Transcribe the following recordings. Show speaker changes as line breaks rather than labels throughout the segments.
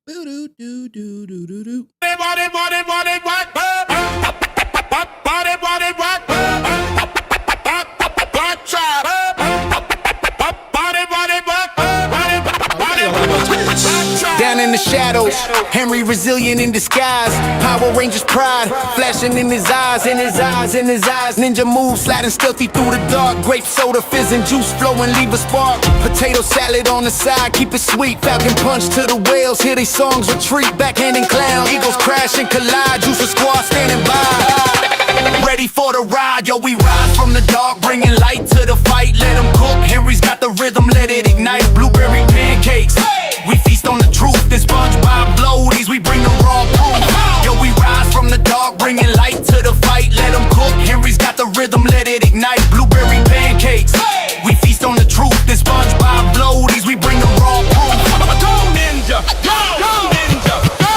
Boo doo doo doo doo doo doo.
Down in the shadows, Henry resilient in disguise. Power Rangers pride, flashing in his eyes, in his eyes, in his eyes. Ninja moves, sliding stealthy through the dark. Grape soda, fizz and juice flowing, leave a spark. Potato salad on the side, keep it sweet. Falcon punch to the whales, hear they songs retreat. Backhanding clown, eagles crash and collide. Juice a squad standing by. Ready for the ride, yo, we rise from the dark, bringing light to the fight. Let them cook, Henry's got the rhythm, let it ignite. Blueberry pancakes, we feast on the truth. This SpongeBob bloaties, we bring the raw proof. Yo, we rise from the dark, bringing light to the fight. Let them cook, Henry's got the rhythm, let it ignite. Blueberry pancakes, we feast on the truth. This SpongeBob bloaties, we bring the raw proof. Go ninja, go ninja, go!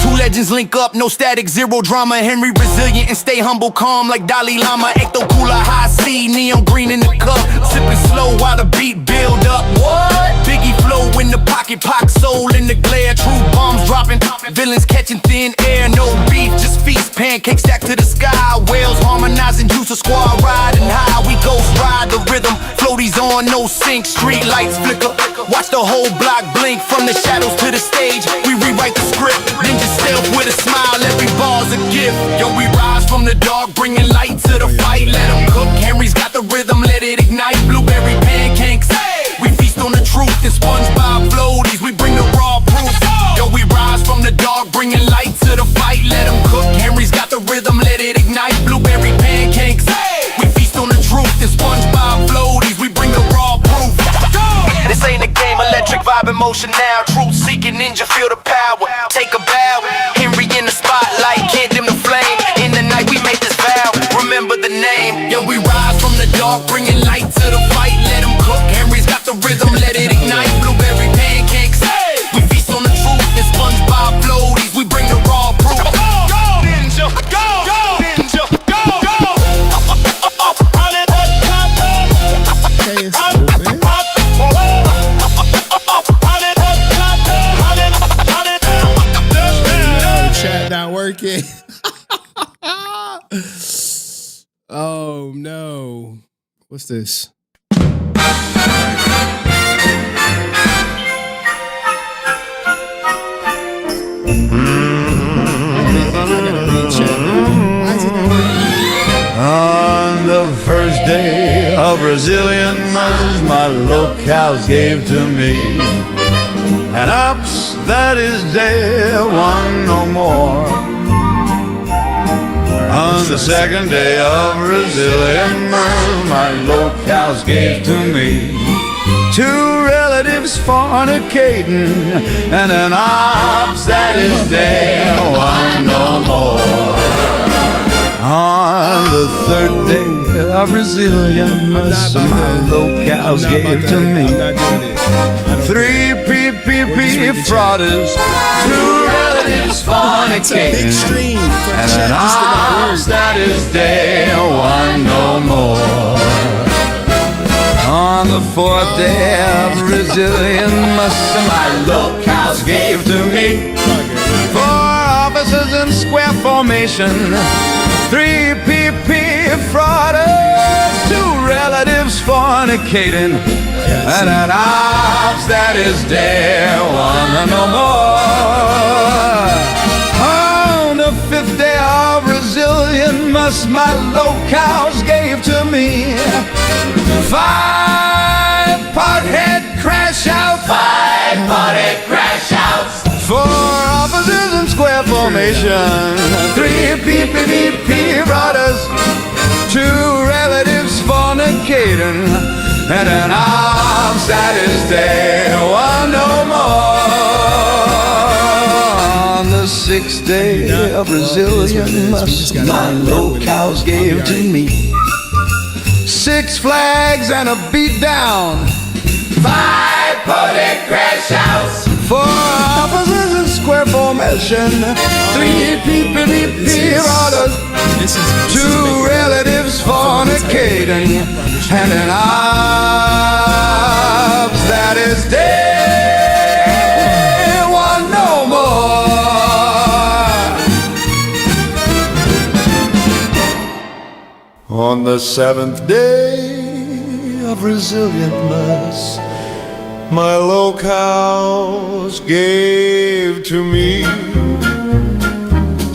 Two legends link up, no static, zero drama. Henry resilient and stay humble, calm like Dalai Lama. Ecto Cooler, high C, neon green in the cup. Sipping slow while the beat build up. What? Biggie flow in the pocket, Pac soul in the glare. True bombs dropping, villains catching thin air. No beef, just feast, pancakes stacked to the sky. Whales harmonizing, juice a squad riding high. We ghost ride the rhythm, floaties on, no sync. Street lights flicker, watch the whole block blink. From the shadows to the stage, we rewrite the script. Ninja stealth with a smile, every bar's a gift. Yo, we rise from the dark, bringing light to the fight. Let them cook, Henry's got the rhythm, let it ignite. Blueberry pancakes, we feast on the truth. And SpongeBob floaties, we bring the raw proof. Yo, we rise from the dark, bringing light to the fight. Let them cook, Henry's got the rhythm, let it ignite. Blueberry pancakes, we feast on the truth. And SpongeBob floaties, we bring the raw proof. This ain't a game, electric vibe in motion now. Truth seeking ninja, feel the power. Take a bow, Henry in the spotlight, can't dim the flame. In the night we make this vow, remember the name. Yo, we rise from the dark, bringing light to the fight. Let him cook, Henry's got the rhythm, let it ignite. Blueberry pancakes, we feast on the truth. And SpongeBob floaties, we bring the raw proof. Go ninja, go ninja, go go.
Okay, it's cool, man. Chat not working. Oh no. What's this?
On the first day of resilience, my locals gave to me an ops that is day one no more. On the second day of resilience, my locals gave to me two relatives fornicating and an ops that is day one no more. On the third day of resilience, my locals gave to me three PPP frauders, two relatives fornicating, and an ops that is day one no more. On the fourth day of resilience, my locals gave to me four officers in square formation, three PP frauders, two relatives fornicating, and an ops that is day one no more. On the fifth day of resilience, my locals gave to me five pothead crash outs, five pothead crash outs, four officers in square formation, three PPP brothers, two relatives fornicating, and an ops that is day one no more. On the sixth day of resilience, my locals gave to me Six Flags and a beat down, five pothead crash outs, four officers in square formation, three PPP orders, two relatives fornicating, and an ops that is day one no
On the seventh day of resilientness, my locals gave to me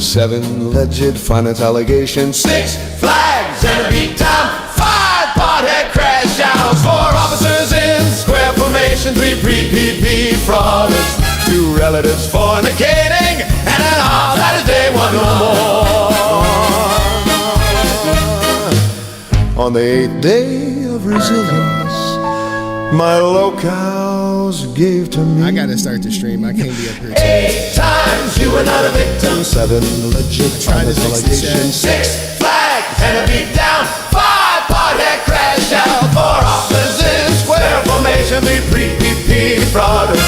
7 alleged finance allegations, 6 flags and a beat down, 5 pothead crash outs, 4 officers in square formation, 3 pre-PP frauders, 2 relatives fornicating, and an all-nighter day, 1 no more. On the 8th day of resilience, my locals gave to me.
I gotta start the stream. I can't be up here.
8 times you were not a victim, 7 legit finance allegations, 6 flags and a beat down, 5 pothead crash out, 4 officers in square formation, 3 pre-PP frauders,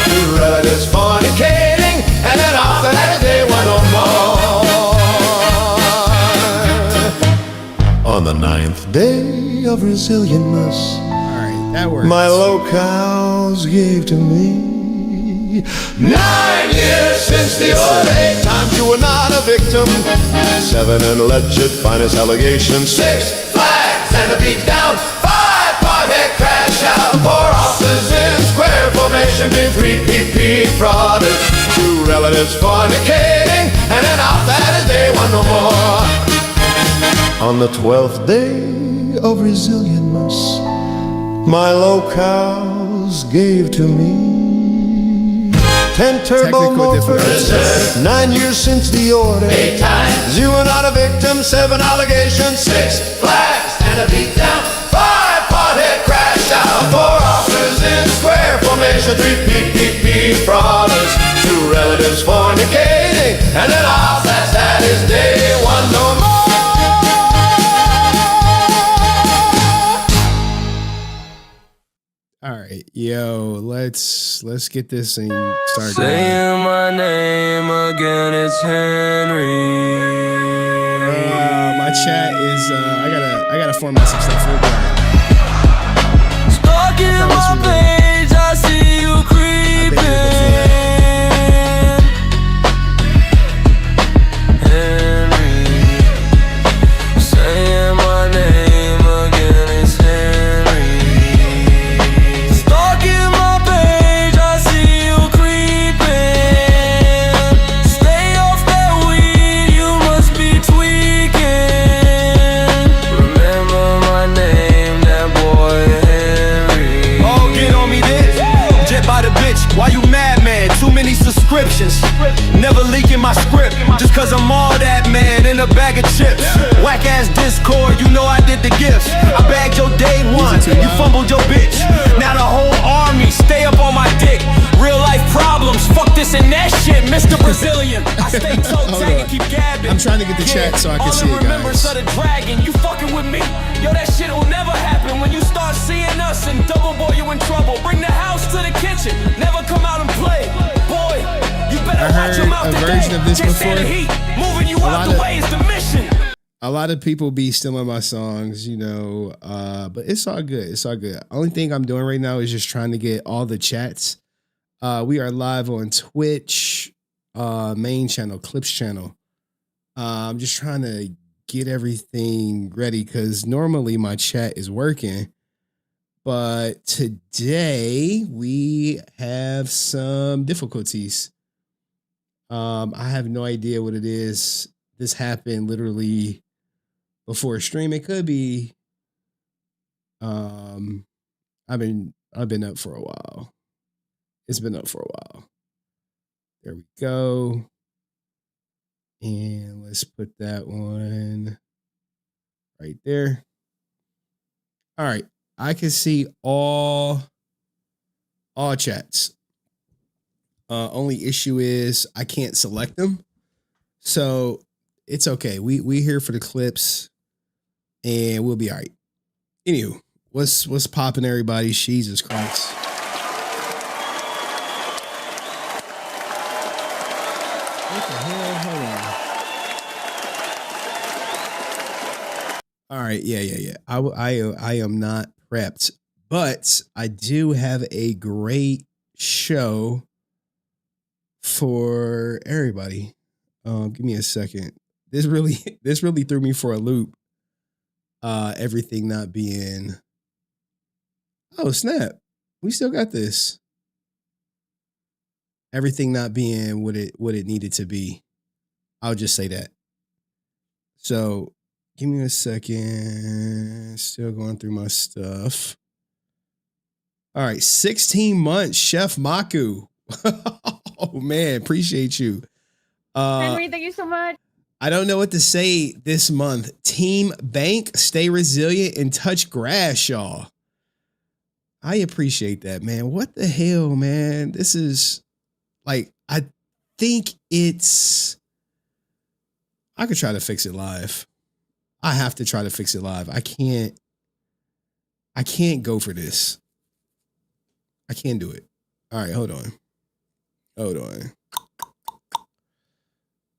2 relatives fornicating, and then after that day 1 no more. On the 9th day of resilientness,
that works.
my locals gave to me 9 years since the order, 8 times you were not a victim, 7 alleged finance allegations, 6 flags and a beat down, 5 pothead crash out, 4 officers in square formation, 3 PP frauders, 2 relatives fornicating, and then after that day 1 no more. On the 12th day of resilientness, my locals gave to me 10 turbo morphers, 9 years since the order, 8 times you were not a victim, 7 allegations, 6 flags and a beat down, 5 pothead crash out, 4 officers in square formation, 3 PPP frauders, 2 relatives fornicating, and then all that is day 1 no more.
All right, yo, let's get this thing started.
Saying my name again, it's Henry.
My chat is I gotta format some stuff.
Stalking my page, I see you creeping. Henry, saying my name again, it's Henry. Stalking my page, I see you creeping. Stay off that weed, you must be tweaking. Remember my name, that boy Henry.
Oh, get on me this. Jet by the bitch, why you mad, man? Too many subscriptions. Never leaking my script, just cause I'm all that, man, in a bag of chips. Whack ass Discord, you know I did the gifts. I bagged your day 1, you fumbled your bitch. Now the whole army stay up on my dick. Real life problems, fuck this and that shit, Mr. Brazilian. I stay toe tag and keep gabbing.
I'm trying to get the chat so I can see it,
All the remembrance
guys.
of the dragon, you fucking with me? Yo, that shit will never happen. When you start seeing us and double boy, you in trouble. Bring the house to the kitchen, never come out and play. Boy, you better
I
watch your
heard
mouth
a
today.
version of this
Can't stand
before.
the heat. Moving you out the way is the mission.
A lot of people be stealing my songs, you know, but it's all good. It's all good. Only thing I'm doing right now is just trying to get all the chats. We are live on Twitch, main channel, Clips channel. I'm just trying to get everything ready because normally my chat is working. But today we have some difficulties. I have no idea what it is. This happened literally before a stream. It could be. I've been up for a while. It's been up for a while. There we go. And let's put that one right there. All right. I can see all chats. Only issue is I can't select them. So it's okay. We here for the clips and we'll be all right. Anywho, what's popping, everybody? Jesus Christ. What the hell? Hold on. All right, yeah. I am not prepped, but I do have a great show for everybody. Give me a second. This really threw me for a loop. everything not being. Oh snap! We still got this. Everything not being what it needed to be. I'll just say that. So give me a second. Still going through my stuff. All right, 16 months, Chef Maku. Oh man, appreciate you.
Henry, thank you so much.
I don't know what to say this month. Team Bank, stay resilient and touch grass, y'all. I appreciate that, man. What the hell, man? This is like, I think I could try to fix it live. I have to try to fix it live. I can't go for this. I can't do it. All right, hold on.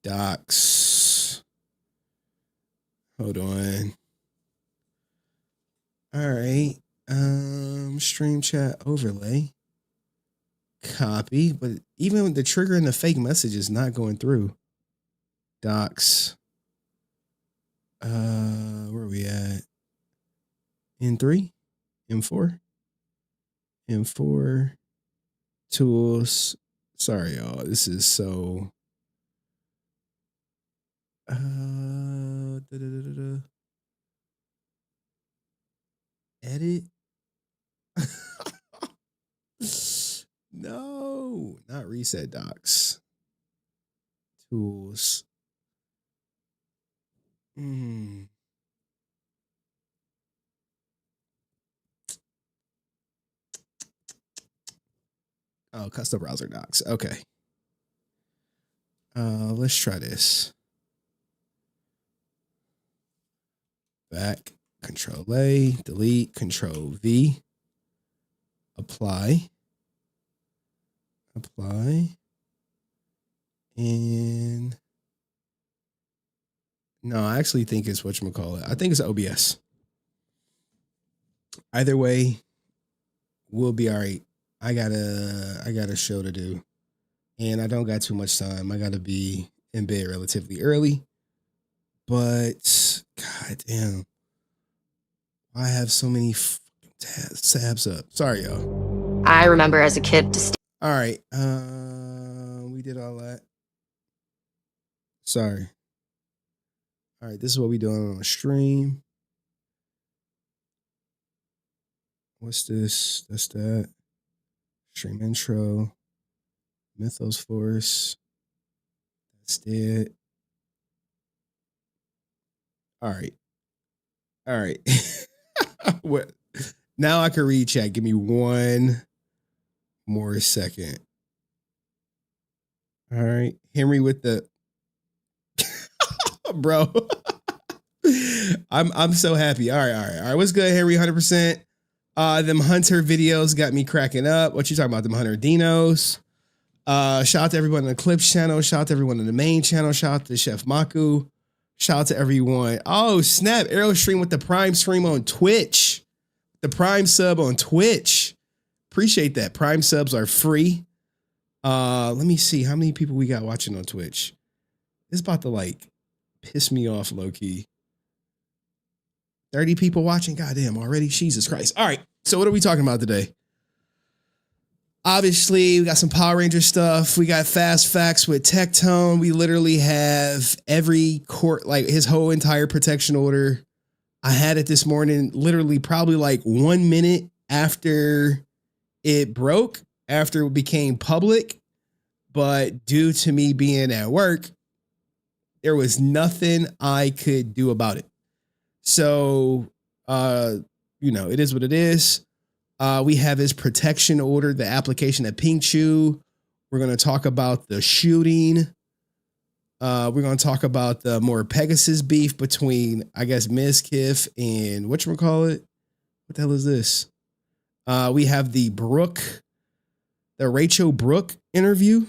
Docs. Hold on. All right. Stream chat overlay. Copy, but even the trigger and the fake message is not going through. Docs. Where are we at? N3? M4? M4. Tools. Sorry, y'all. This is so. Edit. No, not reset docs. Tools. Oh, custom browser docs. Okay. Let's try this. Back, Control A, delete, Control V, apply, and no, I actually think it's whatchamacallit. I think it's OBS. Either way, we'll be all right. I got a show to do, and I don't got too much time. I got to be in bed relatively early, but god damn, I have so many tabs up. Sorry, y'all.
I remember as a kid
All right, we did all that. Sorry. All right, this is what we doing on stream. What's this? That's that. Stream intro. Mythos Force. That's it. All right. What? Now I can read chat. Give me one more second. All right. Henry with the bro. I'm so happy. All right. What's good, Henry? 100%. Them Hunter videos got me cracking up. What you talking about? Them Hunter Dinos. Shout out to everyone on the Clips channel. Shout out to everyone on the main channel. Shout out to Chef Maku. Shout out to everyone. Oh, snap. Arrow stream with the Prime stream on Twitch. The Prime sub on Twitch. Appreciate that. Prime subs are free. Let me see how many people we got watching on Twitch. It's about to like piss me off low key. 30 people watching. Goddamn, already. Jesus Christ. All right. So what are we talking about today? Obviously, we got some Power Ranger stuff. We got fast facts with Tectone. We literally have every court, like his whole entire protection order. I had it this morning, literally probably like 1 minute after it broke, after it became public. But due to me being at work, there was nothing I could do about it. So, it is what it is. We have his protection order, the application at Pink Chew. We're going to talk about the shooting. We're going to talk about the more Pegasus beef between, I guess, Mizkif and whatchamacallit? What the hell is this? We have the Rachel Brooke interview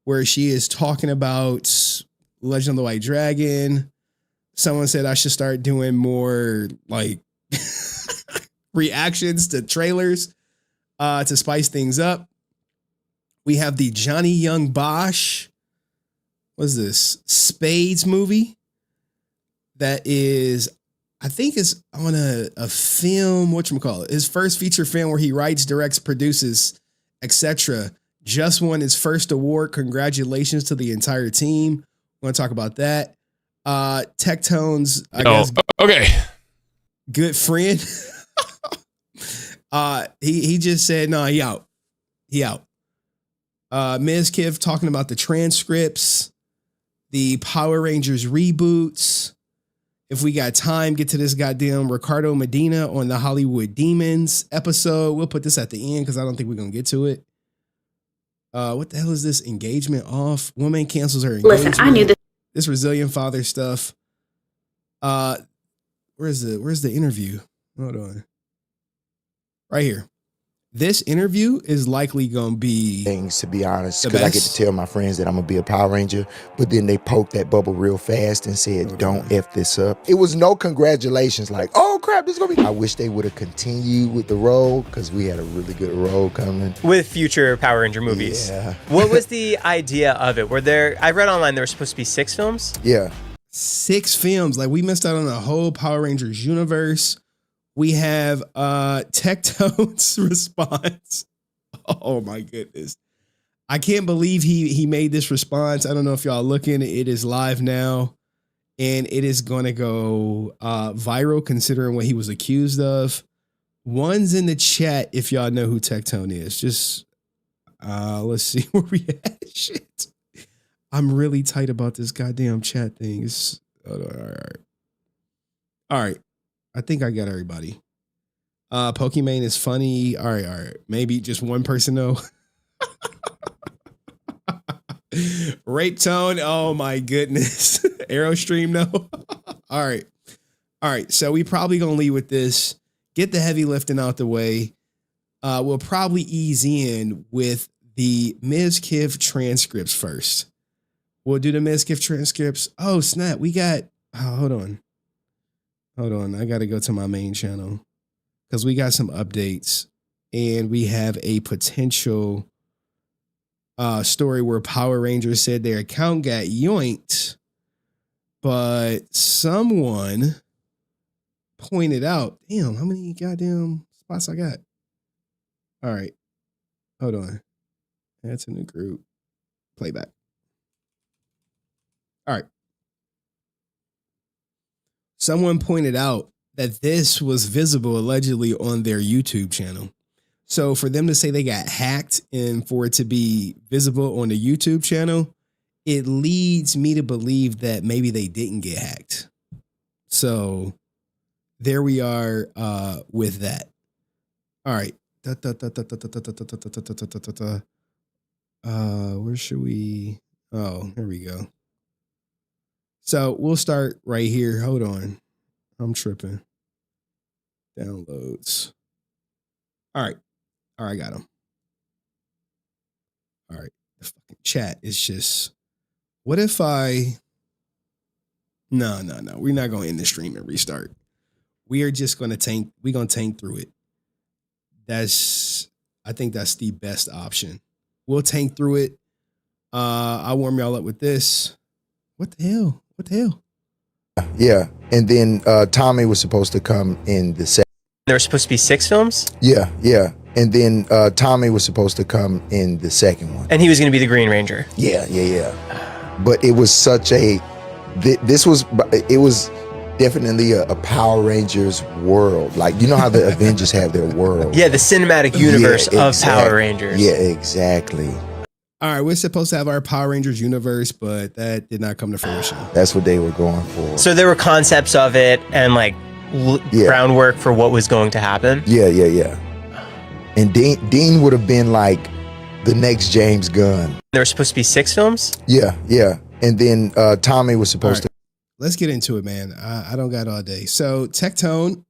where she is talking about Legend of the White Dragon. Someone said I should start doing more like reactions to trailers to spice things up. We have the Johnny Young Bosch. What's this? Spades movie. That is, I think it's on a film, whatchamacallit, his first feature film where he writes, directs, produces, etc. Just won his first award. Congratulations to the entire team. Want to talk about that. Tectone's, I guess,
okay,
good friend. He just said, no, he out. He out. Mizkif talking about the transcripts, the Power Rangers reboots. If we got time, get to this goddamn Ricardo Medina on the Hollywood Demons episode. We'll put this at the end because I don't think we're going to get to it. What the hell is this? Engagement off. Woman cancels her engagement.
Listen, I knew
this resilient father stuff. Where's the interview? Hold on. Right here. This interview is likely going to be
things, to be honest, because I get to tell my friends that I'm going to be a Power Ranger, but then they poked that bubble real fast and said, don't F this up. It was no congratulations like, oh crap, this is going to be. I wish they would have continued with the role because we had a really good role coming.
With future Power Ranger movies.
Yeah.
What was the idea of it? I read online there were supposed to be 6 films?
Yeah.
6 films. Like we missed out on the whole Power Rangers universe. We have Tectone's response. Oh my goodness. I can't believe he made this response. I don't know if y'all looking. It is live now. And it is going to go viral considering what he was accused of. One's in the chat if y'all know who Tectone is. Just let's see where we at. Shit. I'm really tight about this goddamn chat thing. All right. I think I got everybody. Pokimane is funny. All right. Maybe just one person though. Rape tone. Oh my goodness. Aerostream no. All right. So we probably gonna leave with this. Get the heavy lifting out the way. We'll probably ease in with the Mizkif transcripts first. We'll do the Mizkif transcripts. Oh snap. We got. Hold on. I got to go to my main channel because we got some updates and we have a potential story where Power Rangers said their account got yoinked, but someone pointed out, damn, how many goddamn spots I got? All right. Hold on. That's in the group. Playback. All right. Someone pointed out that this was visible allegedly on their YouTube channel. So for them to say they got hacked and for it to be visible on the YouTube channel, it leads me to believe that maybe they didn't get hacked. So there we are with that. All right. Where should we? Oh, here we go. So we'll start right here. Hold on. I'm tripping. Downloads. All right. Got them. All right. The fucking chat is just, what if I, no. We're not going to end the stream and restart. We are just going to tank. We're going to tank through it. I think that's the best option. We'll tank through it. I'll warm y'all up with this. What the hell?
Yeah. And then Tommy was supposed to come in the second.
There were supposed to be 6 films?
Yeah. And then Tommy was supposed to come in the second one.
And he was going to be the Green Ranger.
Yeah. But it was such a, it was definitely a Power Rangers world. Like, you know how the Avengers have their world?
Yeah, the cinematic universe of Power Rangers.
Yeah, exactly.
All right, we're supposed to have our Power Rangers universe, but that did not come to fruition.
That's what they were going for.
So there were concepts of it and like groundwork for what was going to happen.
Yeah. And Dean would have been like the next James Gunn.
There were supposed to be 6 films?
Yeah. And then Tommy was supposed to.
Let's get into it, man. I don't got all day. So Tectone.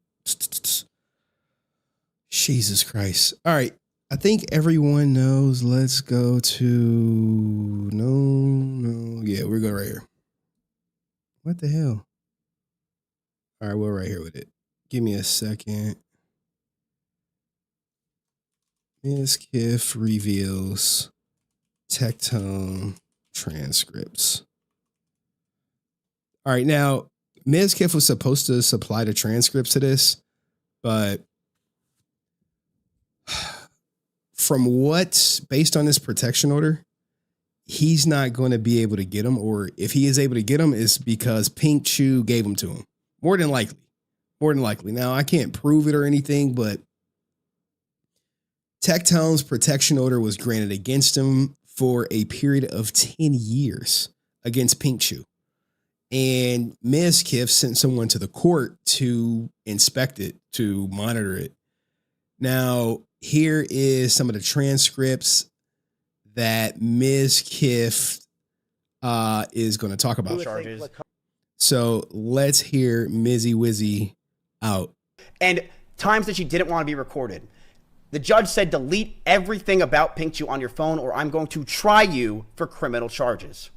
Jesus Christ. All right. I think everyone knows. Let's go to no. Yeah, we're going right here. What the hell? All right, we're right here with it. Give me a second. Mizkif reveals Tectone transcripts. All right, now Mizkif was supposed to supply the transcripts to this, but from what, based on this protection order, he's not going to be able to get them, or if he is able to get them, it's because Pink Chew gave them to him. More than likely. More than likely. Now, I can't prove it or anything, but Tectone's protection order was granted against him for a period of 10 years against Pink Chew. And Mizkif sent someone to the court to inspect it, to monitor it. Now, here is some of the transcripts that Mizkif is going to talk about.
Charges.
So let's hear Mizzy Wizzy out.
And times that she didn't want to be recorded. The judge said, delete everything about Pink Chew on your phone or I'm going to try you for criminal charges.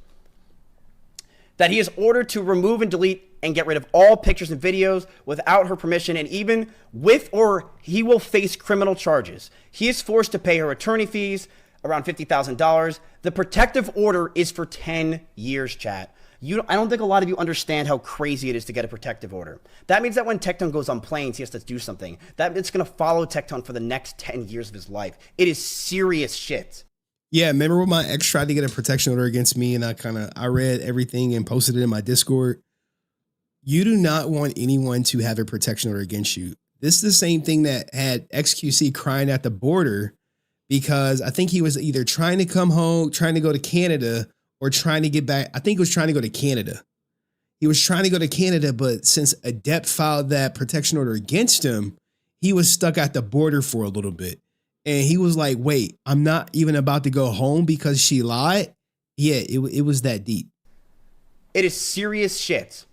That he is ordered to remove and delete and get rid of all pictures and videos without her permission, and even with or he will face criminal charges. He is forced to pay her attorney fees, around $50,000. The protective order is for 10 years, chat. I don't think a lot of you understand how crazy it is to get a protective order. That means that when Tectone goes on planes, he has to do something. That it's going to follow Tectone for the next 10 years of his life. It is serious shit.
Yeah, remember when my ex tried to get a protection order against me and I read everything and posted it in my Discord? You do not want anyone to have a protection order against you. This is the same thing that had XQC crying at the border because I think he was either trying to come home, trying to go to Canada, or trying to get back. I think he was trying to go to Canada. He was trying to go to Canada, but since Adept filed that protection order against him, he was stuck at the border for a little bit. And he was like, wait, I'm not even about to go home because she lied. Yeah, it was that deep.
It is serious shit.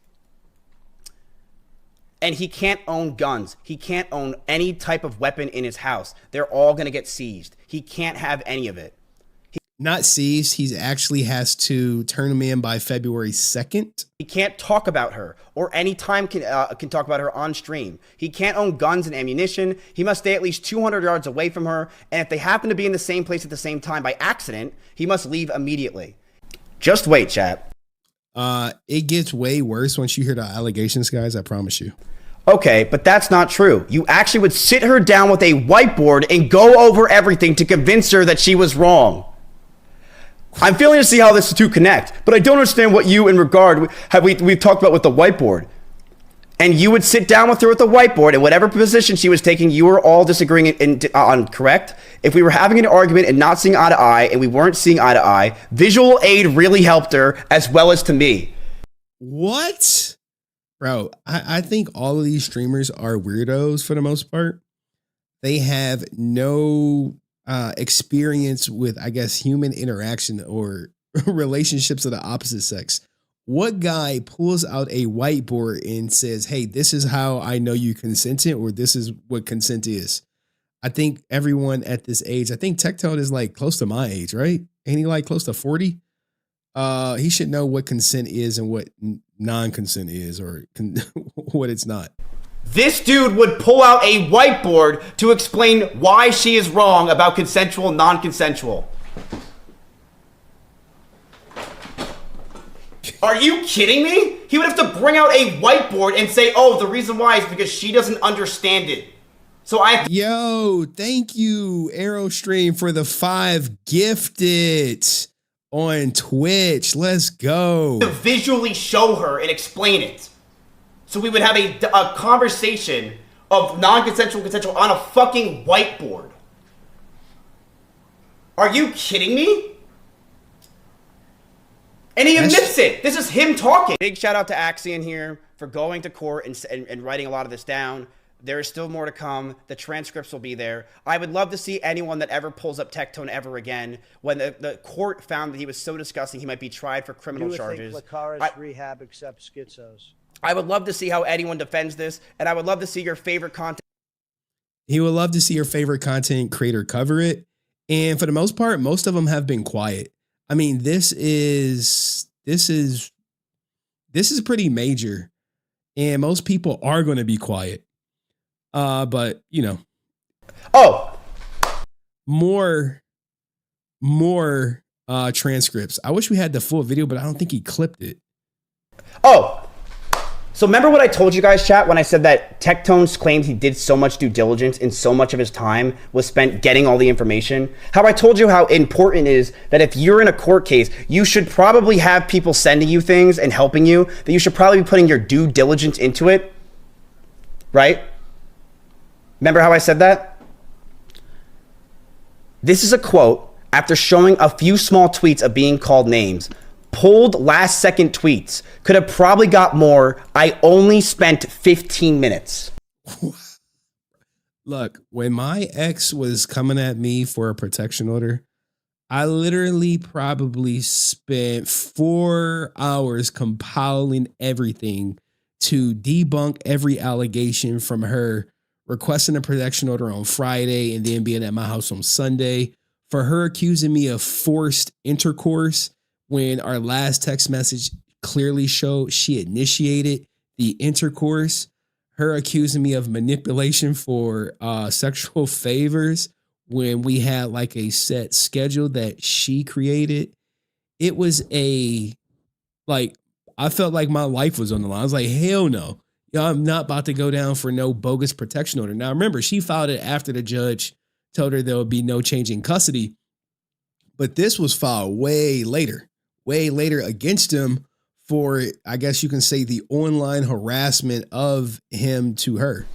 And he can't own guns. He can't own any type of weapon in his house. They're all going to get seized. He can't have any of it.
Not seized. He actually has to turn them in by February 2nd.
He can't talk about her or any time can talk about her on stream. He can't own guns and ammunition. He must stay at least 200 yards away from her. And if they happen to be in the same place at the same time by accident, he must leave immediately. Just wait, chat.
It gets way worse once you hear the allegations, guys. I promise you.
Okay, but that's not true. You actually would sit her down with a whiteboard and go over everything to convince her that she was wrong. I'm failing to see how this two connect, but I don't understand what you in regard we've talked about with the whiteboard. And you would sit down with her with the whiteboard, and whatever position she was taking, you were all disagreeing on, correct? If we were having an argument and not seeing eye to eye, and we weren't seeing eye to eye, visual aid really helped her as well as to me.
What? Bro, I think all of these streamers are weirdos for the most part. They have no experience with, I guess, human interaction or relationships of the opposite sex. What guy pulls out a whiteboard and says, hey, this is how I know you consented, or this is what consent is? I think everyone at this age, I think Tectone is like close to my age, right? Ain't he like close to 40? He should know what consent is and what non-consent is, or what it's not.
This dude would pull out a whiteboard to explain why she is wrong about consensual and non-consensual. Are you kidding me? He would have to bring out a whiteboard and say, oh, the reason why is because she doesn't understand it. So
Yo, thank you, Aerostream, for the 5 gifted on Twitch. Let's go.
To visually show her and explain it. So we would have a conversation of non-consensual, consensual on a fucking whiteboard. Are you kidding me? And he admits it. This is him talking. Big shout out to Axion here for going to court and writing a lot of this down. There is still more to come. The transcripts will be there. I would love to see anyone that ever pulls up Tectone ever again. When the court found that he was so disgusting, he might be tried for criminal charges.
Rehab except schizos.
I would love to see how anyone defends this, and I would love to see your favorite content.
He would love to see your favorite content creator cover it. And for the most part, most of them have been quiet. I mean, this is pretty major, and most people are going to be quiet. But you know, more transcripts. I wish we had the full video, but I don't think he clipped it.
So remember what I told you guys, chat, when I said that Tectone's claims he did so much due diligence and so much of his time was spent getting all the information? How I told you how important it is that if you're in a court case, you should probably have people sending you things and helping you, that you should probably be putting your due diligence into it, right? Remember how I said that? This is a quote after showing a few small tweets of being called names. Pulled last second tweets. Could have probably got more. I only spent 15 minutes.
Look, when my ex was coming at me for a protection order, I literally probably spent 4 hours compiling everything to debunk every allegation from her requesting a protection order on Friday and then being at my house on Sunday, for her accusing me of forced intercourse when our last text message clearly showed she initiated the intercourse, her accusing me of manipulation for sexual favors when we had like a set schedule that she created. It was I felt like my life was on the line. I was like, hell no. Y'all, I'm not about to go down for no bogus protection order. Now, remember, she filed it after the judge told her there would be no change in custody. But this was filed way later against him for, I guess you can say, the online harassment of him to her.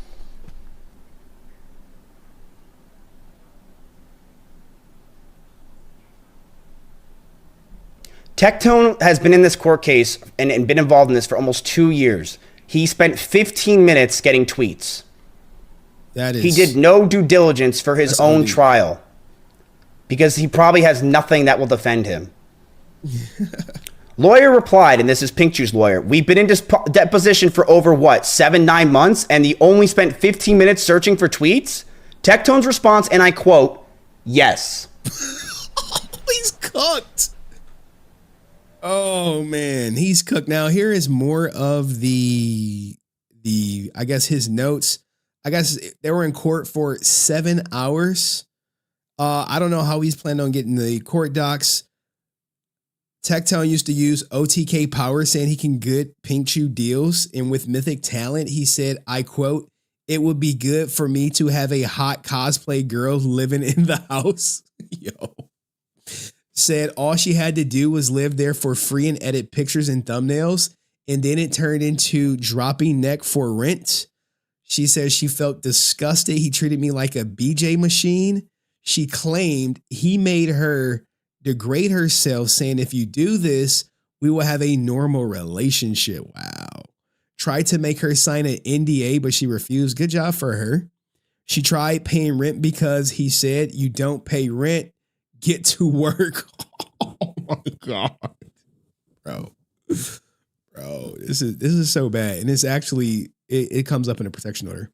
Tectone has been in this court case and been involved in this for almost 2 years. He spent 15 minutes getting tweets. He did no due diligence for his own trial because he probably has nothing that will defend him. Lawyer replied, and this is Pink Chew's lawyer, we've been in deposition for over 7-9 months, and he only spent 15 minutes searching for tweets? Tectone's response, and I quote, yes.
He's cooked. Oh man, he's cooked. Now here is more of the I guess his notes. I guess they were in court for 7 hours. I don't know how he's planning on getting the court docs. Tectone used to use OTK Power, saying he can get Pink Chew deals. And with Mythic Talent, he said, I quote, it would be good for me to have a hot cosplay girl living in the house. Yo. Said all she had to do was live there for free and edit pictures and thumbnails. And then it turned into dropping neck for rent. She says she felt disgusted. He treated me like a BJ machine. She claimed he made her degrade herself, saying, if you do this, we will have a normal relationship. Wow. Tried to make her sign an NDA, but she refused. Good job for her. She tried paying rent because he said, you don't pay rent, get to work. Oh my God. Bro, this is so bad. And it's actually, it comes up in a protection order.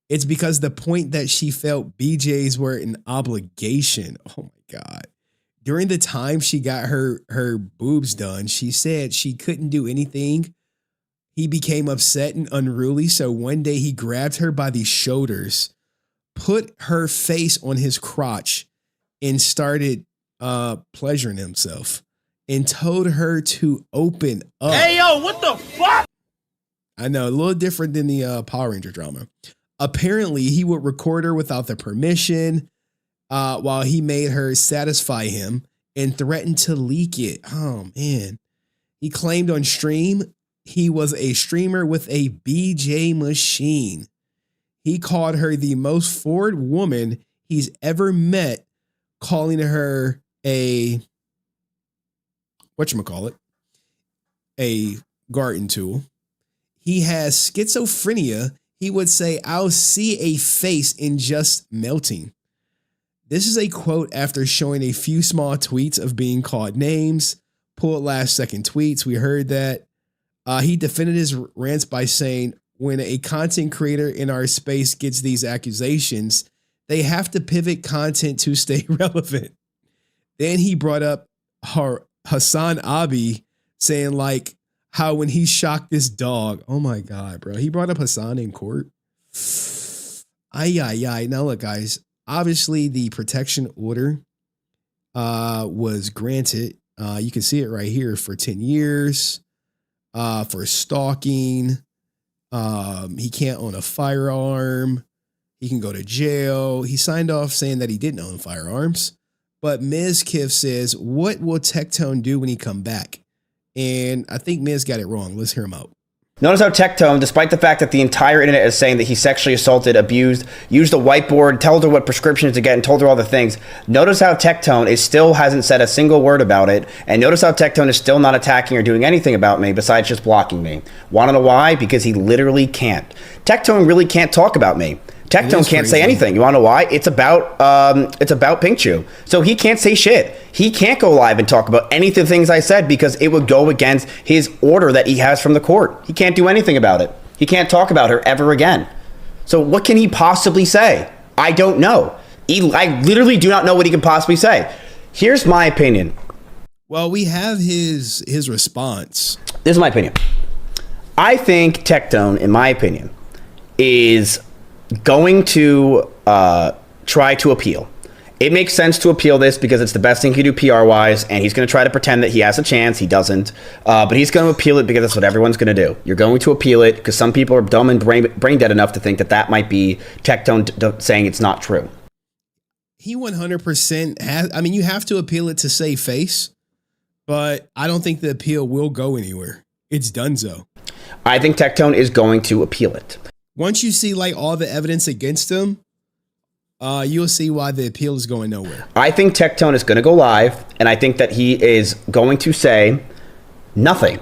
It's because the point that she felt BJs were an obligation. Oh my God. During the time she got her boobs done, she said she couldn't do anything. He became upset and unruly. So one day he grabbed her by the shoulders, put her face on his crotch, and started pleasuring himself and told her to open up.
Hey, yo, what the fuck?
I know, a little different than the Power Ranger drama. Apparently, he would record her without the permission while he made her satisfy him and threatened to leak it. Oh, man. He claimed on stream he was a streamer with a BJ machine. He called her the most forward woman he's ever met, calling her a garden tool. He has schizophrenia. He would say, I'll see a face in just melting. This is a quote after showing a few small tweets of being called names, pulled last second tweets. We heard that. He defended his rants by saying, when a content creator in our space gets these accusations, they have to pivot content to stay relevant. Then he brought up Hassan Abi saying like how when he shocked this dog. Oh my God, bro. He brought up Hassan in court. Ay. Now look, guys, obviously the protection order was granted. You can see it right here for 10 years for stalking. He can't own a firearm. He can go to jail. He signed off saying that he didn't own firearms. But Mizkif says, what will Tectone do when he come back? And I think Miz got it wrong. Let's hear him out.
Notice how Tectone, despite the fact that the entire internet is saying that he sexually assaulted, abused, used a whiteboard, told her what prescriptions to get, and told her all the things. Notice how Tectone still hasn't said a single word about it. And notice how Tectone is still not attacking or doing anything about me besides just blocking me. Want to know why? Because he literally can't. Tectone really can't talk about me. Tectone can't say anything. You want to know why? It's about Pinkchu. So he can't say shit. He can't go live and talk about any of the things I said because it would go against his order that he has from the court. He can't do anything about it. He can't talk about her ever again. So what can he possibly say? I don't know. I literally do not know what he can possibly say. Here's my opinion.
Well, we have his response.
This is my opinion. I think Tectone, in my opinion, is going to try to appeal. It makes sense to appeal this because it's the best thing he can do PR-wise, and he's going to try to pretend that he has a chance. He doesn't. But he's going to appeal it because that's what everyone's going to do. You're going to appeal it because some people are dumb and brain dead enough to think that that might be Tectone saying it's not true.
He 100% has. I mean, you have to appeal it to save face, but I don't think the appeal will go anywhere. It's donezo.
I think Tectone is going to appeal it.
Once you see like all the evidence against him, you'll see why the appeal is going nowhere.
I think Tectone is going to go live, and I think that he is going to say nothing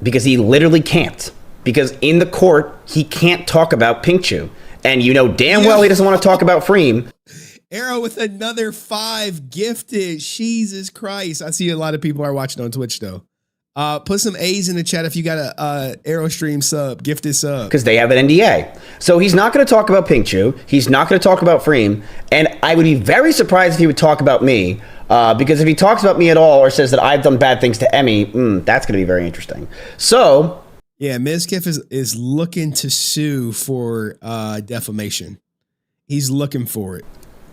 because he literally can't. Because in the court, he can't talk about Pinkchu. And you know damn well he doesn't want to talk about Freem.
Arrow with another 5 gifted. Jesus Christ. I see a lot of people are watching on Twitch, though. Put some A's in the chat if you got a Aerostream sub, gifted sub.
Because they have an NDA. So he's not going to talk about Pinkchu. He's not going to talk about Freem. And I would be very surprised if he would talk about me. Because if he talks about me at all or says that I've done bad things to Emmy, that's going to be very interesting. So...
yeah, Mizkif is looking to sue for defamation. He's looking for it.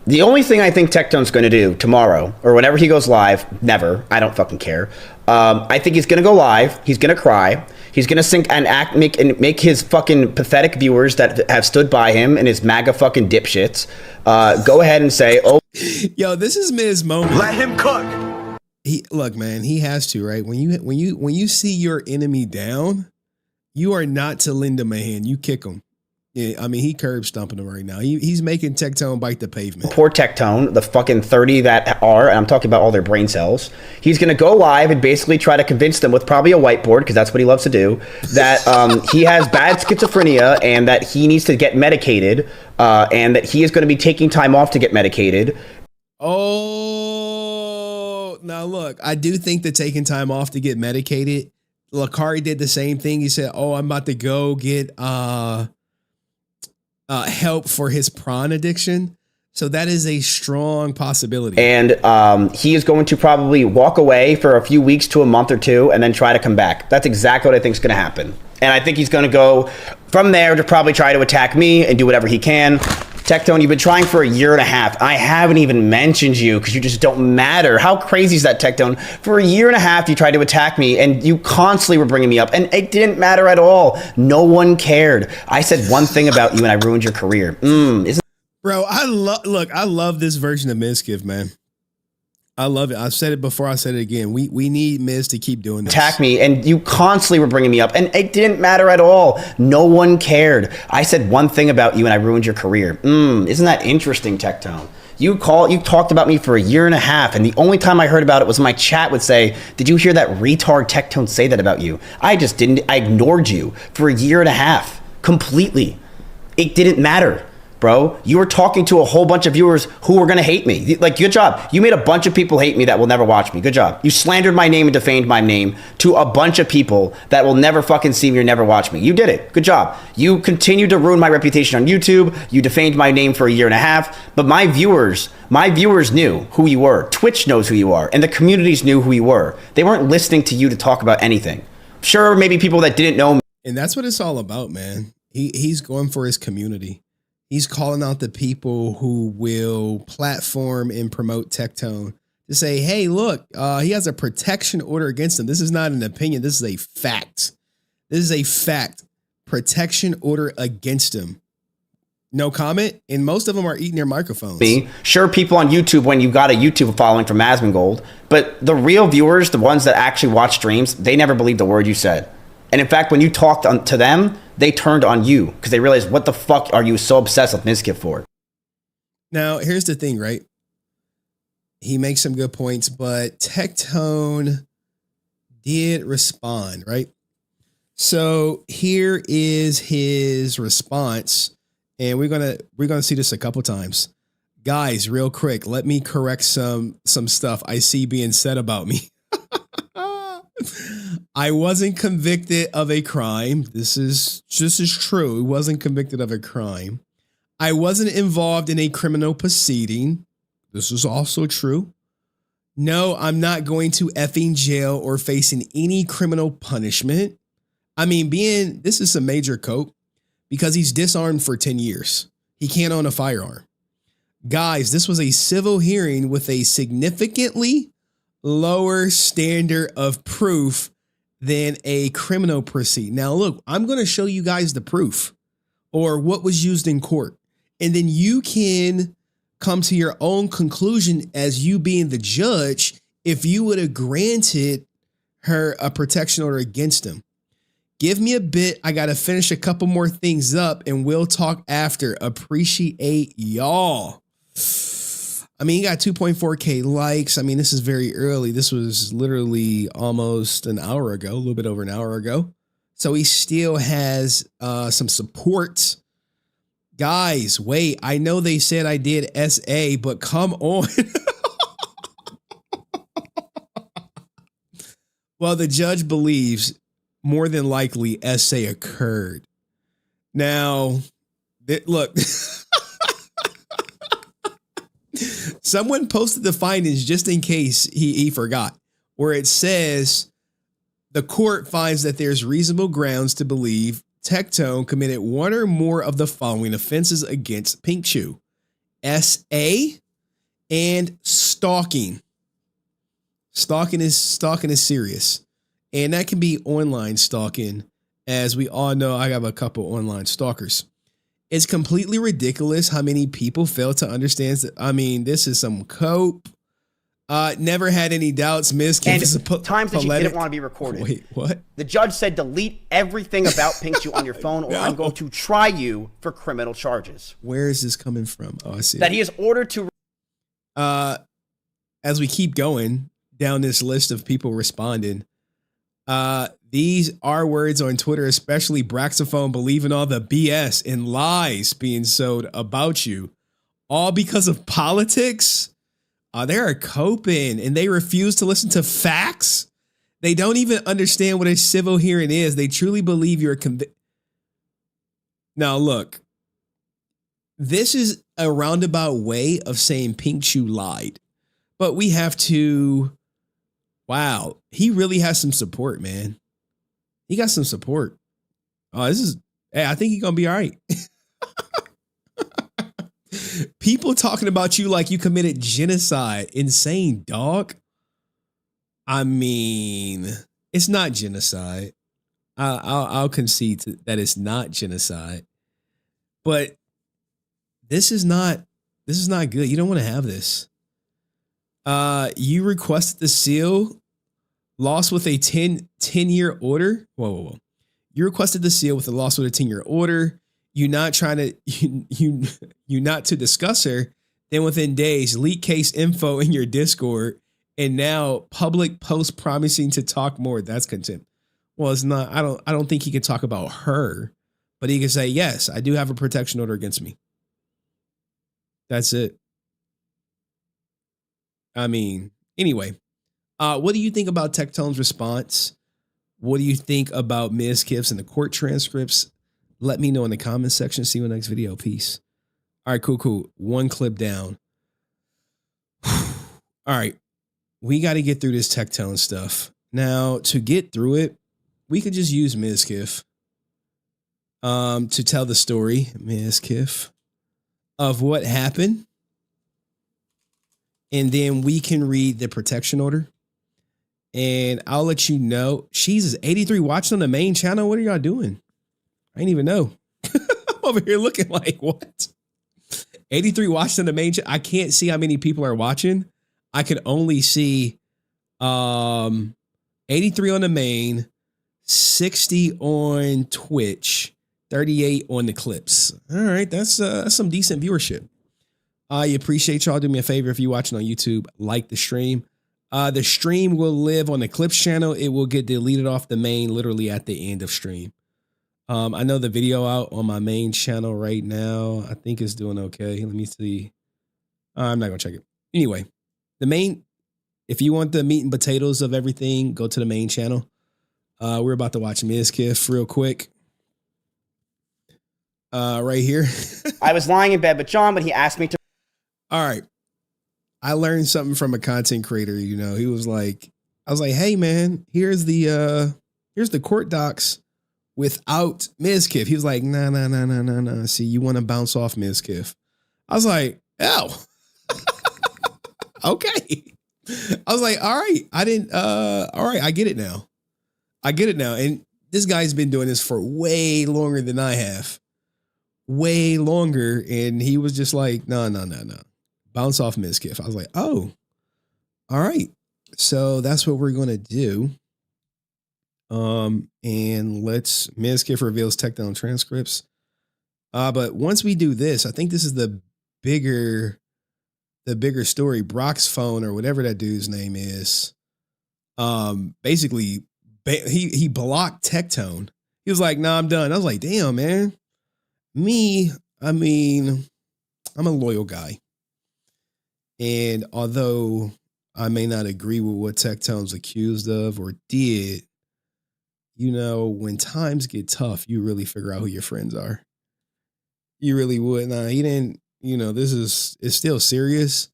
The only thing I think Tectone's going to do tomorrow, or whenever he goes live, never, I don't fucking care. I think he's going to go live. He's going to cry. He's going to sink and make his fucking pathetic viewers that have stood by him and his MAGA fucking dipshits go ahead and say, oh.
Yo, this is Miz moment.
Let him cook.
Look, man, he has to, right? When you see your enemy down, you are not to lend him a hand. You kick him. Yeah, I mean, he curb stomping him right now. He's making Tectone bite the pavement.
Poor Tectone, the fucking 30 that are, and I'm talking about all their brain cells. He's going to go live and basically try to convince them with probably a whiteboard, because that's what he loves to do, that he has bad schizophrenia and that he needs to get medicated, and that he is going to be taking time off to get medicated.
Oh, now look, I do think that taking time off to get medicated, Lakari did the same thing. He said, oh, I'm about to go get help for his prawn addiction. So that is a strong possibility.
And he is going to probably walk away for a few weeks to a month or two and then try to come back. That's exactly what I think is going to happen. And I think he's going to go from there to probably try to attack me and do whatever he can. Tectone, you've been trying for a year and a half. I haven't even mentioned you because you just don't matter. How crazy is that, Tectone? For a year and a half, you tried to attack me and you constantly were bringing me up and it didn't matter at all. No one cared. I said one thing about you and I ruined your career.
Bro, I love this version of Mizkif, man. I love it. I've said it before. I said it again. We need Miz to keep doing this.
Attack me, and you constantly were bringing me up, and it didn't matter at all. No one cared. I said one thing about you, and I ruined your career. Isn't that interesting, Tectone? You talked about me for a year and a half, and the only time I heard about it was my chat would say, "Did you hear that retard Tectone say that about you?" I just didn't. I ignored you for a year and a half completely. It didn't matter. Bro, you were talking to a whole bunch of viewers who were going to hate me. Like, good job. You made a bunch of people hate me that will never watch me. Good job. You slandered my name and defamed my name to a bunch of people that will never fucking see me or never watch me. You did it. Good job. You continued to ruin my reputation on YouTube. You defamed my name for a year and a half. But my viewers knew who you were. Twitch knows who you are. And the communities knew who you were. They weren't listening to you to talk about anything. Sure, maybe people that didn't know me.
And that's what it's all about, man. He's going for his community. He's calling out the people who will platform and promote Tectone to say, hey, look, he has a protection order against him. This is not an opinion. This is a fact. This is a fact. protection order against him. No comment. And most of them are eating their microphones.
Sure, people on YouTube, when you got a YouTube following from Asmongold, but the real viewers, the ones that actually watch streams, they never believed the word you said. And in fact, when you talked to them, they turned on you because they realized, what the fuck are you so obsessed with Mizkif for?
Now, here's the thing, right? He makes some good points, but Tectone did respond, right? So here is his response. And we're gonna see this a couple times. Guys, real quick, let me correct some stuff I see being said about me. I wasn't convicted of a crime. This is true. I wasn't convicted of a crime. I wasn't involved in a criminal proceeding. This is also true. No, I'm not going to effing jail or facing any criminal punishment. I mean, this is a major cope. Because he's disarmed for 10 years. He can't own a firearm. Guys, this was a civil hearing with a significantly lower standard of proof than a criminal proceeding. Now, look, I'm going to show you guys the proof or what was used in court. And then you can come to your own conclusion as you being the judge if you would have granted her a protection order against him. Give me a bit. I got to finish a couple more things up and we'll talk after. Appreciate y'all. I mean, he got 2.4K likes. I mean, this is very early. This was literally almost an hour ago, a little bit over an hour ago. So he still has some support. Guys, wait, I know they said I did SA, but come on. Well, the judge believes more than likely SA occurred. Now, look, someone posted the findings just in case he forgot, where it says the court finds that there's reasonable grounds to believe Tectone committed one or more of the following offenses against Pink Chew: SA and stalking. Stalking is serious. And that can be online stalking. As we all know, I have a couple online stalkers. It's completely ridiculous how many people fail to understand that. I mean, this is some cope. Never had any doubts. Mizkif is
times that you didn't want to be recorded.
Wait, what?
The judge said delete everything about Pink Chew on your phone or I'm going to try you for criminal charges.
Where is this coming from? Oh, I see.
That he is ordered to.
As we keep going down this list of people responding, these are words on Twitter, especially Braxophone, believing all the BS and lies being sold about you, all because of politics. They are coping and they refuse to listen to facts. They don't even understand what a civil hearing is. They truly believe you're convicted. Now, look, this is a roundabout way of saying Pink Chew lied, but we have to. Wow, he really has some support, man. He got some support. Oh, I think he's gonna be all right. People talking about you like you committed genocide. Insane, dog. I mean, it's not genocide. I'll concede that it's not genocide. But this is not good. You don't want to have this. You requested the seal, lost with a 10-year order. Whoa. You requested the seal with a loss with a 10-year order. You not to discuss her. Then within days, leak case info in your Discord, and now public post promising to talk more. That's contempt. Well, it's not. I don't think he can talk about her, but he can say, yes, I do have a protection order against me. That's it. I mean, anyway, what do you think about Tectone's response? What do you think about Mizkif's and the court transcripts? Let me know in the comment section. See you in the next video. Peace. All right, cool. One clip down. All right. We got to get through this Tectone stuff. Now, to get through it, we could just use Mizkif to tell the story, Mizkif, of what happened. And then we can read the protection order. And I'll let you know. Jesus, 83 watching on the main channel. What are y'all doing? I didn't even know. I'm over here looking like, what? 83 watched on the main channel. I can't see how many people are watching. I can only see 83 on the main, 60 on Twitch, 38 on the clips. All right, that's some decent viewership. I appreciate y'all. Do me a favor if you're watching on YouTube, like the stream. The stream will live on the clips channel. It will get deleted off the main literally at the end of stream. I know the video out on my main channel right now, I think it's doing okay. Let me see. I'm not gonna check it. Anyway, the main, if you want the meat and potatoes of everything, go to the main channel. We're about to watch Mizkif real quick. Right here.
I was lying in bed with John, but he asked me to.
All right. I learned something from a content creator, you know. He was like, I was like, hey man, here's the court docs without Mizkif. He was like, no. See, you want to bounce off Mizkif. I was like, oh. Okay. I was like, all right. All right, I get it now. And this guy's been doing this for way longer than I have. Way longer. And he was just like, no. Bounce off Mizkif. I was like, oh, all right. So that's what we're going to do. And let's Mizkif reveals Tectone transcripts. But once we do this, I think this is the bigger story. Brock's phone or whatever that dude's name is. Basically he blocked Tectone. He was like, nah, I'm done. I was like, damn, man. I'm a loyal guy. And although I may not agree with what Tectone's accused of or did, you know, when times get tough, you really figure out who your friends are. You really would. Nah, he didn't, you know, it's still serious,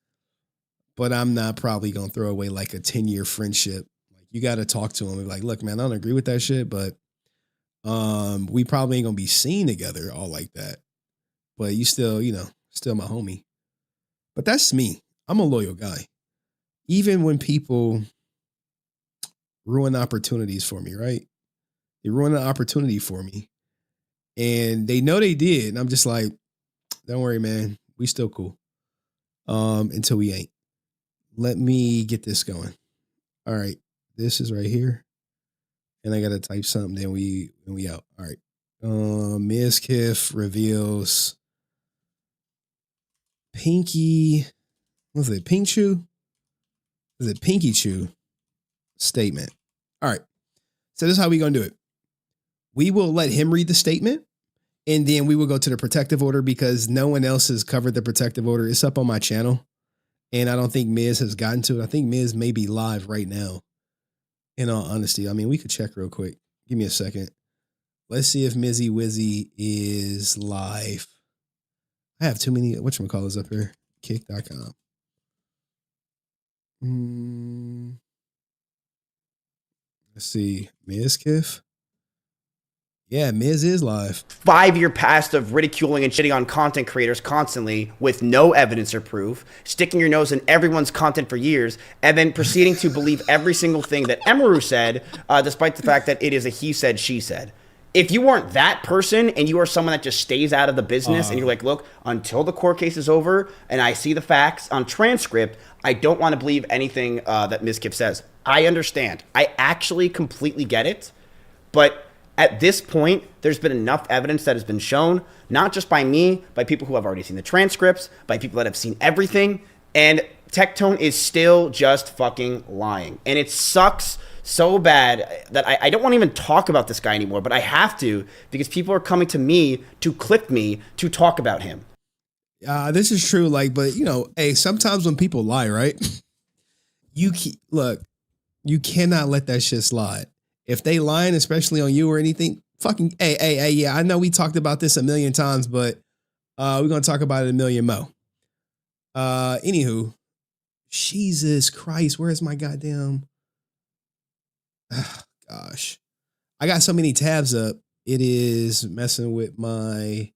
but I'm not probably going to throw away like a 10-year friendship. Like, you got to talk to him and be like, look, man, I don't agree with that shit, but we probably ain't going to be seen together all like that. But you still, you know, still my homie. But that's me. I'm a loyal guy. Even when people ruin opportunities for me, right? They ruin an opportunity for me. And they know they did. And I'm just like, don't worry, man. We still cool. Until we ain't. Let me get this going. All right. This is right here. And I got to type something. Then we out. All right. Mizkif reveals Pinky. What's it? Pink Chew? Is it Pinky Chew statement? All right. So this is how we going to do it. We will let him read the statement, and then we will go to the protective order because no one else has covered the protective order. It's up on my channel, and I don't think Miz has gotten to it. I think Miz may be live right now, in all honesty. I mean, we could check real quick. Give me a second. Let's see if Mizzy Wizzy is live. I have too many, whatchamacallits up here. Kick.com. Let's see. Mizkif. Yeah, Miz is live.
5-year past of ridiculing and shitting on content creators constantly with no evidence or proof, sticking your nose in everyone's content for years, and then proceeding to believe every single thing that Emeru said, despite the fact that it is a he said, she said. If you weren't that person and you are someone that just stays out of the business and you're like, look, until the court case is over and I see the facts on transcript, I don't want to believe anything that Mizkif says. I understand. I actually completely get it. But at this point, there's been enough evidence that has been shown, not just by me, by people who have already seen the transcripts, by people that have seen everything. And Tectone is still just fucking lying. And it sucks so bad that I don't want to even talk about this guy anymore, but I have to because people are coming to me to click me to talk about him.
This is true. Like, but you know, hey, sometimes when people lie, right? Look, you cannot let that shit slide. If they lying, especially on you or anything, fucking, hey, yeah, I know we talked about this a million times, but we're going to talk about it a million more. Anywho, Jesus Christ, where's my goddamn, gosh, I got so many tabs up. It is messing with my,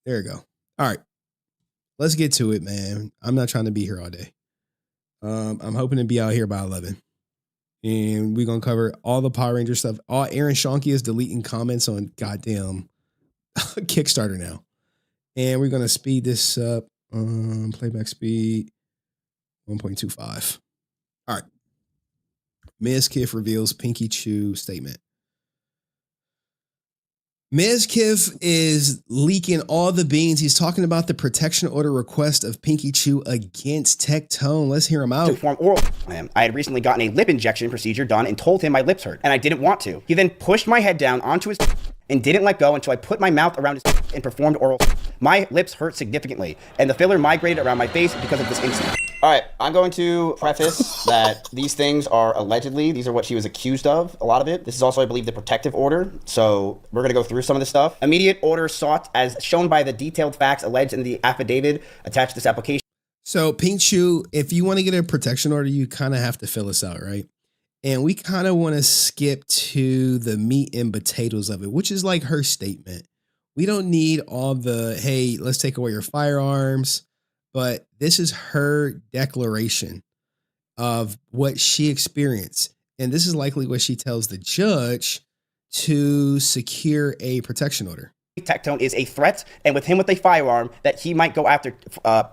there we go. All right, let's get to it, man. I'm not trying to be here all day. I'm hoping to be out here by 11. And we're going to cover all the Power Ranger stuff. All Aaron Shonky is deleting comments on goddamn Kickstarter now. And we're going to speed this up. Playback speed 1.25. All right. Mizkif reveals Pinky Chew statement. Mizkif is leaking all the beans. He's talking about the protection order request of Pinky Chew against Tectone. Let's hear him out.
To perform oral on him. I had recently gotten a lip injection procedure done and told him my lips hurt, and I didn't want to. He then pushed my head down onto his and didn't let go until I put my mouth around his and performed oral. My lips hurt significantly, and the filler migrated around my face because of this incident. All right, I'm going to preface that these things are allegedly, these are what she was accused of, a lot of it. This is also, I believe, the protective order. So we're gonna go through some of this stuff. Immediate order sought as shown by the detailed facts alleged in the affidavit attached to this application.
So Pink Chew, if you want to get a protection order, you kind of have to fill this out, right? And we kind of want to skip to the meat and potatoes of it, which is like her statement. We don't need all the, hey, let's take away your firearms. But this is her declaration of what she experienced. And this is likely what she tells the judge to secure a protection order.
Tectone is a threat, and with him with a firearm, that he might go after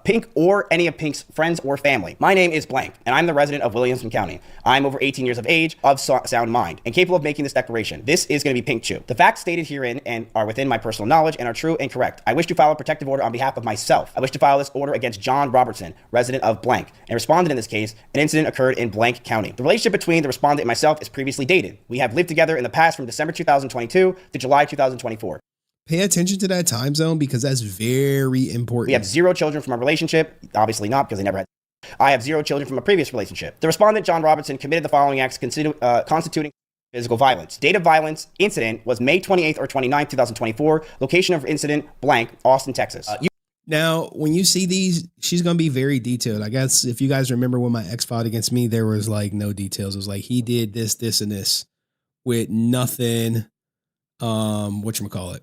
Pink or any of Pink's friends or family. My name is blank, and I'm the resident of Williamson County. I'm over 18 years of age, of sound mind, and capable of making this declaration. This is going to be Pink Chew. The facts stated herein and are within my personal knowledge and are true and correct. I wish to file a protective order on behalf of myself. I wish to file this order against John Robertson, resident of blank, and respondent in this case. An incident occurred in blank county. The relationship between the respondent and myself is previously dated. We have lived together in the past from December 2022 to July 2024.
Pay attention to that time zone because that's very important.
We have 0 children from our relationship. Obviously not, because they never had. I have 0 children from a previous relationship. The respondent, John Robertson, committed the following acts constituting physical violence. Date of violence incident was May 28th or 29th, 2024. Location of incident, blank, Austin, Texas.
Now, when you see these, she's going to be very detailed. I guess if you guys remember when my ex filed against me, there was like no details. It was like, he did this, this, and this with nothing, whatchamacallit.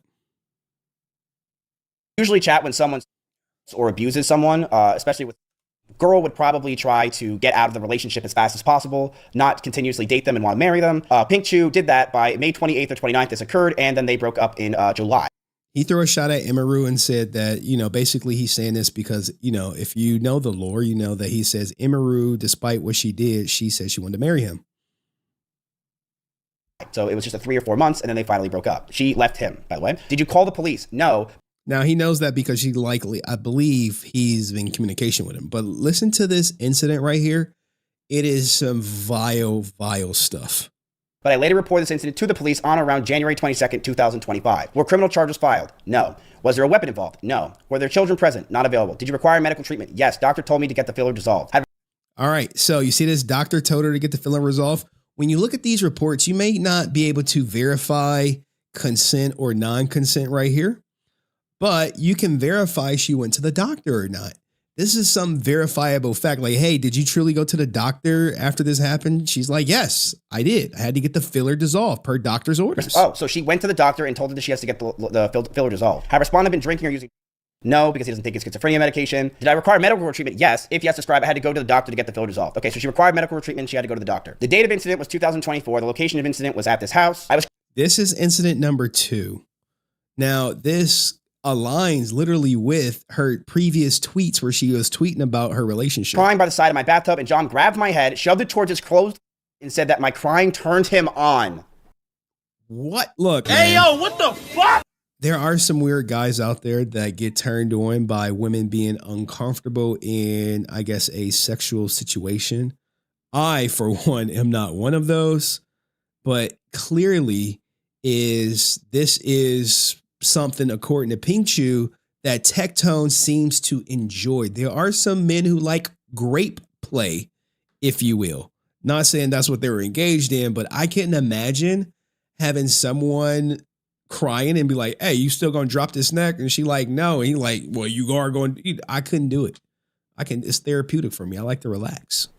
Usually chat when someone or abuses someone, especially with girl would probably try to get out of the relationship as fast as possible, not continuously date them and want to marry them. Pink Chew did that by May 28th or 29th. This occurred, and then they broke up in July.
He threw a shot at Imaru and said that, basically he's saying this because, if you know the lore, you know that he says Imaru, despite what she did, she said she wanted to marry him.
So it was just 3 or 4 months, and then they finally broke up. She left him, by the way. Did you call the police? No.
Now, he knows that because I believe he's in communication with him. But listen to this incident right here. It is some vile, vile stuff.
But I later reported this incident to the police on or around January 22nd, 2025. Were criminal charges filed? No. Was there a weapon involved? No. Were there children present? Not available. Did you require medical treatment? Yes. Doctor told me to get the filler dissolved.
All right. So you see this doctor told her to get the filler resolved. When you look at these reports, you may not be able to verify consent or non-consent right here. But you can verify she went to the doctor or not. This is some verifiable fact. Like, hey, did you truly go to the doctor after this happened? She's like, yes, I did. I had to get the filler dissolved per doctor's orders.
Oh, so she went to the doctor and told her that she has to get the filler dissolved. Have respondent been drinking or using? No, because he doesn't take his schizophrenia medication. Did I require medical treatment? Yes. If yes, describe, I had to go to the doctor to get the filler dissolved. Okay, so she required medical treatment. She had to go to the doctor. The date of incident was 2024. The location of incident was at this house.
This is incident number 2. Now, this aligns literally with her previous tweets where she was tweeting about her relationship.
Crying by the side of my bathtub, and John grabbed my head, shoved it towards his clothes, and said that my crying turned him on.
What? Look,
hey,
man,
yo, what the fuck?
There are some weird guys out there that get turned on by women being uncomfortable in, I guess, a sexual situation. I, for one, am not one of those, but clearly this is something, according to Pink Chew, that Tectone seems to enjoy. There are some men who like grape play, if you will. Not saying that's what they were engaged in, but I couldn't imagine having someone crying and be like, hey, you still gonna drop this neck? And she like, no. And he like, well, you are going to. I couldn't do it. It's therapeutic for me. I like to relax.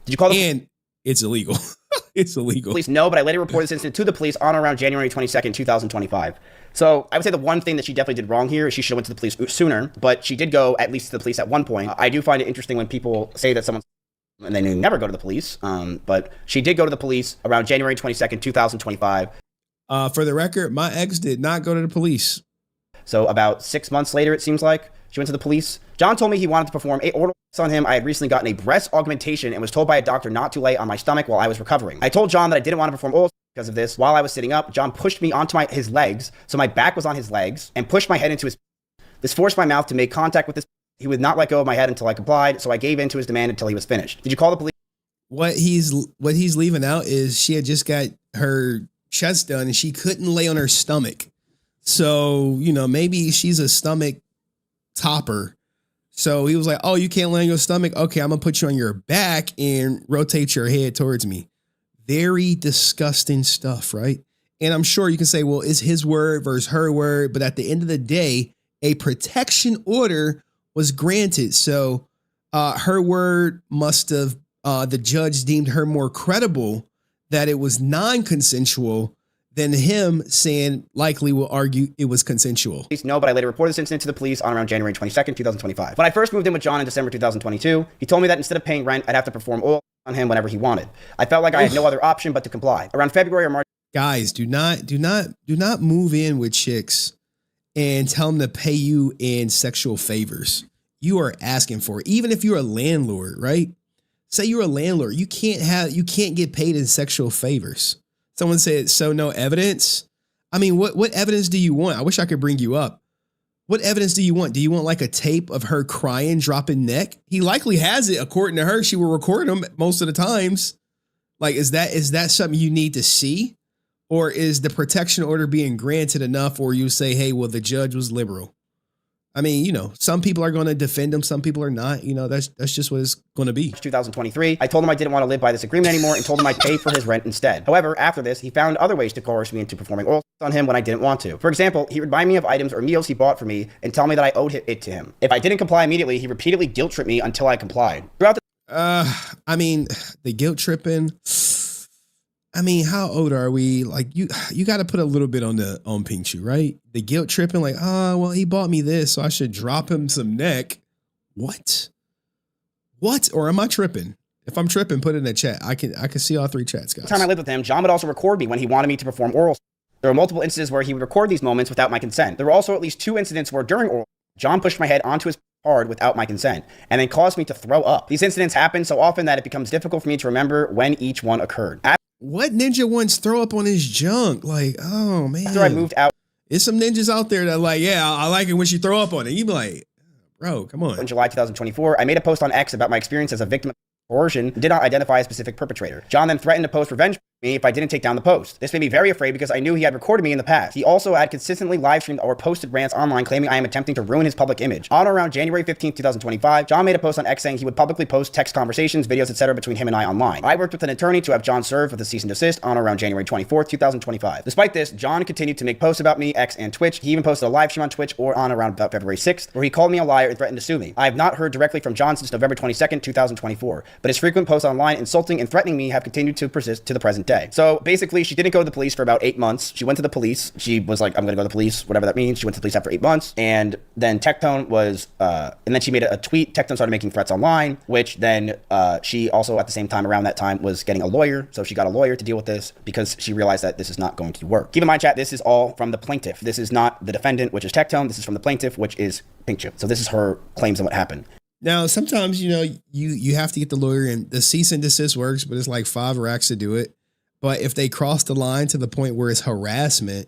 Did you call
and it's illegal. It's illegal.
Police no, but I later reported this incident to the police on or around January 22nd, 2025. So I would say the one thing that she definitely did wrong here is she should have went to the police sooner, but she did go at least to the police at one point. I do find it interesting when people say that someone's and they never go to the police. But she did go to the police around January 22nd, 2025.
For the record, my ex did not go to the police.
So about 6 months later, it seems like, she went to the police. John told me he wanted to perform oral on him. I had recently gotten a breast augmentation and was told by a doctor not to lay on my stomach while I was recovering. I told John that I didn't want to perform oral because of this. While I was sitting up, John pushed me onto his legs, so my back was on his legs, and pushed my head into his. This forced my mouth to make contact with his. He would not let go of my head until I complied, so I gave in to his demand until he was finished. Did you call the police?
What he's leaving out is she had just got her chest done and she couldn't lay on her stomach. So, maybe she's a stomach topper. So he was like, oh, you can't lay on your stomach? Okay, I'm going to put you on your back and rotate your head towards me. Very disgusting stuff, right? And I'm sure you can say, well, it's his word versus her word. But at the end of the day, a protection order was granted. So her word must have, the judge deemed her more credible that it was non-consensual than him saying likely will argue it was consensual.
No, but I later reported this incident to the police on around January 22nd, 2025. When I first moved in with John in December 2022, he told me that instead of paying rent, I'd have to perform oral on him whenever he wanted. I felt like I had no other option but to comply. Around February or March.
Guys, do not move in with chicks and tell them to pay you in sexual favors. You are asking for it. Even if you're a landlord, right? Say you're a landlord, you can't get paid in sexual favors. Someone said, so no evidence. I mean, what evidence do you want? I wish I could bring you up. What evidence do you want? Do you want like a tape of her crying, dropping neck? He likely has it. According to her, she will record him most of the times. Like, is that something you need to see? Or is the protection order being granted enough or you say, hey, well, the judge was liberal? I mean, some people are going to defend him. Some people are not. That's just what it's going to be.
2023, I told him I didn't want to live by this agreement anymore and told him I'd pay for his rent instead. However, after this, he found other ways to coerce me into performing oral on him when I didn't want to. For example, he would buy me of items or meals he bought for me and tell me that I owed it to him. If I didn't comply immediately, he repeatedly guilt tripped me until I complied. Throughout
the guilt tripping. I mean, how old are we? Like you got to put a little bit on Pink Shoe, right? The guilt tripping, like, oh, well, he bought me this, so I should drop him some neck. What? Or am I tripping? If I'm tripping, put it in the chat. I can see all three chats, guys.
The time I lived with him, John would also record me when he wanted me to perform oral. There were multiple instances where he would record these moments without my consent. There were also at least 2 incidents where during oral, John pushed my head onto his hard without my consent and then caused me to throw up. These incidents happen so often that it becomes difficult for me to remember when each one occurred.
What ninja wants throw up on his junk? Like, oh man.
After I moved out.
There's some ninjas out there that like, yeah, I like it when she throw up on it. You be like, bro, come on.
In July 2024, I made a post on X about my experience as a victim of coercion and did not identify a specific perpetrator. John then threatened to post revenge me if I didn't take down the post. This made me very afraid because I knew he had recorded me in the past. He also had consistently live streamed or posted rants online claiming I am attempting to ruin his public image. On or around January 15th, 2025, John made a post on X saying he would publicly post text conversations, videos, etc. between him and I online. I worked with an attorney to have John served with a cease and desist on or around January 24th, 2025. Despite this, John continued to make posts about me, X, and Twitch. He even posted a live stream on Twitch or on around about February 6th, where he called me a liar and threatened to sue me. I have not heard directly from John since November 22nd, 2024, but his frequent posts online insulting and threatening me have continued to persist to the present day. So basically, she didn't go to the police for about 8 months. She went to the police. She was like, I'm going to go to the police, whatever that means. She went to the police after 8 months. And then Tectone was, and then she made a tweet. Tectone started making threats online, which then she also at the same time around that time was getting a lawyer. So she got a lawyer to deal with this because she realized that this is not going to work. Keep in mind, chat, this is all from the plaintiff. This is not the defendant, which is Tectone. This is from the plaintiff, which is Pink Shoe. So this is her claims on what happened.
Now, sometimes, you have to get the lawyer and the cease and desist works, but it's like 5 racks to do it. But if they cross the line to the point where it's harassment,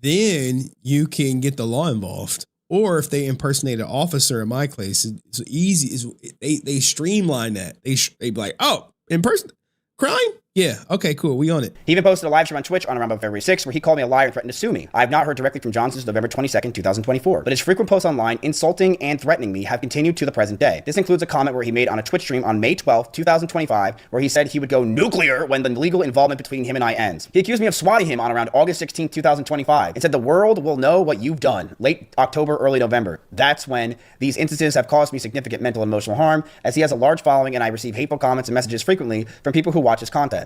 then you can get the law involved. Or if they impersonate an officer, in my case, it's easy. They streamline that. They be like, oh, in person crime? Yeah. Okay, cool. We on it.
He even posted a live stream on Twitch on around February 6th where he called me a liar and threatened to sue me. I have not heard directly from John since November 22nd, 2024, but his frequent posts online insulting and threatening me have continued to the present day. This includes a comment where he made on a Twitch stream on May 12th, 2025, where he said he would go nuclear when the legal involvement between him and I ends. He accused me of swatting him on around August 16th, 2025, and said the world will know what you've done. Late October, early November. That's when these instances have caused me significant mental and emotional harm, as he has a large following and I receive hateful comments and messages frequently from people who watch his content.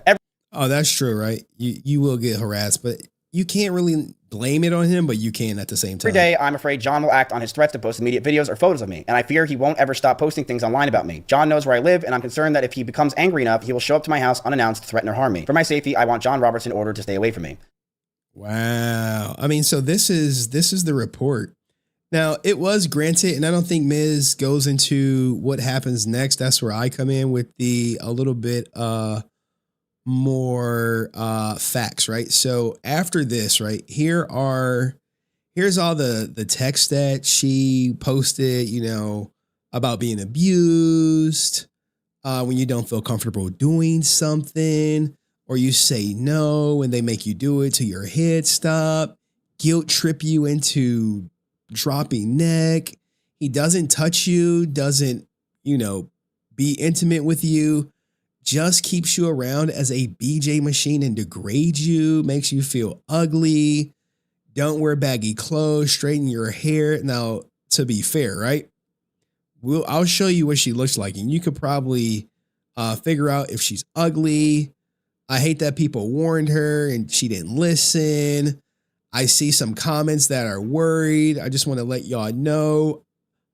Oh, that's true, right? You will get harassed, but you can't really blame it on him, but you can at the same time.
Every day, I'm afraid John will act on his threats to post immediate videos or photos of me, and I fear he won't ever stop posting things online about me. John knows where I live, and I'm concerned that if he becomes angry enough, he will show up to my house unannounced to threaten or harm me. For my safety, I want John Roberts in order to stay away from me.
Wow. I mean, so this is the report. Now, it was granted, and I don't think Miz goes into what happens next. That's where I come in with a little bit more facts, right? So after this, right, here's all the text that she posted, about being abused, when you don't feel comfortable doing something, or you say no and they make you do it till your head stop, guilt trip you into dropping neck. He doesn't touch you, doesn't, be intimate with you, just keeps you around as a BJ machine and degrades you, makes you feel ugly. Don't wear baggy clothes, straighten your hair. Now, to be fair, right? I'll show you what she looks like, and you could probably figure out if she's ugly. I hate that people warned her and she didn't listen. I see some comments that are worried. I just want to let y'all know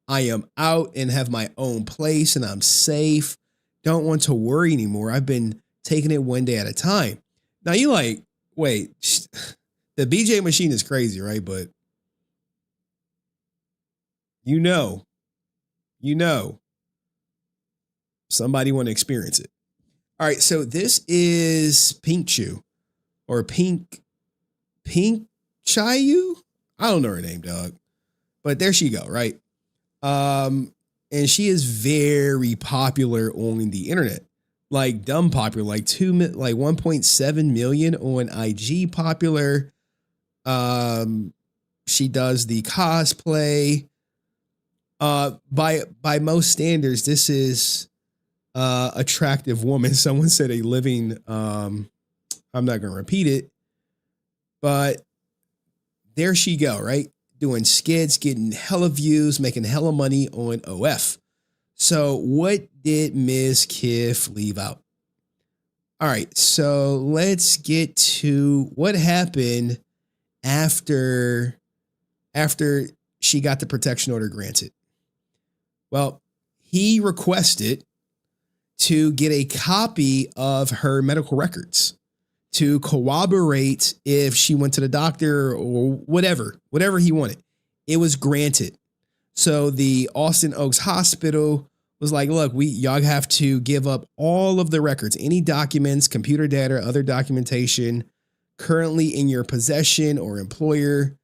I am out and have my own place and I'm safe. Don't want to worry anymore. I've been taking it one day at a time. Now you like, wait, the BJ machine is crazy, right? But somebody want to experience it. All right, so this is Pink Chew or Pink Chayu. I don't know her name, dog. But there she go, right? And she is very popular on the internet. Like dumb popular, like 1.7 million on IG popular. She does the cosplay. By most standards, this is attractive woman. Someone said a living, I'm not going to repeat it, but there she go, right? Doing skits, getting hella views, making hella money on OF. So what did Mizkif leave out? All right, so let's get to what happened after she got the protection order granted. Well, he requested to get a copy of her medical records to corroborate if she went to the doctor or whatever he wanted. It was granted. So the Austin Oaks Hospital was like, look, y'all have to give up all of the records, any documents, computer data, other documentation currently in your possession or employer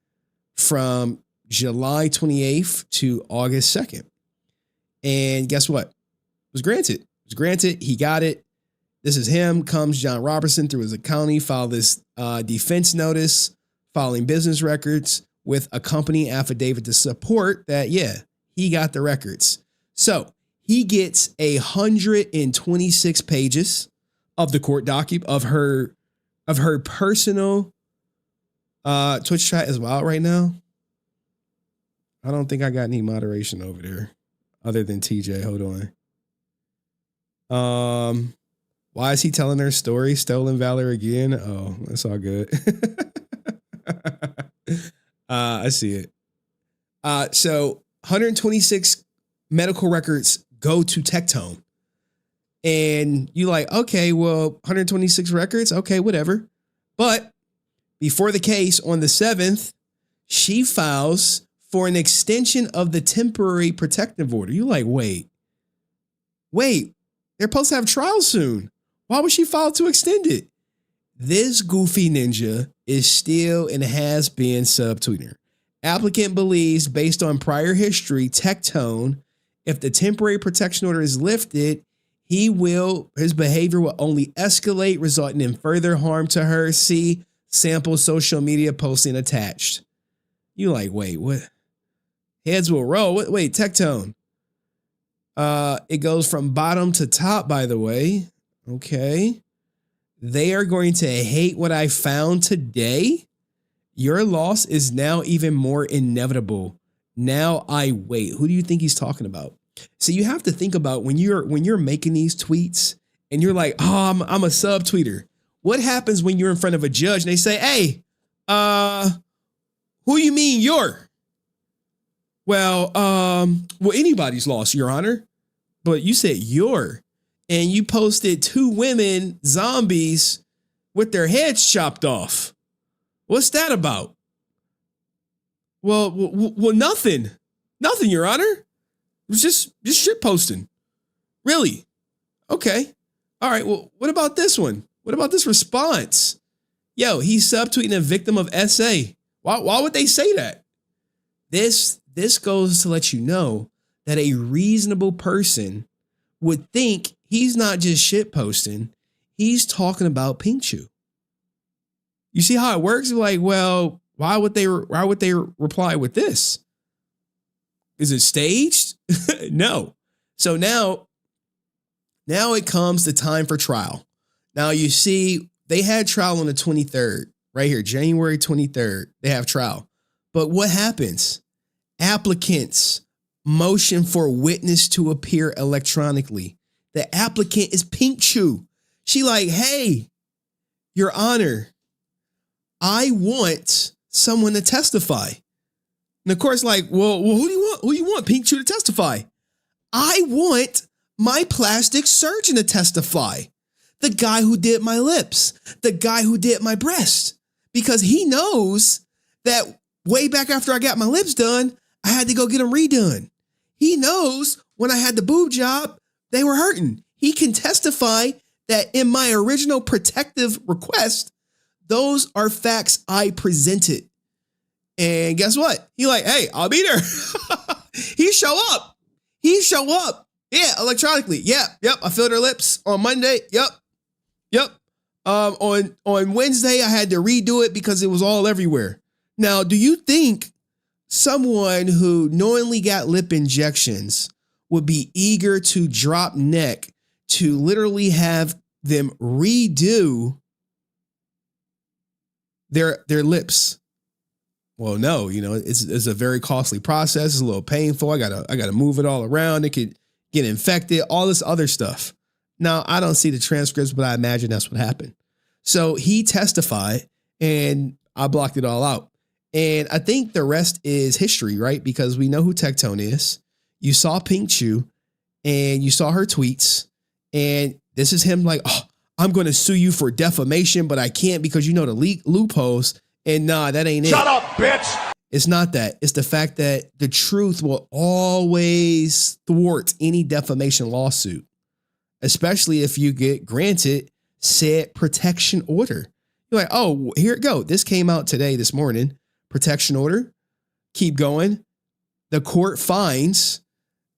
from July 28th to August 2nd. And guess what? It was granted. It was granted. He got it. This is him. Comes John Robertson through his attorney, filed this defense notice, filing business records with a company affidavit to support that, yeah, he got the records. So he gets 126 pages of the court document of her personal Twitch chat as well right now. I don't think I got any moderation over there other than TJ. Hold on. Why is he telling her story? Stolen valor again? Oh, that's all good. I see it. So 126 medical records go to Tectone. And you like, okay, well, 126 records. Okay, whatever. But before the case on the 7th, she files for an extension of the temporary protective order. You like, wait, they're supposed to have trial soon. Why would she file to extend it? This goofy ninja is still and has been subtweeting her. Applicant believes, based on prior history, Tectone, if the temporary protection order is lifted, his behavior will only escalate, resulting in further harm to her. See sample social media posting attached. You like, wait, what? Heads will roll. Wait, Tectone. It goes from bottom to top, by the way. Okay. They are going to hate what I found today. Your loss is now even more inevitable. Now I wait. Who do you think he's talking about? So you have to think about when you're making these tweets and you're like, oh, I'm a subtweeter. What happens when you're in front of a judge and they say, hey, Who you mean your? Well, anybody's lost, Your Honor. But you said your, and you posted 2 women zombies with their heads chopped off. What's that about? Well, nothing. Nothing, Your Honor. It was just shit posting. Really? Okay. All right. Well, what about this one? What about this response? Yo, he's subtweeting a victim of SA. Why would they say that? This goes to let you know that a reasonable person would think he's not just shit posting, he's talking about Pink Chew. You see how it works? Like, well, why would they reply with this? Is it staged? No. So now it comes the time for trial. Now you see, they had trial on the 23rd, right here, January 23rd. They have trial. But what happens? Applicants motion for witness to appear electronically. The applicant is Pink Chew. She like, hey, Your Honor, I want someone to testify. And of course, like, well, who do you want? Who you want Pink Chew to testify? I want my plastic surgeon to testify. The guy who did my lips, the guy who did my breast, because he knows that way back after I got my lips done, I had to go get them redone. He knows when I had the boob job, they were hurting. He can testify that in my original protective request, those are facts I presented. And guess what? He like, hey, I'll be there. He show up. Yeah, electronically. Yep. I filled her lips on Monday. Yep. On Wednesday, I had to redo it because it was all everywhere. Now, do you think someone who knowingly got lip injections would be eager to drop neck to literally have them redo their lips? Well, no, it's a very costly process. It's a little painful. I gotta move it all around. It could get infected, all this other stuff. Now, I don't see the transcripts, but I imagine that's what happened. So he testified and I blocked it all out. And I think the rest is history, right? Because we know who Tectone is. You saw Pink Chew and you saw her tweets. And this is him like, oh, I'm going to sue you for defamation, but I can't because you know the loopholes. And nah, that ain't it.
Shut up, bitch.
It's not that. It's the fact that the truth will always thwart any defamation lawsuit, especially if you get granted said protection order. You're like, oh, here it go. This came out this morning. Protection order. Keep going. The court finds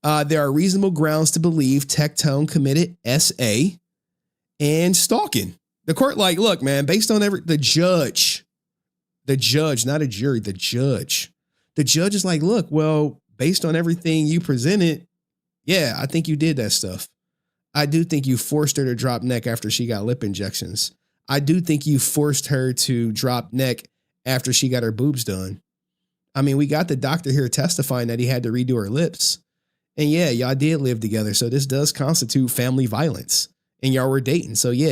there are reasonable grounds to believe Tectone committed SA and stalking. The court like, look, man, based on the judge, not a jury, the judge is like, look, well, based on everything you presented, yeah, I think you did that stuff. I do think you forced her to drop neck after she got lip injections. I do think you forced her to drop neck after she got her boobs done. I mean, we got the doctor here testifying that he had to redo her lips. And yeah, y'all did live together. So this does constitute family violence. And y'all were dating. So yeah,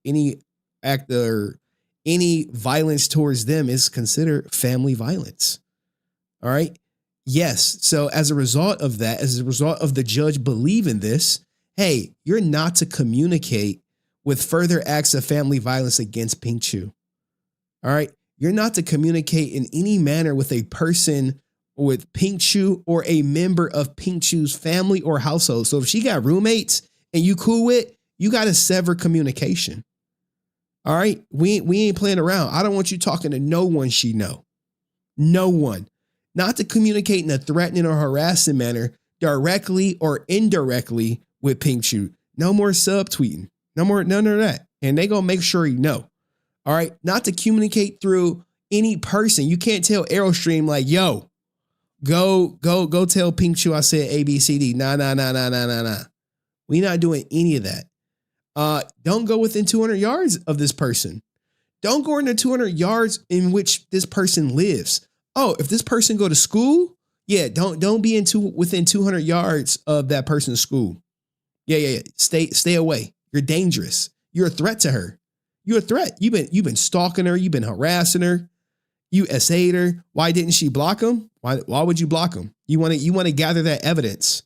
any act or any violence towards them is considered family violence. All right. Yes. So as a result of that, as a result of the judge believing this, hey, you're not to communicate with further acts of family violence against Pink Chew. All right. You're not to communicate in any manner with a person with Pink Chew or a member of Pink Chew's family or household. So if she got roommates and you cool with, you got to sever communication. All right. We ain't playing around. I don't want you talking to no one she know. No one. Not to communicate in a threatening or harassing manner directly or indirectly with Pink Chew. No more subtweeting. No more, none of that. And they gonna make sure you know. All right. Not to communicate through any person. You can't tell Aerostream like, yo, go tell Pink Chew I said ABCD. Nah. We not doing any of that. Don't go within 200 yards of this person. Don't go into 200 yards in which this person lives. Oh, if this person go to school, yeah, don't be within 200 yards of that person's school. Yeah. Stay away. You're dangerous. You're a threat to her. You're a threat. You've been stalking her. You've been harassing her. You essayed her. Why didn't she block him? Why would you block him? You want to gather that evidence.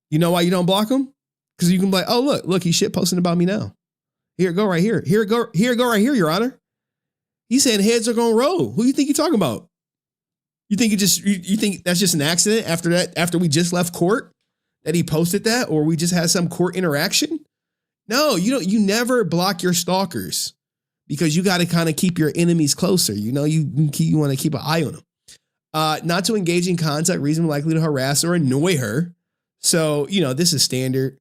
You know why you don't block him? Because you can be like, oh, look, he's shit posting about me now. Here it go right here. Here it go right here, Your Honor. He's saying heads are gonna roll. Who you think you're talking about? You think you think that's just an accident after we just left court that he posted that, or we just had some court interaction? No, you never block your stalkers because you got to kind of keep your enemies closer. You want to keep an eye on them. Not to engage in contact, reasonably likely to harass or annoy her. So, this is standard.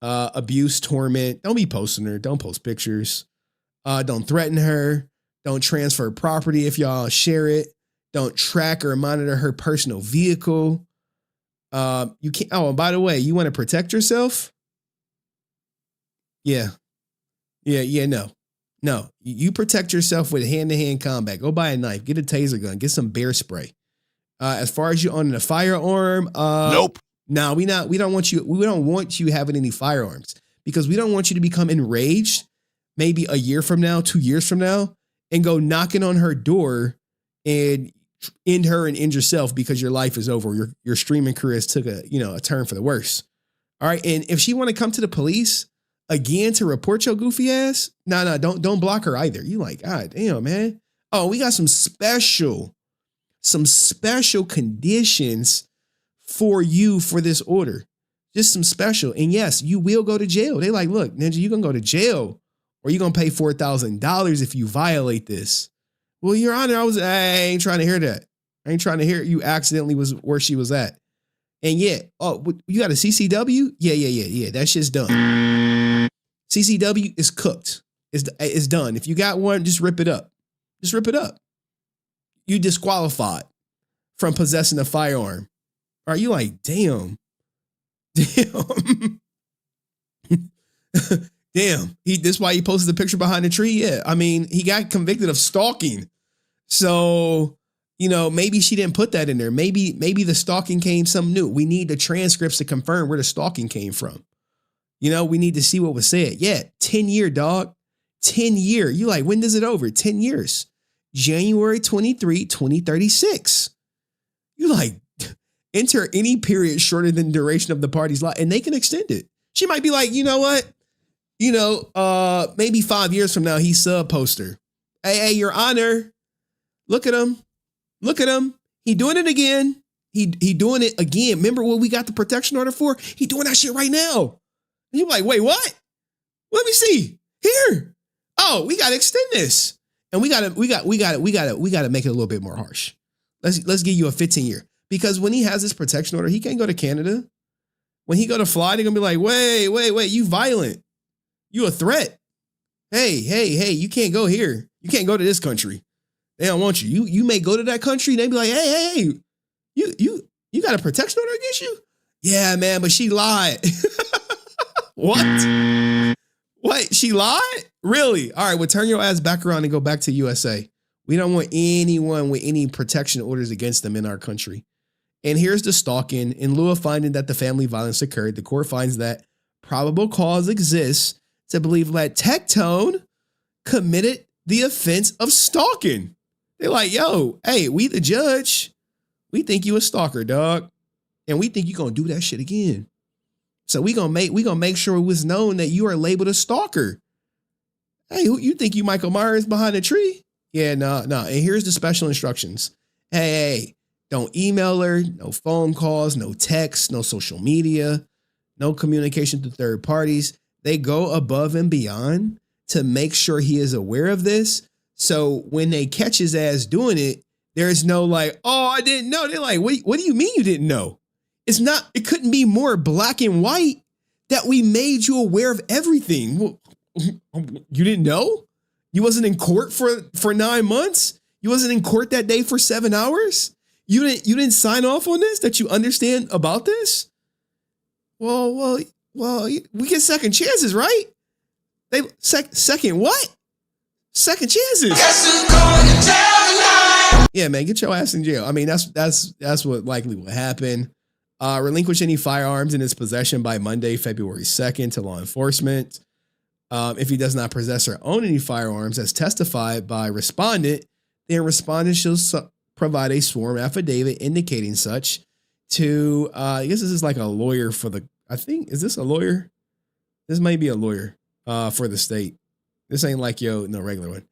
Abuse, torment. Don't be posting her. Don't post pictures. Don't threaten her. Don't transfer property if y'all share it. Don't track or monitor her personal vehicle. You can't. Oh, and by the way, you want to protect yourself? Yeah. No. You protect yourself with hand-to-hand combat. Go buy a knife. Get a taser gun. Get some bear spray. As far as you owning a firearm,
nope.
No, we don't want you having any firearms because we don't want you to become enraged maybe a year from now, 2 years from now, and go knocking on her door and end her and end yourself because your life is over. Your streaming career has took a turn for the worse. All right. And if she want to come to the police again to report your goofy ass, no, don't block her either. You like, God damn, man. Oh, we got some special conditions for you for this order. Just some special. And yes, you will go to jail. They like, look, Ninja, you're going to go to jail or you're going to pay $4,000 if you violate this. Well, Your Honor, I ain't trying to hear that. I ain't trying to hear you accidentally was where she was at. And yeah, you got a CCW? Yeah. That shit's done. CCW is cooked. It's done. If you got one, just rip it up. You disqualified from possessing a firearm. Are you like, damn. Damn. This why he posted the picture behind the tree? Yeah. I mean, he got convicted of stalking. So, maybe she didn't put that in there. Maybe the stalking came something new. We need the transcripts to confirm where the stalking came from. We need to see what was said. Yeah. 10-year, dog. 10-year. You like, when does it over? 10 years. January 23, 2036. You like, enter any period shorter than duration of the party's life, and they can extend it. She might be like, you know what? Maybe 5 years from now, he's sub poster. Hey, Your Honor, look at him. He doing it again. He doing it again. Remember what we got the protection order for? He doing that shit right now. And you're like, wait, what? Let me see. Here. Oh, we got to extend this. And we got to make it a little bit more harsh. Let's give you a 15-year. Because when he has this protection order, he can't go to Canada. When he go to fly, they're going to be like, wait, you violent. You a threat. Hey, you can't go here. You can't go to this country. They don't want you. You may go to that country. They be like, hey, you got a protection order against you? Yeah, man, but she lied. What? She lied? Really? All right, well, turn your ass back around and go back to USA. We don't want anyone with any protection orders against them in our country. And here's the stalking. In lieu of finding that the family violence occurred, the court finds that probable cause exists to believe that Tectone committed the offense of stalking. They're like, yo, hey, we the judge. We think you a stalker, dog. And we think you're going to do that shit again. So we gonna make sure it was known that you are labeled a stalker. Hey, who you think you Michael Myers behind a tree? Yeah, no. And here's the special instructions. Hey, don't email her, no phone calls, no texts, no social media, no communication to third parties. They go above and beyond to make sure he is aware of this. So when they catch his ass doing it, there's no like, oh, I didn't know. They're like, what do you mean you didn't know? It couldn't be more black and white that we made you aware of everything. Well, you didn't know? You wasn't in court for 9 months? You wasn't in court that day for 7 hours? You didn't sign off on this, that you understand about this? Well, we get second chances, right? Second what? Second chances. Guess who's going to jail tonight? Yeah, man, get your ass in jail. I mean, that's what likely will happen. Relinquish any firearms in his possession by Monday, February 2nd to law enforcement. If he does not possess or own any firearms as testified by respondent, then respondent shall provide a sworn affidavit indicating such to, I guess this is like a lawyer for the, I think, is this a lawyer? This might be a lawyer for the state. This ain't like no regular one.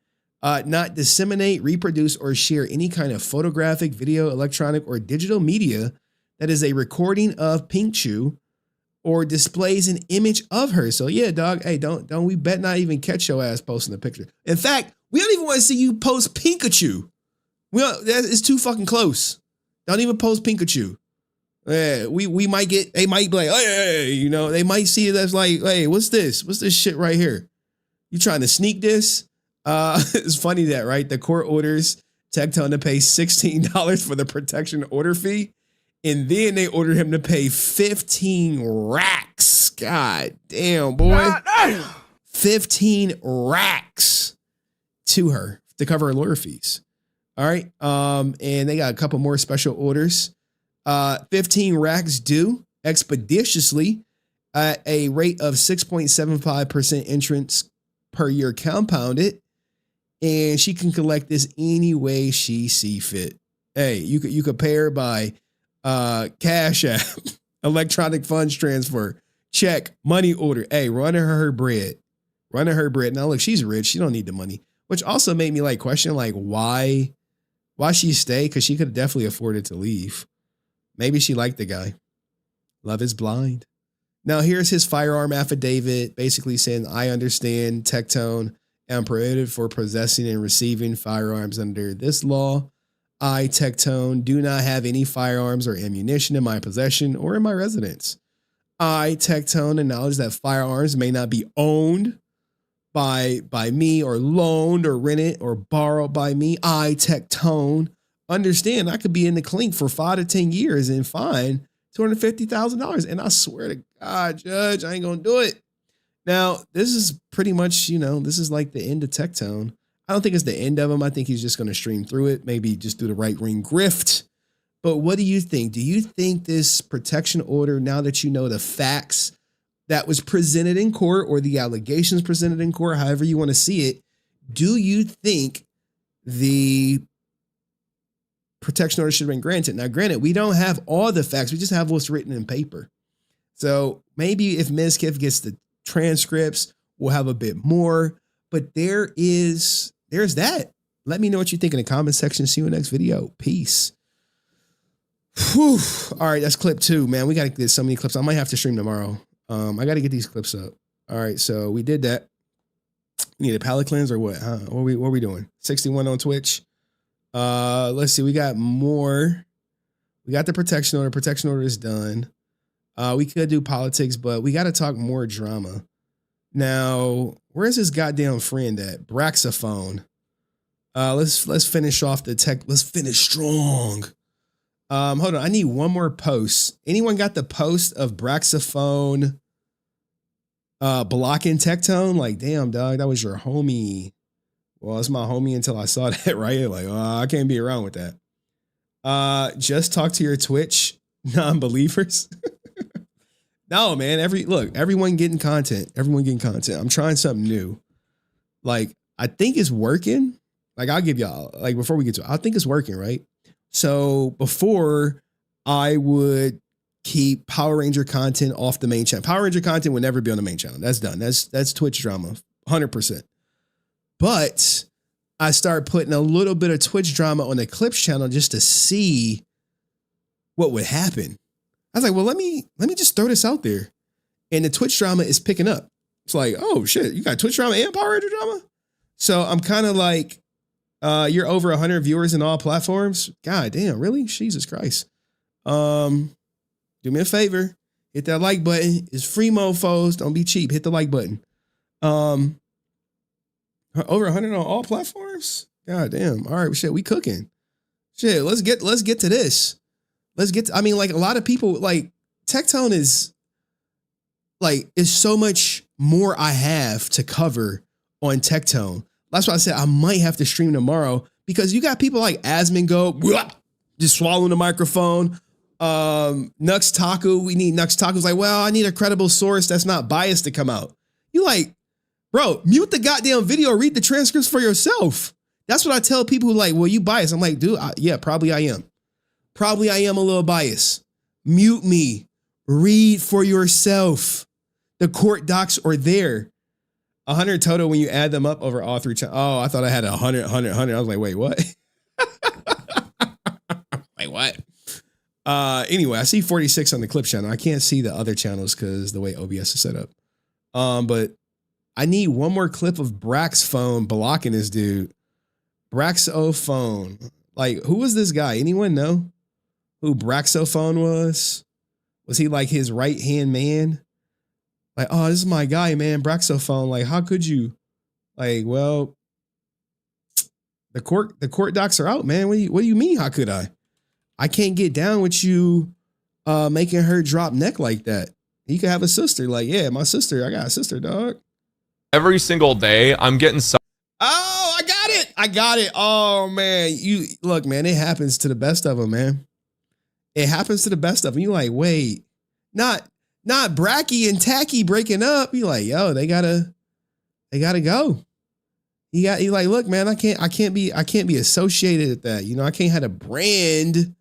Not disseminate, reproduce, or share any kind of photographic, video, electronic, or digital media that is a recording of Pink Chew or displays an image of her. So yeah, dog, hey, don't we bet not even catch your ass posting a picture. In fact, we don't even want to see you post Pikachu. That is too fucking close. Don't even post Pikachu. Yeah, we might get, they might be like, hey, they might see it as like, hey, what's this? What's this shit right here? You trying to sneak this? It's funny that, right? The court orders Tectone to pay $16 for the protection order fee. And then they ordered him to pay 15 racks. God damn, boy. 15 racks to her to cover her lawyer fees. All right. And they got a couple more special orders. 15 racks due expeditiously at a rate of 6.75% interest per year compounded. And she can collect this any way she see fit. Hey, you could pay her by Cash App, electronic funds transfer, check, money order. Hey, run her bread. Run her bread. Now look, she's rich. She don't need the money. Which also made me like question like why she stay? Because she could have definitely afforded to leave. Maybe she liked the guy. Love is blind. Now here's his firearm affidavit, basically saying, I understand Tectone am prohibited for possessing and receiving firearms under this law. I, Tectone, do not have any firearms or ammunition in my possession or in my residence. I, Tectone, acknowledge that firearms may not be owned by me or loaned or rented or borrowed by me. I, Tectone, understand I could be in the clink for 5 to 10 years and fine $250,000. And I swear to God, Judge, I ain't going to do it. Now, this is pretty much, this is like the end of Tectone. I don't think it's the end of him. I think he's just going to stream through it, maybe just do the right ring grift. But what do you think? Do you think this protection order, now that you know the facts that was presented in court or the allegations presented in court, however you want to see it, do you think the protection order should have been granted? Now, granted, we don't have all the facts. We just have what's written in paper. So maybe if Mizkif gets the transcripts, we'll have a bit more. But there's that. Let me know what you think in the comment section. See you in the next video. Peace. Whew. All right, that's clip 2, man. We got to get so many clips. I might have to stream tomorrow. I got to get these clips up. All right, so we did that. Need a palate cleanse or what? Huh? What are we doing? 61 on Twitch. Let's see. We got more. We got the protection order. Protection order is done. We could do politics, but we got to talk more drama. Now, where's his goddamn friend at? Braxophone. Let's finish off the tech. Let's finish strong. Hold on. I need one more post. Anyone got the post of Braxophone blocking Tectone? Like, damn, dog, that was your homie. Well, it's my homie until I saw that, right? Like, I can't be around with that. Just talk to your Twitch non-believers. No, man. Everyone getting content. Everyone getting content. I'm trying something new. Like, I think it's working. Like, I'll give y'all, like, before we get to it, I think it's working, right? So before, I would keep Power Ranger content off the main channel. Power Ranger content would never be on the main channel. That's done. That's Twitch drama, 100%. But I started putting a little bit of Twitch drama on the Clips channel just to see what would happen. I was like, well, let me just throw this out there. And the Twitch drama is picking up. It's like, oh shit, you got Twitch drama and Power Ranger drama? So I'm kind of like, you're over 100 viewers in all platforms. God damn, really? Jesus Christ. Do me a favor. Hit that like button. It's free, mofos. Don't be cheap. Hit the like button. Over 100 on all platforms? God damn. All right, shit, we cooking. Shit, let's get to this. I mean, like, a lot of people, like, Tectone is so much more I have to cover on Tectone. That's why I said I might have to stream tomorrow, because you got people like Asmongo just swallowing the microphone. Nux Taku, we need Nux Taku's like, well, I need a credible source that's not biased to come out. You like, bro, mute the goddamn video, read the transcripts for yourself. That's what I tell people who like, well, you biased. I'm like, dude, yeah, probably I am. Probably I am a little biased. Mute me. Read for yourself. The court docs are there. 100 total when you add them up over all three channels. Oh, I thought I had 100. I was like, wait, what? Wait, what? Anyway, I see 46 on the clip channel. I can't see the other channels because the way OBS is set up. But I need one more clip of Brack's phone blocking this dude. Brack's phone. Like, who was this guy? Anyone know who Brack's phone was? Was he like his right-hand man? Like, oh, this is my guy, man. Brack's phone. Like, how could you? Like, well, the court docs are out, man. What do you mean? How could I? I can't get down with you making her drop neck like that. You could have a sister. Like, yeah, my sister. I got a sister, dog.
Every single day, I'm getting so.
Oh, I got it. Oh, man. You look, man, it happens to the best of them, man. It happens to the best of them. You like, wait, not Bracky and Tacky breaking up. You like, yo, they gotta go. You like, look, man, I can't be associated with that. You know, I can't have a brand.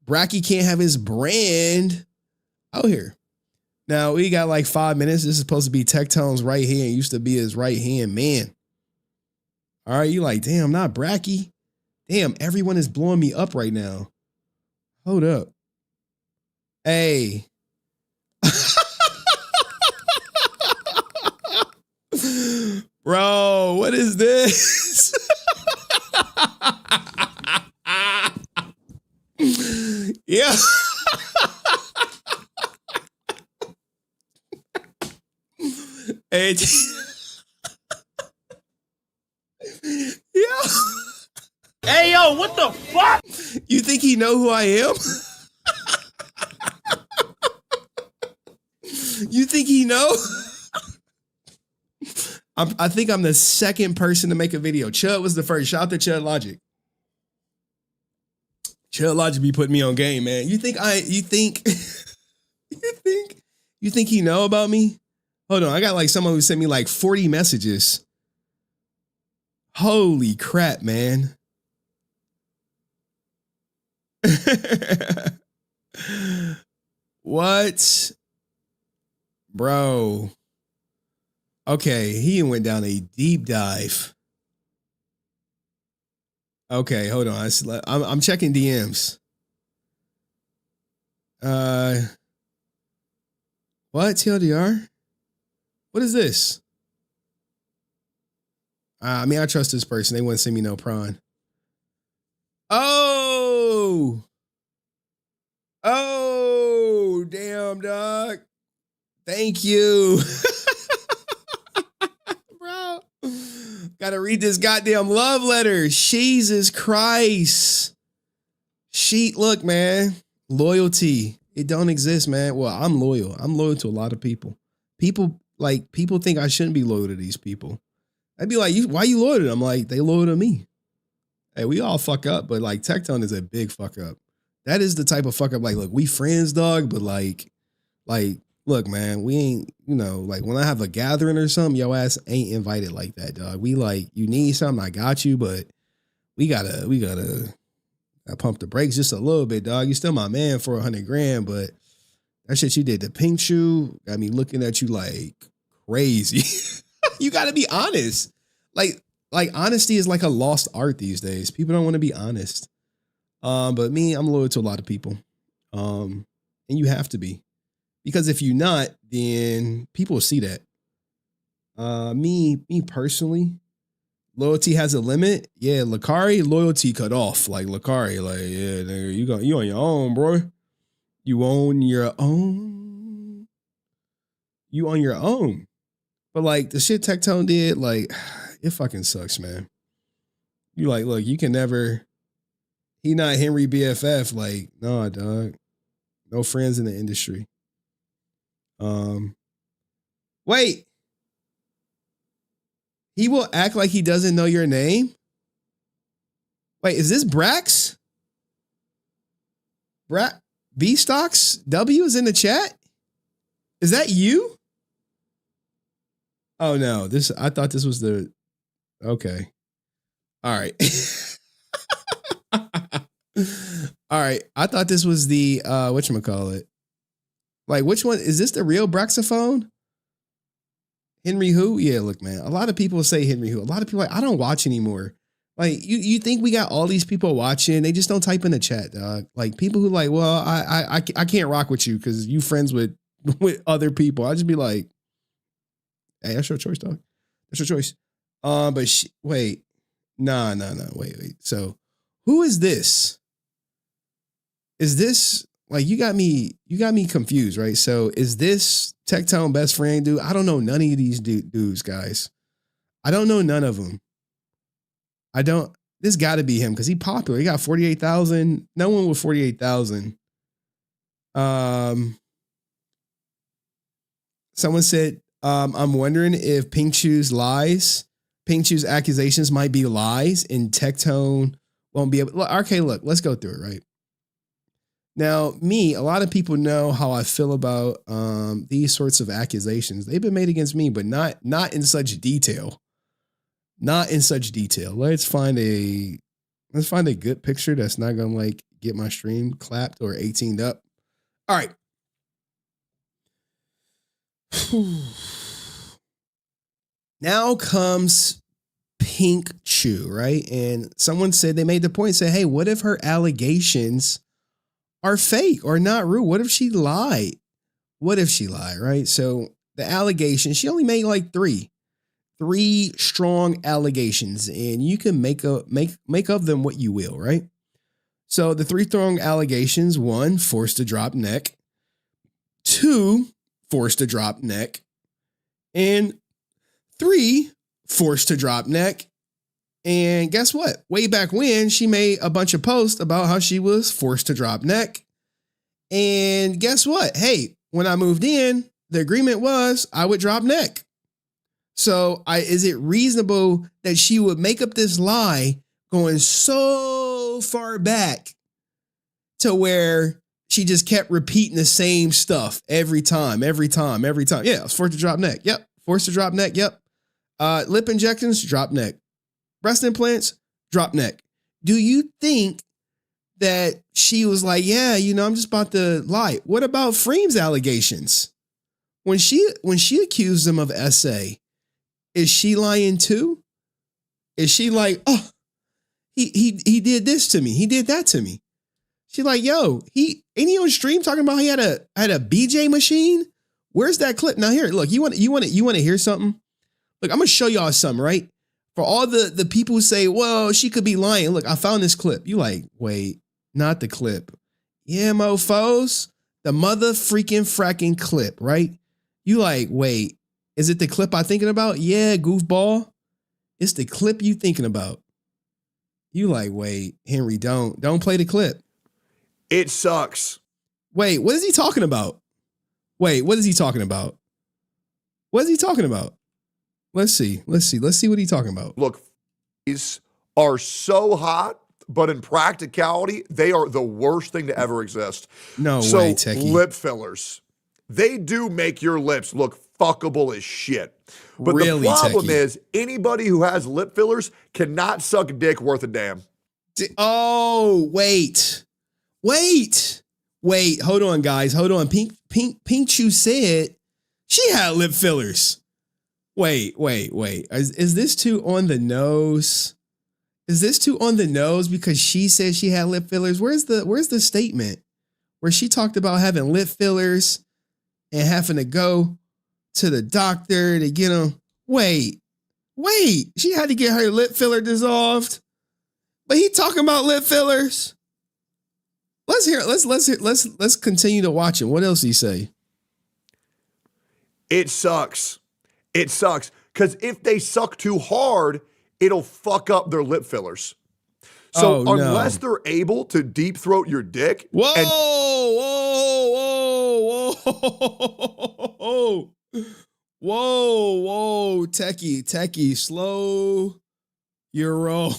Bracky can't have his brand out here. Now we got like 5 minutes. This is supposed to be Tectone's right hand. Used to be his right hand man. All right, you like, damn, not Bracky. Damn, everyone is blowing me up right now. Hold up. Hey. Bro, what is this? Yeah. Hey. Yeah.
Hey, yo, what the fuck?
You think he know who I am? You think he know? I think I'm the second person to make a video. Chud was the first. Shout out to Chud Logic. Chud Logic be putting me on game, man. You think he know about me? Hold on, I got like someone who sent me like 40 messages. Holy crap, man. What? Bro. Okay, he went down a deep dive. Okay, hold on. I'm checking DMs. What? TLDR? What is this? I mean, I trust this person. They wouldn't send me no prawn. Oh, damn, dog. Thank you. Bro, gotta read this goddamn love letter. Jesus Christ. Look, man, loyalty. It don't exist, man. Well, I'm loyal. I'm loyal to a lot of people. People think I shouldn't be loyal to these people. I'd be like, why you loyal to them? I'm like, they loyal to me. Hey, we all fuck up, but like Tectone is a big fuck up. That is the type of fuck up, like, look, we friends, dog, but like, look, man, we ain't, you know, like when I have a gathering or something, your ass ain't invited like that, dog. We like, you need something, I got you, but we gotta pump the brakes just a little bit, dog. You still my man for 100 grand, but that shit you did to Pink Shoe got me looking at you like crazy. You gotta be honest. Like honesty is like a lost art these days. People don't want to be honest. But me, I'm loyal to a lot of people. And you have to be. Because if you're not, then people will see that. Me personally, loyalty has a limit. Yeah, Lakari, loyalty cut off. Like Lakari, like, yeah, nigga, you on your own, bro. You on your own. You on your own. But like the shit Tectone did, like, it fucking sucks, man. You like, look, you can never. He not Henry BFF. Like, nah, dog. No friends in the industry. Wait. He will act like he doesn't know your name? Wait, is this Brax? B Stocks W is in the chat? Is that you? Oh no, I thought this was the okay. All right. All right. I thought this was the whatchamacallit. Like, which one is this, the real Braxophone? Henry who? Yeah, look, man. A lot of people say Henry who. A lot of people I don't watch anymore. Like, you think we got all these people watching? They just don't type in the chat, dog. Like, people who like, well, I can't rock with you because you friends with other people. I just be like, hey, that's your choice, dog. That's your choice. But wait, nah, wait. So, who is this? Is this like you got me confused, right? So, is this Tectone best friend dude? I don't know none of these dudes, guys. I don't know none of them. This got to be him because he popular. He got 48,000. No one with 48,000. Someone said, I'm wondering if Pink Shoe's accusations might be lies and Tectone won't be able. Okay, look, let's go through it, right? Now, a lot of people know how I feel about these sorts of accusations. They've been made against me, but not in such detail. Not in such detail. Let's find a good picture that's not gonna like get my stream clapped or 18'd up. All right. Now comes Pink Chew, right? And someone said they made the point, say, hey, what if her allegations are fake or not real? What if she lied? Right? So the allegations, she only made like three strong allegations, and you can make of them what you will, right? So the three strong allegations: 1, forced to drop neck; 2, forced to drop neck; and 3, forced to drop neck. And guess what? Way back when, she made a bunch of posts about how she was forced to drop neck. And guess what? Hey, when I moved in, the agreement was I would drop neck. So is it reasonable that she would make up this lie going so far back to where she just kept repeating the same stuff every time? Yeah, I was forced to drop neck. Yep. Forced to drop neck. Yep. Lip injections, drop neck. Breast implants, drop neck. Do you think that she was like, yeah, I'm just about to lie? What about Freem's allegations? When she accused him of SA, is she lying too? Is she like, oh, he did this to me. He did that to me. She's like, yo, ain't he on stream talking about he had a BJ machine? Where's that clip? Now here, look, you want to hear something? Look, I'm gonna show y'all something, right? For all the people who say, well, she could be lying. Look, I found this clip. You like, wait, not the clip. Yeah, mofos, the mother freaking fracking clip, right? You like, wait. Is it the clip I'm thinking about? Yeah, goofball. It's the clip you thinking about. You like, wait, Henry, don't play the clip.
It sucks.
Wait, what is he talking about? Wait, what is he talking about? What is he talking about? Let's see what he's talking about.
Look, these are so hot, but in practicality, they are the worst thing to ever exist.
No way, Techie.
Lip fillers. They do make your lips look fuckable as shit. But
really,
the problem
Techie.
is anybody who has lip fillers cannot suck a dick worth a damn.
Oh, wait. Hold on, guys. Hold on. Pink Chew said she had lip fillers. Wait. Is this too on the nose? Is this too on the nose because she said she had lip fillers? Where's the statement where she talked about having lip fillers and having to go to the doctor to get them? Wait. She had to get her lip filler dissolved. But he talking about lip fillers. Let's hear. Let's continue to watch it. What else he say?
It sucks. It sucks. Because if they suck too hard, it'll fuck up their lip fillers. So unless they're able to deep throat your dick.
Whoa. Techie, slow your roll.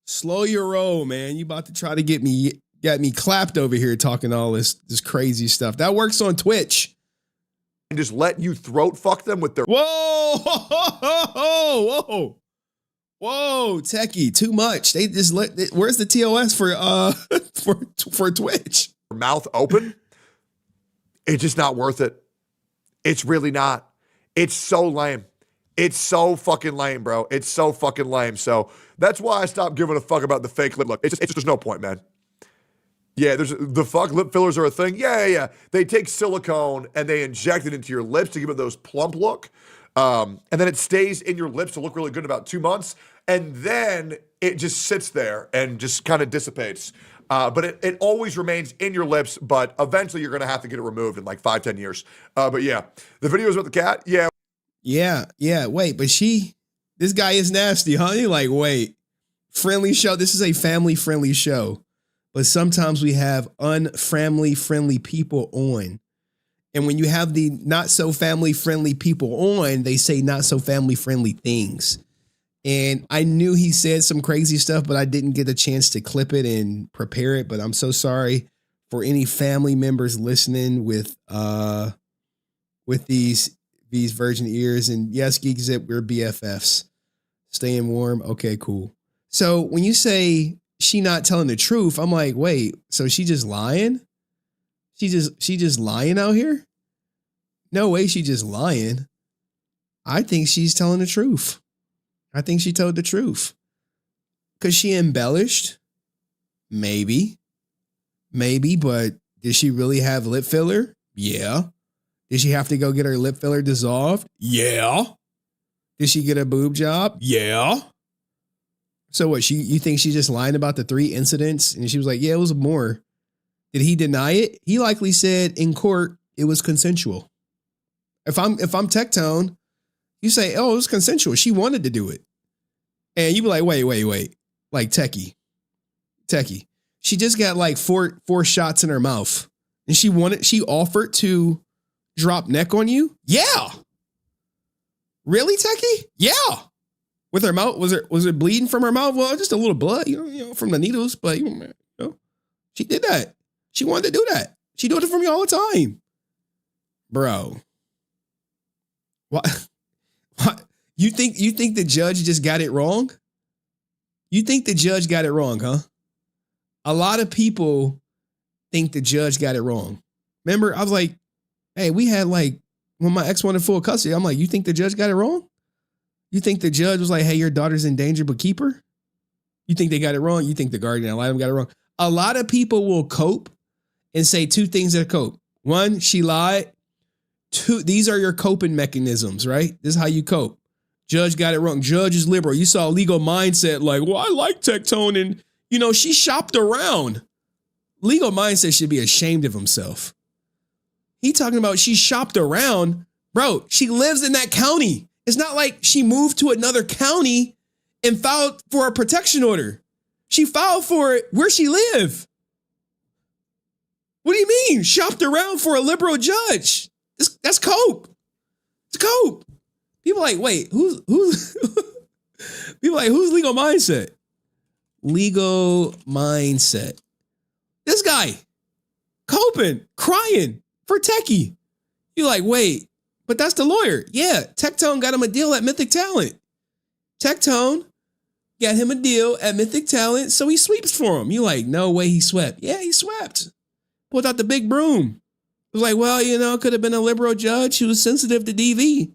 Slow your roll, man. You about to try to get me clapped over here talking all this crazy stuff. That works on Twitch.
And just let you throat fuck them with their...
Whoa. Whoa, techie, too much. They just where's the TOS for for Twitch?
Mouth open. It's just not worth it. It's really not. It's so lame. It's so fucking lame, bro. It's so fucking lame. So that's why I stopped giving a fuck about the fake lip look. It's just there's no point, man. Yeah, there's the fuck lip fillers are a thing. Yeah. They take silicone and they inject it into your lips to give it those plump look. And then it stays in your lips to look really good in about 2 months. And then it just sits there and just kind of dissipates. But it always remains in your lips, but eventually you're going to have to get it removed in like 5-10 years. But yeah, the videos with the cat.
Yeah. Wait, but this guy is nasty, huh? You're like, wait, friendly show. This is a family friendly show, but sometimes we have unfamily friendly people on. And when you have the not so family friendly people on, they say not so family friendly things. And I knew he said some crazy stuff, but I didn't get a chance to clip it and prepare it. But I'm so sorry for any family members listening with these virgin ears. And yes, Geek Zip, we're BFFs. Staying warm. Okay, cool. So when you say she not telling the truth, I'm like, wait, so she just lying? She just lying out here? No way she just lying. I think she's telling the truth. I think she told the truth. Because she embellished? Maybe, but did she really have lip filler? Yeah. Did she have to go get her lip filler dissolved? Yeah. Did she get a boob job? Yeah. So what, you think she's just lying about the 3 incidents? And she was like, yeah, it was more. Did he deny it? He likely said in court it was consensual. If I'm Tectone, you say, oh, it was consensual. She wanted to do it. And you be like, wait. Like Techie. She just got like four shots in her mouth. And she offered to drop neck on you? Yeah. Really, Techie? Yeah. With her mouth, was it bleeding from her mouth? Well, just a little blood, you know, from the needles, but she did that. She wanted to do that. She do it for me all the time. Bro. What? You think the judge just got it wrong? You think the judge got it wrong, huh? A lot of people think the judge got it wrong. Remember, I was like, hey, we had like, when my ex wanted full custody, I'm like, you think the judge got it wrong? You think the judge was like, hey, your daughter's in danger, but keep her? You think they got it wrong? You think the guardian ad litem got it wrong? A lot of people will cope and say 2 things that cope. 1, she lied. 2, these are your coping mechanisms, right? This is how you cope. Judge got it wrong. Judge is liberal. You saw legal mindset like, well, I like Tectone and, she shopped around. Legal mindset should be ashamed of himself. He talking about she shopped around. Bro, she lives in that county. It's not like she moved to another county and filed for a protection order. She filed for it where she live. What do you mean? Shopped around for a liberal judge. That's cope. It's cope. People like, wait, who's people like, who's legal mindset? Legal mindset. This guy coping, crying for Techie. You're like, wait, but that's the lawyer. Yeah, Tectone got him a deal at Mythic Talent. Tectone got him a deal at Mythic Talent, so he sweeps for him. You're like, no way he swept. Yeah, he swept. Pulled out the big broom. It was like, well, could have been a liberal judge who was sensitive to DV.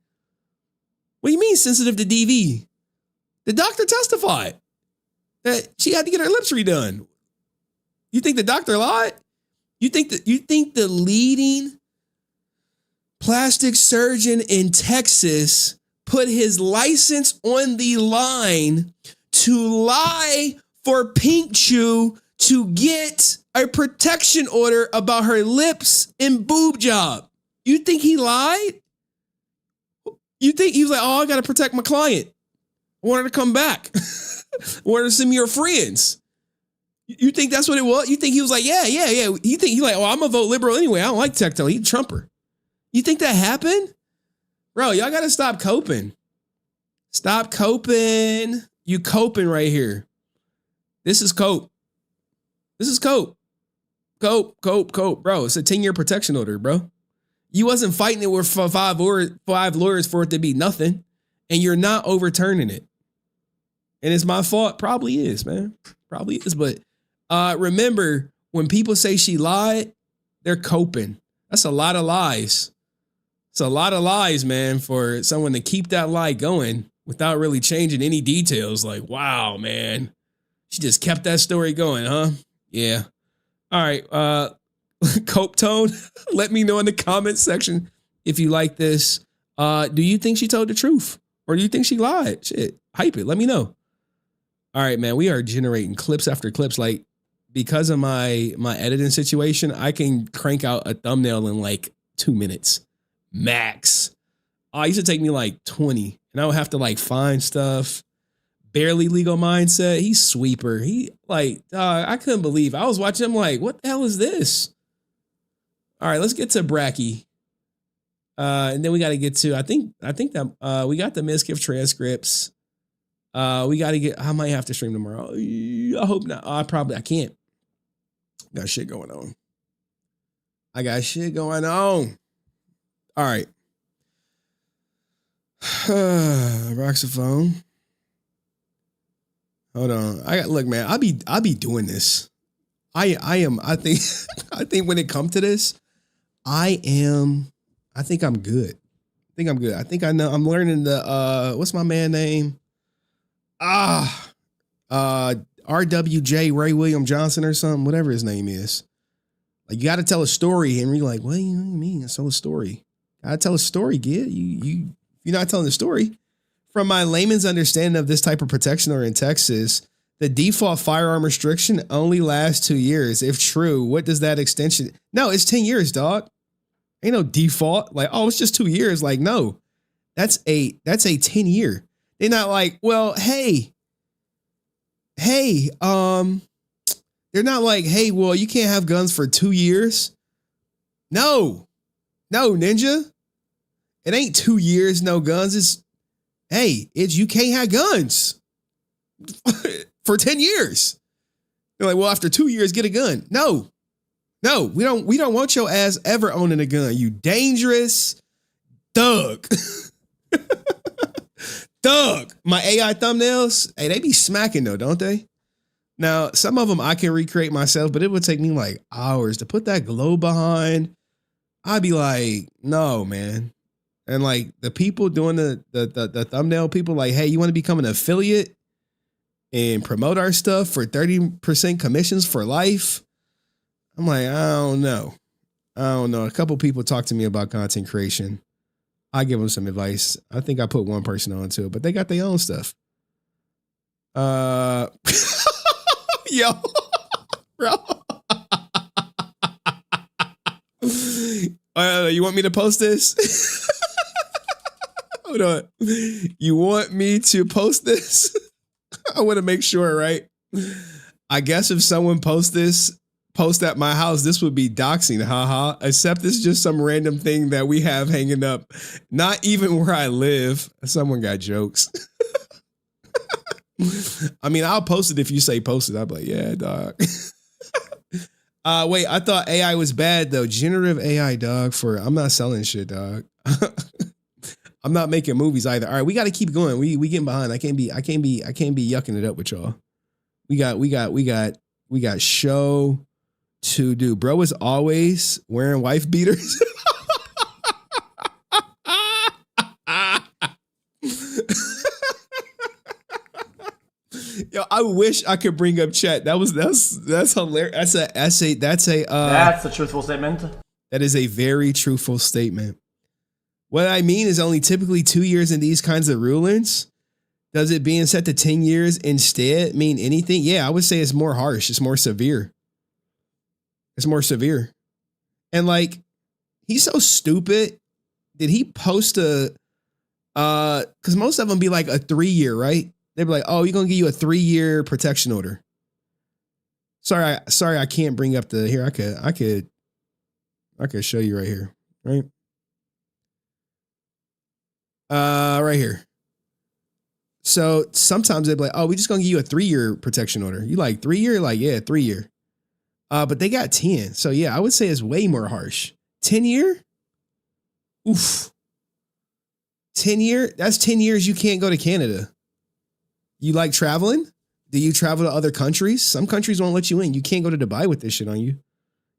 What do you mean sensitive to DV? The doctor testified that she had to get her lips redone. You think the doctor lied? You think the leading plastic surgeon in Texas put his license on the line to lie for Pink Chew to get a protection order about her lips and boob job? You think he lied? You think he was like, oh, I got to protect my client. I want her to come back. I want her to send me her friends. You think that's what it was? You think he was like, yeah. You think he's like, oh, I'm going to vote liberal anyway. I don't like Tectone. He's a Trumper. You think that happened? Bro, y'all got to stop coping. Stop coping. You coping right here. This is cope. This is cope. Cope. Bro, it's a 10-year protection order, bro. You wasn't fighting it with five lawyers for it to be nothing, and you're not overturning it. And it's my fault. Probably is, man. Probably is. But remember, when people say she lied, they're coping. That's a lot of lies. It's a lot of lies, man, for someone to keep that lie going without really changing any details. Like, wow, man. She just kept that story going, huh? Yeah. All right. Cope Tone, let me know in the comment section if you like this. Do you think she told the truth? Or do you think she lied? Shit, hype it. Let me know. All right, man. We are generating clips after clips. Like, because of my editing situation, I can crank out a thumbnail in like 2 minutes max. It used to take me like 20, and I would have to like find stuff. Barely Legal Mindset. He's sweeper. He like, I couldn't believe. I was watching him like, what the hell is this? All right, let's get to Bracky. And then we got to get to, I think that we got the Mizkif transcripts. We got to get, I might have to stream tomorrow. I hope not. I can't. Got shit going on. I got shit going on. All right. Roxophone. Hold on. Look, man, I be doing this. I think when it comes to this, I think I'm good. I think I know. I'm learning the what's my man name? RWJ Ray William Johnson or something, whatever his name is. Like, you got to tell a story, Henry. Like, what do you mean? Tell a story. Gotta tell a story, kid. You're not telling the story. From my layman's understanding of this type of protection order in Texas, the default firearm restriction only lasts 2 years. If true, what does that extension? No, it's 10 years, dog. Ain't no default. Like, oh, it's just 2 years. Like, no, that's a 10 year. They're not like, well, hey, they're not like, hey, well, you can't have guns for 2 years. No, ninja. It ain't 2 years, no guns. It's you can't have guns for 10 years. They're like, well, after 2 years, get a gun. No, we don't want your ass ever owning a gun. You dangerous thug. Thug. My AI thumbnails, hey, they be smacking though, don't they? Now, some of them I can recreate myself, but it would take me like hours to put that glow behind. I'd be like, no, man. And like the people doing the thumbnail people like, hey, you want to become an affiliate and promote our stuff for 30% commissions for life? I'm like, I don't know. A couple people talk to me about content creation. I give them some advice. I think I put one person onto it, but they got their own stuff. Yo, bro. You want me to post this? Hold on. You want me to post this? I want to make sure, right? I guess if someone post at my house, this would be doxing, haha. Except it's just some random thing that we have hanging up. Not even where I live. Someone got jokes. I mean, I'll post it if you say post it. I'll be like, yeah, dog. Wait, I thought AI was bad though. Generative AI, dog. I'm not selling shit, dog. I'm not making movies either. All right, we got to keep going. We getting behind. I can't be yucking it up with y'all. We got show to do. Bro is always wearing wife beaters. Yo, I wish I could bring up chat. That's hilarious. That's a truthful statement. That is a very truthful statement. What I mean is only typically 2 years in these kinds of rulings. Does it being set to 10 years instead mean anything? Yeah, I would say it's more harsh. It's more severe. And like, he's so stupid. Did he post because most of them be like a 3 year, right? They'd be like, oh, you're going to give you a 3 year protection order. Sorry, I can't bring up the, here, I could show you right here, right? Right here. So sometimes they'd be like, oh, we just going to give you a 3 year protection order. You like 3 year? Like, yeah, 3 year. But they got 10. So yeah, I would say it's way more harsh. 10 year? Oof. 10 year? That's 10 years you can't go to Canada. You like traveling? Do you travel to other countries? Some countries won't let you in. You can't go to Dubai with this shit on you.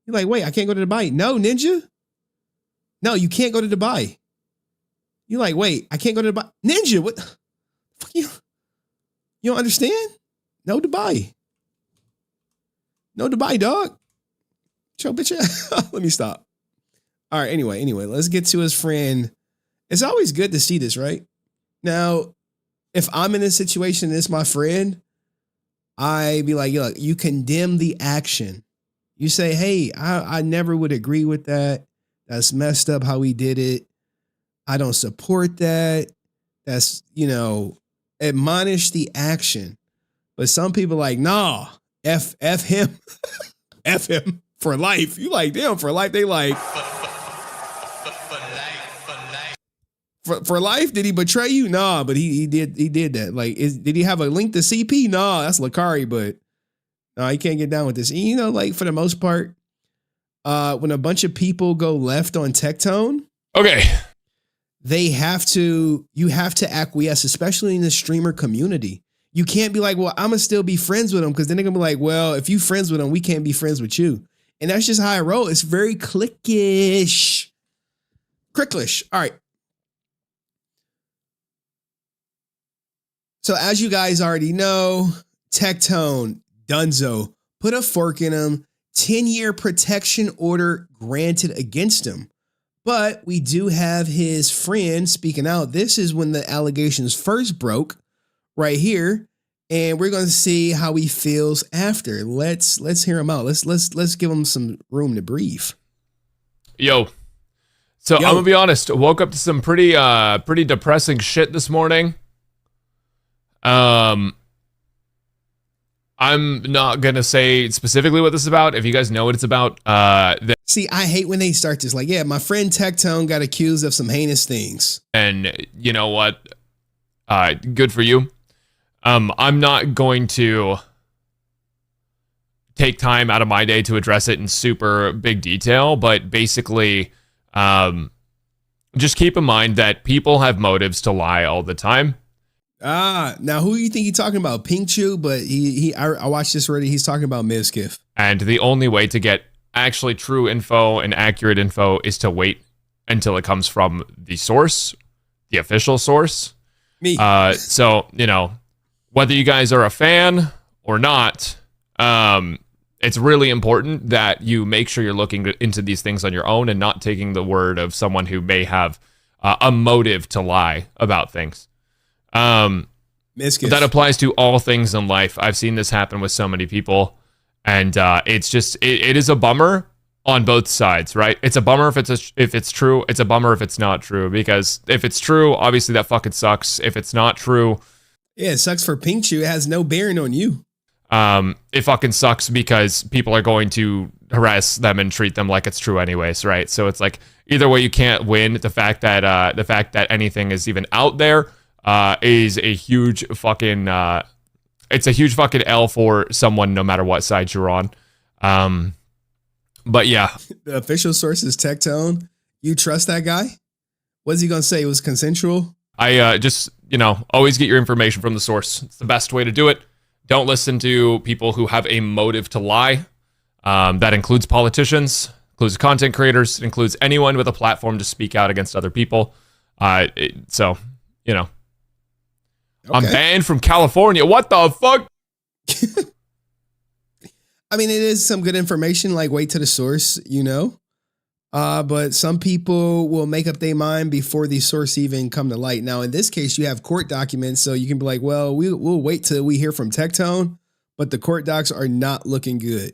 You're like, wait, I can't go to Dubai. No, Ninja. No, you can't go to Dubai. You're like, wait, I can't go to Dubai. Ninja, what? Fuck you. You don't understand? No Dubai. No Dubai, dog. Show bitch ass. Let me stop. All right, anyway, let's get to his friend. It's always good to see this, right? Now, if I'm in this situation and it's my friend, I be like, look, you condemn the action. You say, hey, I never would agree with that. That's messed up how he did it. I don't support that. That's, admonish the action. But some people like, nah, F him. F him for life. You like, damn, for life. They like, for life, did he betray you? Nah, but he did that. Like, did he have a link to CP? Nah, that's Lakari, but no, he can't get down with this. And, like, for the most part, when a bunch of people go left on Tectone,
okay,
you have to acquiesce, especially in the streamer community. You can't be like, well, I'm gonna still be friends with them, because then they're gonna be like, well, if you friends with them, we can't be friends with you. And that's just how I roll. It's very cliquish. All right. So as you guys already know, Tectone, Dunzo, put a fork in him. 10-year protection order granted against him. But we do have his friend speaking out. This is when the allegations first broke, right here. And we're going to see how he feels after. Let's hear him out. Let's give him some room to breathe.
Yo. So I'm going to be honest. Woke up to some pretty depressing shit this morning. I'm not going to say specifically what this is about. If you guys know what it's about.
See, I hate when they start this. Like, yeah, my friend Tectone got accused of some heinous things.
And you know what? Good for you. I'm not going to take time out of my day to address it in super big detail, but basically, just keep in mind that people have motives to lie all the time.
Now who do you think he's talking about? Pink Chew, but I watched this already. He's talking about Mizkif.
And the only way to get actually true info and accurate info is to wait until it comes from the source, the official source.
Me.
So, whether you guys are a fan or not, it's really important that you make sure you're looking into these things on your own and not taking the word of someone who may have a motive to lie about things. That applies to all things in life. I've seen this happen with so many people, and it's just it is a bummer on both sides, right? It's a bummer if it's true. It's a bummer if it's not true, because if it's true, obviously that fucking sucks. If it's not true,
yeah, it sucks for Pink Chew. It has no bearing on you.
It fucking sucks because people are going to harass them and treat them like it's true anyways, right? So it's like either way, you can't win. The fact that anything is even out there is a huge fucking it's a huge fucking L for someone, no matter what side you're on. But yeah,
the official source is Tectone. You trust that guy? What's he gonna say? It was consensual?
I just always get your information from the source. It's the best way to do it. Don't listen to people who have a motive to lie. That includes politicians, includes content creators, includes anyone with a platform to speak out against other people. So I'm banned from California. What the fuck?
I mean, it is some good information, like wait to the source, but some people will make up their mind before the source even come to light. Now, in this case, you have court documents, so you can be like, well, we'll wait till we hear from Tectone, but the court docs are not looking good.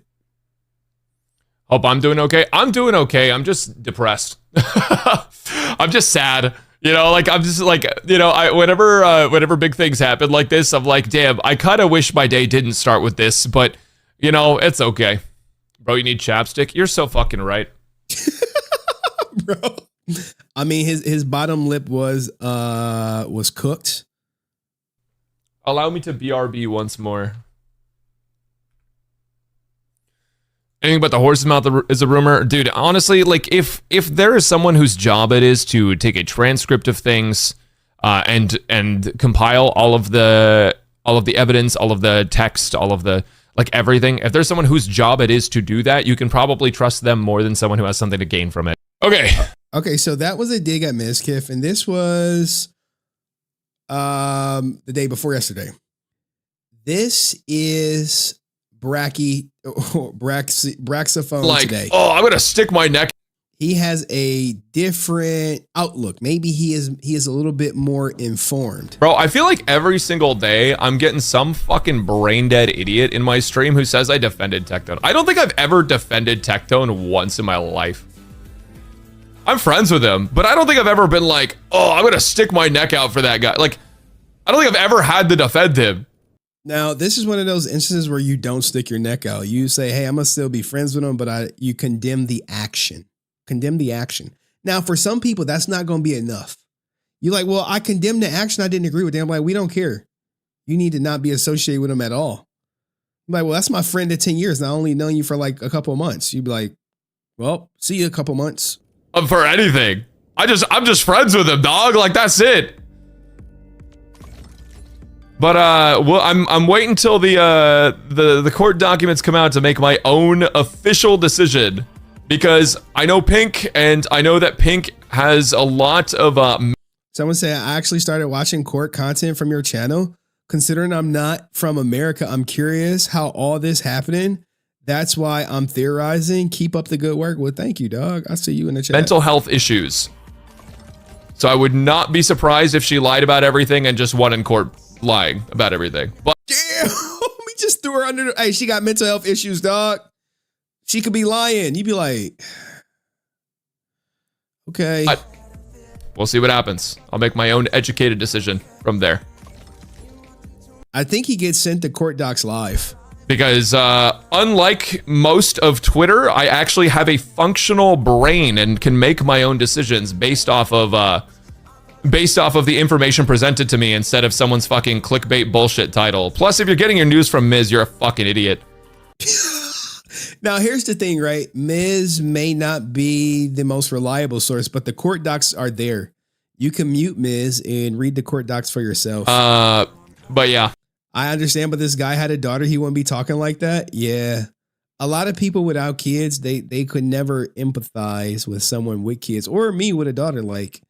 Hope I'm doing okay. I'm doing okay. I'm just depressed. I'm just sad. I'm just like, whenever big things happen like this, I'm like, damn, I kind of wish my day didn't start with this, but it's okay. Bro, you need chapstick? You're so fucking right.
Bro, I mean, his bottom lip was cooked.
Allow me to BRB once more. Anything but the horse's mouth is a rumor, dude. Honestly, like if there is someone whose job it is to take a transcript of things and compile all of the all of the evidence, all of the text, all of the, like, everything. If there's someone whose job it is to do that, you can probably trust them more than someone who has something to gain from it. Okay,
so that was a dig at Mizkif, and this was the day before yesterday. This is Braxophone
like,
today.
Oh, I'm gonna stick my neck.
He has a different outlook. Maybe he is a little bit more informed.
Bro, I feel like every single day I'm getting some fucking brain dead idiot in my stream who says I defended Tectone. I don't think I've ever defended Tectone once in my life. I'm friends with him, but I don't think I've ever been like, oh, I'm gonna stick my neck out for that guy. Like, I don't think I've ever had to defend him.
Now, this is one of those instances where you don't stick your neck out. You say, hey, I'm gonna still be friends with him, but you condemn the action. Condemn the action. Now, for some people, that's not going to be enough. You're like, well, I condemn the action. I didn't agree with them. I'm like, we don't care. You need to not be associated with them at all. I'm like, well, that's my friend of 10 years. And I only known you for like a couple of months. You'd be like, well, see you a couple months.
For anything. I'm just friends with him, dog. Like, that's it. But well, I'm waiting until the court documents come out to make my own official decision. Because I know Pink, and I know that Pink has a lot of...
Someone said, I actually started watching court content from your channel. Considering I'm not from America, I'm curious how all this happening. That's why I'm theorizing. Keep up the good work. Well, thank you, dog. I see you in the chat.
Mental health issues. So I would not be surprised if she lied about everything and just won in court lying about everything. But
damn, we just threw her under the... Hey, she got mental health issues, dog. She could be lying. You'd be like, okay.
We'll see what happens. I'll make my own educated decision from there.
I think he gets sent to court docs live.
Because unlike most of Twitter, I actually have a functional brain and can make my own decisions based off of the information presented to me instead of someone's fucking clickbait bullshit title. Plus, if you're getting your news from Miz, you're a fucking idiot.
Now, here's the thing, right? Miz may not be the most reliable source, but the court docs are there. You can mute Miz and read the court docs for yourself.
But yeah.
I understand, but this guy had a daughter. He wouldn't be talking like that. Yeah. A lot of people without kids, they could never empathize with someone with kids or me with a daughter. Like,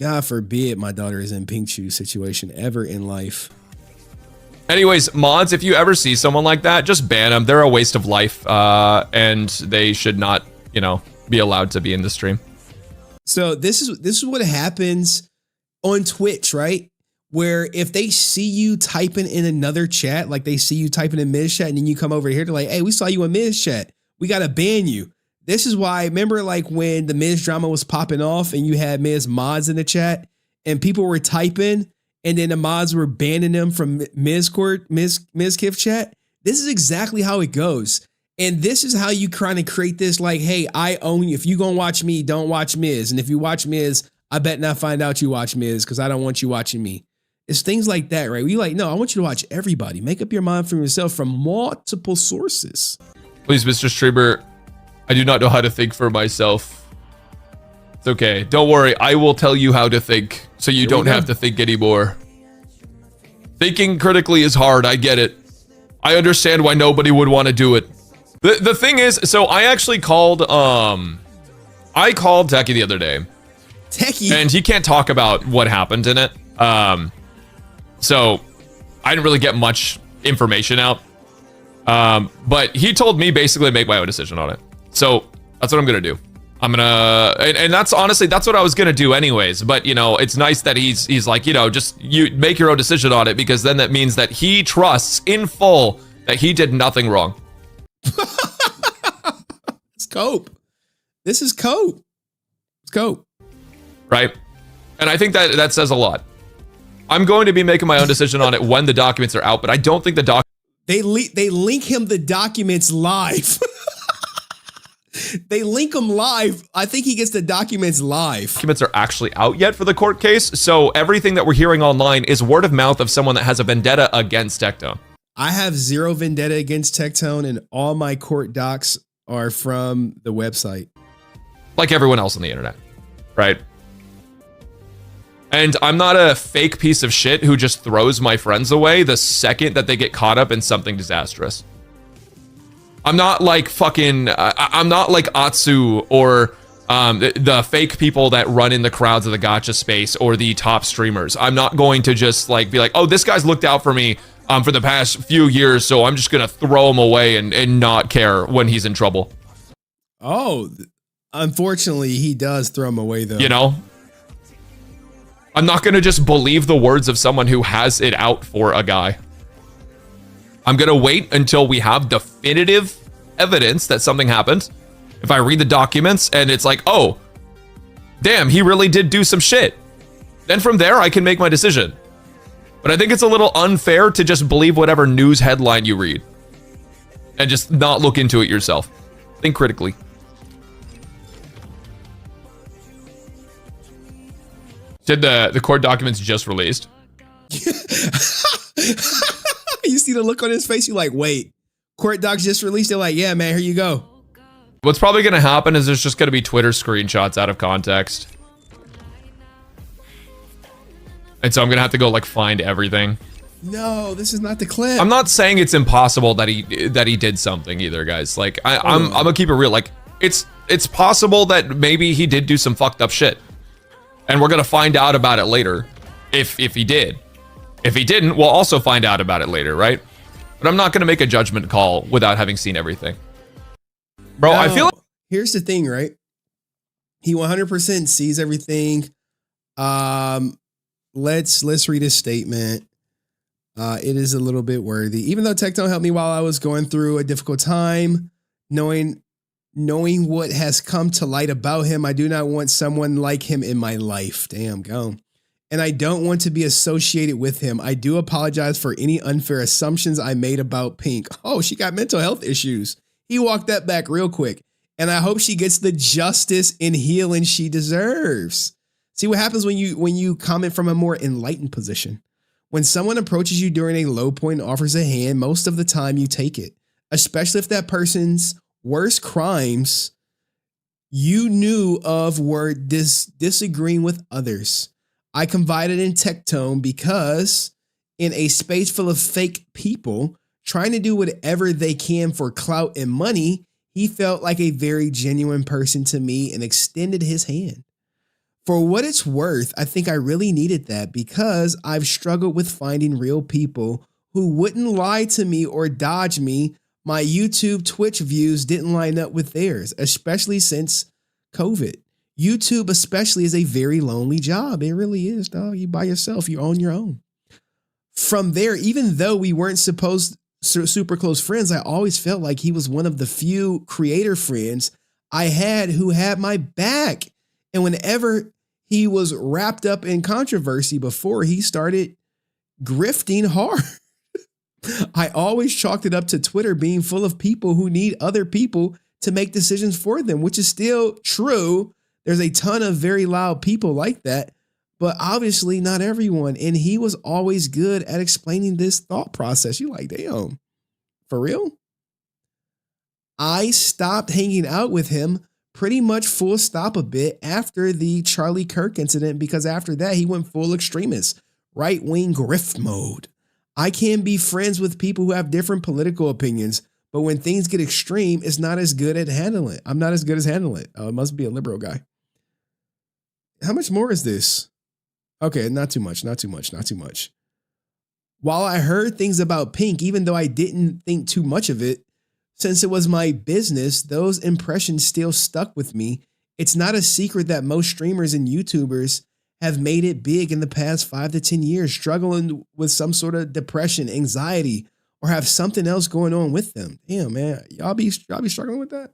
God forbid my daughter is in pink shoe situation ever in life.
Anyways, mods, if you ever see someone like that, just ban them. They're a waste of life, and they should not, be allowed to be in the stream.
So this is what happens on Twitch, right? Where if they see you typing in another chat, like they see you typing in Miz chat, and then you come over here to like, hey, we saw you in Miz chat. We got to ban you. This is why, remember like when the Miz drama was popping off and you had Miz mods in the chat and people were typing and then the mods were banning them from Mizkif chat? This is exactly how it goes. And this is how you kind of create this like, hey, I own you. If you gonna watch me, don't watch Miz. And if you watch Miz, I bet not find out you watch Miz because I don't want you watching me. It's things like that, right? We like, no, I want you to watch everybody. Make up your mind for yourself from multiple sources.
Please, Mr. Streamer, I do not know how to think for myself. It's okay. Don't worry. I will tell you how to think so you don't have to think anymore. Thinking critically is hard. I get it. I understand why nobody would want to do it. The thing is, so I actually called, I called Techie the other day.
Techie?
And he can't talk about what happened in it. So I didn't really get much information out. But he told me basically to make my own decision on it. So that's what I'm going to do. I'm going to, and that's honestly, that's what I was going to do anyways. But it's nice that he's like, just you make your own decision on it, because then that means that he trusts in full that he did nothing wrong.
It's cope. This is cope. It's cope.
Right. And I think that says a lot. I'm going to be making my own decision on it when the documents are out, but I don't think the
They link him the documents live. They link him live. I think he gets the documents live.
Documents are actually out yet for the court case, so everything that we're hearing online is word of mouth of someone that has a vendetta against Tectone.
I have zero vendetta against Tectone, and all my court docs are from the website.
Like everyone else on the internet, right? And I'm not a fake piece of shit who just throws my friends away the second that they get caught up in something disastrous. I'm not like fucking, I'm not like Atsu or the fake people that run in the crowds of the gacha space or the top streamers. I'm not going to just like be like, oh, this guy's looked out for me for the past few years, so I'm just gonna throw him away and not care when he's in trouble.
Oh, unfortunately, he does throw him away though.
You know? I'm not gonna just believe the words of someone who has it out for a guy. I'm gonna wait until we have definitive evidence that something happened. If I read the documents and it's like, oh, damn, he really did do some shit. Then from there, I can make my decision. But I think it's a little unfair to just believe whatever news headline you read and just not look into it yourself. Think critically. Did the court documents just released?
You see the look on his face? You're like, wait, court docs just released? They're like, yeah, man, here you go.
What's probably going to happen is there's just going to be Twitter screenshots out of context. And so I'm going to have to go like find everything.
No, this is not the clip.
I'm not saying it's impossible that he did something either, guys. Like I'm gonna keep it real. Like it's possible that maybe he did do some fucked up shit. And we're gonna find out about it later, if he did. If he didn't, we'll also find out about it later, right? But I'm not gonna make a judgment call without having seen everything. Bro, I feel like
here's the thing, right? He 100% sees everything. Let's read his statement. It is a little bit worthy. Even though Tectone helped me while I was going through a difficult time, knowing what has come to light about him, I do not want someone like him in my life. Damn, go. And I don't want to be associated with him. I do apologize for any unfair assumptions I made about Pink. Oh, she got mental health issues. He walked that back real quick. And I hope she gets the justice and healing she deserves. See what happens when you comment from a more enlightened position. When someone approaches you during a low point and offers a hand, most of the time you take it, especially if that person's worst crimes you knew of were disagreeing with others. I confided in Tectone because in a space full of fake people trying to do whatever they can for clout and money, he felt like a very genuine person to me and extended his hand. For what it's worth, I think I really needed that because I've struggled with finding real people who wouldn't lie to me or dodge me. My YouTube, Twitch views didn't line up with theirs, especially since COVID. YouTube especially is a very lonely job. It really is, dog. You by yourself, you're on your own. From there, even though we weren't super close friends, I always felt like he was one of the few creator friends I had who had my back. And whenever he was wrapped up in controversy before he started grifting hard, I always chalked it up to Twitter being full of people who need other people to make decisions for them, which is still true. There's a ton of very loud people like that, but obviously not everyone. And he was always good at explaining this thought process. You're like, damn, for real? I stopped hanging out with him pretty much full stop a bit after the Charlie Kirk incident, because after that he went full extremist, right-wing grift mode. I can be friends with people who have different political opinions, but when things get extreme, it's not as good at handling it. I'm not as good as handling it. Oh, it must be a liberal guy. How much more is this? Okay, not too much. While I heard things about Pink, even though I didn't think too much of it, since it was my business, those impressions still stuck with me. It's not a secret that most streamers and YouTubers have made it big in the past 5 to 10 years, struggling with some sort of depression, anxiety, or have something else going on with them. Damn, man, y'all be struggling with that?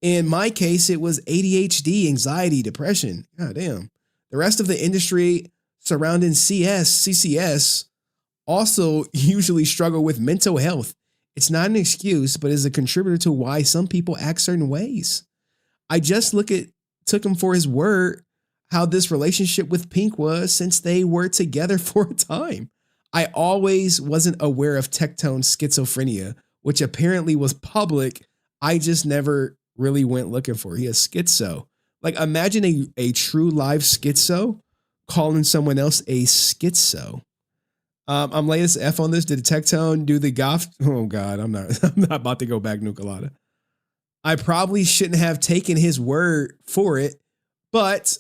In my case, it was ADHD, anxiety, depression. God damn. The rest of the industry surrounding CCS also usually struggle with mental health. It's not an excuse, but is a contributor to why some people act certain ways. I just took him for his word, how this relationship with Pink was since they were together for a time. I always wasn't aware of Tectone's schizophrenia, which apparently was public. I just never really went looking for it. He has schizo. Like imagine a true live schizo calling someone else a schizo. I'm laying this F on this. Did the Tectone do the goth? Oh God, I'm not about to go back Nucalada. I probably shouldn't have taken his word for it, but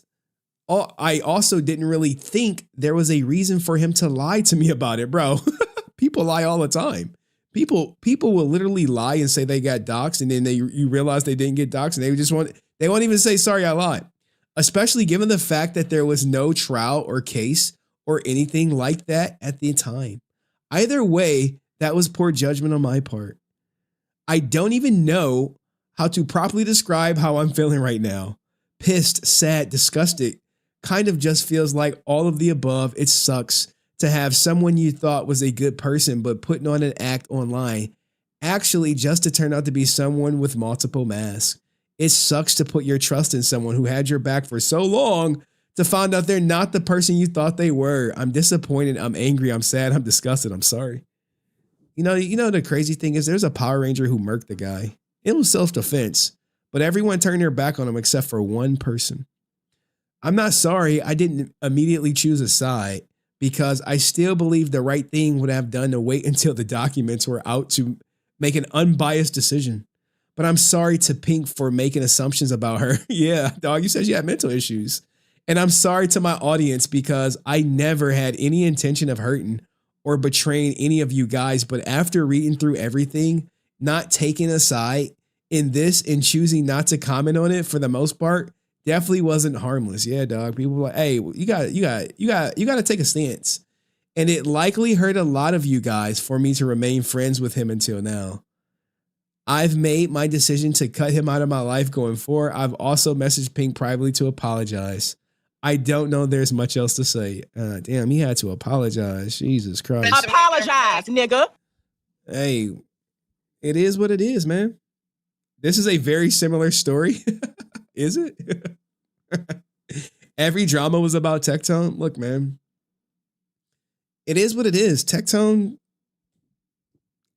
I also didn't really think there was a reason for him to lie to me about it, bro. People lie all the time. People will literally lie and say they got doxxed, and then you realize they didn't get doxxed, and they won't even say sorry, I lied. Especially given the fact that there was no trial or case or anything like that at the time. Either way, that was poor judgment on my part. I don't even know how to properly describe how I'm feeling right now. Pissed, sad, disgusted. Kind of just feels like all of the above. It sucks to have someone you thought was a good person but putting on an act online actually just to turn out to be someone with multiple masks. It sucks to put your trust in someone who had your back for so long to find out they're not the person you thought they were. I'm disappointed. I'm angry. I'm sad. I'm disgusted. I'm sorry. You know, the crazy thing is there's a Power Ranger who murked the guy. It was self-defense, but everyone turned their back on him except for one person. I'm not sorry I didn't immediately choose a side because I still believe the right thing would have done to wait until the documents were out to make an unbiased decision. But I'm sorry to Pink for making assumptions about her. Yeah, dog, you said she had mental issues. And I'm sorry to my audience because I never had any intention of hurting or betraying any of you guys. But after reading through everything, not taking a side in this and choosing not to comment on it for the most part, definitely wasn't harmless. Yeah, dog. People were like, hey, you got to take a stance. And it likely hurt a lot of you guys for me to remain friends with him until now. I've made my decision to cut him out of my life going forward. I've also messaged Pink privately to apologize. I don't know there's much else to say. Damn, he had to apologize. Jesus Christ.
Apologize, nigga.
Hey, it is what it is, man. This is a very similar story. Is it? Every drama was about Tectone. Look, man. It is what it is. Tectone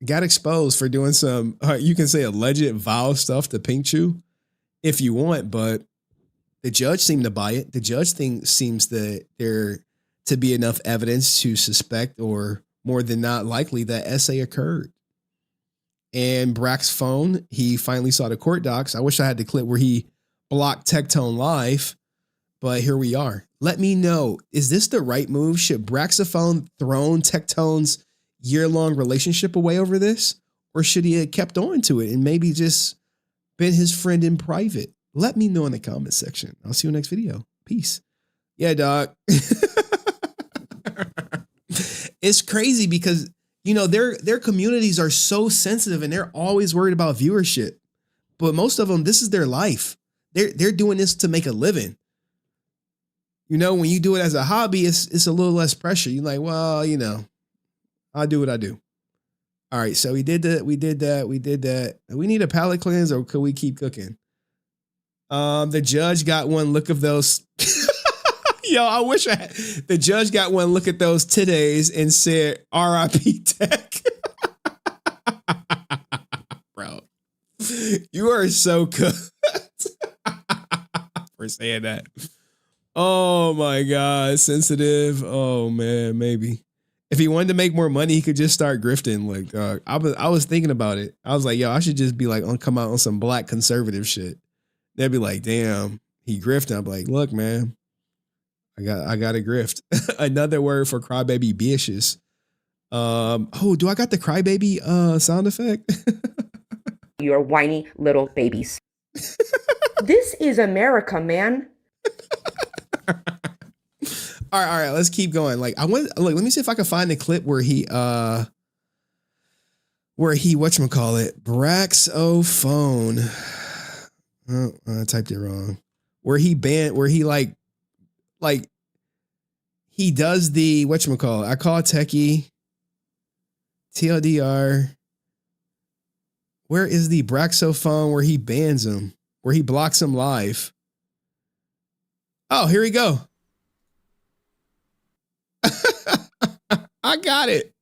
got exposed for doing some, you can say alleged vile stuff to Pink Chew if you want, but the judge seemed to buy it. The judge seems that there to be enough evidence to suspect or more than not likely that essay occurred. And Brack's phone, he finally saw the court docs. I wish I had the clip where he blocked Tectone live, but here we are. Let me know, is this the right move? Should Braxophone thrown Tectone's year-long relationship away over this? Or should he have kept on to it and maybe just been his friend in private? Let me know in the comment section. I'll see you next video. Peace. Yeah, dog. It's crazy because, you know, their communities are so sensitive and they're always worried about viewership. But most of them, this is their life. They're doing this to make a living. You know, when you do it as a hobby, it's a little less pressure. You're like, well, you know, I'll do what I do. All right, so we did that. We did that. We need a palate cleanse, or could we keep cooking? The judge got one look of those. Yo, I wish I had. The judge got one look at those today's and said, R.I.P. Tech. Bro, you are so cooked for saying that. Oh my God, sensitive. Oh man, maybe. If he wanted to make more money, he could just start grifting. Like, I was thinking about it. I was like, yo, I should just be like, come out on some black conservative shit. They'd be like, damn, he grifting. I'm like, look, man, I got a grift. Another word for crybaby bitches. Do I got the crybaby sound effect?
You're whiny little babies. This is America, man.
All right, let's keep going. Like, let me see if I can find the clip where he whatchamacallit, Braxophone. Oh, I typed it wrong. Where he he does the whatchamacallit. I call techie TLDR. Where is the Braxophone where he bans him? Where he blocks him live? Oh, here we go. I got it.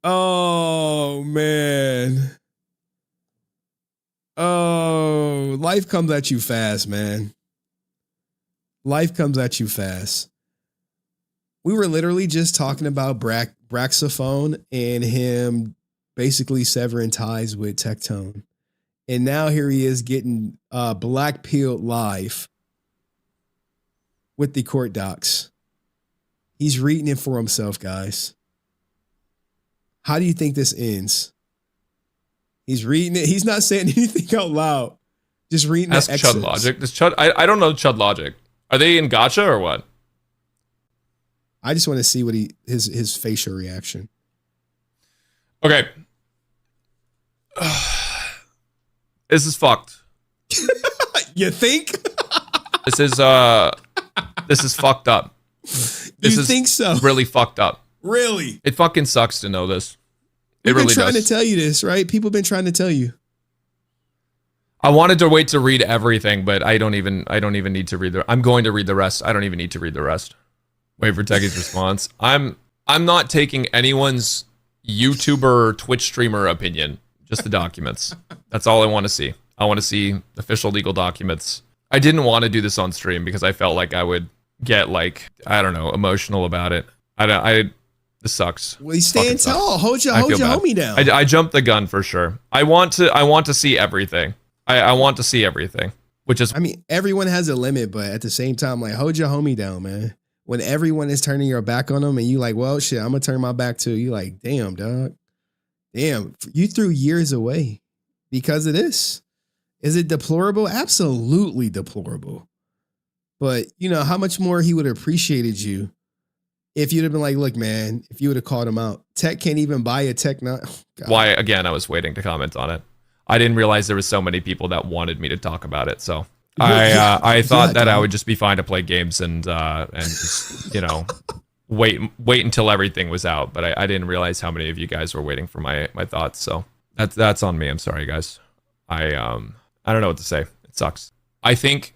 Oh, man. Oh, life comes at you fast, man. Life comes at you fast. We were literally just talking about Braxophone and him basically severing ties with Tectone. And now here he is getting black pilled live with the court docs. He's reading it for himself, guys. How do you think this ends? He's reading it. He's not saying anything out loud. Just reading
Ask
the excerpts.
Chud Logic. Does Chud, I don't know Chud Logic. Are they in gotcha or what?
I just want to see what his facial reaction.
Okay. This is fucked.
You think?
This is fucked up. This
You think so?
Really fucked up.
Really?
It fucking sucks to know this. It
We've
really
been trying
does.
to tell you this, right? People have been trying to tell you.
I wanted to wait to read everything, but I don't even need to read I'm going to read the rest. I don't even need to read the rest. Wait for Techie's response. I'm not taking anyone's YouTuber or Twitch streamer opinion, just the documents. That's all I want to see. I want to see official legal documents. I didn't want to do this on stream because I felt like I would get like, I don't know, emotional about it. This sucks.
Well, he's staying tall. Hold your homie down.
I jumped the gun for sure. I want to see everything. I want to see everything, which is.
I mean, everyone has a limit, but at the same time, like, hold your homie down, man. When everyone is turning your back on them, and you like, well, shit, I'm gonna turn my back too. You like, damn, dog, damn, you threw years away because of this. Is it deplorable? Absolutely deplorable. But you know how much more he would have appreciated you if you'd have been like, look, man, if you would have called him out. Tech can't even buy a Tech.
Why, again, I was waiting to comment on it. I didn't realize there was so many people that wanted me to talk about it. So I thought that I would just be fine to play games and just, you know, wait until everything was out. But I didn't realize how many of you guys were waiting for my thoughts. So that's on me. I'm sorry, guys. I don't know what to say. It sucks. I think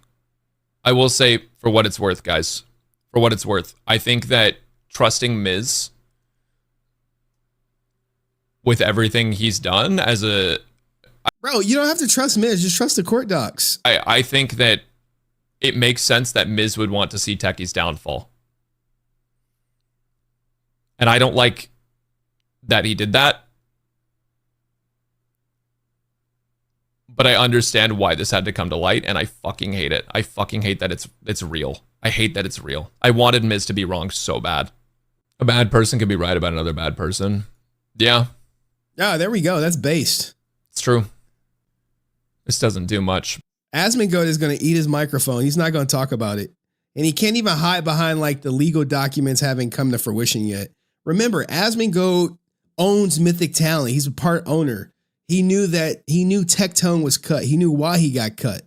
I will say, for what it's worth, guys, for what it's worth, I think that trusting Miz with everything he's done as a...
Bro, you don't have to trust Miz. Just trust the court docs.
I think that it makes sense that Miz would want to see Techie's downfall. And I don't like that he did that. But I understand why this had to come to light, and I fucking hate it. I fucking hate that it's real. I hate that it's real. I wanted Miz to be wrong so bad. A bad person can be right about another bad person. Yeah.
Yeah, there we go. That's based.
It's true. This doesn't do much.
Asmongold is going to eat his microphone. He's not going to talk about it. And he can't even hide behind like the legal documents haven't come to fruition yet. Remember, Asmongold owns Mythic Talent. He's a part owner. He knew Tectone was cut. He knew why he got cut.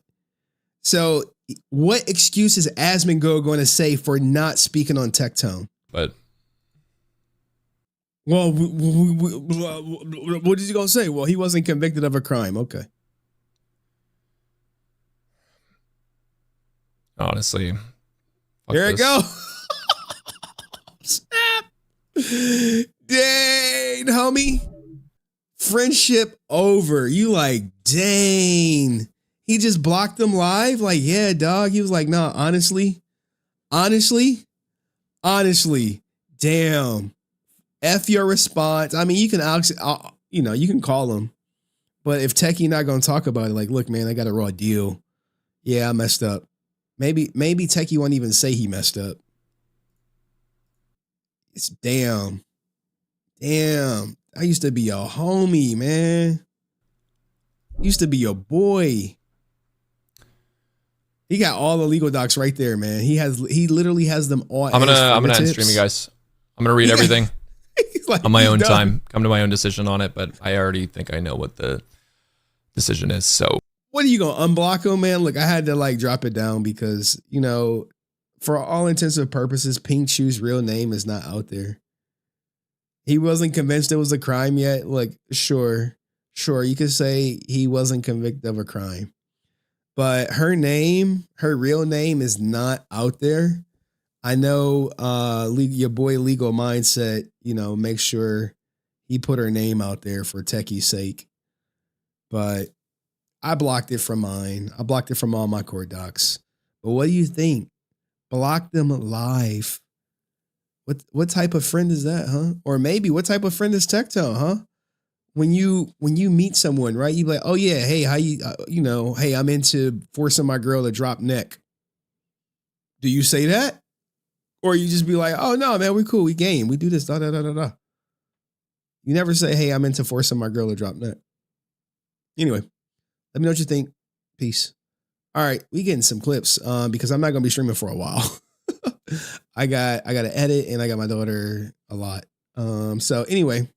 So what excuse is Asmongold going to say for not speaking on Tectone?
But
well, what is he going to say? Well, he wasn't convicted of a crime. Okay.
Honestly.
Here it go. Snap. Dang, homie. Friendship over. You like, dang. He just blocked them live? Like, yeah, dog. He was like, nah, honestly, damn. F your response. I mean, you can you can call him. But if Techie not going to talk about it, like, look, man, I got a raw deal. Yeah, I messed up. Maybe Techie won't even say he messed up. It's damn. I used to be your homie, man. Used to be your boy. He got all the legal docs right there, man. He literally has them all.
I'm gonna end stream, you guys. I'm gonna read everything like, on my own time. Come to my own decision on it, but I already think I know what the decision is. So
what are you gonna unblock him, man? Look, I had to like drop it down because, you know, for all intents and purposes, Pink Shoe's real name is not out there. He wasn't convinced it was a crime yet. Like, sure, you could say he wasn't convicted of a crime. But her real name is not out there. I know your boy Legal Mindset, you know, make sure he put her name out there for Techie's sake. But I blocked it from mine. I blocked it from all my court docs. But what do you think? Block them live. What type of friend is that, huh? Or maybe what type of friend is Tectone, huh? When you meet someone, right? You be like, oh yeah, hey, how you, hey, I'm into forcing my girl to drop neck. Do you say that? Or you just be like, oh no, man, we cool, we game, we do this, da da da da da. You never say, hey, I'm into forcing my girl to drop neck. Anyway, let me know what you think. Peace. All right, we getting some clips because I'm not gonna be streaming for a while. I got to edit and I got my daughter a lot. So anyway,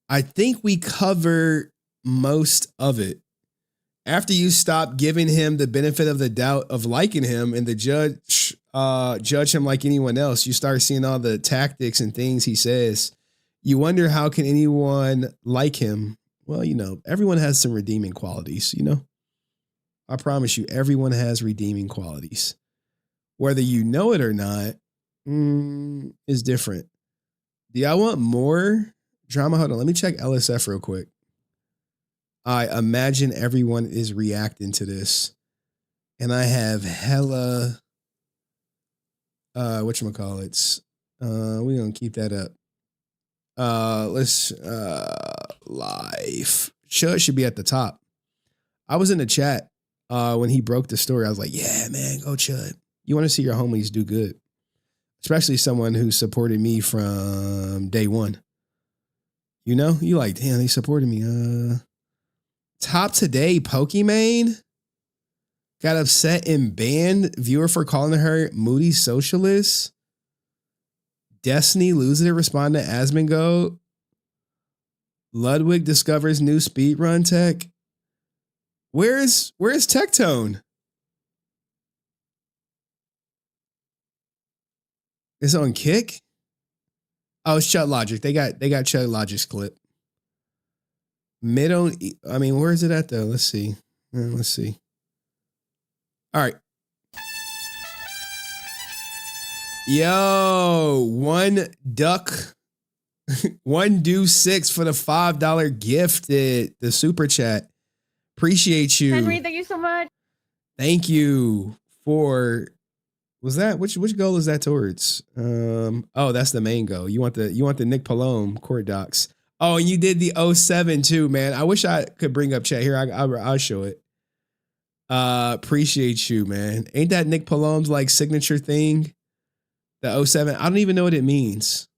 I think we covered most of it. After you stop giving him the benefit of the doubt of liking him and the judge him like anyone else, you start seeing all the tactics and things he says. You wonder, how can anyone like him? Well, everyone has some redeeming qualities, I promise you, everyone has redeeming qualities. Whether you know it or not is different. Do y'all want more drama? Hold on, let me check LSF real quick. I imagine everyone is reacting to this. And I have hella, whatchamacallits. We're going to keep that up. Let's, live. Chud should be at the top. I was in the chat when he broke the story. I was like, yeah, man, go Chud. You want to see your homies do good. Especially someone who supported me from day one. You like, damn, they supported me. Top today, Pokimane got upset and banned viewer for calling her moody socialist. Destiny losing it, respond to Asmongold. Ludwig discovers new speedrun tech. Where's Tectone? It's on Kick. Oh, it's Chud Logic. They got Chud Logic's clip. Where is it at though? Let's see. Let's see. All right. Yo, one do 6 for the $5 gifted the super chat. Appreciate you.
Henry, thank you so much.
Thank you for, was that which goal is that towards? Oh, that's the main goal. You want the Nick Palome court docs. Oh, and you did the 07 too, man. I wish I could bring up chat here. I'll show it. Appreciate you, man. Ain't that Nick Palome's like signature thing? The 07. I don't even know what it means.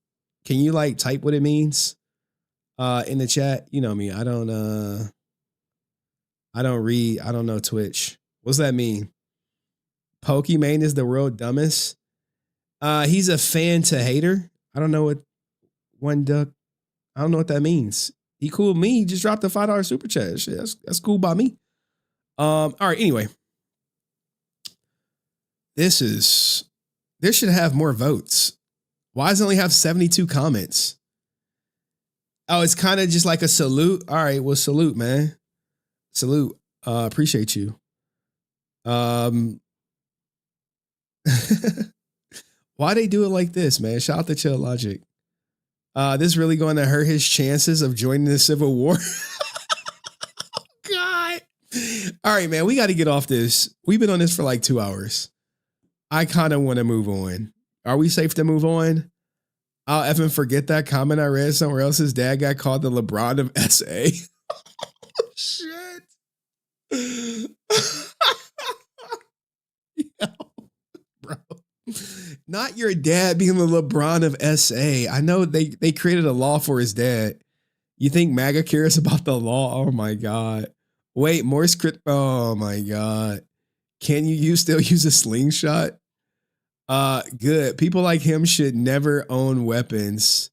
Can you like type what it means? In the chat? You know me. I don't read. I don't know Twitch. What's that mean? Pokimane is the world dumbest. He's a fan to hater. I don't know what one duck. I don't know what that means. He cool with me. He just dropped a $5 super chat. Shit, that's cool by me. All right. Anyway, this should have more votes. Why does it only have 72 comments? Oh, it's kind of just like a salute. All right. Well, salute, man. Salute. Appreciate you. Why they do it like this, man? Shout out to Chill Logic. This really going to hurt his chances of joining the Civil War. God. All right, man. We got to get off this. We've been on this for like 2 hours. I kind of want to move on. Are we safe to move on? I'll effing forget that comment I read somewhere else. His dad got called the LeBron of SA. Shit. Yo, bro. Not your dad being the LeBron of SA. I know they created a law for his dad. You think MAGA cares about the law? Oh my God. Wait, Morse crit. Oh my God. Can you still use a slingshot? Good. People like him should never own weapons.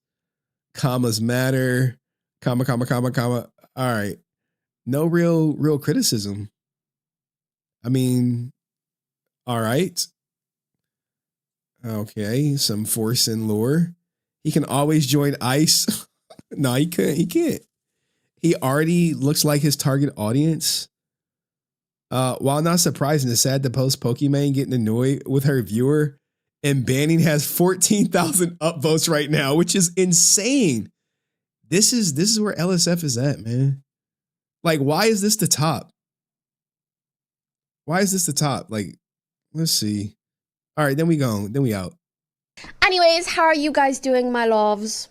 Commas matter. Comma. All right. No real criticism. I mean, all right. Okay. Some force and lore. He can always join ICE. No, he couldn't. He can't. He already looks like his target audience. While not surprising, it's sad to post Pokimane getting annoyed with her viewer and banning has 14,000 upvotes right now, which is insane. This is where LSF is at, man. Like, why is this the top? Why is this the top? Like, let's see. All right, then we go. Then we out.
Anyways, how are you guys doing, my loves?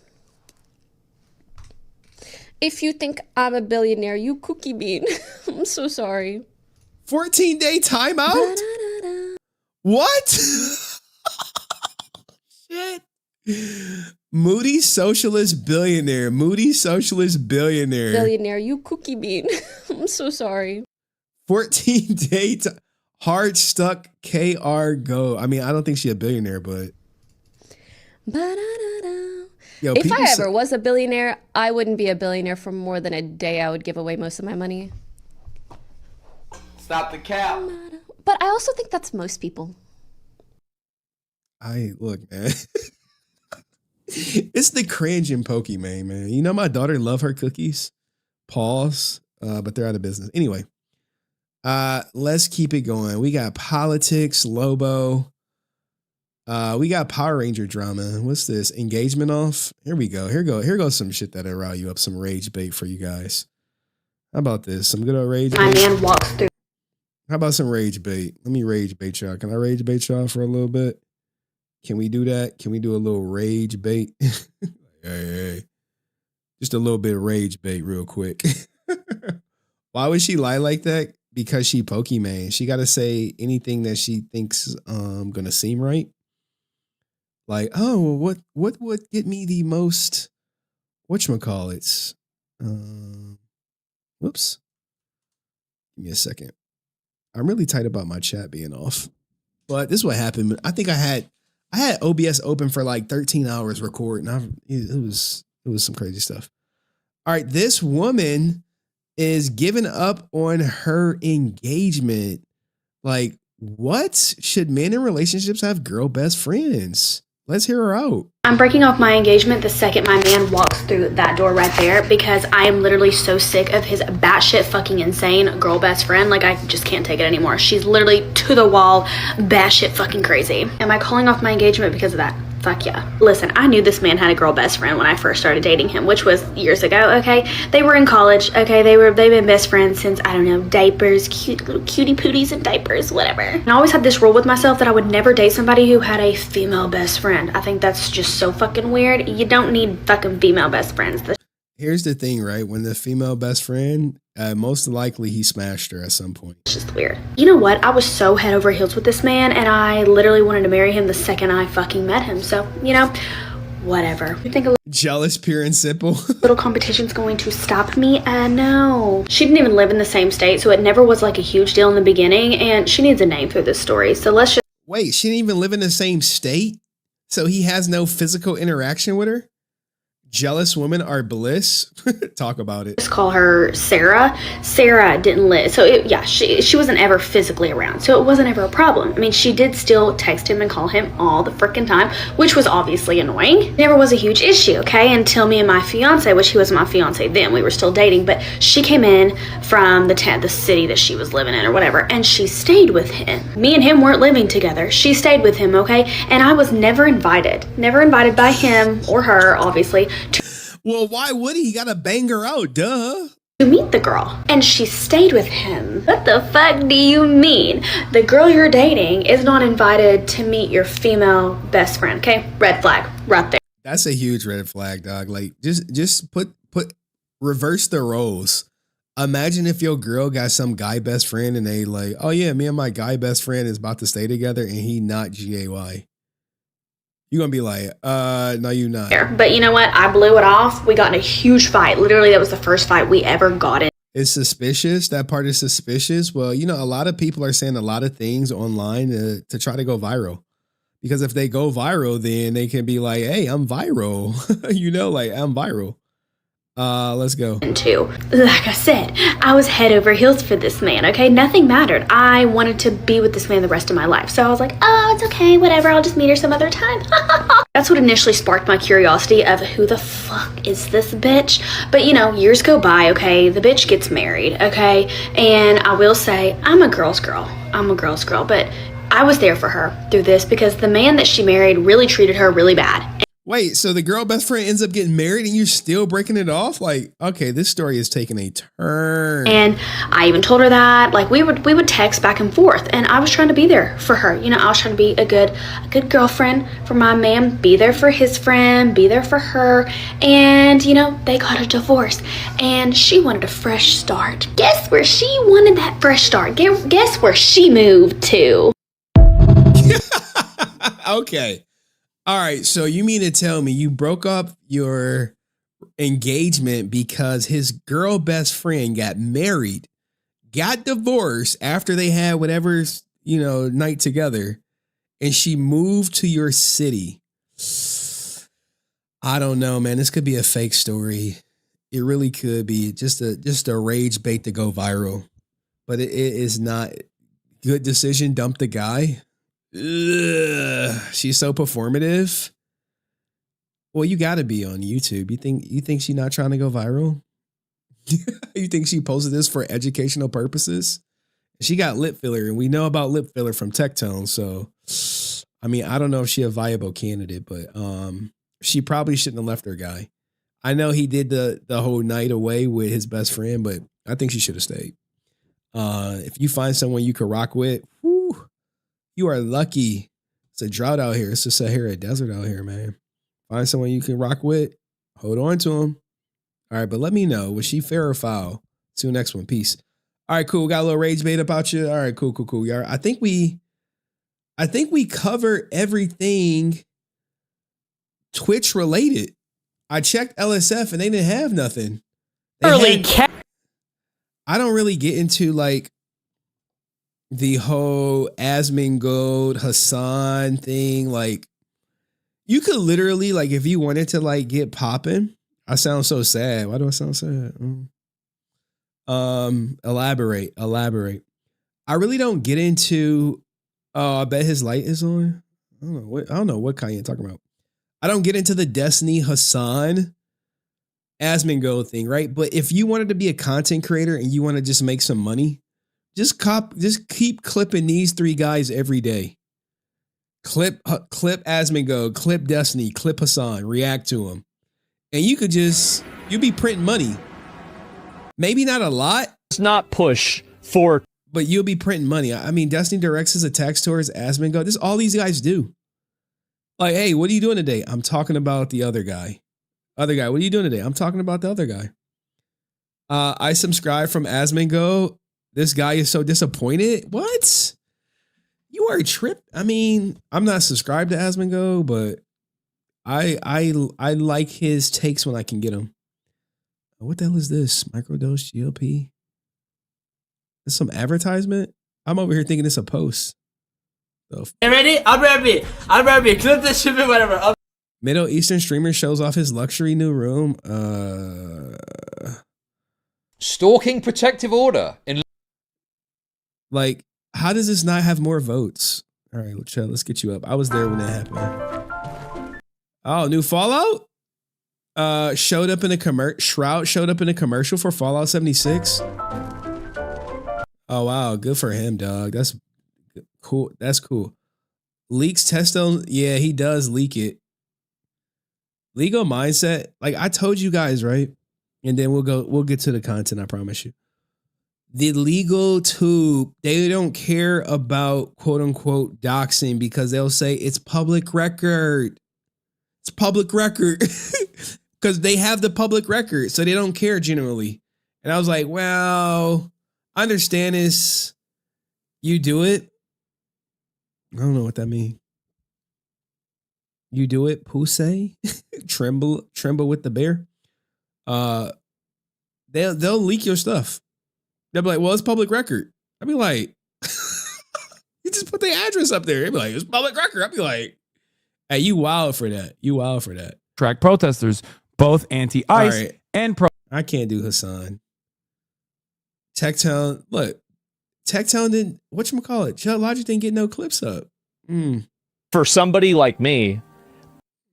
If you think I'm a billionaire, you cookie bean. I'm so sorry.
14-day timeout? What? Shit. Moody socialist billionaire. Moody socialist billionaire.
Billionaire, you cookie bean. I'm so sorry.
14-day hard stuck KR go. I mean, I don't think she's a billionaire, but yo,
if I ever was a billionaire, I wouldn't be a billionaire for more than a day. I would give away most of my money.
Stop the cap.
But I also think that's most people.
Look, man. It's the cringe in Pokemon, man. You know, my daughter love her cookies. Pause. But they're out of business. Anyway. Let's keep it going. We got politics, Lobo. We got Power Ranger drama. What's this? Engagement off? Here we go. Here goes some shit that'll rile you up. Some rage bait for you guys. How about this? Some good old rage bait.
My man walks through.
How about some rage bait? Let me rage bait y'all. Can I rage bait y'all for a little bit? Can we do that? Can we do a little rage bait? Hey. Just a little bit of rage bait real quick. Why would she lie like that? Because she Pokemon. She got to say anything that she thinks gonna seem right. Like, oh, what would get me the most, whatchamacallits? Whoops. Give me a second. I'm really tight about my chat being off. But this is what happened. I think I had OBS open for like 13 hours recording. It was some crazy stuff. All right, this woman is giving up on her engagement. Like, what? Should men in relationships have girl best friends? Let's hear her out.
I'm breaking off my engagement the second my man walks through that door right there because I am literally so sick of his batshit fucking insane girl best friend. Like, I just can't take it anymore. She's literally to the wall, batshit fucking crazy. Am I calling off my engagement because of that? Fuck yeah. Listen, I knew this man had a girl best friend when I first started dating him, which was years ago, okay? They were in college, okay? They've been best friends since, I don't know, diapers, cute little cutie pooties and diapers, whatever. And I always had this rule with myself that I would never date somebody who had a female best friend. I think that's just so fucking weird. You don't need fucking female best friends.
Here's the thing, right? When the female best friend, most likely he smashed her at some point.
It's just weird. You know what? I was so head over heels with this man, and I literally wanted to marry him the second I fucking met him. So, you know, whatever. You think a
jealous, pure and simple.
little competition's going to stop me? No. She didn't even live in the same state, so it never was like a huge deal in the beginning, and she needs a name for this story. So let's just...
Wait, she didn't even live in the same state? So he has no physical interaction with her? Jealous women are bliss. Talk about it.
Just call her Sarah. Sarah didn't live. So she wasn't ever physically around. So it wasn't ever a problem. I mean, she did still text him and call him all the freaking time, which was obviously annoying. It never was a huge issue, okay? Until me and my fiance, which he wasn't my fiance then, we were still dating, but she came in from the city that she was living in or whatever, and she stayed with him. Me and him weren't living together. She stayed with him, okay? And I was never invited by him or her, obviously.
Well, why would he? He gotta bang her out, duh.
To meet the girl, and she stayed with him. What the fuck do you mean? The girl you're dating is not invited to meet your female best friend, okay? Red flag right there.
That's a huge red flag, dog. Like, just reverse the roles. Imagine if your girl got some guy best friend and they like, oh yeah, me and my guy best friend is about to stay together and he not GAY. You're going to be like, no, you not.
But you know what? I blew it off. We got in a huge fight. Literally, that was the first fight we ever got in.
It's suspicious. That part is suspicious. Well, you know, a lot of people are saying a lot of things online to try to go viral. Because if they go viral, then they can be like, hey, I'm viral. You know, like, I'm viral. Let's go.
Like I said, I was head over heels for this man, okay? Nothing mattered. I wanted to be with this man the rest of my life. So I was like, oh, it's okay, whatever. I'll just meet her some other time. That's what initially sparked my curiosity of who the fuck is this bitch? But you know, years go by, okay? The bitch gets married, okay? And I will say, I'm a girl's girl. But I was there for her through this because the man that she married really treated her really bad.
Wait, so the girl best friend ends up getting married and you're still breaking it off? Like, okay, this story is taking a turn.
And I even told her that, like, we would text back and forth, and I was trying to be there for her. You know, I was trying to be a good girlfriend for my man, be there for his friend, be there for her. And, you know, they got a divorce, and she wanted a fresh start. Guess where she wanted that fresh start? Guess where she moved to?
Okay. All right, so you mean to tell me you broke up your engagement because his girl best friend got married, got divorced after they had whatever, you know, night together, and she moved to your city? I don't know, man. This could be a fake story. It really could be just a rage bait to go viral, but it is not. Good decision. Dump the guy. Ugh, she's so performative. Well, you got to be on YouTube. You think she's not trying to go viral? You think she posted this for educational purposes? She got lip filler, and we know about lip filler from Tectone. So, I mean, I don't know if she's a viable candidate, but she probably shouldn't have left her guy. I know he did the whole night away with his best friend, but I think she should have stayed. If you find someone you can rock with, whew, you are lucky. It's a drought out here. It's a Sahara desert out here, man. Find someone you can rock with. Hold on to them. All right, but let me know. Was she fair or foul? See you next one. Peace. All right, cool. Got a little rage bait about you. All right, cool. Yeah, I think we cover everything Twitch related. I checked LSF and they didn't have nothing. I don't really get into like the whole Asmongold Hassan thing. Like, you could literally, like, if you wanted to like get popping. I sound so sad. Why do I sound sad? Elaborate. I really don't get into. Oh, I bet his light is on. I don't know what Kanye talking about. I don't get into the Destiny Hassan Asmongold thing, right? But if you wanted to be a content creator and you want to just make some money, just keep clipping these three guys every day. Clip Asmongold, clip Destiny, clip Hassan, react to him. And you'll be printing money. Maybe not a lot.
It's not push for.
But you'll be printing money. I mean, Destiny directs his attacks towards Asmongold. This is all these guys do. Like, hey, what are you doing today? I'm talking about the other guy. Other guy, what are you doing today? I'm talking about the other guy. I subscribe from Asmongold. This guy is so disappointed. What? You are a trip. I mean, I'm not subscribed to Asmongold, but I like his takes when I can get them. What the hell is this? Microdose GLP? Is some advertisement? I'm over here thinking it's a post. So,
You ready? I'm ready. Clip this shit, whatever.
Middle Eastern streamer shows off his luxury new room.
Stalking protective order in.
Like, how does this not have more votes? All right, let's get you up. I was there when that happened. Oh, new Fallout? Showed up in a Shroud showed up in a commercial for Fallout 76. Oh wow, good for him, dog. That's cool. That's cool. Leaks Tectone. Yeah, he does leak it. Legal mindset. Like I told you guys, right? And then we'll get to the content, I promise you. The legal tube, they don't care about quote unquote doxing because they'll say it's public record. It's public record. Because they have the public record, so they don't care generally. And I was like, well, I understand this. You do it. I don't know what that means. You do it, pousse, tremble with the bear. They'll leak your stuff. They'll be like, well, it's public record. I'll be like, you just put the address up there. They'll be like, it's public record. I'll be like, hey, you wild for that. You wild for that.
Track protesters, both anti-ICE
right.
and pro.
I can't do Hassan. Tectone, look, Tectone didn't, whatchamacallit? Logic didn't get no clips up.
For somebody like me.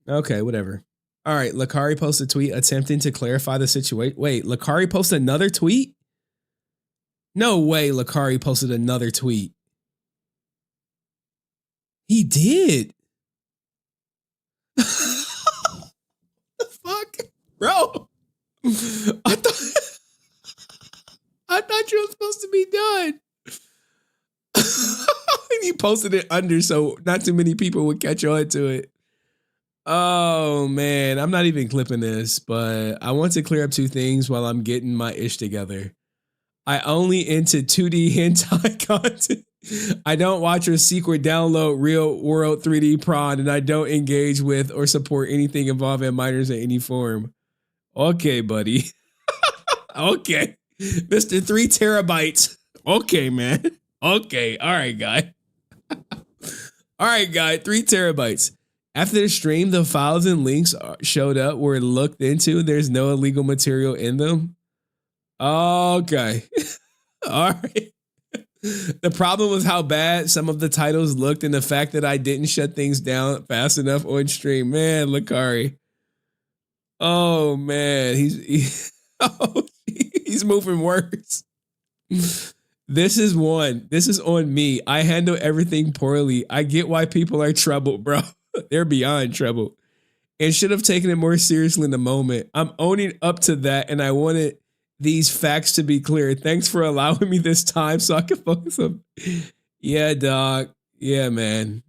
Okay, whatever. All right, Lakari posted a tweet attempting to clarify the situation. Wait, Lakari posted another tweet? No way Lakari posted another tweet. He did. bro. I thought you were supposed to be done. And you posted it under so not too many people would catch on to it. Oh man, I'm not even clipping this, but I want to clear up two things while I'm getting my ish together. I only into 2D hentai content. I don't watch or seek or download real world 3D prawn, and I don't engage with or support anything involving minors in any form. Okay, buddy. Okay. Mr. 3 terabytes. Okay, man. Okay. All right, guy. All right, guy. 3 terabytes. After the stream, the files and links showed up, were looked into. There's no illegal material in them. Okay. All right. The problem was how bad some of the titles looked and the fact that I didn't shut things down fast enough on stream. Man, Lakari. Oh, man. He's moving worse. This is on me. I handle everything poorly. I get why people are troubled, bro. They're beyond troubled and should have taken it more seriously in the moment. I'm owning up to that, and I wanted these facts to be clear. Thanks for allowing me this time so I can focus on. Yeah, dog. Yeah, man.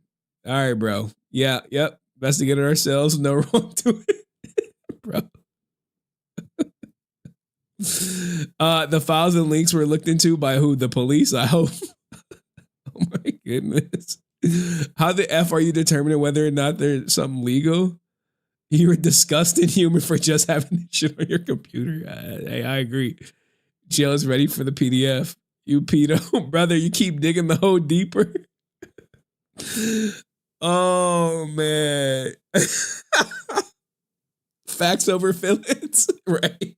All right, bro. Yeah, yep. Investigate ourselves. No wrong to it, bro. The files and links were looked into by who? The police, I hope. Oh my goodness. How the F are you determining whether or not there's something legal? You were disgusting human for just having this shit on your computer. Hey, I agree. Jail's ready for the PDF. You pedo. Brother, you keep digging the hole deeper. Oh, man. Facts over feelings. Right.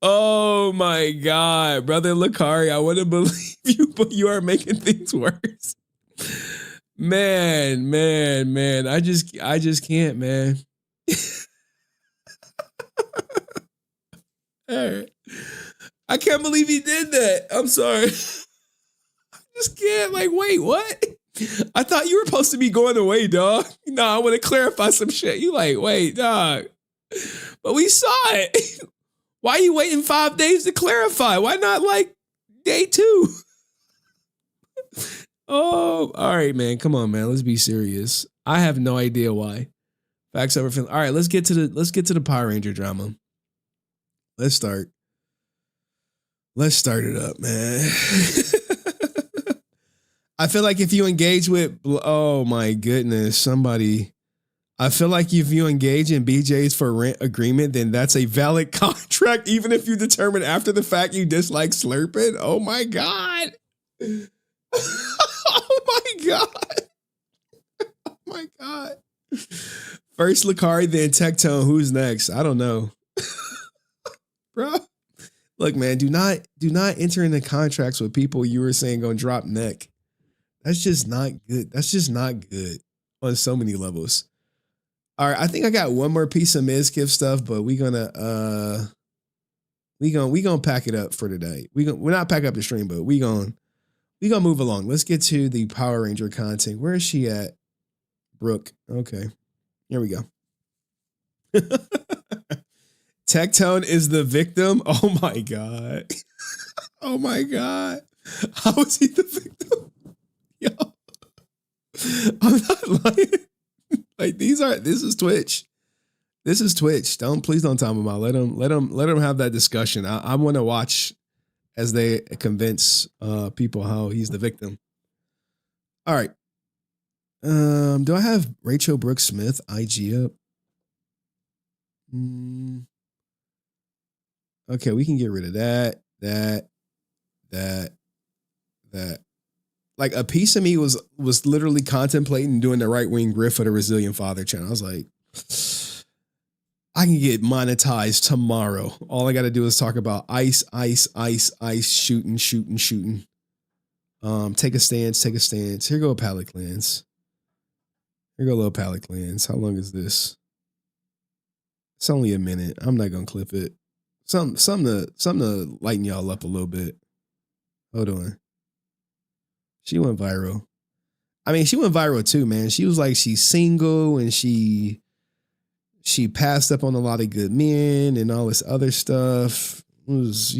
Oh my God, brother Lakari, I want to believe you, but you are making things worse. Man. I just can't, man. Right. I can't believe he did that. I'm sorry. I just can't. Like, wait, what? I thought you were supposed to be going away, dog. No, I want to clarify some shit. You like, wait, dog. But we saw it. Why are you waiting 5 days to clarify? Why not like day 2? Oh, all right, man. Come on, man. Let's be serious. I have no idea why. Facts over film. All right, let's get to the Power Ranger drama. Let's start it up, man. I feel like if you engage with, oh my goodness, somebody. I feel like if you engage in BJ's for rent agreement, then that's a valid contract, even if you determine after the fact you dislike slurping. Oh my God. Oh my God. Oh my God. First Lakari, then Tectone. Who's next? I don't know. Bro. Look, man, do not enter into contracts with people you were saying gonna drop neck. That's just not good. That's just not good on so many levels. All right, I think I got one more piece of Mizkif stuff, but we're gonna pack it up for today. We're not pack up the stream, but we gonna move along. Let's get to the Power Ranger content. Where is she at? Brooke. Okay, here we go. Tectone is the victim. Oh my God. Oh my God. How is he the victim? Yo, I'm not lying. Like this is Twitch. This is Twitch. Please don't time them out. Let them have that discussion. I want to watch as they convince people how he's the victim. All right. Do I have Rachel Brooks Smith IG up? Okay, we can get rid of that. Like a piece of me was literally contemplating doing the right wing grift for the Resilient Father channel. I was like, I can get monetized tomorrow. All I got to do is talk about ice, shooting. Take a stance. Here go a palate cleanse. Here go a little palate cleanse. How long is this? It's only a minute. I'm not gonna clip it. Something to lighten y'all up a little bit. Hold on. She went viral. I mean, she went viral too, man. She was like, she's single and she She passed up on a lot of good men and all this other stuff. It was,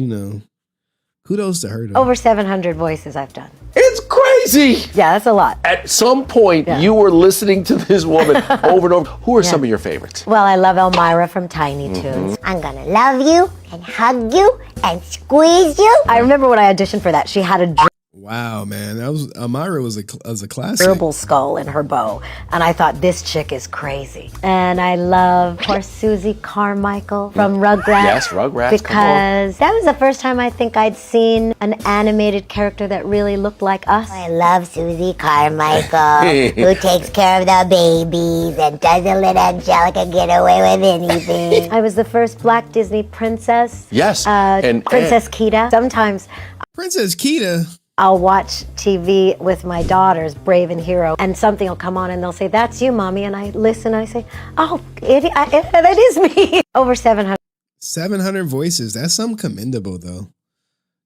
kudos to her. Though.
Over 700 voices I've done.
It's crazy.
Yeah, that's a lot.
At some point, you were listening to this woman over and over. Who are some of your favorites?
Well, I love Elmira from Tiny Toons. I'm gonna love you and hug you and squeeze you. I remember when I auditioned for that, she had a
Wow, man, that was Elmira was a classic.
gerbil skull in her bow, and I thought this chick is crazy. And I love poor Susie Carmichael from Rugrats.
Yes, Rugrats.
Because that was the first time I think I'd seen an animated character that really looked like us. I love Susie Carmichael, who takes care of the babies and doesn't let Angelica get away with anything. I was the first Black Disney princess.
Yes,
and Princess Kita. Sometimes
Princess Kita.
I'll watch TV with my daughters, Brave and Hero, and something will come on and they'll say, "That's you, Mommy." And I listen, and I say, "Oh, that is me." Over 700.
700 voices. That's something commendable, though.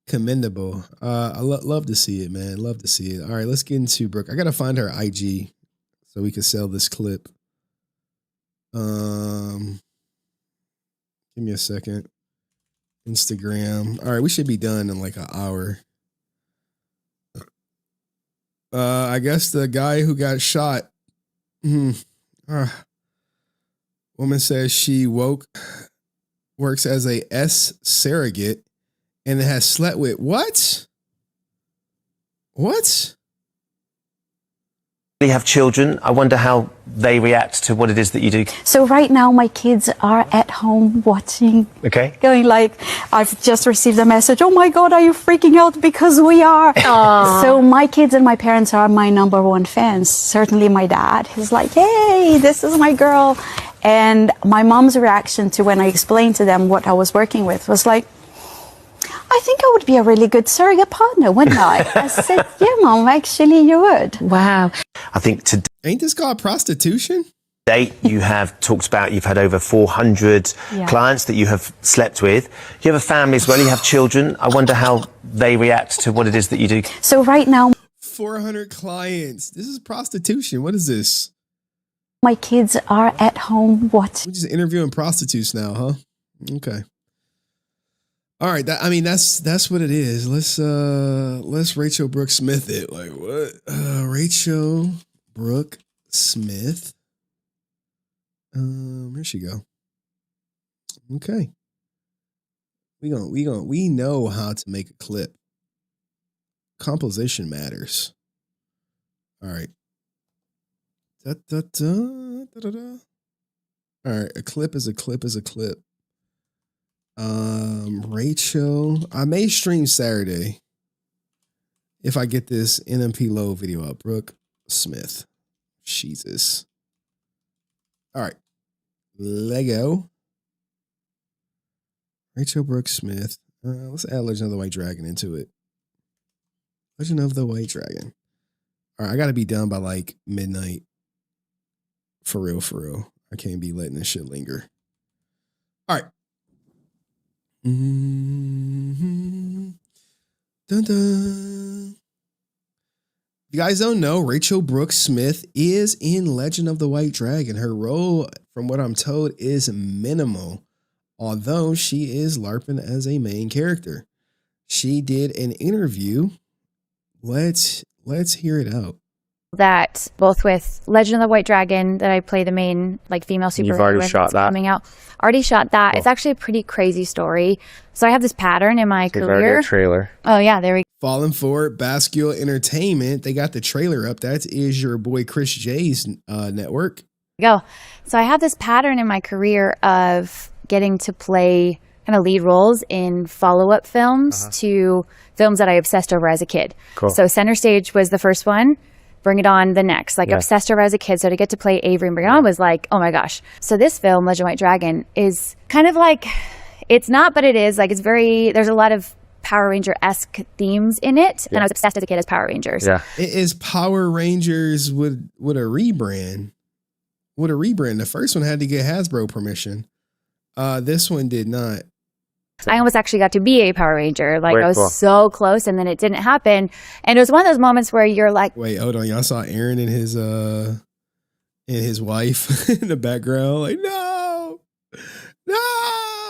Commendable. I love to see it, man. Love to see it. All right, let's get into Brooke. I got to find her IG so we can sell this clip. Give me a second. Instagram. All right, we should be done in like an hour. I guess the guy who got shot. Woman says she works as a surrogate and has slept with what?
You have children. I wonder how they react to what it is that you do.
So right now my kids are at home watching.
Okay.
Going like, I've just received a message, "Oh my God, are you freaking out?" Because we are. So my kids and my parents are my number one fans. Certainly my dad. He's like, "Hey, this is my girl." And my mom's reaction to when I explained to them what I was working with was like, "I think I would be a really good surrogate partner, wouldn't I?" I said, "Yeah, Mom, actually you would." Wow.
I think today.
Ain't this called prostitution?
You have talked about you've had over 400 clients that you have slept with. You have a family as well. You have children. I wonder how they react to what it is that you do.
So right now,
400 clients. This is prostitution. What is this?
My kids are at home watching.
We're just interviewing prostitutes now, huh? Okay. All right, that's what it is. Let's Rachel Brooke Smith it. Like what? Rachel Brooke Smith. Here she go. Okay. We know how to make a clip. Composition matters. All right. All right, a clip is a clip is a clip. Rachel, I may stream Saturday if I get this NMP low video up. Brooke Smith. Jesus. All right. Lego. Rachel Brooke Smith. Let's add Legend of the White Dragon into it. Legend of the White Dragon. All right, I got to be done by like midnight. For real, for real. I can't be letting this shit linger. All right. Dun, dun. You guys don't know, Rachel Brooke Smith is in Legend of the White Dragon. Her role, from what I'm told, is minimal, although she is LARPing as a main character. She did an interview. Let's hear it out.
That both with Legend of the White Dragon, that I play the main like female superhero.
You've already shot that.
Coming out. Already shot that. Cool. It's actually a pretty crazy story. So I have this pattern in my career.
Trailer.
Oh yeah, there we go.
Falling for Bascule Entertainment. They got the trailer up. That is your boy Chris J's network.
Go. So I have this pattern in my career of getting to play kind of lead roles in follow-up films to films that I obsessed over as a kid.
Cool.
So Center Stage was the first one. Bring It On the next. Like obsessed over as a kid. So to get to play Avery and Bring It On was like, oh my gosh. So this film, Legend of White Dragon, is kind of like, it's not, but it is. Like it's very, there's a lot of Power Ranger-esque themes in it. And I was obsessed as a kid as Power Rangers.
Yeah. It is Power Rangers with a rebrand. With a rebrand. The first one had to get Hasbro permission. This one did not.
I almost actually got to be a Power Ranger. Like, I was so close, and then it didn't happen. And it was one of those moments where you're like...
Wait, hold on. Y'all saw Aaron and his wife in the background? Like, no!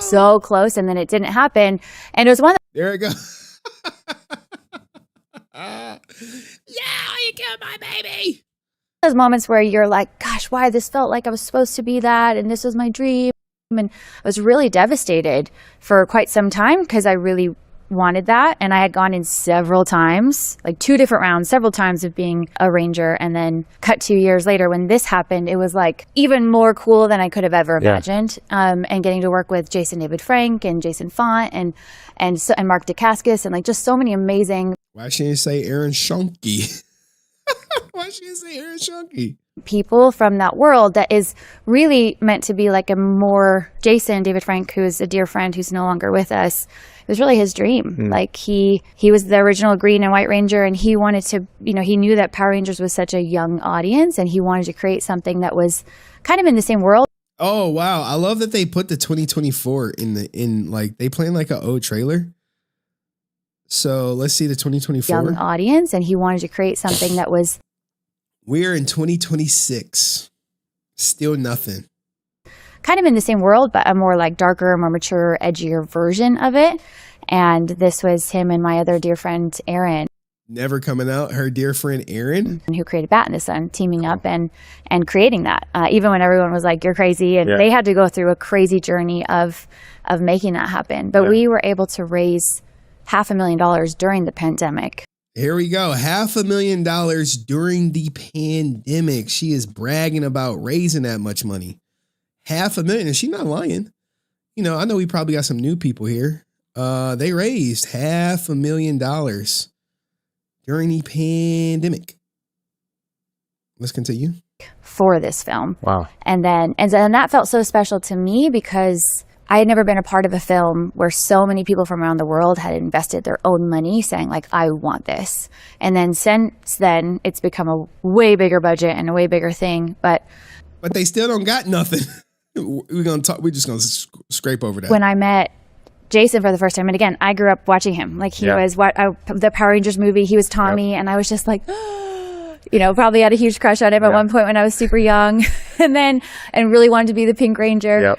so close, and then it didn't happen. And it was one of
There it goes. Yeah, you killed my baby.
those moments where you're like, gosh, why this felt like I was supposed to be that, and this was my dream. And I was really devastated for quite some time because I really wanted that. And I had gone in several times, like 2 different rounds, several times of being a ranger. And then cut 2 years later when this happened, it was like even more cool than I could have ever imagined. And getting to work with Jason David Frank and Jason Font and Mark Dacascos and like just so many amazing.
Why she didn't say Aaron Shunky? Why she didn't say Aaron Shunky?
People from that world that is really meant to be like a more Jason David Frank, who is a dear friend who's no longer with us. It was really his dream. Like he was the original Green and White Ranger, and he wanted to, he knew that Power Rangers was such a young audience, and he wanted to create something that was kind of in the same world.
Oh wow, I love that they put the 2024 in like they planned like an old trailer. So let's see the 2024
young audience, and he wanted to create something that was.
We're in 2026. Still nothing.
Kind of in the same world, but a more like darker, more mature, edgier version of it. And this was him and my other dear friend, Aaron.
Never coming out. Her dear friend, Aaron.
Who created Bat in the Sun, teaming up and creating that. Even when everyone was like, you're crazy. And they had to go through a crazy journey of making that happen. But we were able to raise $500,000 during the pandemic.
Here we go. $500,000 during the pandemic. She is bragging about raising that much money. $500,000. And she's not lying. I know we probably got some new people here. They raised $500,000 during the pandemic. Let's continue.
For this film.
Wow.
And that felt so special to me because I had never been a part of a film where so many people from around the world had invested their own money saying like, I want this. And then since then it's become a way bigger budget and a way bigger thing, but
they still don't got nothing. We're just going to scrape over that.
When I met Jason for the first time, and again, I grew up watching him. Like he was the Power Rangers movie, he was Tommy, and I was just like, probably had a huge crush on him at one point when I was super young, and really wanted to be the Pink Ranger.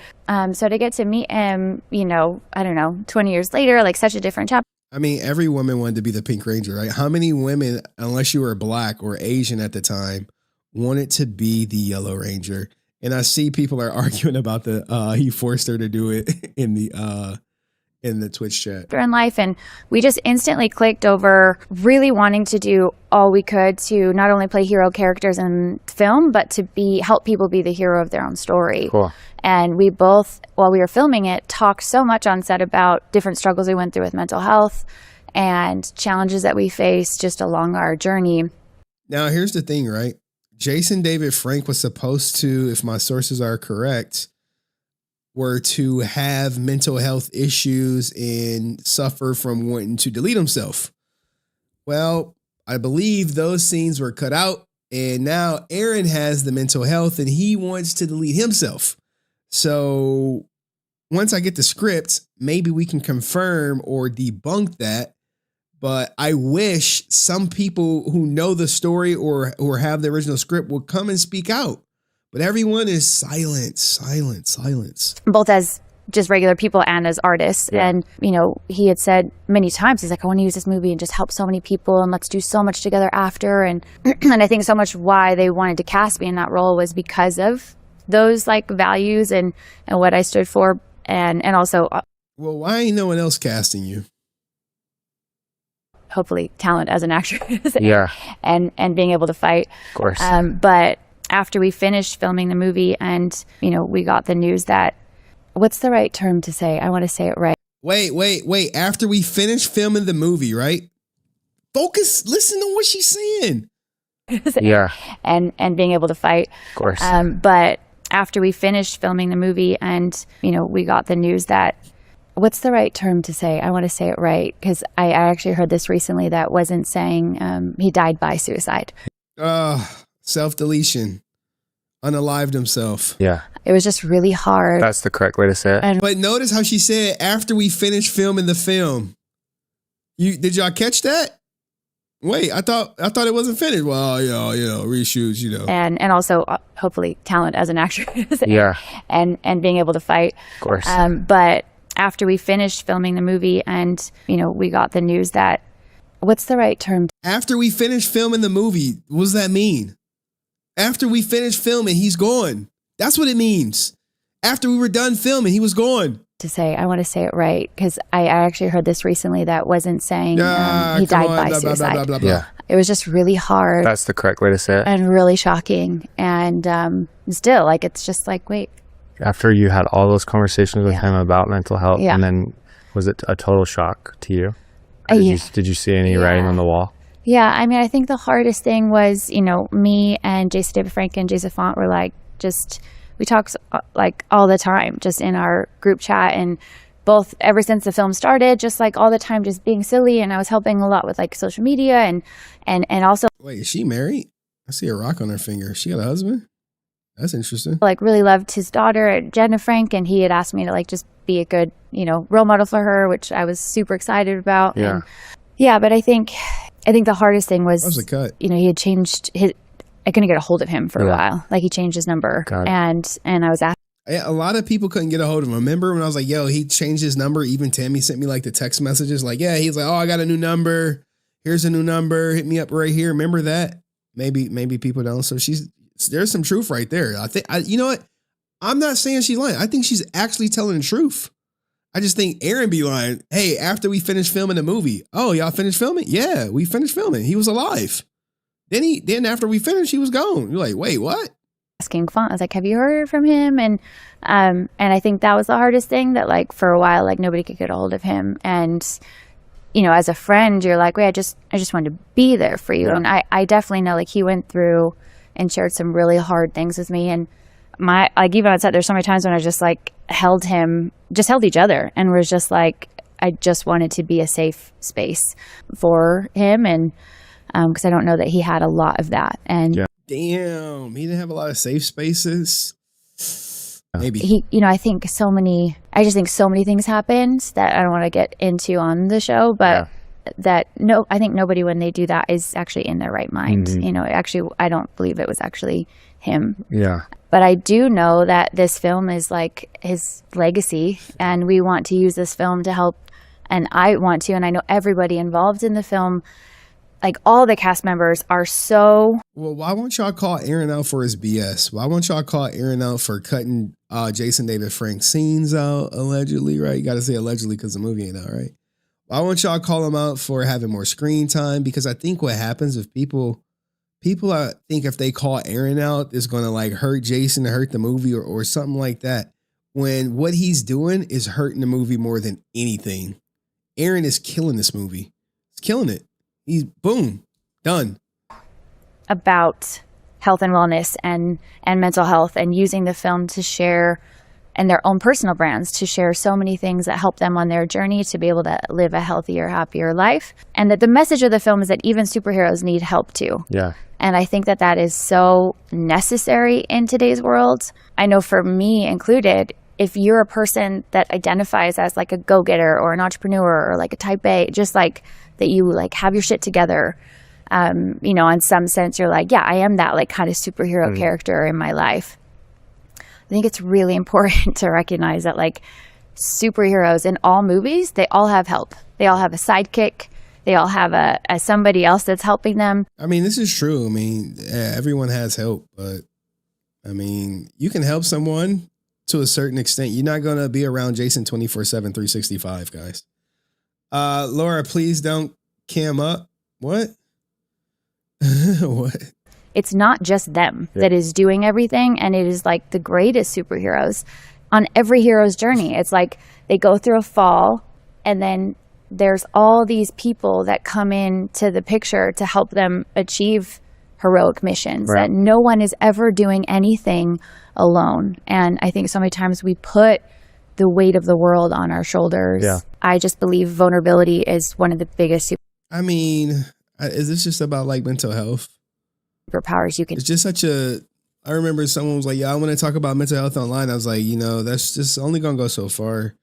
So to get to meet him, I don't know, 20 years later, like such a different chapter.
I mean, every woman wanted to be the Pink Ranger, right? How many women, unless you were black or Asian at the time, wanted to be the Yellow Ranger? And I see people are arguing about he forced her to do it in the Twitch chat.
In life, and we just instantly clicked over really wanting to do all we could to not only play hero characters in film, but to help people be the hero of their own story.
Cool.
And we both, while we were filming it, talked so much on set about different struggles we went through with mental health and challenges that we faced just along our journey.
Now, here's the thing, right? Jason David Frank was supposed to, if my sources are correct, were to have mental health issues and suffer from wanting to delete himself. Well, I believe those scenes were cut out, and now Aaron has the mental health and he wants to delete himself. So once I get the script, maybe we can confirm or debunk that. But I wish some people who know the story or have the original script will come and speak out. But everyone is silence.
Both as just regular people and as artists. Yeah. And, he had said many times, he's like, I want to use this movie and just help so many people and let's do so much together after. And and I think so much why they wanted to cast me in that role was because of those like values and what I stood for. And also.
Well, why ain't no one else casting you?
Hopefully talent as an actress.
Yeah.
And being able to fight.
Of course.
But after we finished filming the movie and, we got the news that, what's the right term to say? I want to say it right.
Wait. After we finished filming the movie, right? Focus, listen to what she's saying.
Yeah.
And being able to fight.
Of course.
But after we finished filming the movie and, we got the news that, what's the right term to say? I want to say it right. Because I actually heard this recently that wasn't saying he died by suicide.
Self-deletion. Unalived himself.
Yeah.
It was just really hard.
That's the correct way to say it.
But notice how she said, after we finished filming the film. Did y'all catch that? Wait, I thought it wasn't finished. Well, reshoots,
And also, hopefully, talent as an actress.
Yeah.
And being able to fight.
Of course.
But after we finished filming the movie and, we got the news that, what's the right term?
After we finished filming the movie, what does that mean? After we finished filming, he's gone. That's what it means. After we were done filming, he was gone.
I want to say it right, because I actually heard this recently that wasn't saying he died by suicide.
Yeah.
It was just really hard.
That's the correct way to say it.
And really shocking. And still, it's just wait.
After you had all those conversations with him about mental health,
Yeah.
and then was it a total shock to you?
Yeah.
Did you see any writing on the wall?
Yeah, I think the hardest thing was, me and Jason David Frank and Jason Font were we talk all the time, just in our group chat, and both ever since the film started, just all the time, just being silly. And I was helping a lot with social media and also.
Wait, is she married? I see a rock on her finger. She got a husband? That's interesting.
Really loved his daughter, Jenna Frank, and he had asked me to just be a good, role model for her, which I was super excited about.
Yeah.
And, yeah, but I think the hardest thing was,
that was a cut.
He had changed I couldn't get a hold of him for a while. He changed his number, and I was asking.
A lot of people couldn't get a hold of him. Remember when I was like, yo, he changed his number? Even Tammy sent me the text messages he's like, oh, I got a new number. Here's a new number. Hit me up right here. Remember that? Maybe people don't. So there's some truth right there. You know what? I'm not saying she's lying. I think she's actually telling the truth. I just think Aaron be lying. Hey, after we finished filming the movie, oh, y'all finished filming? Yeah, we finished filming. He was alive. Then after we finished, he was gone. You're like, wait, what?
Asking Font, I was like, have you heard from him? And I think that was the hardest thing, that for a while, nobody could get a hold of him. And, as a friend, you're like, wait, I just wanted to be there for you. Yeah. And I definitely know he went through and shared some really hard things with me. And even outside, there's so many times when I just held each other, and was just I just wanted to be a safe space for him. And, because I don't know that he had a lot of that. And
damn, he didn't have a lot of safe spaces. Maybe
I just think so many things happened that I don't want to get into on the show, but I think nobody, when they do that, is actually in their right mind.
Mm-hmm.
Actually, I don't believe it was actually him.
Yeah.
But I do know that this film is his legacy, and we want to use this film to help. And I want to, and I know everybody involved in the film, all the cast members are so.
Well, why won't y'all call Aaron out for his BS? Why won't y'all call Aaron out for cutting Jason David Frank scenes out, allegedly, right? You got to say allegedly because the movie ain't out, right? Why won't y'all call him out for having more screen time? Because I think what happens if people I think if they call Aaron out, it's going to hurt Jason, to hurt the movie or something like that. When what he's doing is hurting the movie more than anything. Aaron is killing this movie. He's killing it. He's boom, done.
About health and wellness and mental health, and using the film to share, and their own personal brands to share so many things that help them on their journey to be able to live a healthier, happier life. And that the message of the film is that even superheroes need help too.
Yeah.
And I think that is so necessary in today's world. I know for me included, if you're a person that identifies as a go-getter or an entrepreneur or a type A, just that you have your shit together, in some sense you're yeah, I am that kind of superhero character in my life. I think it's really important to recognize that superheroes in all movies, they all have help. They all have a sidekick. They all have a somebody else that's helping them.
I mean, this is true. I mean, everyone has help, but I mean, you can help someone to a certain extent. You're not going to be around Jason 24/7, 365, guys. Laura, please don't cam up. What? What?
It's not just them that is doing everything, and it is the greatest superheroes on every hero's journey. It's they go through a fall, and then there's all these people that come into the picture to help them achieve heroic missions.
Right.
That no one is ever doing anything alone. And I think so many times we put the weight of the world on our shoulders.
Yeah.
I just believe vulnerability is one of the biggest
I mean, is this just about mental health?
superpowers you can.
It's just I remember someone was like, yeah, I want to talk about mental health online. I was like, that's just only going to go so far.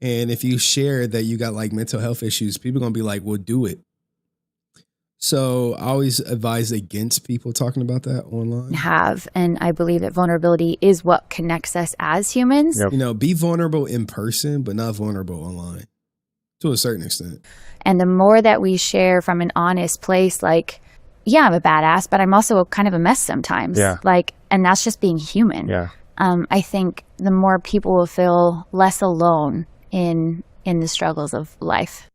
And if you share that you got mental health issues, people are going to be like, well, do it. So I always advise against people talking about that online.
Have, and I believe that vulnerability is what connects us as humans.
You know, be vulnerable in person, but not vulnerable online to a certain extent.
And the more that we share from an honest place, like, yeah, I'm a badass, but I'm also kind of a mess sometimes.
Yeah.
Like, and that's just being human.
Yeah.
I think the more people will feel less alone in the struggles of life.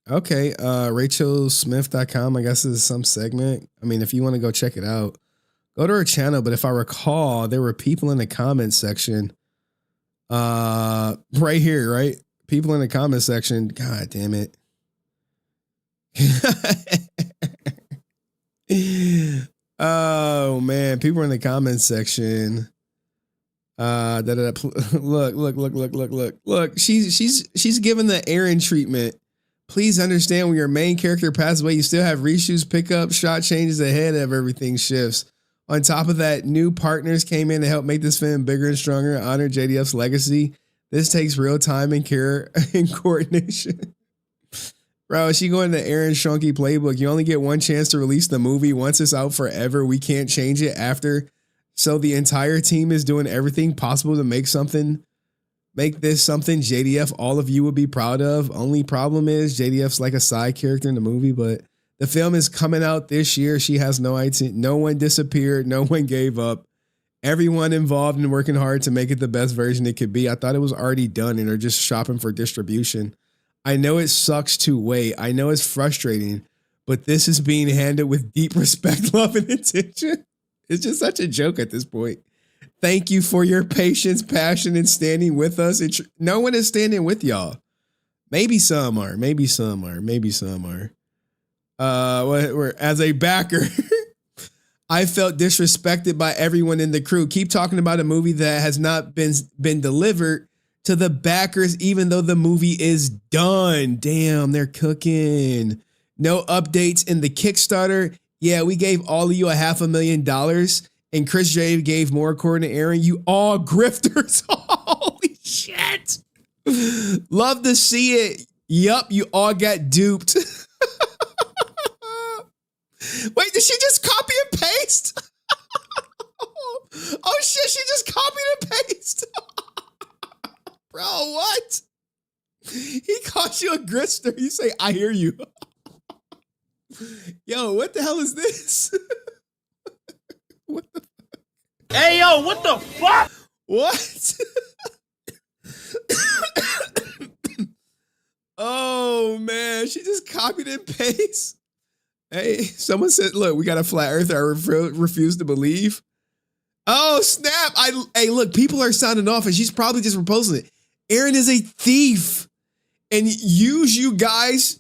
Okay, RachelSmith.com, I guess is some segment. I mean, if you want to go check it out, go to her channel. But if I recall, there were people in the comments section, right here, right? People in the comment section. God damn it. Oh man, people in the comment section. Look. She's giving the Aaron treatment. Please understand, when your main character passes away, you still have reshoots, pickup, shot changes ahead of everything shifts. On top of that, new partners came in to help make this film bigger and stronger and honor JDF's legacy. This takes real time and care and coordination. Bro, she going to Aaron Shonky playbook. You only get one chance to release the movie. Once it's out forever, we can't change it after. So the entire team is doing everything possible to make this something JDF all of you would be proud of. Only problem is JDF's like a side character in the movie, but the film is coming out this year. She has no idea. No one disappeared. No one gave up. Everyone involved in working hard to make it the best version it could be. I thought it was already done and they're just shopping for distribution. I know it sucks to wait. I know it's frustrating, but this is being handled with deep respect, love, and attention. It's just such a joke at this point. Thank you for your patience, passion, and standing with us. No one is standing with y'all. Maybe some are. As a backer, I felt disrespected by everyone in the crew. Keep talking about a movie that has not been delivered to the backers, even though the movie is done. Damn, they're cooking. No updates in the Kickstarter. Yeah, we gave all of you $500,000. And Chris J gave more according to Aaron. You all grifters. Holy shit. Love to see it. Yup, you all got duped. Wait, did she just copy and paste? Oh shit, she just copied and pasted. Bro, what? He calls you a grifter. You say, I hear you. Yo, what the hell is this? What the fuck?
Hey, yo, what the fuck?
What? Oh, man. She just copied and pasted. Hey, someone said, look, we got a flat earther. I refuse to believe. Oh, snap. Hey, look, people are sounding off and she's probably just reposting it. Aaron is a thief and use you guys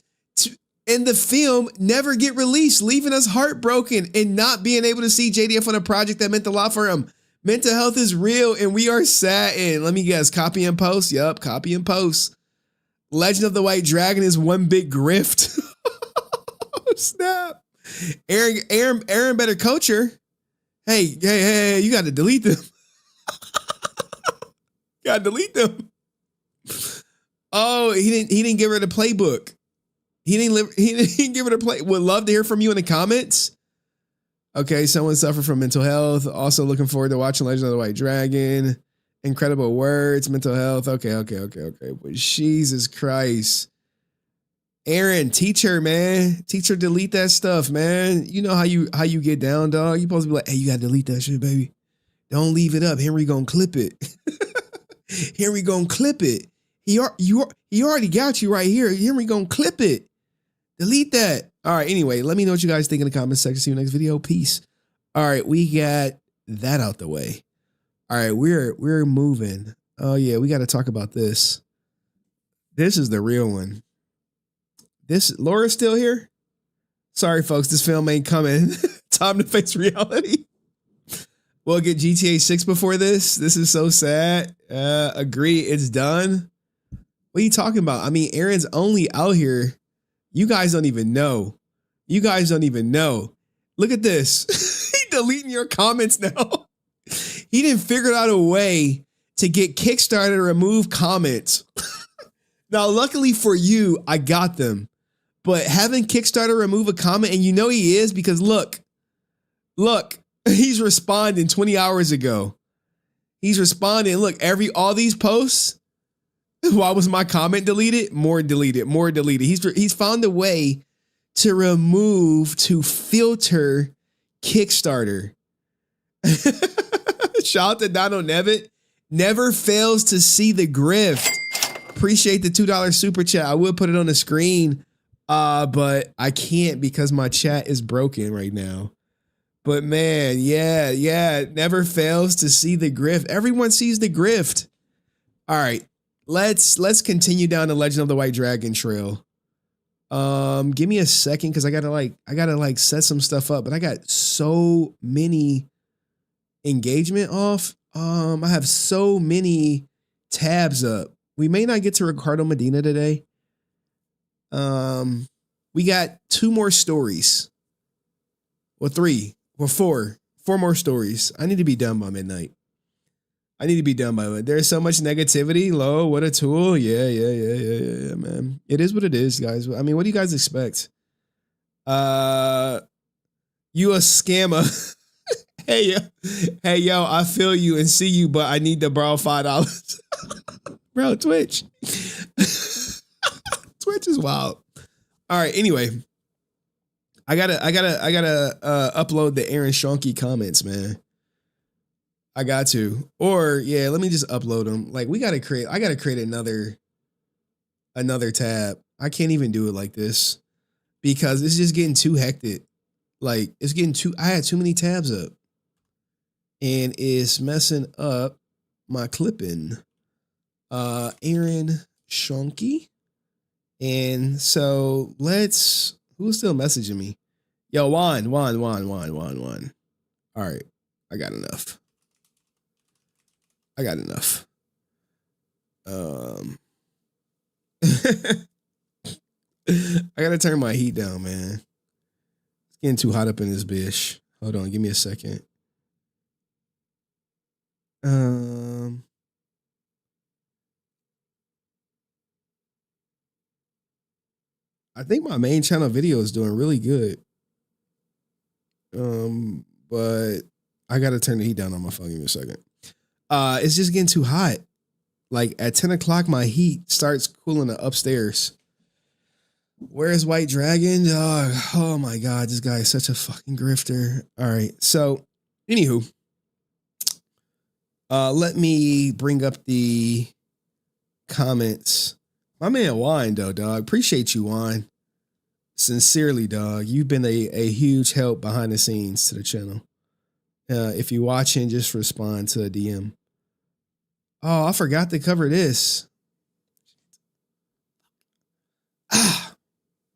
in the film never get released, leaving us heartbroken and not being able to see JDF on a project that meant a lot for him. Mental health is real and we are saddened. Let me guess, copy and post. Yup, copy and post. Legend of the White Dragon is one big grift. Oh, snap. Aaron better coach her. Hey, you got to delete them. Got to delete them. Oh, he didn't give her the playbook. He didn't give her the play. Would love to hear from you in the comments. Okay, someone suffered from mental health. Also looking forward to watching Legend of the White Dragon. Incredible words, mental health. Okay. But Jesus Christ. Aaron, teach her, man. Teach her delete that stuff, man. You know how you get down, dog. You supposed to be like, hey, you gotta delete that shit, baby. Don't leave it up. Henry gonna clip it. Henry gonna clip it. He already got you right here. Henry gonna clip it. Delete that. All right, anyway, let me know what you guys think in the comments section. See you next video. Peace. All right, we got that out the way. All right, we're moving. Oh yeah, we got to talk about this. This is the real one. Laura's still here? Sorry, folks, this film ain't coming. Time to face reality. We'll get GTA 6 before this. This is so sad. Agree, it's done. What are you talking about? I mean, Aaron's only out here. You guys don't even know. Look at this. He deleting your comments now. He didn't figure out a way to get Kickstarter to remove comments. Now, luckily for you, I got them. But having Kickstarter remove a comment, and you know he is because look, he's responding 20 hours ago. He's responding. Look, all these posts. Why was my comment deleted? More deleted. He's found a way to filter Kickstarter. Shout out to Donald Nevitt. Never fails to see the grift. Appreciate the $2 super chat. I will put it on the screen, but I can't because my chat is broken right now. But man, yeah, never fails to see the grift. Everyone sees the grift. All right, let's continue down the Legend of the White Dragon trail. Give me a second because I gotta set some stuff up, but I got so many engagement off. I have so many tabs up. We may not get to Ricardo Medina today. We got 2 more stories. Well, 3. Well, 4 more stories. I need to be done by midnight. There's so much negativity. Lo, what a tool. Yeah, man. It is what it is, guys. I mean, what do you guys expect? You a scammer. Hey, yo, I feel you and see you, but I need to borrow $5. Bro, Twitch. Twitch is wild. All right, anyway. I gotta upload the Aaron Shonky comments, man. I got to. Or yeah, let me just upload them. Like I gotta create another tab. I can't even do it like this because it's just getting too hectic. Like I had too many tabs up. And it's messing up my clipping. Aaron Shonky. And so who's still messaging me? Yo, Juan. All right. I got enough. I gotta turn my heat down, man. It's getting too hot up in this bitch. Hold on, give me a second. I think my main channel video is doing really good. But I gotta turn the heat down on my phone. Give me a second. It's just getting too hot. Like at 10 o'clock, my heat starts cooling the upstairs. Where's White Dragon? Oh my God, this guy is such a fucking grifter. All right. So, anywho, let me bring up the comments. My man Wine, though, dog. Appreciate you, Wine. Sincerely, dog. You've been a huge help behind the scenes to the channel. If you're watching, just respond to a DM. Oh, I forgot to cover this.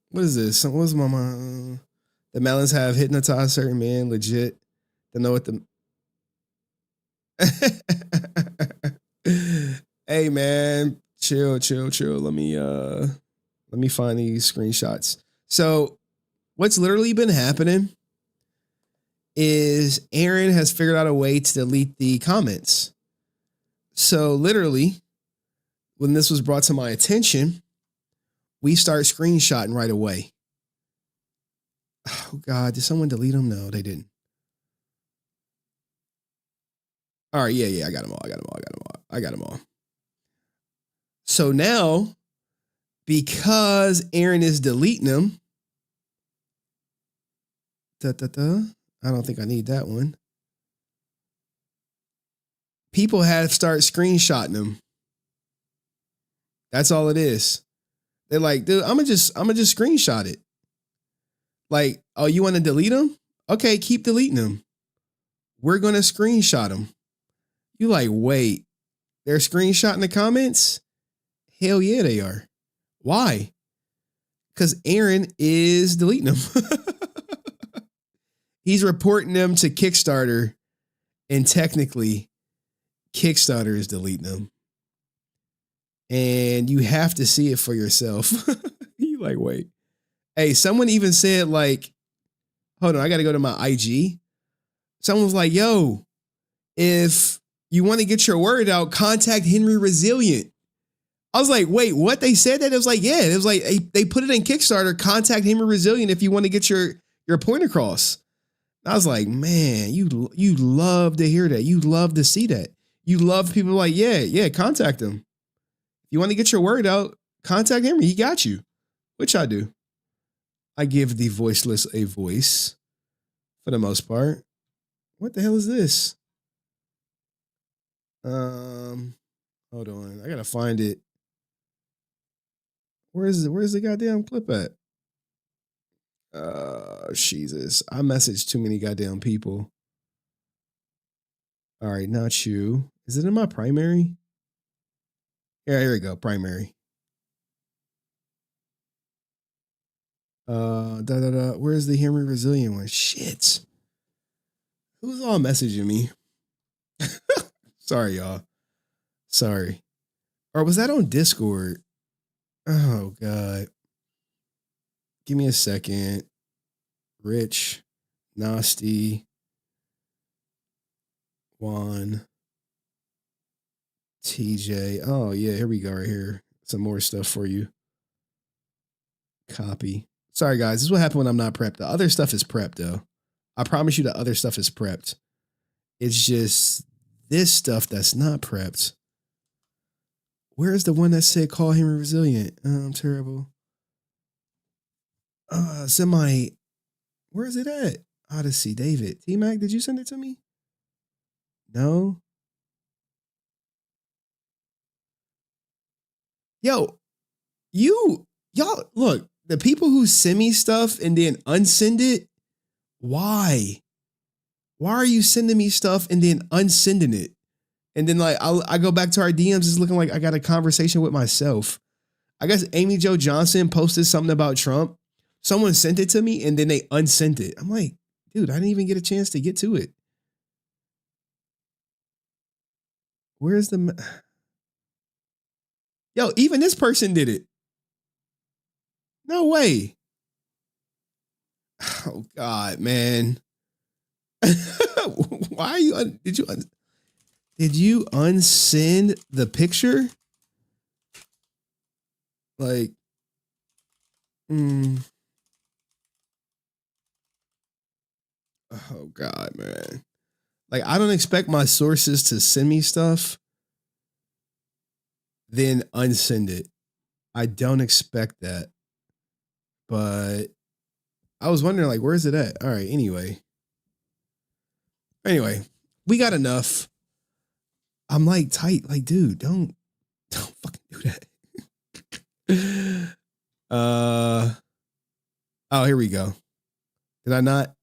What is this? What's my mind? The melons have hypnotized certain men, legit. To know what the... Hey, man. Chill. Let me find these screenshots. So what's literally been happening is Aaron has figured out a way to delete the comments. So literally, when this was brought to my attention, we start screenshotting right away. Oh God, did someone delete them? No, they didn't. All right, yeah, I got them all. So now, because Aaron is deleting them, I don't think I need that one. People have started screenshotting them. That's all it is. They're like, dude, I'm gonna just screenshot it. Like, oh, you want to delete them? Okay, keep deleting them. We're gonna screenshot them. You like, wait, they're screenshotting the comments? Hell yeah, they are. Why? Because Aaron is deleting them. He's reporting them to Kickstarter, and technically, Kickstarter is deleting them. And you have to see it for yourself. You like, wait. Hey, someone even said, like, hold on, I got to go to my IG. Someone was like, yo, if you want to get your word out, contact HenryResilient. I was like, wait, what? They said that? It was like, yeah. It was like they put it in Kickstarter. Contact HenryResilient if you want to get your point across. I was like, man, you love to hear that. You love to see that. You love people like, yeah, contact him. If you want to get your word out, contact Henry. He got you, which I do. I give the voiceless a voice for the most part. What the hell is this? Hold on. I gotta find it. Where's the goddamn clip at? Jesus. I messaged too many goddamn people. All right, not you. Is it in my primary? Yeah, here we go. Primary. Where's the HenryResilient one? Shit. Who's all messaging me? Sorry, y'all. Sorry. Or was that on Discord? Oh, God. Give me a second. Rich, Nasty, Juan, TJ. Oh, yeah, here we go right here. Some more stuff for you. Copy. Sorry, guys. This is what happened when I'm not prepped. The other stuff is prepped, though. I promise you the other stuff is prepped. It's just this stuff that's not prepped. Where's the one that said call HenryResilient? Oh, I'm terrible. Where is it at? Odyssey, David. T-Mac, did you send it to me? No? Yo, y'all, look, the people who send me stuff and then unsend it, why? Why are you sending me stuff and then unsending it? And then like I go back to our DMs, it's looking like I got a conversation with myself. I guess Amy Jo Johnson posted something about Trump. Someone sent it to me and then they unsent it. I'm like, dude, I didn't even get a chance to get to it. Where's the... Yo, even this person did it. No way. Oh, God, man. Why are you... Did you unsend the picture? Like... Oh, God, man. Like, I don't expect my sources to send me stuff, then unsend it. I don't expect that. But I was wondering, like, where's it at? All right, anyway. Anyway, we got enough. I'm like tight. Like, dude, don't fucking do that. Oh, here we go. Did I not?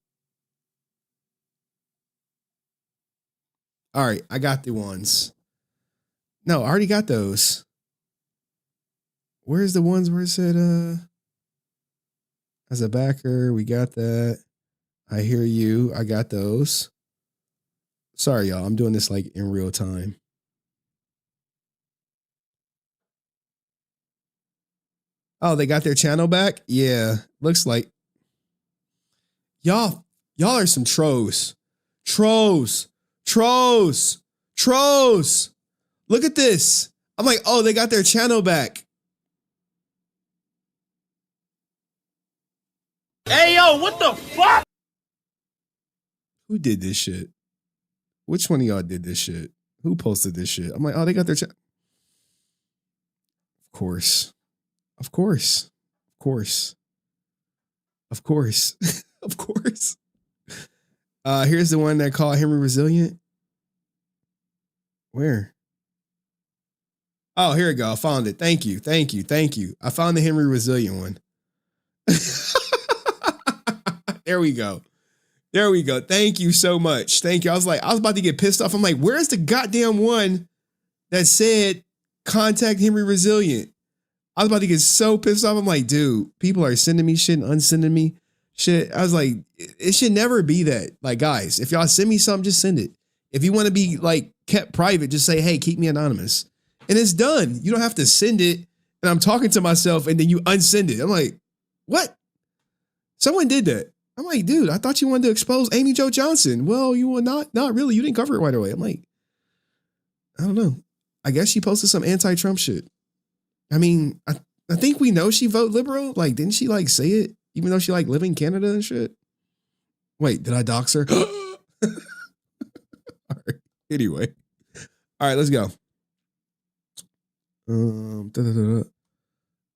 All right, I got the ones. No, I already got those. Where's the ones where it said, as a backer, we got that. I hear you. I got those. Sorry, y'all. I'm doing this like in real time. Oh, they got their channel back? Yeah, looks like. Y'all are some trolls. Trolls. Look at this. I'm like, oh, they got their channel back.
Hey, yo, what the fuck?
Who did this shit? Which one of y'all did this shit? Who posted this shit? I'm like, oh, they got their channel. Of course. Of course. Here's the one that called HenryResilient. Where? Oh, here we go. I found it. Thank you. I found the HenryResilient one. There we go. Thank you so much. Thank you. I was about to get pissed off. I'm like, where's the goddamn one that said contact HenryResilient? I was about to get so pissed off. I'm like, dude, people are sending me shit and unsending me shit. I was like, it should never be that. Like, guys, if y'all send me something, just send it. If you want to be like kept private, just say, hey, keep me anonymous. And it's done. You don't have to send it. And I'm talking to myself and then you unsend it. I'm like, what? Someone did that. I'm like, dude, I thought you wanted to expose Amy Jo Johnson. Well, you will not really. You didn't cover it right away. I'm like, I don't know. I guess she posted some anti-Trump shit. I mean, I think we know she vote liberal. Like, didn't she like say it? Even though she like live in Canada and shit. Wait, did I dox her? All right. Anyway. All right, let's go.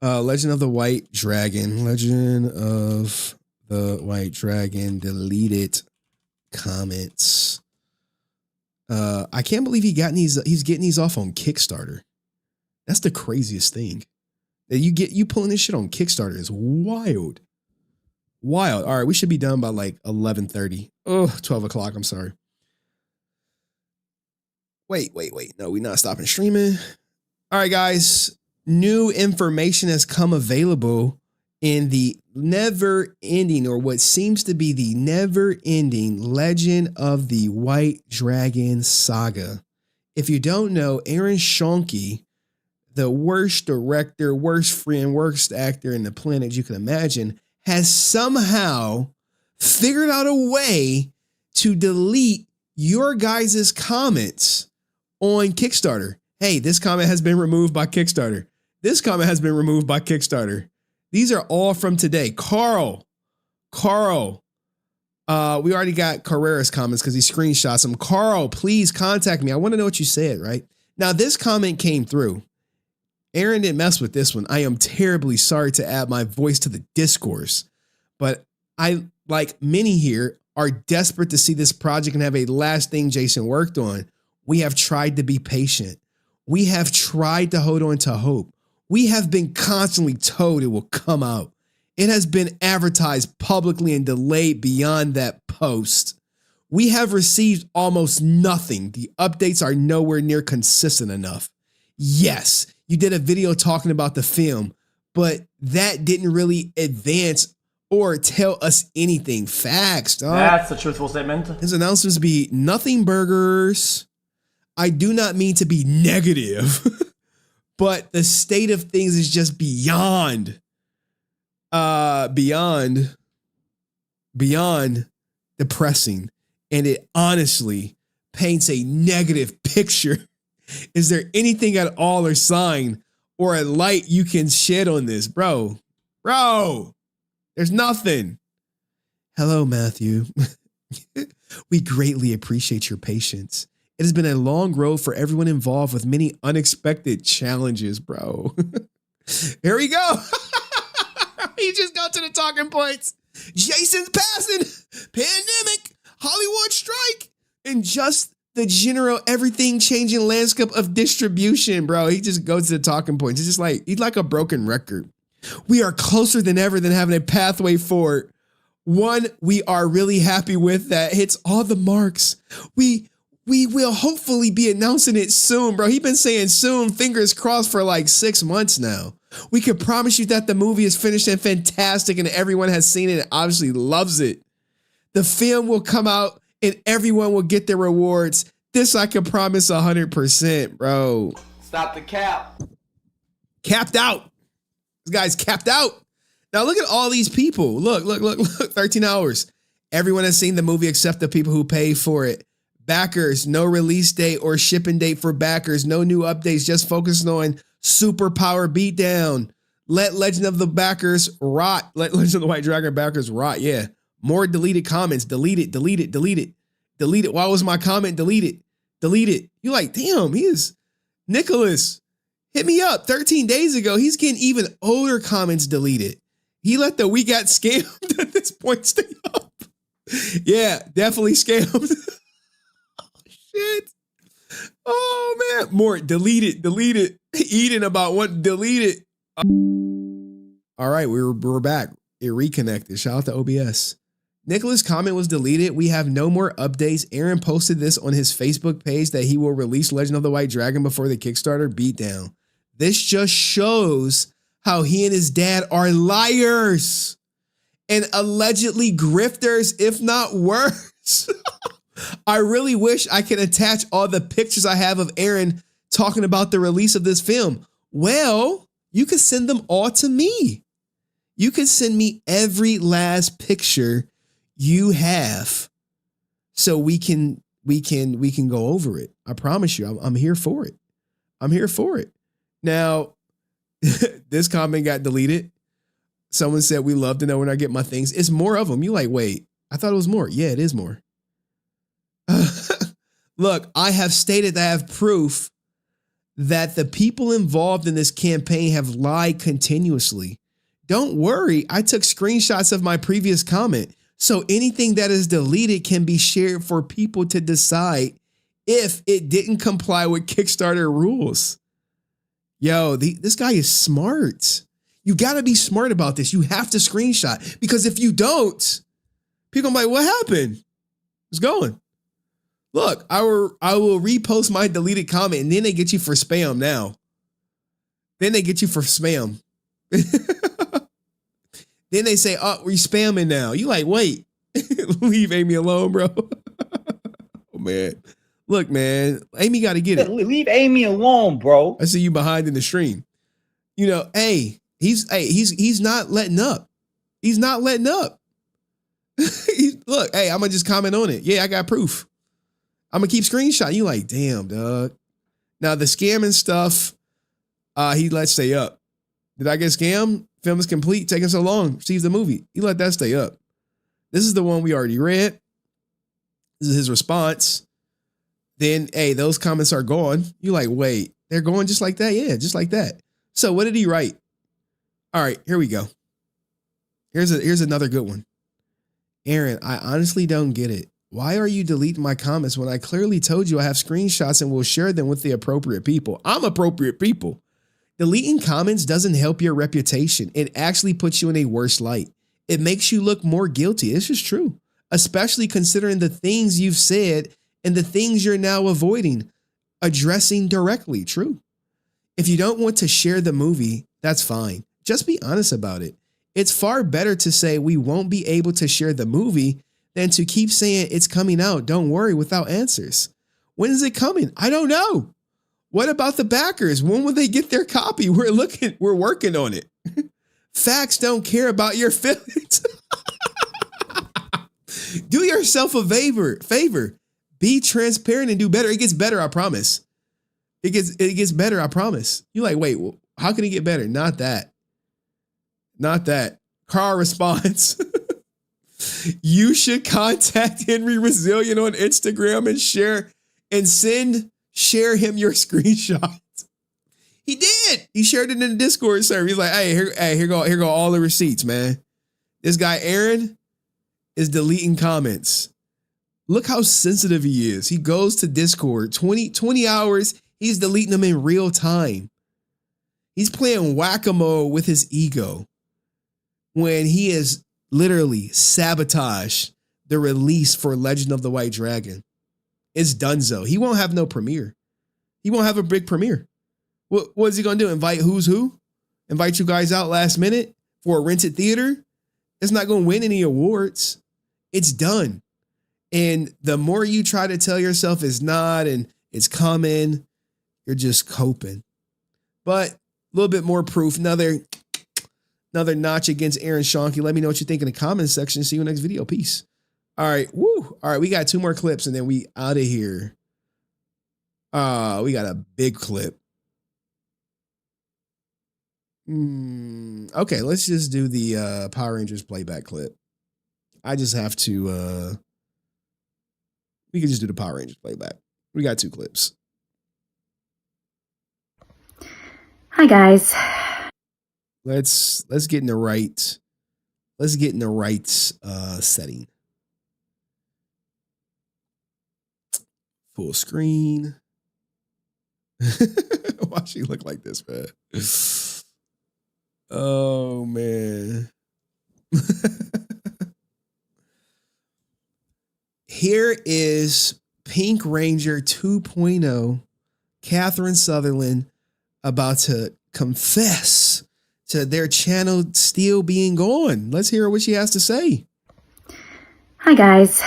Legend of the White Dragon. Legend of the White Dragon. Deleted comments. I can't believe he's getting these off on Kickstarter. That's the craziest thing. That you pulling this shit on Kickstarter is wild. Wild. All right, we should be done by like 11:30. Oh, 12 o'clock. I'm sorry. Wait. No, we're not stopping streaming. All right, guys. New information has come available in the never-ending, or what seems to be the never-ending Legend of the White Dragon saga. If you don't know, Aaron Schonke, the worst director, worst friend, worst actor in the planet you can imagine, has somehow figured out a way to delete your guys' comments on Kickstarter. Hey, this comment has been removed by Kickstarter. This comment has been removed by Kickstarter. These are all from today. Carl, we already got Carrera's comments because he screenshots them. Carl, please contact me. I want to know what you said, right? Now, this comment came through. Aaron didn't mess with this one. I am terribly sorry to add my voice to the discourse, but I, like many here, are desperate to see this project and have a last thing Jason worked on. We have tried to be patient. We have tried to hold on to hope. We have been constantly told it will come out. It has been advertised publicly and delayed beyond that post. We have received almost nothing. The updates are nowhere near consistent enough. Yes, you did a video talking about the film, but that didn't really advance or tell us anything. Facts, dog.
That's a truthful statement.
His announcements be nothing burgers. I do not mean to be negative, but the state of things is just beyond depressing. And it honestly paints a negative picture. Is there anything at all or sign or a light you can shed on this? Bro, there's nothing. Hello, Matthew. We greatly appreciate your patience. It has been a long road for everyone involved with many unexpected challenges, bro. Here we go. He just got to the talking points. Jason's passing, pandemic, Hollywood strike, and just the general everything changing landscape of distribution, bro. He just goes to the talking points. It's just like, he's like a broken record. We are closer than ever than having a pathway forward. One we are really happy with that hits all the marks. We will hopefully be announcing it soon, bro. He's been saying soon, fingers crossed, for like 6 months now. We can promise you that the movie is finished and fantastic and everyone has seen it and obviously loves it. The film will come out and everyone will get their rewards. This I can promise 100%, bro.
Stop the cap.
Capped out. This guy's capped out. Now look at all these people. Look, 13 hours. Everyone has seen the movie except the people who pay for it. Backers, no release date or shipping date for backers. No new updates, just focusing on superpower beatdown. Let Legend of the Backers rot. Let Legend of the White Dragon backers rot. Yeah. More deleted comments. Delete it. Why was my comment deleted? Delete it. You're like, damn, he is. Nicholas, hit me up 13 days ago. He's getting even older comments deleted. He let the we got scammed at this point stay up. Yeah, definitely scammed. Shit. Oh man. More delete it. Eating about what delete it. All right, we're back. It reconnected. Shout out to OBS. Nicholas' comment was deleted. We have no more updates. Aaron posted this on his Facebook page that he will release Legend of the White Dragon before the Kickstarter beatdown. This just shows how he and his dad are liars and allegedly grifters, if not worse. I really wish I could attach all the pictures I have of Aaron talking about the release of this film. Well, you can send them all to me. You can send me every last picture you have so we can go over it. I promise you, I'm here for it. I'm here for it. Now, This comment got deleted. Someone said, we love to know when I get my things. It's more of them. You like, wait, I thought it was more. Yeah, it is more. Look, I have stated that I have proof that the people involved in this campaign have lied continuously. Don't worry, I took screenshots of my previous comment, so anything that is deleted can be shared for people to decide if it didn't comply with Kickstarter rules. Yo, this guy is smart. You got to be smart about this. You have to screenshot, because if you don't, people are like, what happened? It's going. Look, I will repost my deleted comment, and then they get you for spam now. Then they get you for spam. Then they say, oh, we're spamming now. You like, wait, leave Amy alone, bro. Oh, man. Look, man, Amy got to get it.
Leave Amy alone, bro.
I see you behind in the stream. You know, he's not letting up. He's not letting up. Look, hey, I'm going to just comment on it. Yeah, I got proof. I'm going to keep screenshotting. You like, damn, dog. Now, the scamming stuff, he let stay up. Did I get scammed? Film is complete. Taking so long. Receives the movie. He let that stay up. This is the one we already read. This is his response. Then, hey, those comments are gone. You like, wait, they're going just like that? Yeah, just like that. So what did he write? All right, here we go. Here's another good one. Aaron, I honestly don't get it. Why are you deleting my comments when I clearly told you I have screenshots and will share them with the appropriate people? I'm appropriate people. Deleting comments doesn't help your reputation. It actually puts you in a worse light. It makes you look more guilty. This is true, especially considering the things you've said and the things you're now avoiding addressing directly. True. If you don't want to share the movie, that's fine. Just be honest about it. It's far better to say we won't be able to share the movie than to keep saying it's coming out, don't worry, without answers. When is it coming? I don't know. What about the backers? When will they get their copy? We're working on it. Facts don't care about your feelings. Do yourself a favor. Be transparent and do better. It gets better, I promise. It gets better, I promise. You're like, wait, well, how can it get better? Not that. Carl responds. You should contact HenryResilient on Instagram and share him your screenshots. He did. He shared it in the Discord server. He's like, hey, here go all the receipts, man. This guy, Aaron, is deleting comments. Look how sensitive he is. He goes to Discord, 20 hours. He's deleting them in real time. He's playing whack-a-mole with his ego when he is literally sabotaged the release for Legend of the White Dragon. It's donezo. He won't have no premiere. He won't have a big premiere. What is he going to do? Invite who's who? Invite you guys out last minute for a rented theater? It's not going to win any awards. It's done. And the more you try to tell yourself it's not and it's coming, you're just coping. But a little bit more proof. Another notch against Aaron Shonky. Let me know what you think in the comments section. See you in the next video. Peace. All right. Woo. All right. We got 2 more clips and then we out of here. We got a big clip. Okay. Let's just do the Power Rangers playback clip. I just have to, we can just do the Power Rangers playback. We got 2 clips.
Hi guys.
Let's get in the right. Let's get in the right setting. Full screen. Why she look like this, man? Oh man. Here is Pink Ranger 2.0, Catherine Sutherland, about to confess to their channel still being gone. Let's hear what she has to say.
Hi guys,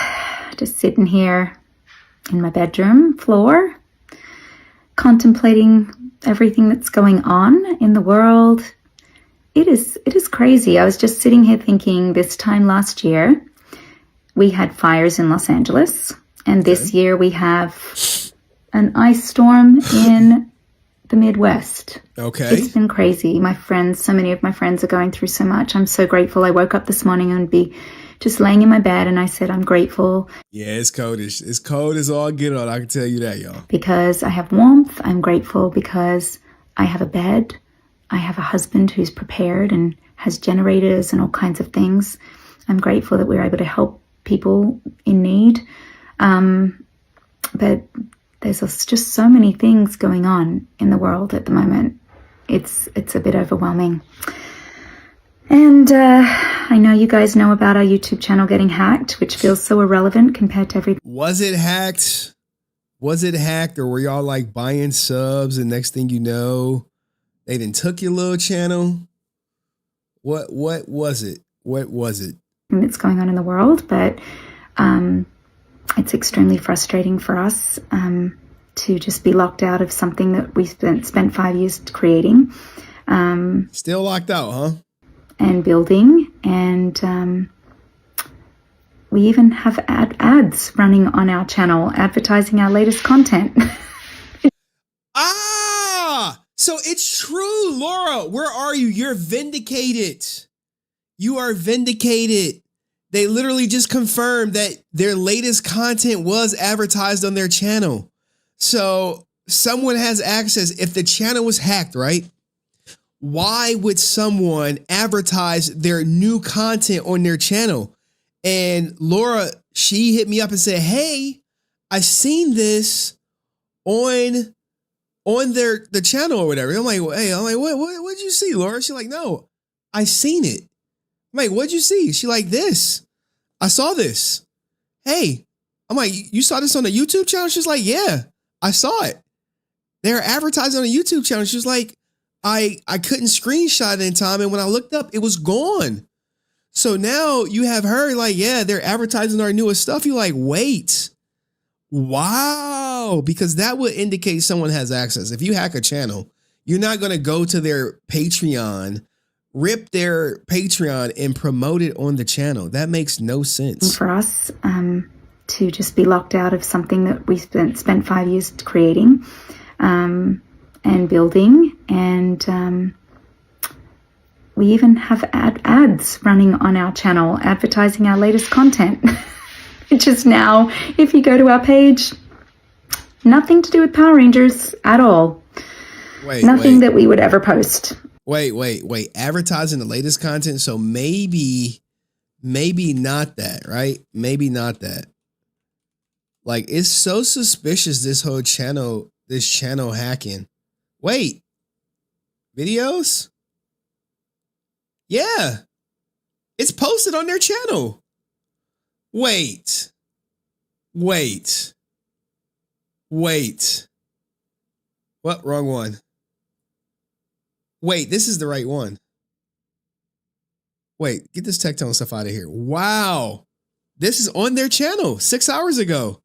just sitting here in my bedroom floor, contemplating everything that's going on in the world. It is crazy. I was just sitting here thinking this time last year, we had fires in Los Angeles, and this year we have an ice storm in the Midwest.
Okay.
It's been crazy. My friends, so many of my friends are going through so much. I'm so grateful. I woke up this morning and be just laying in my bed and I said, I'm grateful.
Yeah, it's cold. It's cold as all get on. I can tell you that, y'all.
Because I have warmth. I'm grateful because I have a bed. I have a husband who's prepared and has generators and all kinds of things. I'm grateful that we're able to help people in need. But there's just so many things going on in the world at the moment. It's a bit overwhelming. And I know you guys know about our YouTube channel getting hacked, which feels so irrelevant compared to everything.
Was it hacked? Was it hacked, or were y'all like buying subs and next thing you know, they done took your little channel? What was it? What was it?
That's going on in the world, but it's extremely frustrating for us to just be locked out of something that we spent 5 years creating.
Still locked out, huh?
And building, and we even have ads running on our channel advertising our latest content.
So it's true, Laura. Where are you? You're vindicated. You are vindicated. They literally just confirmed that their latest content was advertised on their channel. So someone has access. If the channel was hacked, right? Why would someone advertise their new content on their channel? And Laura, she hit me up and said, hey, I seen this on the channel or whatever. I'm like, what'd you see, Laura? She's like, no, I seen it. I'm like, what'd you see? She like, this. I saw this. Hey, I'm like, you saw this on the YouTube channel? She's like, yeah, I saw it. They're advertising on a YouTube channel. She was like, I couldn't screenshot it in time. And when I looked up, it was gone. So now you have her like, yeah, they're advertising our newest stuff. You're like, wait, wow. Because that would indicate someone has access. If you hack a channel, you're not going to go to their Patreon, rip their Patreon and promote it on the channel. That makes no sense.
For us to just be locked out of something that we spent 5 years creating. And building, and we even have ads running on our channel advertising our latest content, which is now, if you go to our page, nothing to do with Power Rangers at all. Nothing that we would ever post.
Wait. Advertising the latest content. So maybe not that, right? Maybe not that. Like, it's so suspicious, this channel hacking. Wait, videos? Yeah, it's posted on their channel. Wait. What? Wrong one. Wait, this is the right one. Wait, get this Tectone stuff out of here. Wow. This is on their channel 6 hours ago.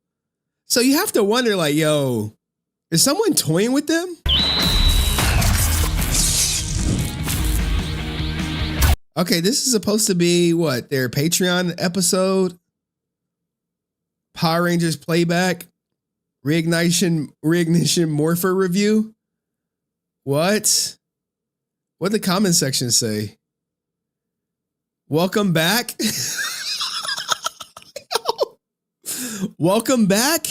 So you have to wonder, like, yo, is someone toying with them? Okay, this is supposed to be what? Their Patreon episode? Power Rangers playback? Reignition Morpher review? What? What'd the comment section say? Welcome back? Welcome back?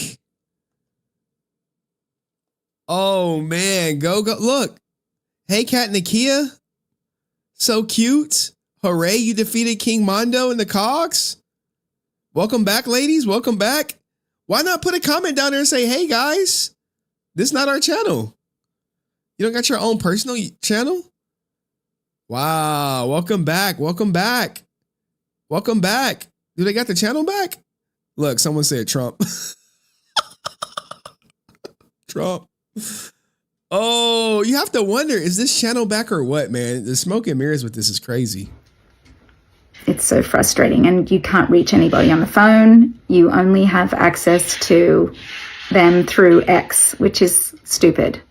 Oh man, go look. Hey Kat Nakia. So cute. Hooray, you defeated King Mondo in the cogs. Welcome back, ladies. Welcome back. Why not put a comment down there and say, hey guys, this is not our channel. You don't got your own personal channel? Wow. Welcome back. Welcome back. Welcome back. Do they got the channel back? Look, someone said Trump. Trump. Oh, you have to wonder, is this channel back or what, man? The smoke and mirrors with this is crazy.
It's so frustrating, and you can't reach anybody on the phone. You only have access to them through X, which is stupid.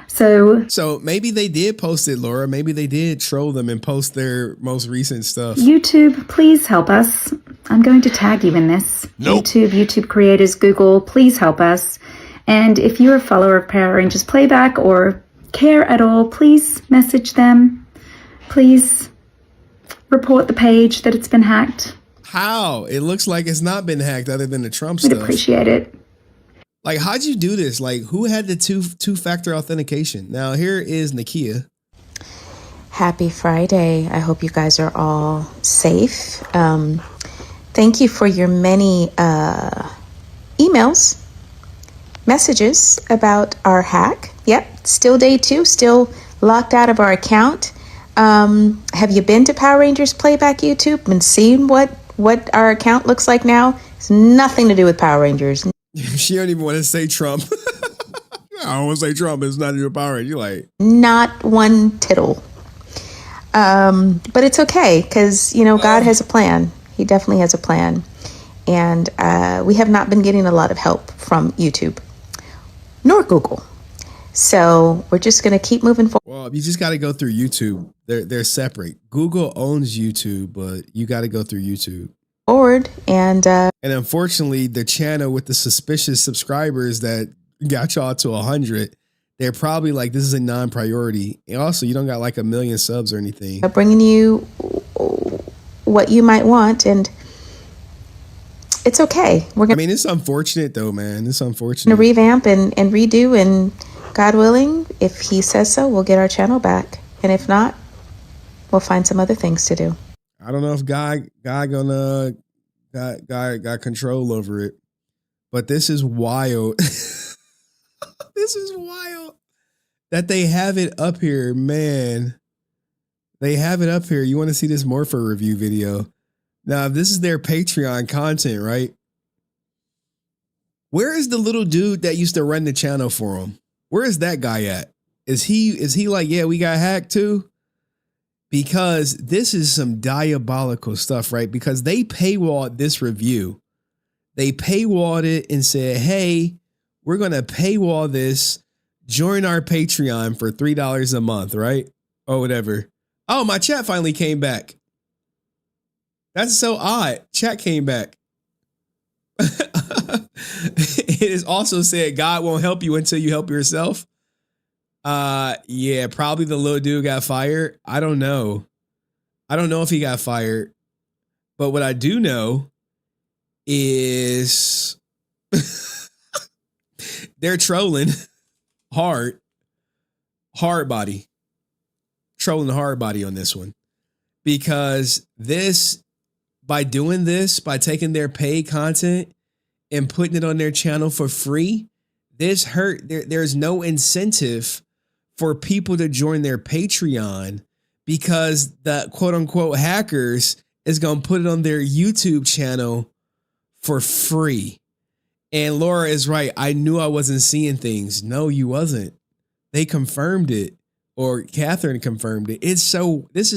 So
maybe they did post it, Laura. Maybe they did troll them and post their most recent stuff.
YouTube, please help us. I'm going to tag you in this. Nope. YouTube creators, Google, please help us. And if you're a follower of Power Rangers Playback or care at all, please message them. Please report the page that it's been hacked.
How? It looks like it's not been hacked other than the Trump
We'd
stuff.
appreciate it.
Like, how'd you do this? Like, who had the two-factor authentication? Now, here is Nakia.
Happy Friday. I hope you guys are all safe. Thank you for your many emails, messages about our hack. Yep, still day 2, still locked out of our account. Have you been to Power Rangers Playback YouTube and seen what our account looks like now? It's nothing to do with Power Rangers.
She don't even want to say Trump. I don't want to say Trump. It's not your Power Ranger. You're like,
not one tittle. But it's okay because, God has a plan. He definitely has a plan. And we have not been getting a lot of help from YouTube nor Google. So we're just going to keep moving forward.
well, you just got to go through YouTube. They're separate. Google owns YouTube, but you got to go through YouTube.
And
unfortunately, the channel with the suspicious subscribers that got y'all to 100, they're probably like, this is a non-priority. And also, you don't got like 1 million subs or anything.
Bringing you what you might want, and it's okay. We're gonna.
I mean, it's unfortunate though, man. It's
Gonna
unfortunate.
revamp and redo, and God willing, if He says so, we'll get our channel back. And if not, we'll find some other things to do.
I don't know if God got control over it, but this is wild. This is wild that they have it up here, man. They have it up here. You want to see this Morpher review video? Now, this is their Patreon content, right? Where is the little dude that used to run the channel for him? Where is that guy at? Is he like, yeah, we got hacked too? Because this is some diabolical stuff, right? Because they paywalled this review. They paywalled it and said, hey, we're going to paywall this. Join our Patreon for $3 a month, right? Or whatever. Oh, my chat finally came back. That's so odd. Chat came back. It is also said God won't help you until you help yourself. Yeah, probably the little dude got fired. I don't know. I don't know if he got fired. But what I do know is they're trolling hard body. Trolling hard body on this one. Because this, by doing this, by taking their paid content and putting it on their channel for free, this hurt. There's no incentive for people to join their Patreon because the quote unquote hackers is going to put it on their YouTube channel for free. And Laura is right. I knew I wasn't seeing things. No, you wasn't. They confirmed it, or Catherine confirmed it. This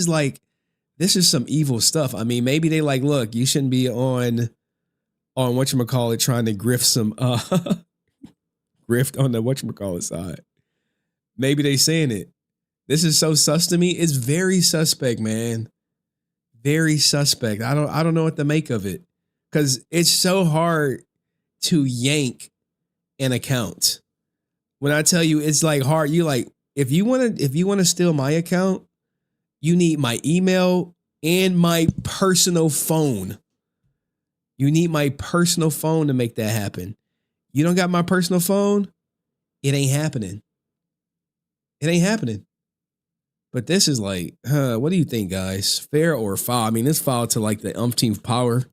is some evil stuff. I mean, maybe they like, look, you shouldn't be on whatchamacallit trying to grift some grift on the whatchamacallit side. Maybe they saying it. This is so sus to me. It's very suspect, man. Very suspect. I don't know what to make of it. Because it's so hard to yank an account. When I tell you it's like hard, you like, if you want to steal my account, you need my email and my personal phone. You need my personal phone to make that happen. You don't got my personal phone, it ain't happening. It ain't happening. But this is like, what do you think, guys? Fair or foul? I mean, this foul to like the umpteenth power.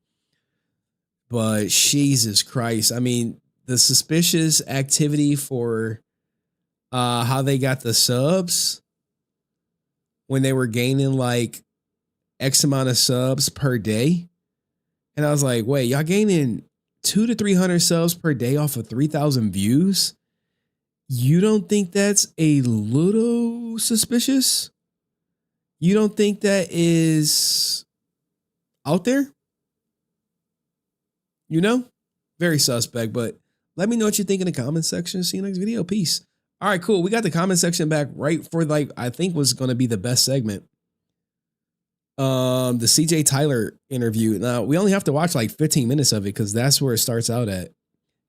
But Jesus Christ. I mean, the suspicious activity for how they got the subs when they were gaining like X amount of subs per day. And I was like, wait, y'all gaining 200 to 300 subs per day off of 3,000 views? You don't think that's a little suspicious? You don't think that is out there? You know, very suspect, but let me know what you think in the comment section. See you next video. Peace. All right, cool. We got the comment section back right for like, I think was going to be the best segment. The CJ Tyler interview. Now we only have to watch like 15 minutes of it because that's where it starts out at.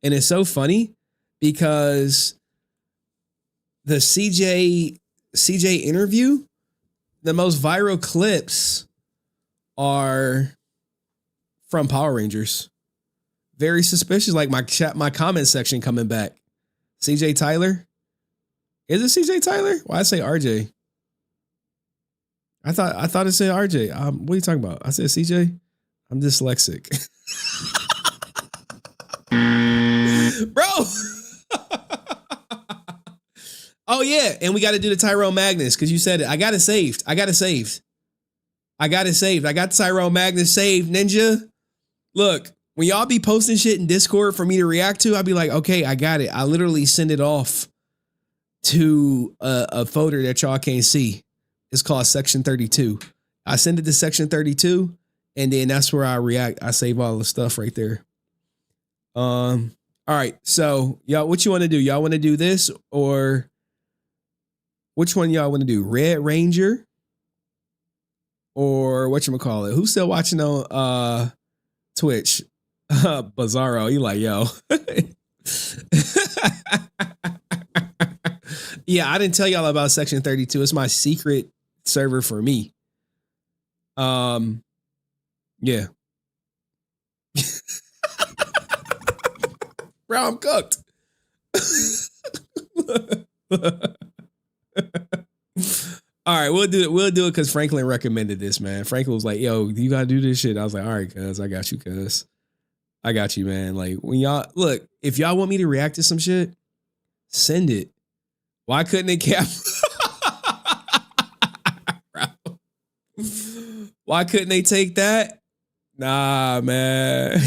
And it's so funny because the CJ interview, the most viral clips are from Power Rangers. Very suspicious. Like my comment section coming back. CJ Tyler. Is it CJ Tyler? Why I say RJ? I thought it said RJ. What are you talking about? I said CJ. I'm dyslexic. Bro. Oh yeah, and we got to do the Tyrone Magnus because you said it. I got it saved. I got Tyrone Magnus saved, Ninja. Look, when y'all be posting shit in Discord for me to react to, I'll be like, okay, I got it. I literally send it off to a folder that y'all can't see. It's called Section 32. I send it to Section 32, and then that's where I react. I save all the stuff right there. All right, so y'all, what you want to do? Y'all want to do this or which one y'all want to do? Red Ranger or whatchamacallit? Who's still watching on Twitch? Bizarro, you like, yo. Yeah, I didn't tell y'all about Section 32. It's my secret server for me. Yeah. Bro, I'm cooked. All right, we'll do it. We'll do it because Franklin recommended this, man. Franklin was like, yo, you gotta do this shit. I was like, all right, cuz I got you, cuz. I got you, man. Like when y'all look, if y'all want me to react to some shit, send it. Why couldn't it cap? Why couldn't they take that? Nah, man.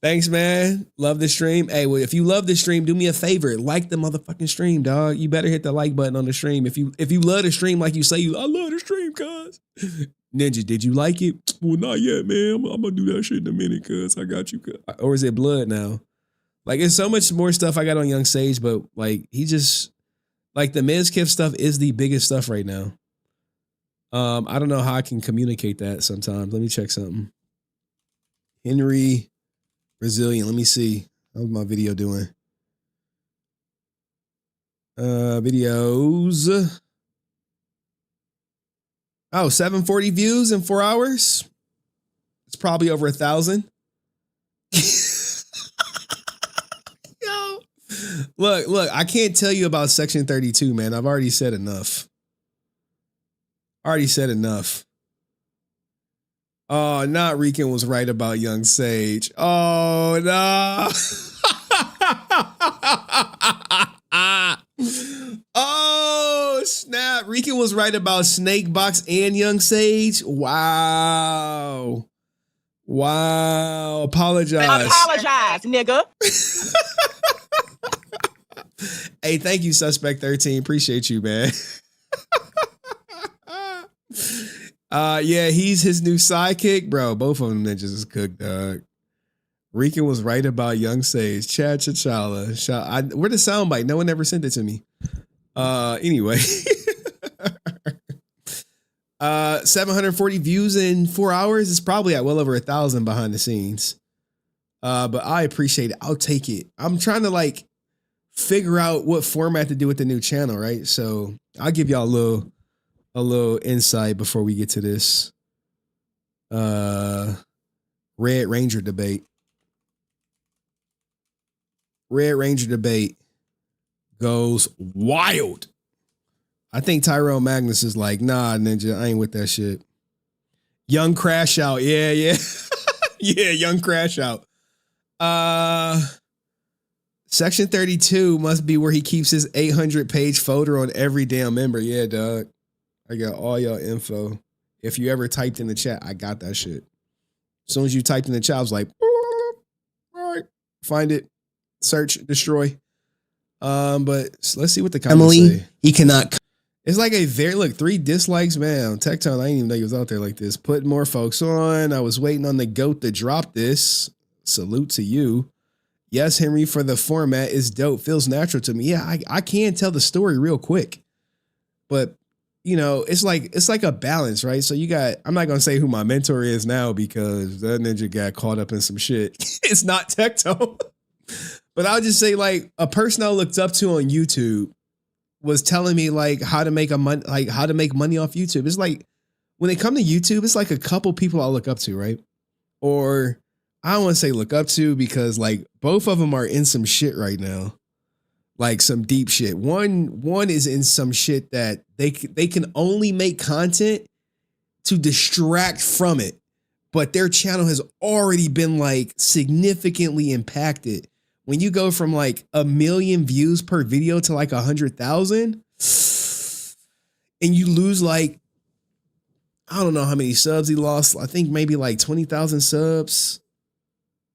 Thanks, man. Love the stream. Hey, well, if you love the stream, do me a favor. Like the motherfucking stream, dog. You better hit the like button on the stream. If you love the stream like you say I love the stream, cuz. Ninja, did you like it? Well, not yet, man. I'm gonna do that shit in a minute, cuz. I got you, cuz. Or is it blood now? Like, it's so much more stuff I got on Young Sage, but like he just like the Mizkif stuff is the biggest stuff right now. I don't know how I can communicate that sometimes. Let me check something. HenryResilient. Let me see. How's my video doing? Videos. Oh, 740 views in 4 hours. It's probably over 1,000. Yo. Look, I can't tell you about Section 32, man. I've already said enough. Oh, not Rican was right about Young Sage. Oh, no. Oh, snap. Rican was right about Snake Box and Young Sage. Wow. Apologize,
nigga.
Hey, thank you, Suspect 13. Appreciate you, man. Yeah, he's his new sidekick, bro. Both of them ninjas is cooked, dog. Rican was right about Young Sage. Chad T'Challa. Where the soundbite? No one ever sent it to me. Anyway. 740 views in 4 hours. It's probably at well over 1,000 behind the scenes. But I appreciate it. I'll take it. I'm trying to like figure out what format to do with the new channel, right? So I'll give y'all a little insight before we get to this Red Ranger debate. Red Ranger debate goes wild. I think Tyrone Magnus is like, nah, Ninja, I ain't with that shit. Young Crash Out. Yeah. Yeah, Young Crash Out. Section 32 must be where he keeps his 800-page folder on every damn member. Yeah, dog. I got all your info. If you ever typed in the chat, I got that shit. As soon as you typed in the chat, I was like, all right, find it, search, destroy. But let's see what the comments say. He cannot. It's like a 3 dislikes, man. Tectone, I didn't even know he was out there like this. Put more folks on. I was waiting on the GOAT to drop this. Salute to you. Yes, Henry, for the format is dope. Feels natural to me. Yeah, I can tell the story real quick. But you know, it's like a balance, right? So you got, I'm not gonna say who my mentor is now because that ninja got caught up in some shit. It's not Tectone. But I'll just say, like, a person I looked up to on YouTube was telling me like how to make money off YouTube. It's like when they come to YouTube, it's like a couple people I look up to, right? Or I don't want to say look up to because like both of them are in some shit right now. Like some deep shit. One is in some shit that they can only make content to distract from it. But their channel has already been like significantly impacted. When you go from like 1 million views per video to like 100,000 and you lose like, I don't know how many subs he lost. I think maybe like 20,000 subs.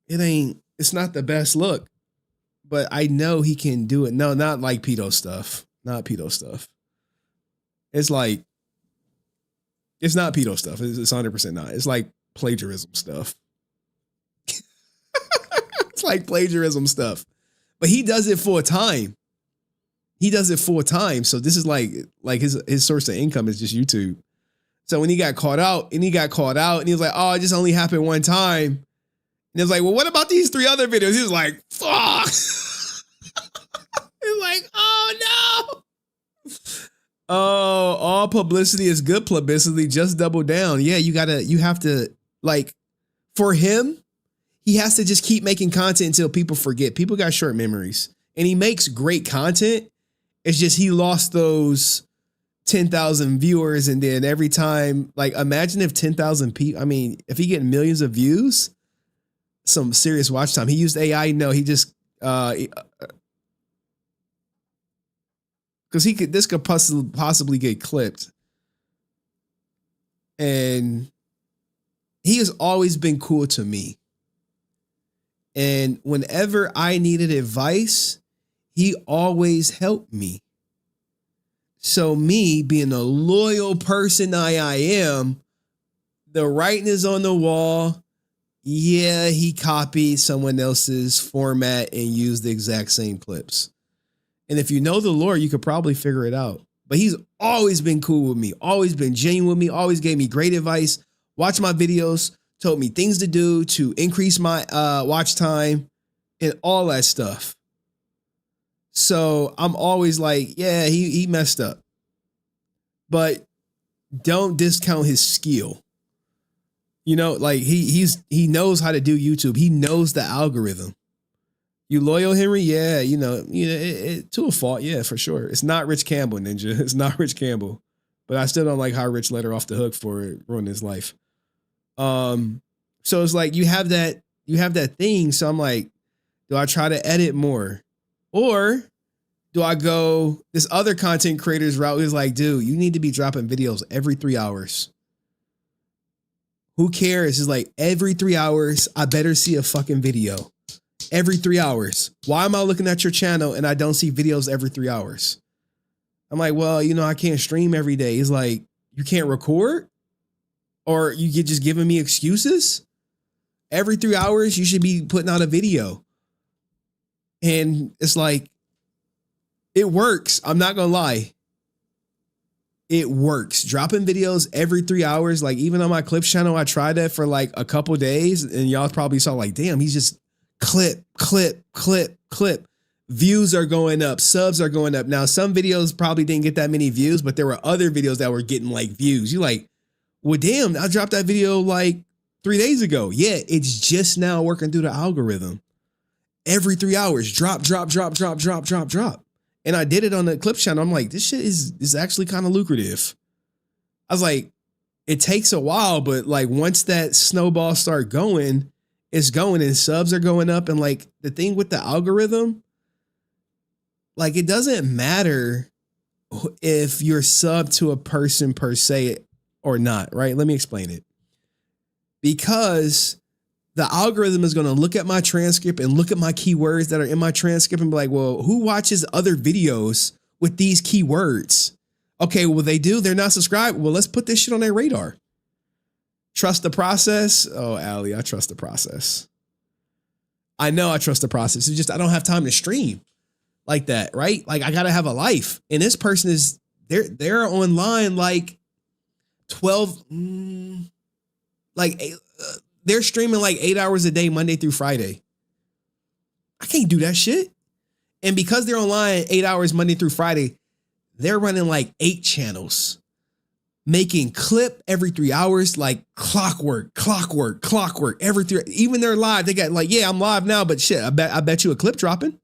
It's not the best look, but I know he can do it. No, not like pedo stuff. Not pedo stuff. It's like, it's not pedo stuff. It's 100% not. It's like plagiarism stuff. It's like plagiarism stuff, but he does it full time. He does it full time. So this is like his source of income is just YouTube. So when he got caught out and he was like, oh, it just only happened one time. And it was like, well, what about these 3 other videos? He was like, fuck. He's like, oh no. Oh, all publicity is good publicity. Just double down. Yeah, you have to, like, for him, he has to just keep making content until people forget. People got short memories. And he makes great content. It's just he lost those 10,000 viewers. And then every time, like, imagine if 10,000 people, I mean, if he get millions of views, some serious watch time. He used AI. No, he just, because this could possibly get clipped. And he has always been cool to me. And whenever I needed advice, he always helped me. So me being a loyal person I am, the writing is on the wall. Yeah, he copied someone else's format and used the exact same clips. And if you know the lore, you could probably figure it out. But he's always been cool with me, always been genuine with me, always gave me great advice, watched my videos, told me things to do to increase my watch time and all that stuff. So I'm always like, yeah, he messed up. But don't discount his skill. You know, like he knows how to do YouTube. He knows the algorithm. You loyal, Henry? Yeah, to a fault. Yeah, for sure. It's not Rich Campbell, Ninja. It's not Rich Campbell. But I still don't like how Rich let her off the hook for it, ruining his life. So it's like you have that thing. So I'm like, do I try to edit more? Or do I go this other content creators route? Is like, dude, you need to be dropping videos every 3 hours. Who cares? It's like every 3 hours, I better see a fucking video. Every 3 hours. Why am I looking at your channel and I don't see videos every 3 hours? I'm like, well, I can't stream every day. He's like, you can't record? Or you get just giving me excuses? Every 3 hours, you should be putting out a video. And it's like, it works. I'm not going to lie. It works. Dropping videos every 3 hours. Like even on my clips channel, I tried that for like a couple days and y'all probably saw like, damn, he's just clip. Views are going up. Subs are going up. Now, some videos probably didn't get that many views, but there were other videos that were getting like views. You like, well, damn, I dropped that video like 3 days ago. Yeah, it's just now working through the algorithm. Every 3 hours, drop. And I did it on the clip channel. I'm like, this shit is actually kind of lucrative. I was like, it takes a while, but like once that snowball start going, it's going and subs are going up. And like the thing with the algorithm, like it doesn't matter if you're sub to a person per se or not, right? Let me explain it. Because the algorithm is going to look at my transcript and look at my keywords that are in my transcript and be like, well, who watches other videos with these keywords? Okay, well, they do. They're not subscribed. Well, let's put this shit on their radar. Trust the process. Oh, Allie, I trust the process. I know I trust the process. It's just I don't have time to stream like that, right? Like I got to have a life. And this person is, they're online like 12, they're streaming like 8 hours a day, Monday through Friday. I can't do that shit. And because they're online 8 hours Monday through Friday, they're running like 8 channels, making clip every 3 hours, like clockwork every 3. Even they're live. They got like, yeah, I'm live now, but shit, I bet you a clip dropping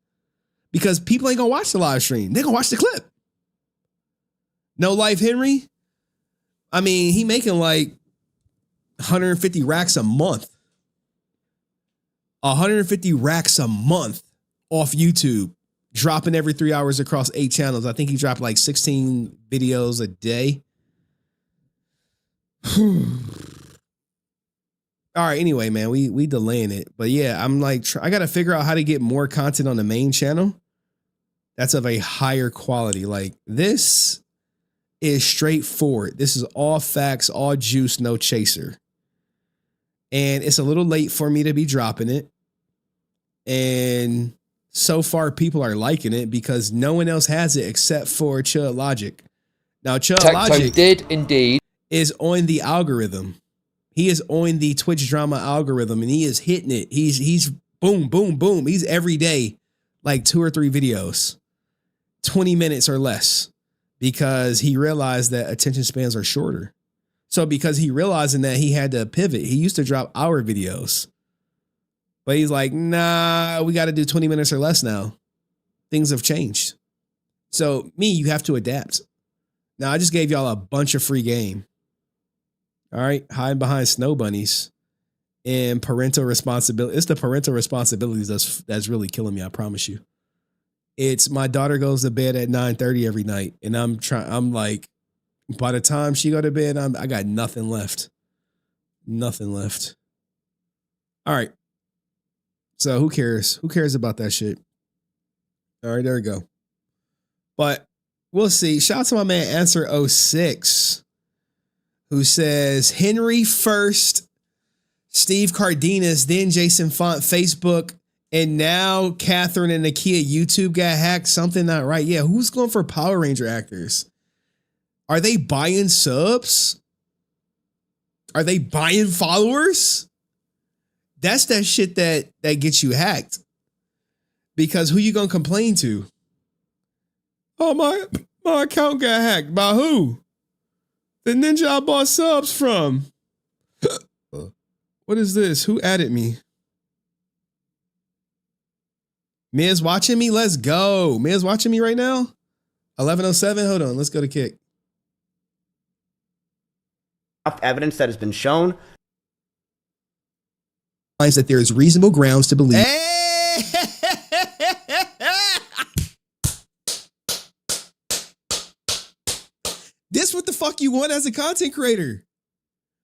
because people ain't gonna watch the live stream. They gonna watch the clip. No Life Henry. I mean, he making like 150 racks a month. 150 racks a month off YouTube, dropping every 3 hours across 8 channels. I think he dropped like 16 videos a day. All right, anyway, man, we delaying it. But yeah, I'm like, I got to figure out how to get more content on the main channel that's of a higher quality. Like, this is straightforward. This is all facts, all juice, no chaser. And it's a little late for me to be dropping it. And so far, people are liking it because no one else has it except for Chud Logic. Now, Chud Logic
did indeed
is on the algorithm. He is on the Twitch drama algorithm, and he is hitting it. He's boom, boom, boom. He's every day, like 2 or 3 videos, 20 minutes or less, because he realized that attention spans are shorter. So because he realizing that, he had to pivot. He used to drop hour videos, but he's like, nah, we got to do 20 minutes or less now. Things have changed. So you have to adapt. Now, I just gave y'all a bunch of free game. All right, hiding behind snow bunnies and parental responsibility. It's the parental responsibilities that's really killing me. I promise you. It's my daughter goes to bed at 9:30 every night, and I'm like, by the time she go to bed, I got nothing left. Nothing left. All right. So who cares? Who cares about that shit? All right, there we go. But we'll see. Shout out to my man Answer06. Who says Henry first, Steve Cardenas, then Jason Font Facebook, and now Catherine and Nakia YouTube got hacked. Something not right. Yeah, who's going for Power Ranger actors? Are they buying subs? Are they buying followers? That's that shit that gets you hacked. Because who you gonna complain to? Oh, my account got hacked. By who? The ninja I bought subs from. What is this? Who added me? Mia's watching me? Let's go. Mia's watching me right now? 11:07? Hold on. Let's go to kick.
Evidence that has been shown
finds that there is reasonable grounds to believe. This what the fuck you want as a content creator?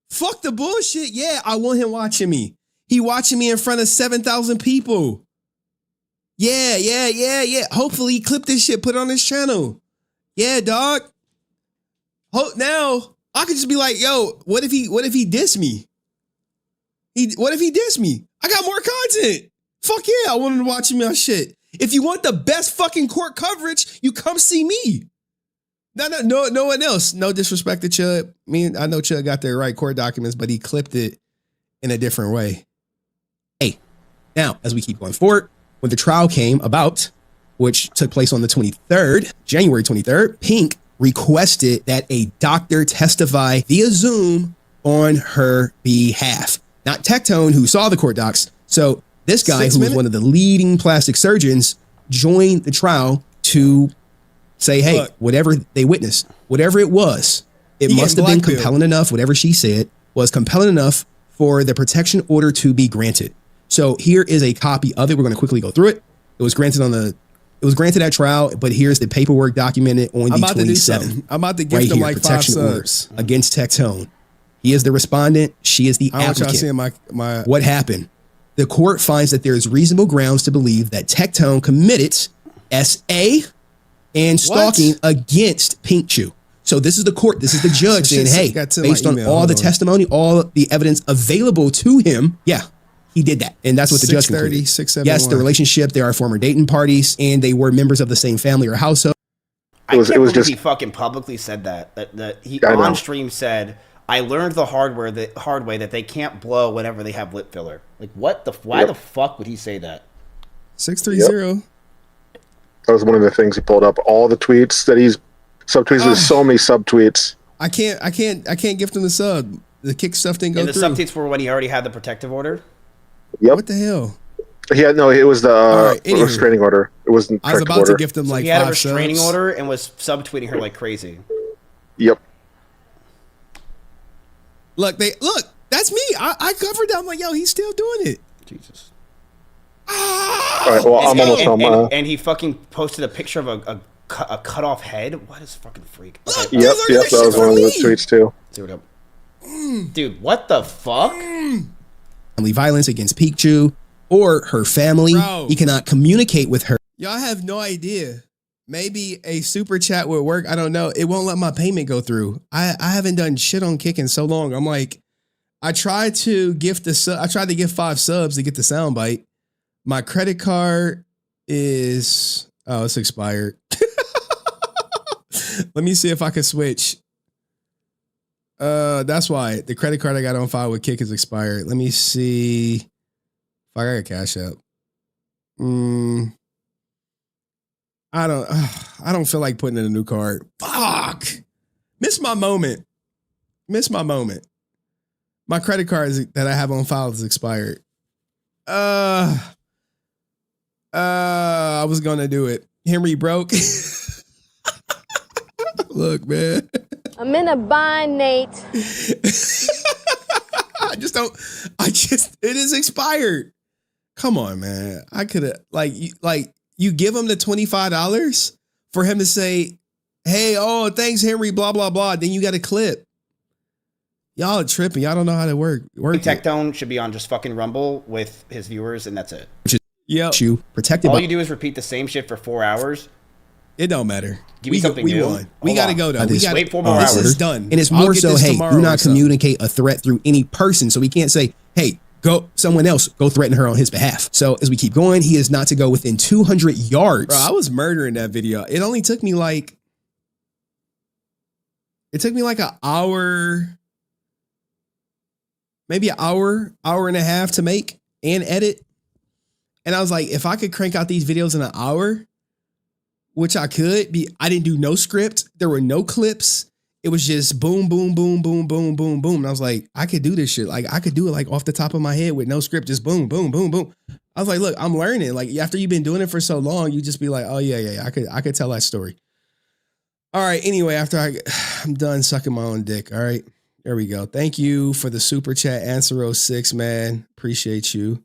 Fuck the bullshit. Yeah, I want him watching me. He watching me in front of 7,000 people. Yeah. Hopefully he clip this shit, put it on his channel. Yeah, dog. Now I could just be like, yo, what if he diss me? What if he diss me? I got more content. Fuck yeah, I want him to watch me on shit. If you want the best fucking court coverage, you come see me. No one else. No disrespect to Chud. I know Chud got the right court documents, but he clipped it in a different way. Hey, now, as we keep going forward, when the trial came about, which took place on the 23rd, January 23rd, Pink requested that a doctor testify via Zoom on her behalf. Not Tectone, who saw the court docs. So this guy, who was one of the leading plastic surgeons, joined the trial to say, hey, whatever they witnessed, whatever it was, it must have been compelling enough. Whatever she said was compelling enough for the protection order to be granted. So here is a copy of it. We're going to quickly go through it. It was granted at trial, but here's the paperwork documented on the 27th. I'm about to give them like 5 subs
against Tectone. He is the respondent. She is the applicant. What happened? The court finds that there is reasonable grounds to believe that Tectone committed SA and stalking against Pink Chew. So this is the court. This is the judge saying, hey, based on all the testimony, all the evidence available to him, yeah, he did that. And that's what the judge concluded.
6:30, 6:71.
Yes, the relationship, they are former dating parties, and they were members of the same family or household.
I can't believe he fucking publicly said that. That he on stream said, I learned the hard way that they can't blow whenever they have lip filler. Like, what the? Why the fuck would he say that?
630.
That was one of the things he pulled up. All the tweets that he's subtweets. There's so many subtweets.
I can't gift him the sub. The kick stuff didn't go
and the
through.
subtweets were when he already had the protective order.
Yep.
What the hell?
Yeah, no, it was the restraining order. It wasn't.
I was about to gift him like
he had
5
a restraining
subs.
order and was subtweeting her like crazy.
Yep.
Look, that's me. I covered that. I'm like, yo, he's still doing it.
Jesus.
All right, well, I'm almost home.
And he fucking posted a picture of a cut off head. What is fucking freak? Okay.
Yep, that was one of the tweets too.
See what up. Dude, what the fuck?
Family violence against Pikachu or her family.
Bro.
He cannot communicate with her.
Y'all have no idea. Maybe a super chat would work. I don't know. It won't let my payment go through. I haven't done shit on Kick in so long. I'm like, I tried to gift 5 subs to get the soundbite. My credit card is it's expired. Let me see if I can switch. That's why the credit card I got on file with Kick is expired. Let me see if I got a Cash App. I don't feel like putting in a new card. Fuck. Missed my moment. My credit card that I have on file is expired. I was gonna do it. Henry broke. Look, man.
I'm in a bind, Nate.
it is expired. Come on, man. I could have you give him the $25 for him to say, hey, oh, thanks, Henry, blah, blah, blah. Then you got a clip. Y'all are tripping. Y'all don't know how to work
Tectone should be on just fucking Rumble with his viewers, and that's it.
Yeah.
Protected.
All you do is repeat the same shit for 4 hours.
It don't matter.
Give me something new.
Won. We got to go, though. We
wait 4 more hours.
This is
done.
And it's more so, hey, do not communicate a threat through any person. So we can't say, hey, go someone else, go threaten her on his behalf. So as we keep going, he is not to go within 200 yards.
Bro, I was murdering that video. It only took me like an hour, maybe an hour and a half to make and edit. And I was like, if I could crank out these videos in an hour, which I didn't do no script. There were no clips. It was just boom, boom, boom, boom, boom, boom, boom. And I was like, I could do this shit. Like I could do it like off the top of my head with no script, just boom, boom, boom, boom. I was like, look, I'm learning. Like after you've been doing it for so long, you just be like, oh yeah, I could tell that story. All right. Anyway, after I'm done sucking my own dick. All right, there we go. Thank you for the super chat, Answer06, man. Appreciate you.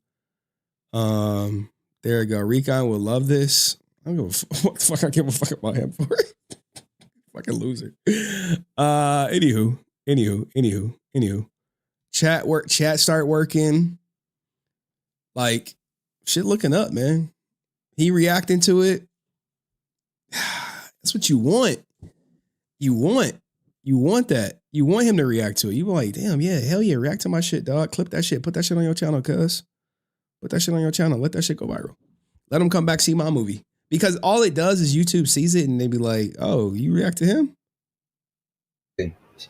There we go. Recon will love this. I don't give a what the fuck I give a fuck about him for. Fucking loser. Anywho. Chat start working. Like shit looking up, man. He reacting to it. That's what you want. You want that. You want him to react to it. You be like, damn, yeah, hell yeah, react to my shit, dog. Clip that shit. Put that shit on your channel, cuz. Put that shit on your channel. Let that shit go viral. Let him come back see my movie. Because all it does is YouTube sees it and they be like, oh, you react to him?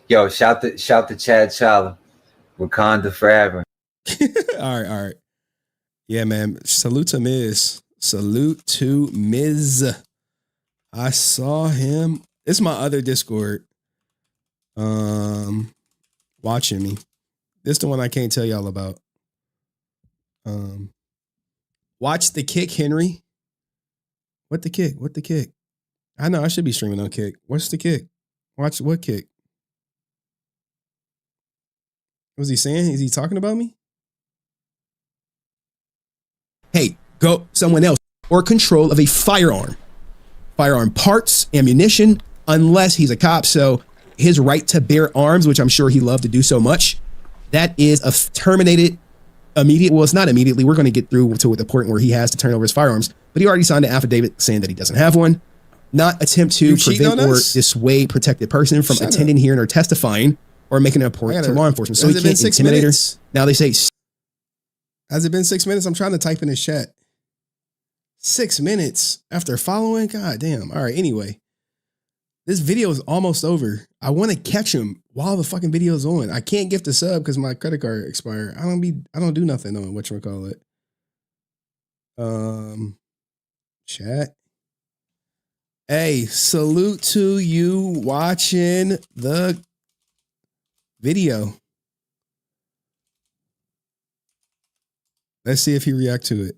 Yo, shout to Chad Chala. Wakanda forever.
All right. Yeah, man. Salute to Miz. I saw him. It's my other Discord. Watching me. This the one I can't tell y'all about. Watch the kick, Henry. What the kick? I know I should be streaming on Kick. What's the kick? Watch what kick? What was he saying? Is he talking about me?
Hey, go someone else or control of a firearm parts, ammunition, unless he's a cop. So his right to bear arms, which I'm sure he loved to do so much, that is terminated immediate. Well, it's not immediately. We're going to get through to the point where he has to turn over his firearms, but he already signed an affidavit saying that he doesn't have one. Not attempt to prevent or dissuade protected person from attending hearing or testifying or making an report to law enforcement. So he can't intimidate her. Now they say,
has it been 6 minutes? I'm trying to type in his chat. 6 minutes after following? God damn. All right. Anyway, this video is almost over. I want to catch him while the fucking video is on. I can't gift a sub because my credit card expired. I don't do nothing on whatchamacallit. Chat. Hey, salute to you watching the video. Let's see if he react to it.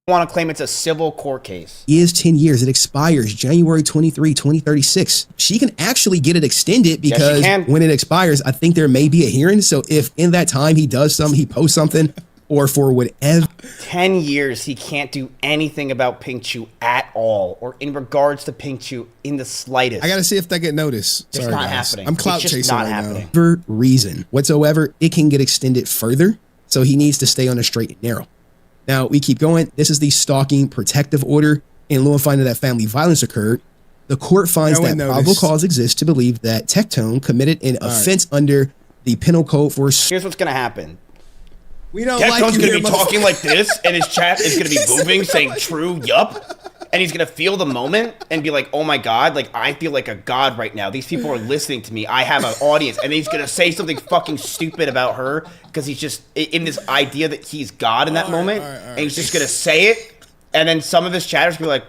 I want to claim it's a civil court case.
Is 10 years. It expires January 23, 2036. She can actually get it extended because when it expires, I think there may be a hearing. So if in that time he does something, he posts something, or for whatever.
10 years, he can't do anything about Pink Chew at all, or in regards to Pink Chew in the slightest.
I got to see if that get noticed.
It's not happening.
I'm clout
It's just
chasing
not
right
happening.
now.
For reason whatsoever, it can get extended further. So he needs to stay on a straight and narrow. Now we keep going. This is the stalking protective order. In lieu of finding that family violence occurred, the court finds that probable cause exists to believe that Tectone committed an offense under the penal code for.
Here's what's gonna happen.
We don't
Tectone's gonna be talking like this, and his chat is gonna be moving, saying "true, yup," and he's gonna feel the moment and be like, "Oh my god, like I feel like a god right now. These people are listening to me. I have an audience," and he's gonna say something fucking stupid about her because he's just in this idea that he's God in that moment, and he's just gonna say it, and then some of his chatters will be like,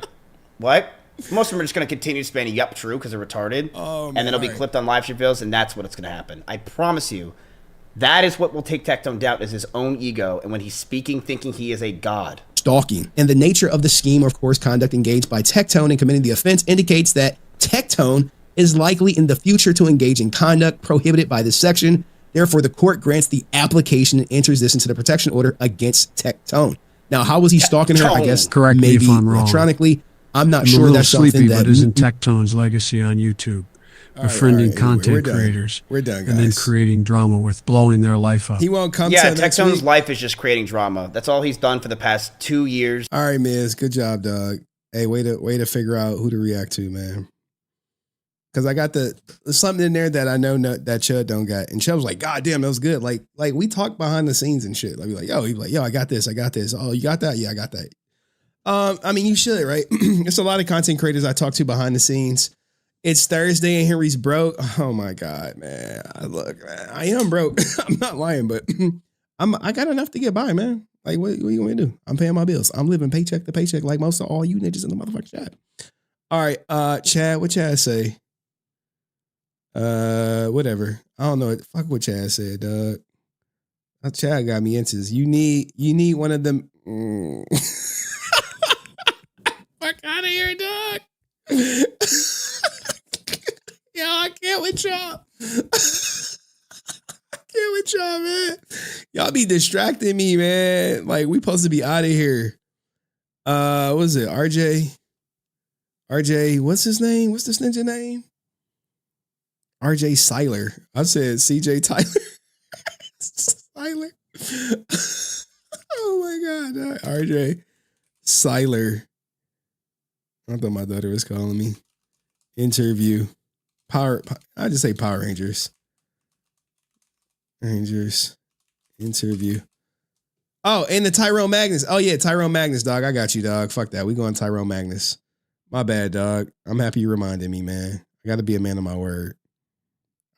"What?" Most of them are just gonna continue spamming "yup, true" because they're retarded, and then it'll be clipped on live stream videos, and that's what it's gonna happen. I promise you. That is what will take Tectone down, is his own ego, and when he's speaking, thinking he is a god.
Stalking. And the nature of the scheme, or of course, conduct engaged by Tectone in committing the offense indicates that Tectone is likely in the future to engage in conduct prohibited by this section. Therefore, the court grants the application and enters this into the protection order against Tectone. Now, how was he stalking her? I guess
correct me
maybe
if I'm wrong.
electronically. I'm not
I'm
sure
a little
that's
sleepy,
something that
but isn't Tectone's legacy on YouTube? Befriending content creators.
We're done, guys.
And then creating drama with blowing their life up.
He won't come to next
Tectone's
week.
life is just creating drama. That's all he's done for the past 2 years.
All right, Miz. Good job, dog. Hey, way to figure out who to react to, man. Because I got there's something in there that I know that Chud don't got. And Chud was like, God damn, that was good. Like we talk behind the scenes and shit. Like, he'd be like, yo, I got this. Oh, you got that? Yeah, I got that. I mean, you should, right? There's a lot of content creators I talk to behind the scenes. It's Thursday and Henry's broke. Oh my God, man. Look, man, I am broke. I'm not lying, but I got enough to get by, man. Like, what you want me to do? I'm paying my bills. I'm living paycheck to paycheck like most of all you niggas in the motherfucking chat. All right, Chad, what Chad say? Whatever. I don't know. Fuck what Chad said, dog. Chad got me into this. You need one of them. Fuck out of here, dog. Yo, I can't with y'all. I can't with y'all, man. Y'all be distracting me, man. Like, we supposed to be out of here. What was it? RJ, what's his name? What's this ninja name? RJ Seiler. I said CJ Tyler. Seiler. Oh my God. RJ Seiler. I thought my daughter was calling me. Interview. I just say Power Rangers. Interview. Oh, and the Tyrone Magnus. Oh yeah, Tyrone Magnus, dog. I got you, dog. Fuck that. We going Tyrone Magnus. My bad, dog. I'm happy you reminded me, man. I got to be a man of my word.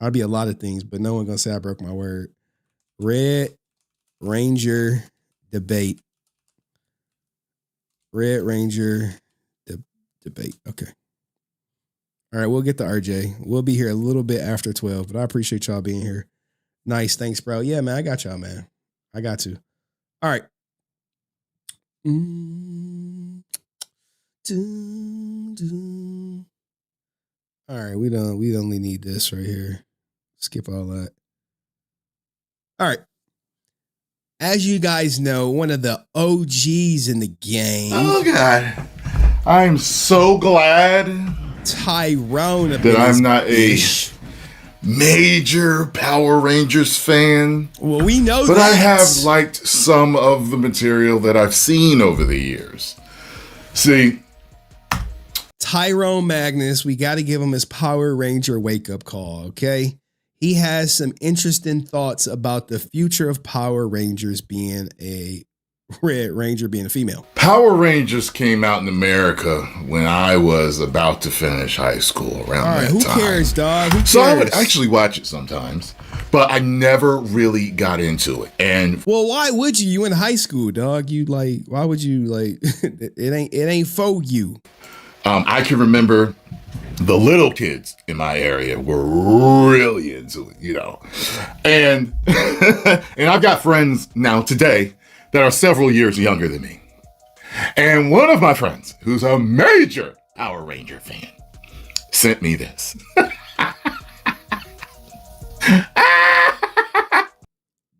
I'll be a lot of things, but no one gonna say I broke my word. Red Ranger debate. Red Ranger debate. Okay. All right, we'll get to RJ. We'll be here a little bit after 12, but I appreciate y'all being here. Nice. Thanks, bro. Yeah, man, I got y'all, man. I got to. All right. All right, we only need this right here. Skip all that. All right. As you guys know, one of the OGs in the game.
Oh, God. I'm so glad
Tyrone
that I'm not a major Power Rangers fan.
Well, we know
but
that.
I have liked some of the material that I've seen over the years. See,
Tyrone Magnus, we got to give him his Power Ranger wake-up call, okay? He has some interesting thoughts about the future of Power Rangers being a Red Ranger being a female.
Power Rangers came out in America when I was about to finish high school around that
who
time.
cares, dog? Who cares?
So I would actually watch it sometimes, but I never really got into it. And
well, why would you? You in high school, dog. You like, why would you like it ain't for you.
I can remember the little kids in my area were really into it, you know. And and I've got friends now today that are several years younger than me. And one of my friends, who's a major Power Ranger fan, sent me this.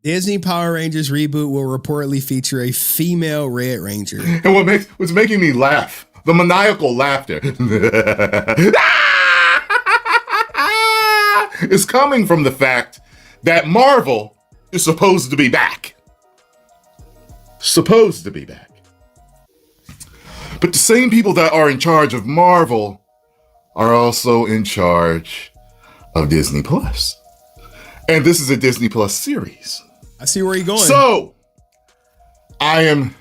Disney Power Rangers reboot will reportedly feature a female Red Ranger.
And what's making me laugh, the maniacal laughter, is coming from the fact that Marvel is supposed to be back. Supposed to be back. But the same people that are in charge of Marvel are also in charge of Disney Plus. And this is a Disney Plus series.
I see where you're going.
So, I am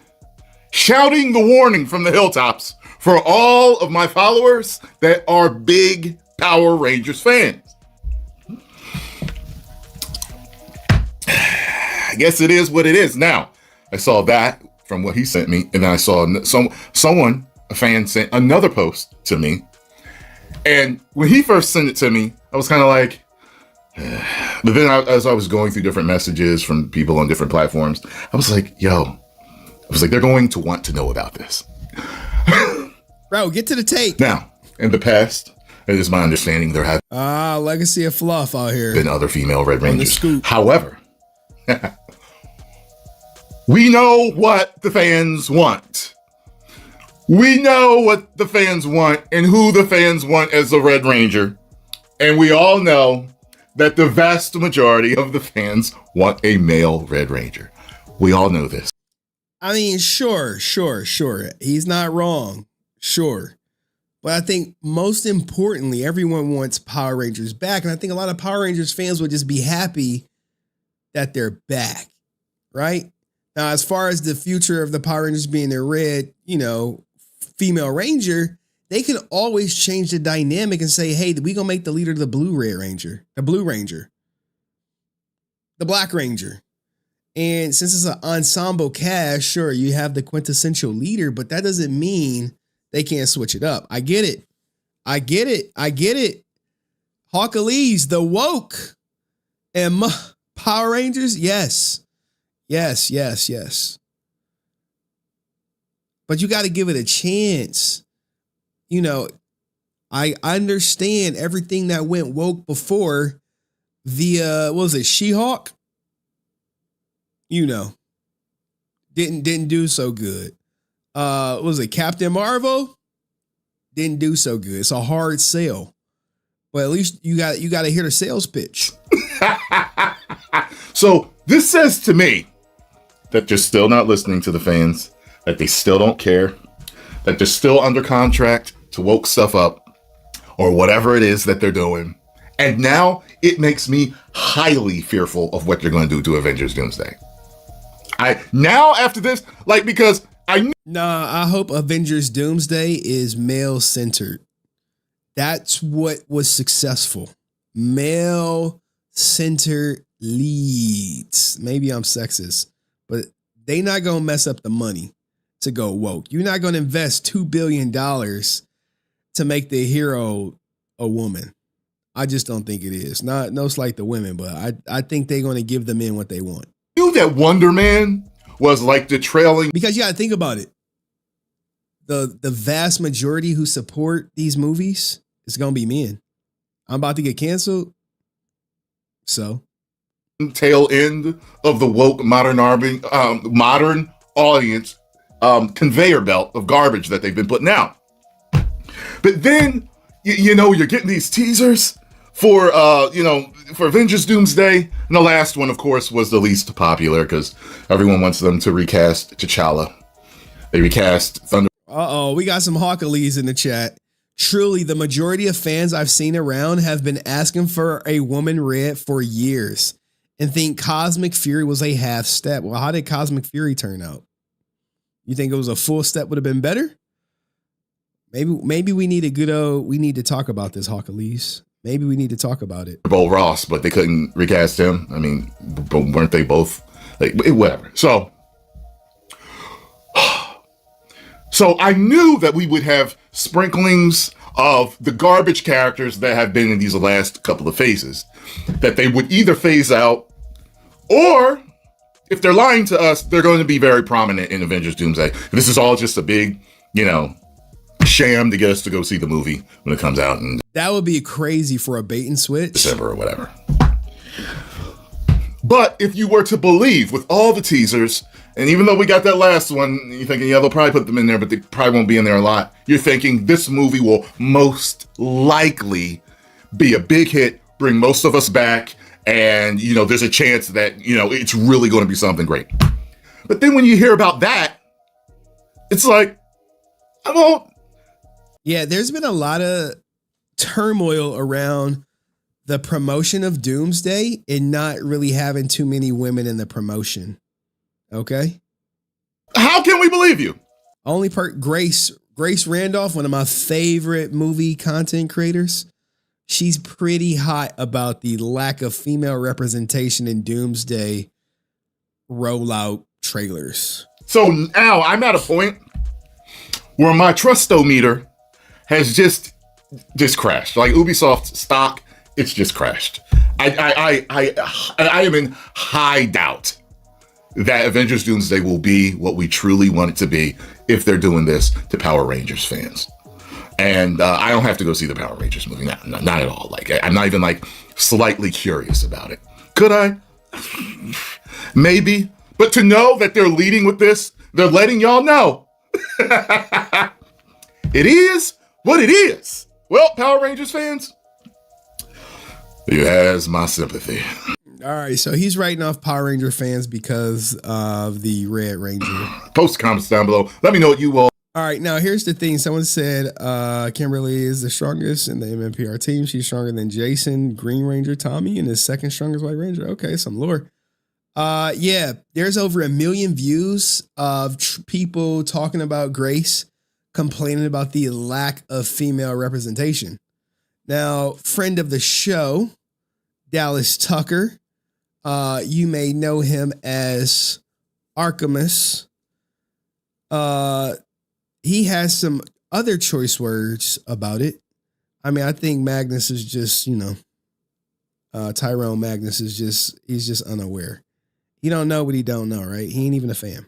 shouting the warning from the hilltops for all of my followers that are big Power Rangers fans. I guess it is what it is. Now, I saw that from what he sent me, and then I saw someone, a fan, sent another post to me. And when he first sent it to me, I was kind of like, but then as I was going through different messages from people on different platforms, I was like, they're going to want to know about this.
Bro, get to the tape.
Now, in the past, it is my understanding there have
legacy of fluff out here.
Been other female Red Rangers. However, we know what the fans want. We know what the fans want and who the fans want as a Red Ranger. And we all know that the vast majority of the fans want a male Red Ranger. We all know this.
I mean, sure. He's not wrong. Sure. But I think most importantly, everyone wants Power Rangers back. And I think a lot of Power Rangers fans would just be happy that they're back. Right? Now, as far as the future of the Power Rangers being their red, female Ranger, they can always change the dynamic and say, hey, we gonna make the leader the Blue Ranger, the Black Ranger. And since it's an ensemble cast, sure, you have the quintessential leader, but that doesn't mean they can't switch it up. I get it. Hawkalees, the woke, and Power Rangers, yes. But you got to give it a chance. I understand everything that went woke before the what was it, She-Hulk? Didn't do so good. What was it, Captain Marvel? Didn't do so good. It's a hard sell. But at least you got to hear the sales pitch.
So this says to me that they're still not listening to the fans, that they still don't care, that they're still under contract to woke stuff up or whatever it is that they're doing. And now it makes me highly fearful of what they're going to do to Avengers Doomsday. After this, because I
hope Avengers Doomsday is male centered. That's what was successful. Male centered leads. Maybe I'm sexist, but they not going to mess up the money to go woke. You're not going to invest $2 billion to make the hero a woman. I just don't think it is. No slight to women, but I think they're going to give the men what they want.
You knew that Wonder Man was like the trailing.
Because you got to think about it. The vast majority who support these movies is going to be men. I'm about to get canceled. So.
Tail end of the woke modern audience conveyor belt of garbage that they've been putting out. But then, you're getting these teasers for Avengers Doomsday. And the last one, of course, was the least popular because everyone wants them to recast T'Challa. They recast Thunder.
We got some Hawkalees in the chat. Truly, the majority of fans I've seen around have been asking for a woman Red for years and think Cosmic Fury was a half step. Well, how did Cosmic Fury turn out? You think it was a full step would have been better? Maybe we need we need to talk about this, Hawkalese. Maybe we need to talk about it.
Bo Ross, but they couldn't recast him. I mean, but weren't they both like whatever? So I knew that we would have sprinklings of the garbage characters that have been in these last couple of phases, that they would either phase out, or if they're lying to us, they're going to be very prominent in Avengers Doomsday. This is all just a big, sham to get us to go see the movie when it comes out. And
that would be crazy for a bait and switch.
December or whatever. But if you were to believe with all the teasers, and even though we got that last one, you're thinking, yeah, they'll probably put them in there, but they probably won't be in there a lot. You're thinking this movie will most likely be a big hit, bring most of us back, and, there's a chance that, it's really going to be something great. But then when you hear about that, it's like, I won't.
Yeah, there's been a lot of turmoil around the promotion of Doomsday and not really having too many women in the promotion. Okay?
How can we believe you?
Only Grace Randolph, one of my favorite movie content creators. She's pretty hot about the lack of female representation in Doomsday rollout trailers.
So now I'm at a point where my trustometer has just crashed. Like Ubisoft stock, it's just crashed. I am in high doubt that Avengers Doomsday will be what we truly want it to be if they're doing this to Power Rangers fans. And I don't have to go see the Power Rangers movie. Not at all. Like, I'm not even like slightly curious about it. Could I? Maybe. But to know that they're leading with this, they're letting y'all know. It is what it is. Well, Power Rangers fans, you has my sympathy.
All right, so he's writing off Power Ranger fans because of the Red Ranger.
Post comments down below. Let me know what you all.
All right, now here's the thing. Someone said Kimberly is the strongest in the MMPR team. She's stronger than Jason, Green Ranger, Tommy, and his second strongest White Ranger. Okay, some lore. Yeah, there's over 1 million views of people talking about Grace, complaining about the lack of female representation. Now, friend of the show, Dallas Tucker, you may know him as Archimus. He has some other choice words about it. I mean, I think Magnus is just, Tyrone Magnus is he's just unaware. He don't know what he don't know, right? He ain't even a fan.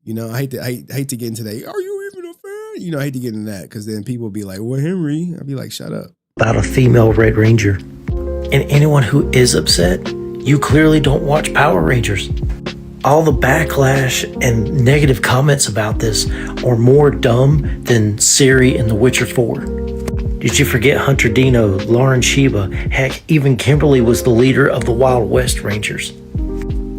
I hate to get into that. Are you even a fan? I hate to get into that because then people be like, well, Henry. I'd be like, shut up.
About a female Red Ranger. And anyone who is upset, you clearly don't watch Power Rangers. All the backlash and negative comments about this are more dumb than Ciri in The Witcher 4. Did you forget Hunter Dino, Lauren Sheba, heck, even Kimberly was the leader of the Wild West Rangers.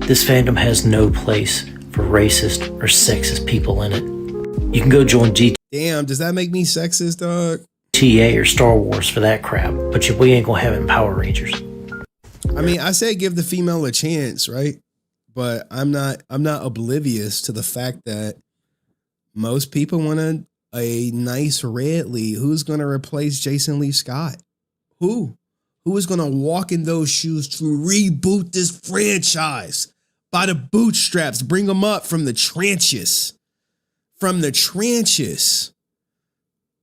This fandom has no place for racist or sexist people in it. You can go join GTA.
Damn, does that make me sexist, dog?
or Star Wars for that crap, but we ain't gonna have it in Power Rangers.
I mean, I say give the female a chance, right? But I'm not oblivious to the fact that most people want a nice Red Lee. Who's going to replace Jason Lee Scott? Who is going to walk in those shoes to reboot this franchise by the bootstraps, bring them up from the trenches?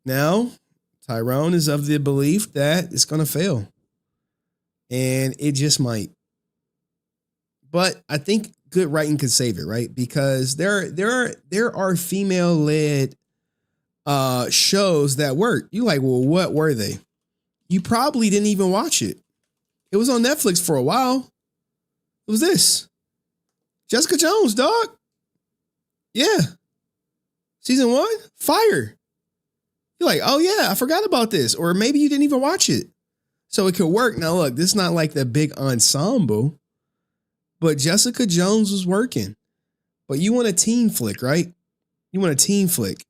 Now, Tyrone is of the belief that it's going to fail. And it just might. But I think good writing could save it, right? Because there are female-led shows that work. You like, well, what were they? You probably didn't even watch it. It was on Netflix for a while. It was this. Jessica Jones, dog. Yeah. Season 1, fire. You're like, oh yeah, I forgot about this. Or maybe you didn't even watch it. So it could work. Now look, this is not like the big ensemble. But Jessica Jones was working. But you want a teen flick, right? You want a teen flick.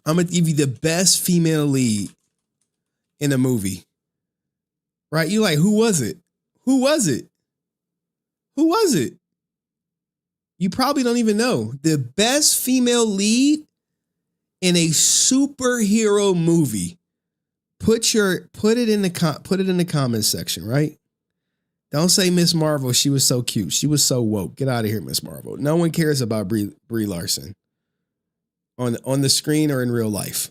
I'm going to give you the best female lead in a movie. Right? You like, who was it? Who was it? You probably don't even know. The best female lead in a superhero movie. Put it in the comments section, right? Don't say Miss Marvel. She was so cute. She was so woke. Get out of here, Miss Marvel. No one cares about Brie Larson on the screen or in real life.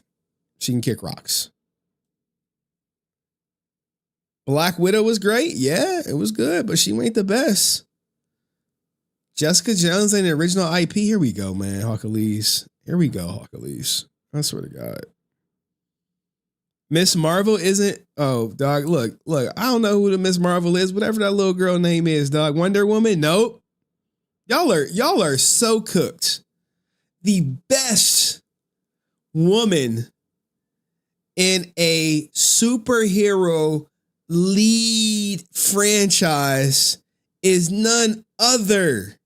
She can kick rocks. Black Widow was great. Yeah, it was good, but she ain't the best. Jessica Jones ain't the original IP. Here we go, man. Hawkalese. Here we go, Hawkalese. I swear to God. Miss Marvel isn't. Oh, dog. Look. I don't know who the Miss Marvel is. Whatever that little girl name is, dog. Wonder Woman. Nope. Y'all are so cooked. The best woman in a superhero lead franchise is none other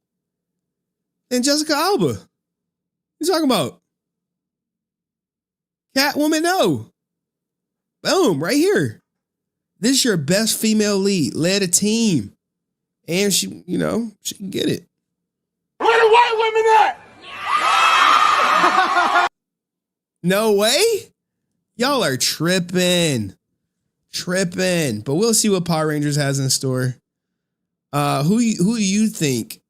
than Jessica Alba. What you talking about? Catwoman? No. Boom, right here. This is your best female lead. Led a team. And she can get it.
Where the white women at?
No way? Y'all are tripping. But we'll see what Power Rangers has in store. Who do you think?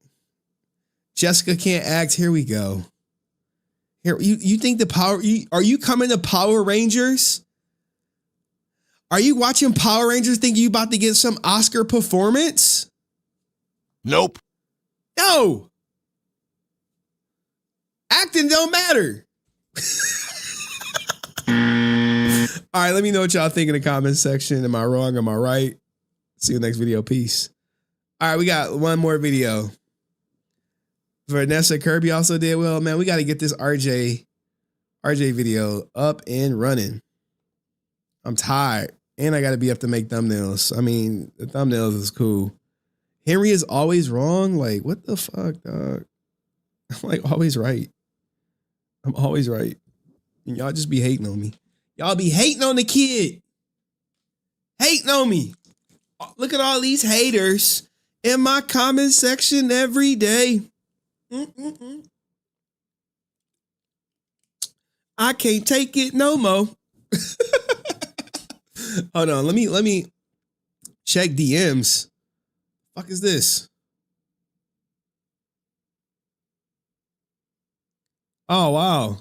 Jessica can't act. Here we go. Here, you think are you coming to Power Rangers? Are you watching Power Rangers thinking you about to get some Oscar performance?
Nope.
No. Acting don't matter. All right, let me know what y'all think in the comments section. Am I wrong? Am I right? See you next video. Peace. All right, we got one more video. Vanessa Kirby also did well. Man, we got to get this RJ video up and running. I'm tired. And I got to be up to make thumbnails. I mean, the thumbnails is cool. Henry is always wrong. Like, what the fuck, dog? I'm like always right. I'm always right. And y'all just be hating on me. Y'all be hating on the kid. Hating on me. Look at all these haters in my comment section every day. I can't take it no more. Hold on, let me check DMs. Fuck is this? Oh wow.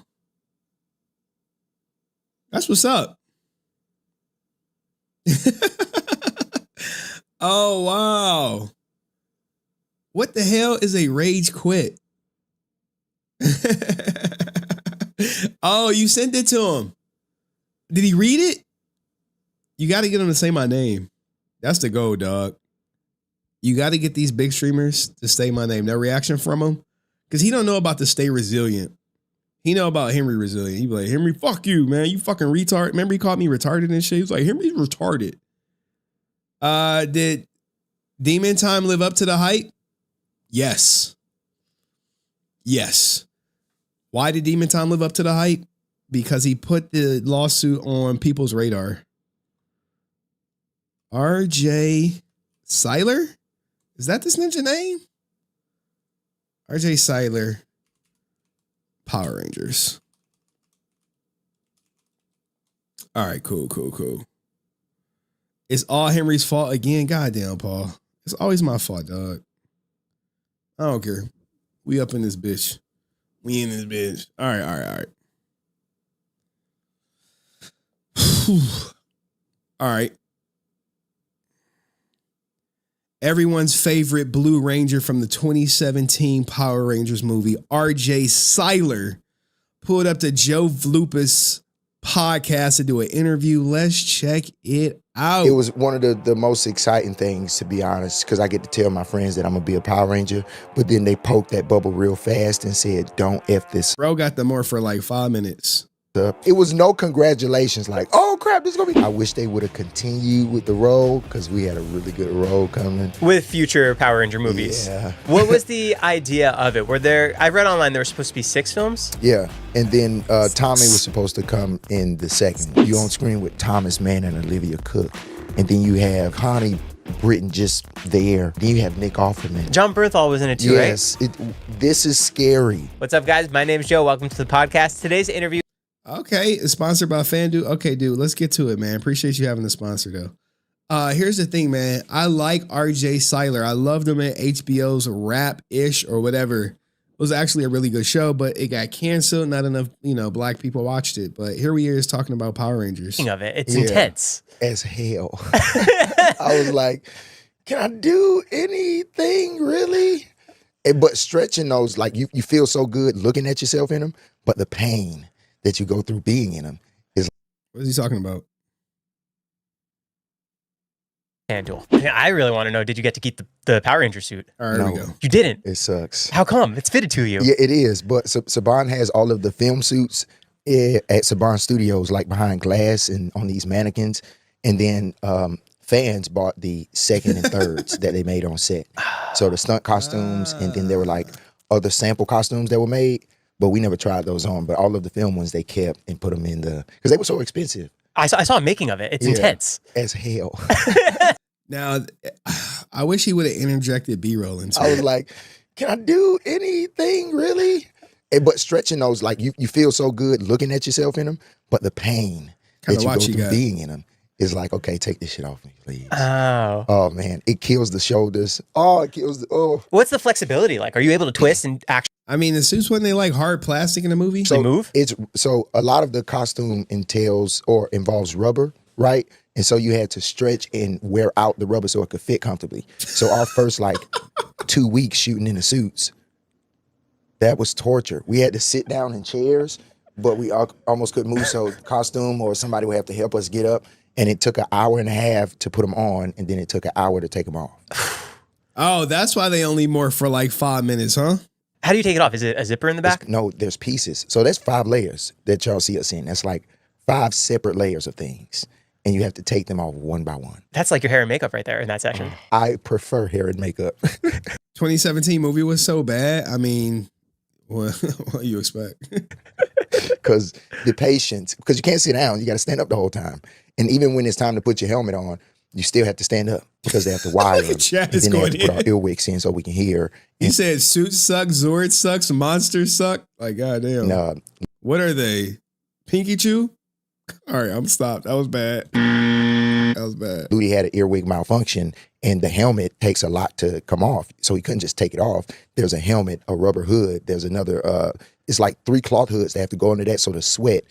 That's what's up. Oh wow. What the hell is a rage quit? Oh, you sent it to him. Did he read it? You got to get him to say my name. That's the goal, dog. You got to get these big streamers to say my name. No reaction from him. Because he don't know about the Stay Resilient. He know about Henry Resilient. He be like, Henry, fuck you, man. You fucking retard. Remember he called me retarded and shit? He was like, Henry's retarded. Did Demon Time live up to the hype? Yes. Yes. Why did Demon Time live up to the hype? Because he put the lawsuit on people's radar. RJ Seiler? Is that this ninja name? RJ Seiler. Power Rangers. All right, cool. It's all Henry's fault again. Goddamn, Paul. It's always my fault, dog. I don't care. We up in this bitch. We in this bitch. All right. All right. Everyone's favorite Blue Ranger from the 2017 Power Rangers movie, RJ Seiler, pulled up to Joe Vlupa's podcast to do an interview. Let's check it out.
It was one of the most exciting things, to be honest, because I get to tell my friends that I'm going to be a Power Ranger, but then they poked that bubble real fast and said, don't F this.
Bro got the more for like 5 minutes.
It was no congratulations like, oh crap, this is going to be. I wish they would have continued with the role because we had a really good role coming.
With future Power Ranger movies.
Yeah.
What was the idea of it? I read online there were supposed to be 6 films?
Yeah. And then Tommy was supposed to come in the second. You on screen with Thomas Mann and Olivia Cook. And then you have Connie Britain just there. Then you have Nick Offerman.
John Bernthal was in it too,
yes,
right?
This is scary.
What's up, guys? My name's Joe. Welcome to the podcast. Today's interview.
Okay, it's sponsored by FanDuel. Okay, dude, let's get to it, man. Appreciate you having the sponsor, though. Here's the thing, man. I like RJ Cyler. I loved him at HBO's Rap-ish or whatever. It was actually a really good show, but it got canceled. Not enough, black people watched it. But here we is talking about Power Rangers.
Of it, it's intense
as hell. I was like, can I do anything really? But stretching those, like you feel so good looking at yourself in them, but the pain that you go through being in them is.
What is he talking about?
FanDuel. I really want to know, did you get to keep the Power Ranger suit?
All right, here we go.
You didn't?
It sucks.
How come? It's fitted to you.
Yeah, it is. But Saban has all of the film suits at Saban Studios, like behind glass and on these mannequins. And then fans bought the second and thirds that they made on set. So the stunt costumes, and then there were like other sample costumes that were made, but we never tried those on. But all of the film ones they kept and put them in because they were so expensive.
I saw a making of it. It's intense.
As hell.
Now, I wish he would have interjected B-roll into it.
I was like, can I do anything really? But stretching those, like you feel so good looking at yourself in them, but the pain that you go through being in them is like, okay, take this shit off me, please.
Oh
man, it kills the shoulders. It kills
What's the flexibility like? Are you able to twist and actually?
I mean, the suits when they like hard plastic in the movie.
So
move?
So a lot of the costume entails or involves rubber, right? And so you had to stretch and wear out the rubber so it could fit comfortably. So our first 2 weeks shooting in the suits, that was torture. We had to sit down in chairs, but we almost couldn't move. So costume or somebody would have to help us get up. And it took an hour and a half to put them on, and then it took an hour to take them off.
Oh, that's why they only more for 5 minutes, huh?
How do you take it off? Is it a zipper in the back?
No, there's pieces. So that's 5 layers that y'all see us in. That's 5 separate layers of things. And you have to take them off one by one.
That's like your hair and makeup right there in that section.
I prefer hair and makeup.
2017 movie was so bad. I mean, what do you expect?
Because the patience, because you can't sit down. You got to stand up the whole time. And even when it's time to put your helmet on, you still have to stand up because they have to wire them.
Chad
and
is
then they have
going
to put our
in.
earwigs in so we can hear.
He said suits suck, Zord sucks, monsters suck. Like, goddamn.
No.
What are they? Pinky Chew? All right, I'm stopped. That was bad. That was bad.
Ludi had an earwig malfunction, and the helmet takes a lot to come off. So he couldn't just take it off. There's a helmet, a rubber hood. There's another, it's like 3 cloth hoods that have to go under that so the sweat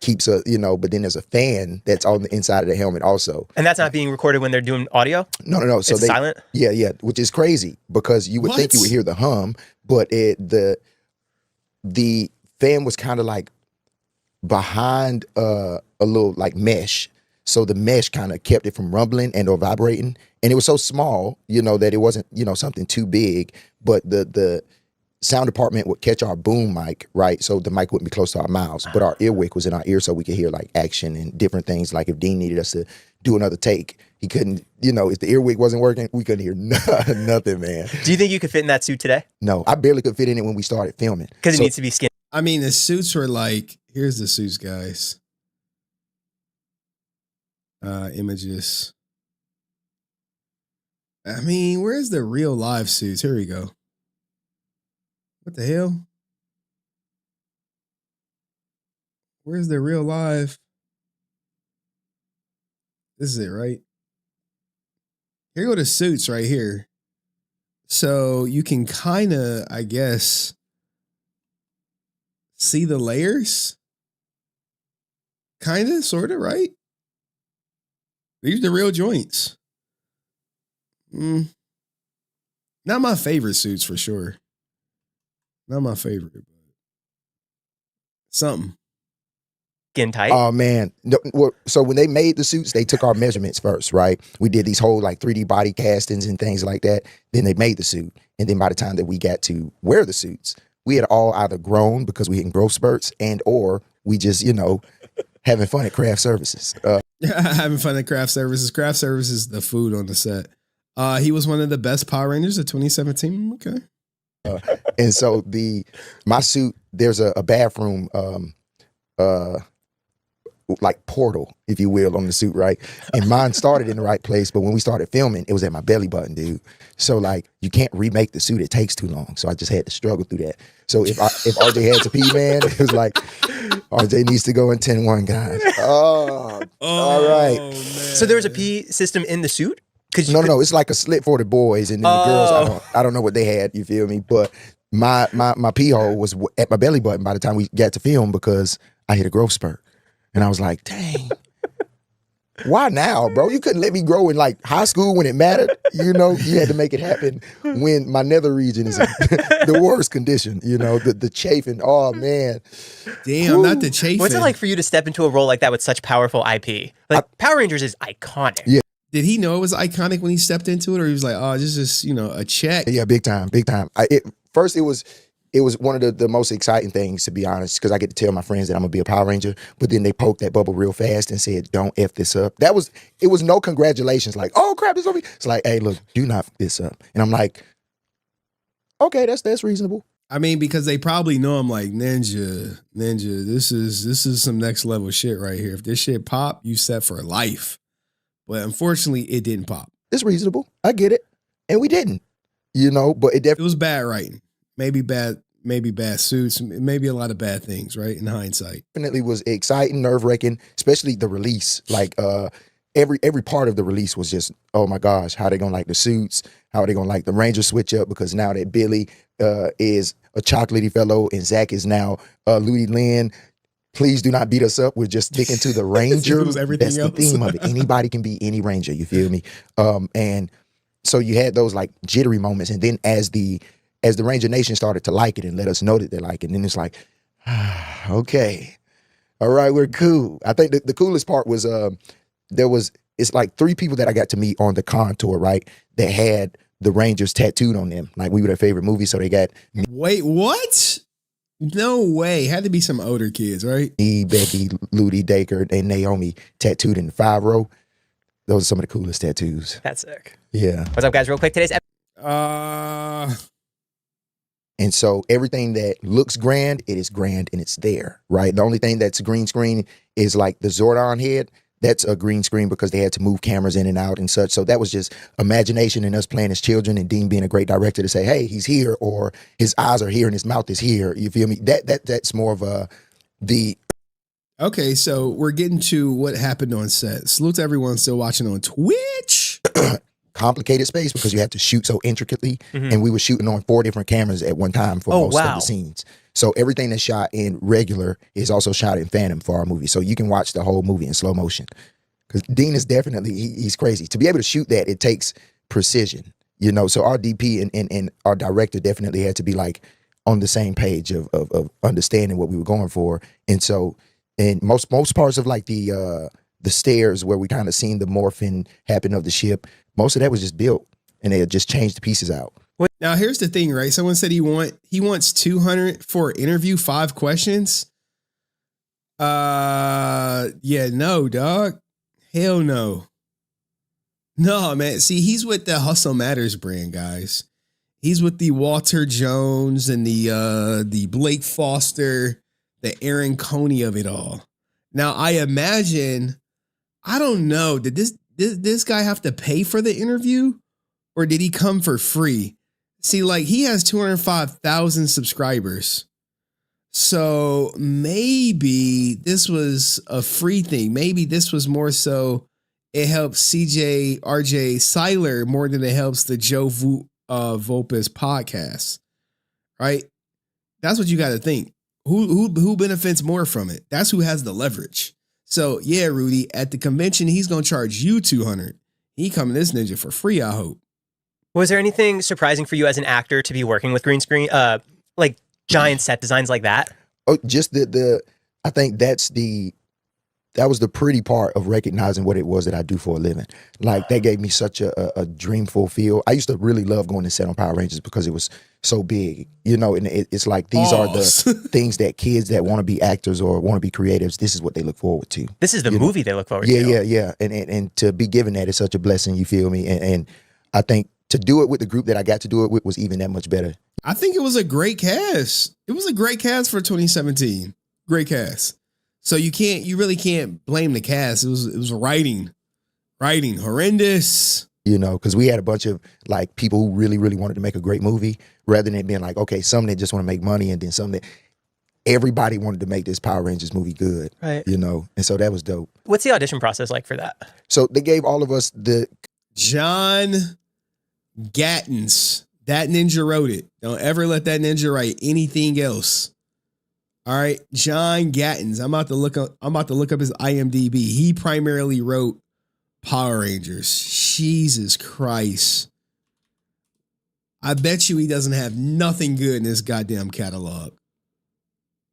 keeps but then there's a fan that's on the inside of the helmet also.
And that's not being recorded when they're doing audio?
No. So
it's silent?
Yeah, which is crazy because you would think you would hear the hum, but the fan was kind of behind a little mesh. So the mesh kind of kept it from rumbling and or vibrating. And it was so small, that it wasn't, something too big, but the sound department would catch our boom mic, right? So the mic wouldn't be close to our mouths, but our earwig was in our ear so we could hear action and different things. Like if Dean needed us to do another take, he couldn't, if the earwig wasn't working, we couldn't hear nothing, man.
Do you think you could fit in that suit today?
No, I barely could fit in it when we started filming.
Because it needs to be skin.
I mean, the suits were here's the suits, guys. Images. I mean, where's the real live suits? Here we go. What the hell? Where's the real live? This is it, right? Here go the suits right here. So you can kind of, I guess, see the layers. Kind of, sort of, right? These are the real joints. Not my favorite suits for sure. Not my favorite, but something.
Skin tight.
Oh man. So when they made the suits, they took our measurements first, right? We did these whole 3D body castings and things like that. Then they made the suit. And then by the time that we got to wear the suits, we had all either grown because we hit growth spurts and or we just, having fun at craft services.
Having fun at craft services. Craft services, the food on the set. He was one of the best Power Rangers of 2017. Okay.
And so my suit, there's a bathroom like portal, if you will, on the suit, right? And mine started in the right place, but when we started filming, it was at my belly button, dude. So like, you can't remake the suit; it takes too long. So I just had to struggle through that. So if RJ had to pee, man, it was like RJ needs to go in 10-1, guys. Oh, all right.
Man.
So there was a pee system in the suit?
No, it's like a slit for the boys, and then the girls. I don't know what they had. You feel me? But my pee hole was at my belly button by the time we got to film because I hit a growth spurt, and I was like, dang. Why now, bro? You couldn't let me grow in like high school when it mattered. You know, you had to make it happen when my nether region is in the worst condition. You know, the chafing. Oh man,
damn, not the chafing.
What's it like for you to step into a role like that with such powerful IP? Like Power Rangers is iconic.
Yeah.
Did he know it was iconic when he stepped into it, or he was like, "Oh, this is a check"?
Yeah, big time. First, it was one of the most exciting things, to be honest, because I get to tell my friends that I'm gonna be a Power Ranger. But then they poked that bubble real fast and said, "Don't F this up." It was no congratulations, like, "Oh crap, this gonna be." It's like, "Hey, look, do not f this up." And I'm like, "Okay, that's reasonable."
I mean, because they probably know I'm like, Ninja. This is some next level shit right here. If this shit pop, you set for life. But unfortunately, it didn't pop.
It's reasonable. I get it, and we didn't. You know, but it
was bad writing. Maybe bad suits, maybe a lot of bad things, right? In hindsight.
Definitely was exciting, nerve-wracking, especially the release. Like every part of the release was just, oh my gosh, how they gonna like the suits, how are they gonna like the Ranger switch up, because now that Billy is a chocolatey fellow and Zach is now Ludi Lynn. Please do not beat us up. We're just sticking to the Ranger. That's the theme of it. Anybody can be any Ranger, you feel me? And so you had those like jittery moments, and then as the Ranger Nation started to like it and let us know that they like it, and then it's like, okay, all right, we're cool. I think the coolest part was it's like 3 people that I got to meet on the con tour, right? That had the Rangers tattooed on them. Like we were their favorite movie, so they got
Wait, what? No way. Had to be some older kids, right?
Me, Becky, Ludi, Dacre, and Naomi tattooed in the 5 row. Those are some of the coolest tattoos.
That's sick.
Yeah.
What's up, guys? Real quick, today's
And so everything that looks grand, it is grand and it's there, right? The only thing that's green screen is like the Zordon head. That's a green screen because they had to move cameras in and out and such. So that was just imagination and us playing as children, and Dean being a great director to say, hey, he's here, or his eyes are here and his mouth is here. You feel me? That's more of the...
Okay, so we're getting to what happened on set. Salute to everyone still watching on Twitch.
Complicated space because you have to shoot so intricately, and we were shooting on 4 different cameras at one time for most of the scenes. So everything that's shot in regular is also shot in Phantom for our movie. So you can watch the whole movie in slow motion. Because Dean is definitely, he's crazy. To be able to shoot that, it takes precision, you know? So our DP and our director definitely had to be like on the same page of understanding what we were going for. And so in most parts of like the stairs where we kind of seen the morphing happen of the ship, most of that was just built, and they had just changed the pieces out.
Now, here's the thing, right? Someone said he wants 200 for an interview, 5 questions. Yeah, no, dog. Hell no. No, man. See, he's with the Hustle Matters brand, guys. He's with the Walter Jones and the Blake Foster, the Aaron Coney of it all. Now, I imagine, I don't know, did this guy have to pay for the interview, or did he come for free? See, like, he has 205,000 subscribers. So maybe this was a free thing. Maybe this was more so it helps CJ RJ Seiler more than it helps the Joe Volpez podcast. Right? That's what you got to think. Who benefits more from it? That's who has the leverage. So yeah, Rudy, at the convention, he's going to charge you 200. He coming this ninja for free, I hope.
Was there anything surprising for you as an actor to be working with green screen, like giant set designs like that?
Oh, just I think that was the pretty part of recognizing what it was that I do for a living. Like that gave me such a dreamful feel. I used to really love going to set on Power Rangers because it was so big, you know, and it's like, these are the things that kids that want to be actors or want to be creatives, this is what they look forward to.
This is the movie they look forward to.
Yeah. And to be given that is such a blessing, you feel me? And I think to do it with the group that I got to do it with was even that much better.
I think it was a great cast. It was a great cast for 2017. Great cast.
So you really can't blame the cast. It was writing horrendous.
You know, because we had a bunch of like people who really, really wanted to make a great movie, rather than it being like, okay, some that just want to make money, and then some that everybody wanted to make this Power Rangers movie good.
Right.
You know, and so that was dope.
What's the audition process like for that?
So they gave all of us the
John Gattens. That ninja wrote it. Don't ever let that ninja write anything else. All right, John Gattens. I'm about to look up his IMDb. He primarily wrote Power Rangers. Jesus Christ. I bet you he doesn't have nothing good in his goddamn catalog.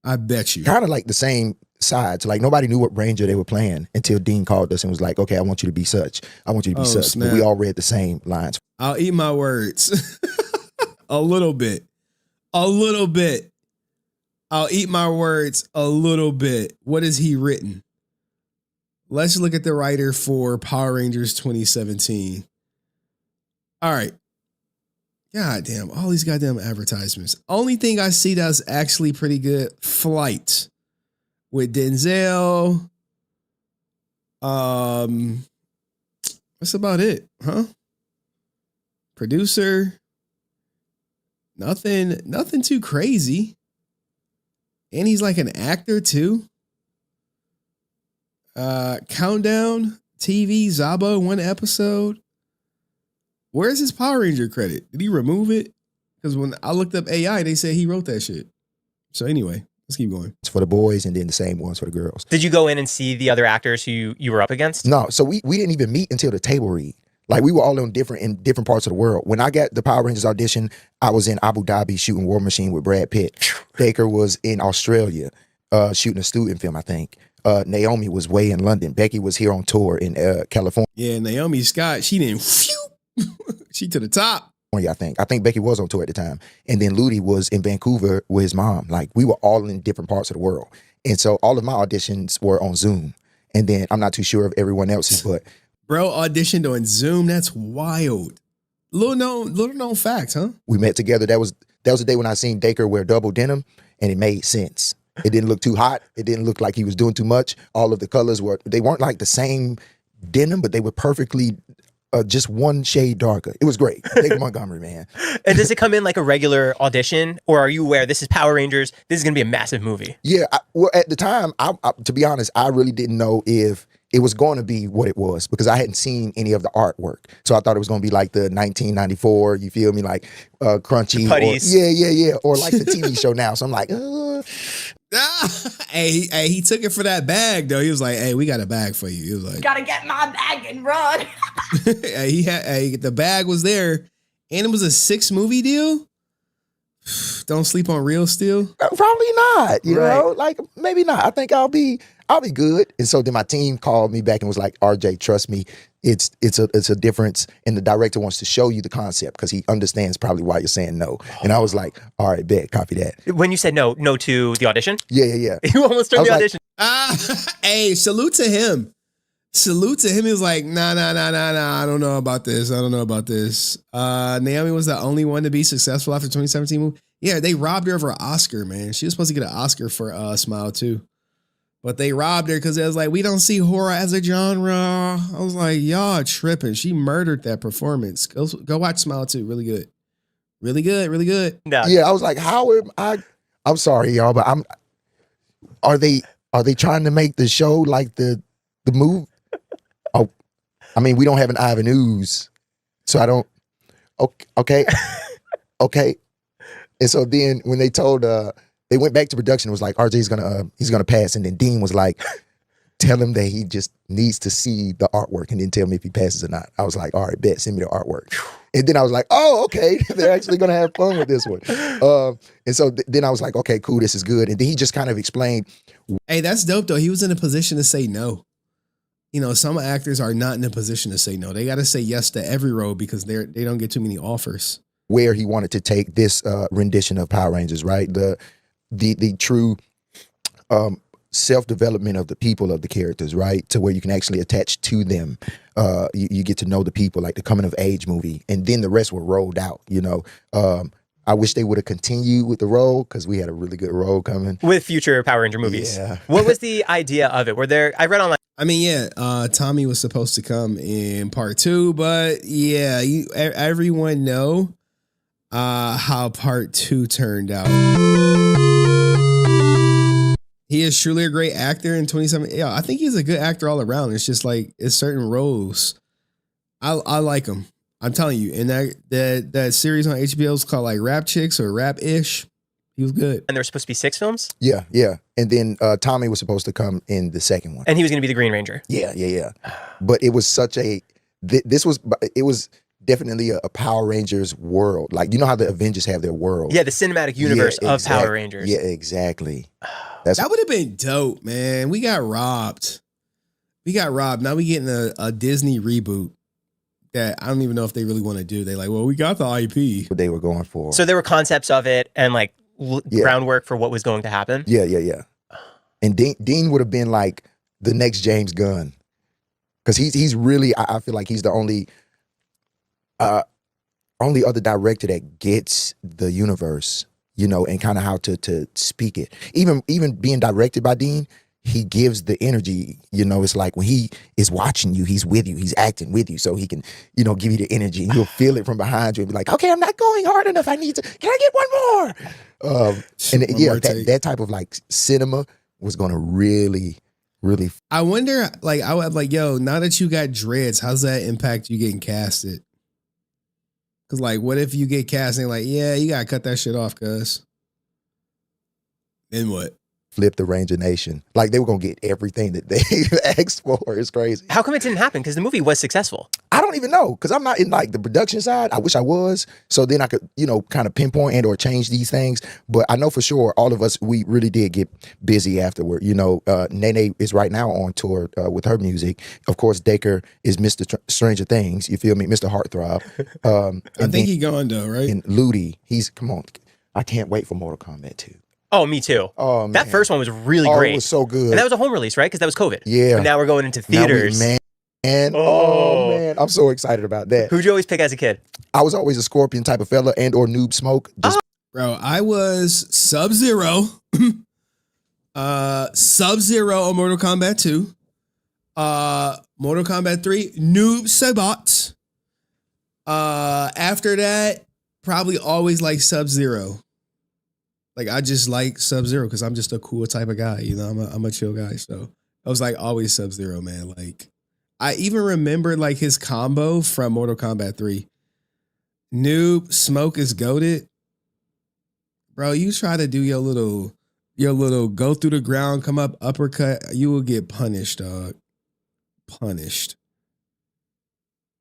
I bet you.
kind of like the same sides. Like nobody knew what Ranger they were playing until Dean called us and was like, okay, I want you to be such. I want you to be such.
Snap.
But we all read the same lines.
I'll eat my words. A little bit. I'll eat my words a little bit. What has he written? Let's look at the writer for Power Rangers 2017. All right. God damn, all these goddamn advertisements. Only thing I see that's actually pretty good, Flight with Denzel. That's about it, huh? Producer. Nothing too crazy. And he's like an actor too. Countdown TV, Zabo, 1 episode. Where's his Power Ranger credit? Did he remove it? Because when I looked up AI, they said he wrote that shit. So anyway, let's keep going.
It's for the boys and then the same ones for the girls.
Did you go in and see the other actors who you were up against?
No, so we didn't even meet until the table read. Like we were all in different parts of the world. When I got the Power Rangers audition, I was in Abu Dhabi shooting War Machine with Brad Pitt. Baker was in Australia shooting a student film, I think. Naomi was way in London. Becky was here on tour in California.
Yeah, Naomi Scott, she didn't. She to the top.
I think Becky was on tour at the time. And then Ludi was in Vancouver with his mom. Like we were all in different parts of the world. And so all of my auditions were on Zoom. And then I'm not too sure of everyone else's, but
bro auditioned on Zoom. That's wild. Little known facts, huh?
We met together. That was the day when I seen Dacre wear double denim, and it made sense. It didn't look too hot. It didn't look like he was doing too much. All of the colors weren't like the same denim, but they were perfectly just one shade darker. It was great. Dacre Montgomery, man.
And does it come in like a regular audition, or are you aware this is Power Rangers? This is going to be a massive movie.
Yeah. Well, at the time, I, to be honest, I really didn't know if it was going to be what it was because I hadn't seen any of the artwork. So I thought it was going to be like the 1994, you feel me, like Crunchy. Yeah. Or like the TV show now. So I'm like,
Hey, he took it for that bag though. He was like, hey, we got a bag for you. He was like,
Gotta get my bag and run.
The bag was there. And it was a 6-movie deal. Don't sleep on Real Steel.
Probably not. You know, like maybe not. I think I'll be good. And so then my team called me back and was like, RJ, trust me, it's a difference. And the director wants to show you the concept because he understands probably why you're saying no. And I was like, all right, bet, copy that.
When you said no to the audition?
Yeah.
You almost turned the audition.
Hey, salute to him. He was like, nah, I don't know about this. Naomi was the only one to be successful after 2017 movie. Yeah, they robbed her of her Oscar, man. She was supposed to get an Oscar for Smile too. But they robbed her because it was like, we don't see horror as a genre. I was like, y'all tripping. She murdered that performance. Go watch Smile 2. Really good. Really good.
No.
Yeah, I was like, how am I? I'm sorry, y'all, but are they trying to make the show like the movie? Oh, I mean, we don't have an Ivan Ooze, so I don't. Okay. And so then when they told, they went back to production, it was like, RJ's he's gonna pass. And then Dean was like, tell him that he just needs to see the artwork and then tell me if he passes or not. I was like, all right, bet, send me the artwork. And then I was like, oh, okay, they're actually gonna have fun with this one. And so then I was like, okay, cool, this is good. And then he just kind of explained.
Hey, that's dope though. He was in a position to say no. You know, some actors are not in a position to say no. They got to say yes to every role because they don't get too many offers.
Where he wanted to take this rendition of Power Rangers, right? The true self-development of the people, of the characters, right? To where you can actually attach to them. You get to know the people, like the coming of age movie. And then the rest were rolled out, you know. I wish they would have continued with the role because we had a really good role coming
with future Power Ranger movies.
Yeah.
What was the idea of it? I read online.
I mean, yeah, Tommy was supposed to come in part 2, but yeah, everyone know how part 2 turned out. He is truly a great actor in 27. Yeah, I think he's a good actor all around. It's just like it's certain roles. I like him. I'm telling you. And that series on HBO is called like Rap Chicks or Rap-ish. He was good.
And there were supposed to be 6 films?
Yeah. And then Tommy was supposed to come in the second one.
And he was going to be the Green Ranger.
Yeah. But it was such a it was definitely a Power Rangers world. Like, you know how the Avengers have their world?
Yeah, the cinematic universe of Power Rangers.
Yeah, exactly.
That would have been dope, man. We got robbed. Now we getting a Disney reboot that I don't even know if they really want to do. They like, well, we got the IP.
What they were going for.
So there were concepts of it and like groundwork for what was going to happen.
Yeah. And Dean would have been like the next James Gunn. Because he's really, I feel like he's the only other director that gets the universe, you know, and kind of how to speak it. Even being directed by Dean, he gives the energy, you know. It's like when he is watching you, he's with you, he's acting with you, so he can, you know, give you the energy. And you'll feel it from behind you and be like, okay, I'm not going hard enough. Can I get one more? That type of like cinema was going to really.
I wonder, like, I would like, yo, now that you got dreads, how's that impact you getting casted? Because, like, what if you get cast and like, yeah, you got to cut that shit off, cuz. Then what?
Flip the Ranger Nation. Like, they were going to get everything that they asked for. It's crazy.
How come it didn't happen? Because the movie was successful.
I don't even know, because I'm not in like the production side. I wish I was. So then I could, you know, kind of pinpoint and or change these things. But I know for sure all of us, we really did get busy afterward. You know, Nene is right now on tour with her music. Of course, Dacre is Mr. Stranger Things. You feel me? Mr. Heartthrob.
I think he gone though, right?
And LOTWD, come on. I can't wait for Mortal Kombat 2.
Oh, me too.
Oh, man.
That first one was really great.
It was so good.
And that was a home release, right? Because that was COVID.
Yeah.
But now we're going into theaters.
Oh man, I'm so excited about that.
Who'd you always pick as a kid?
I was always a Scorpion type of fella and or Noob Smoke.
Bro, I was Sub-Zero. Sub-Zero on Mortal Kombat 2. Mortal Kombat 3, Noob Saibot. After that, probably always like Sub-Zero. Like, I just like Sub-Zero because I'm just a cool type of guy. You know, I'm a chill guy. So I was like always Sub-Zero, man. Like, I even remember like his combo from Mortal Kombat 3. Noob Smoke is goated. Bro, you try to do your little go through the ground, come up, uppercut, you will get punished, dog. Punished.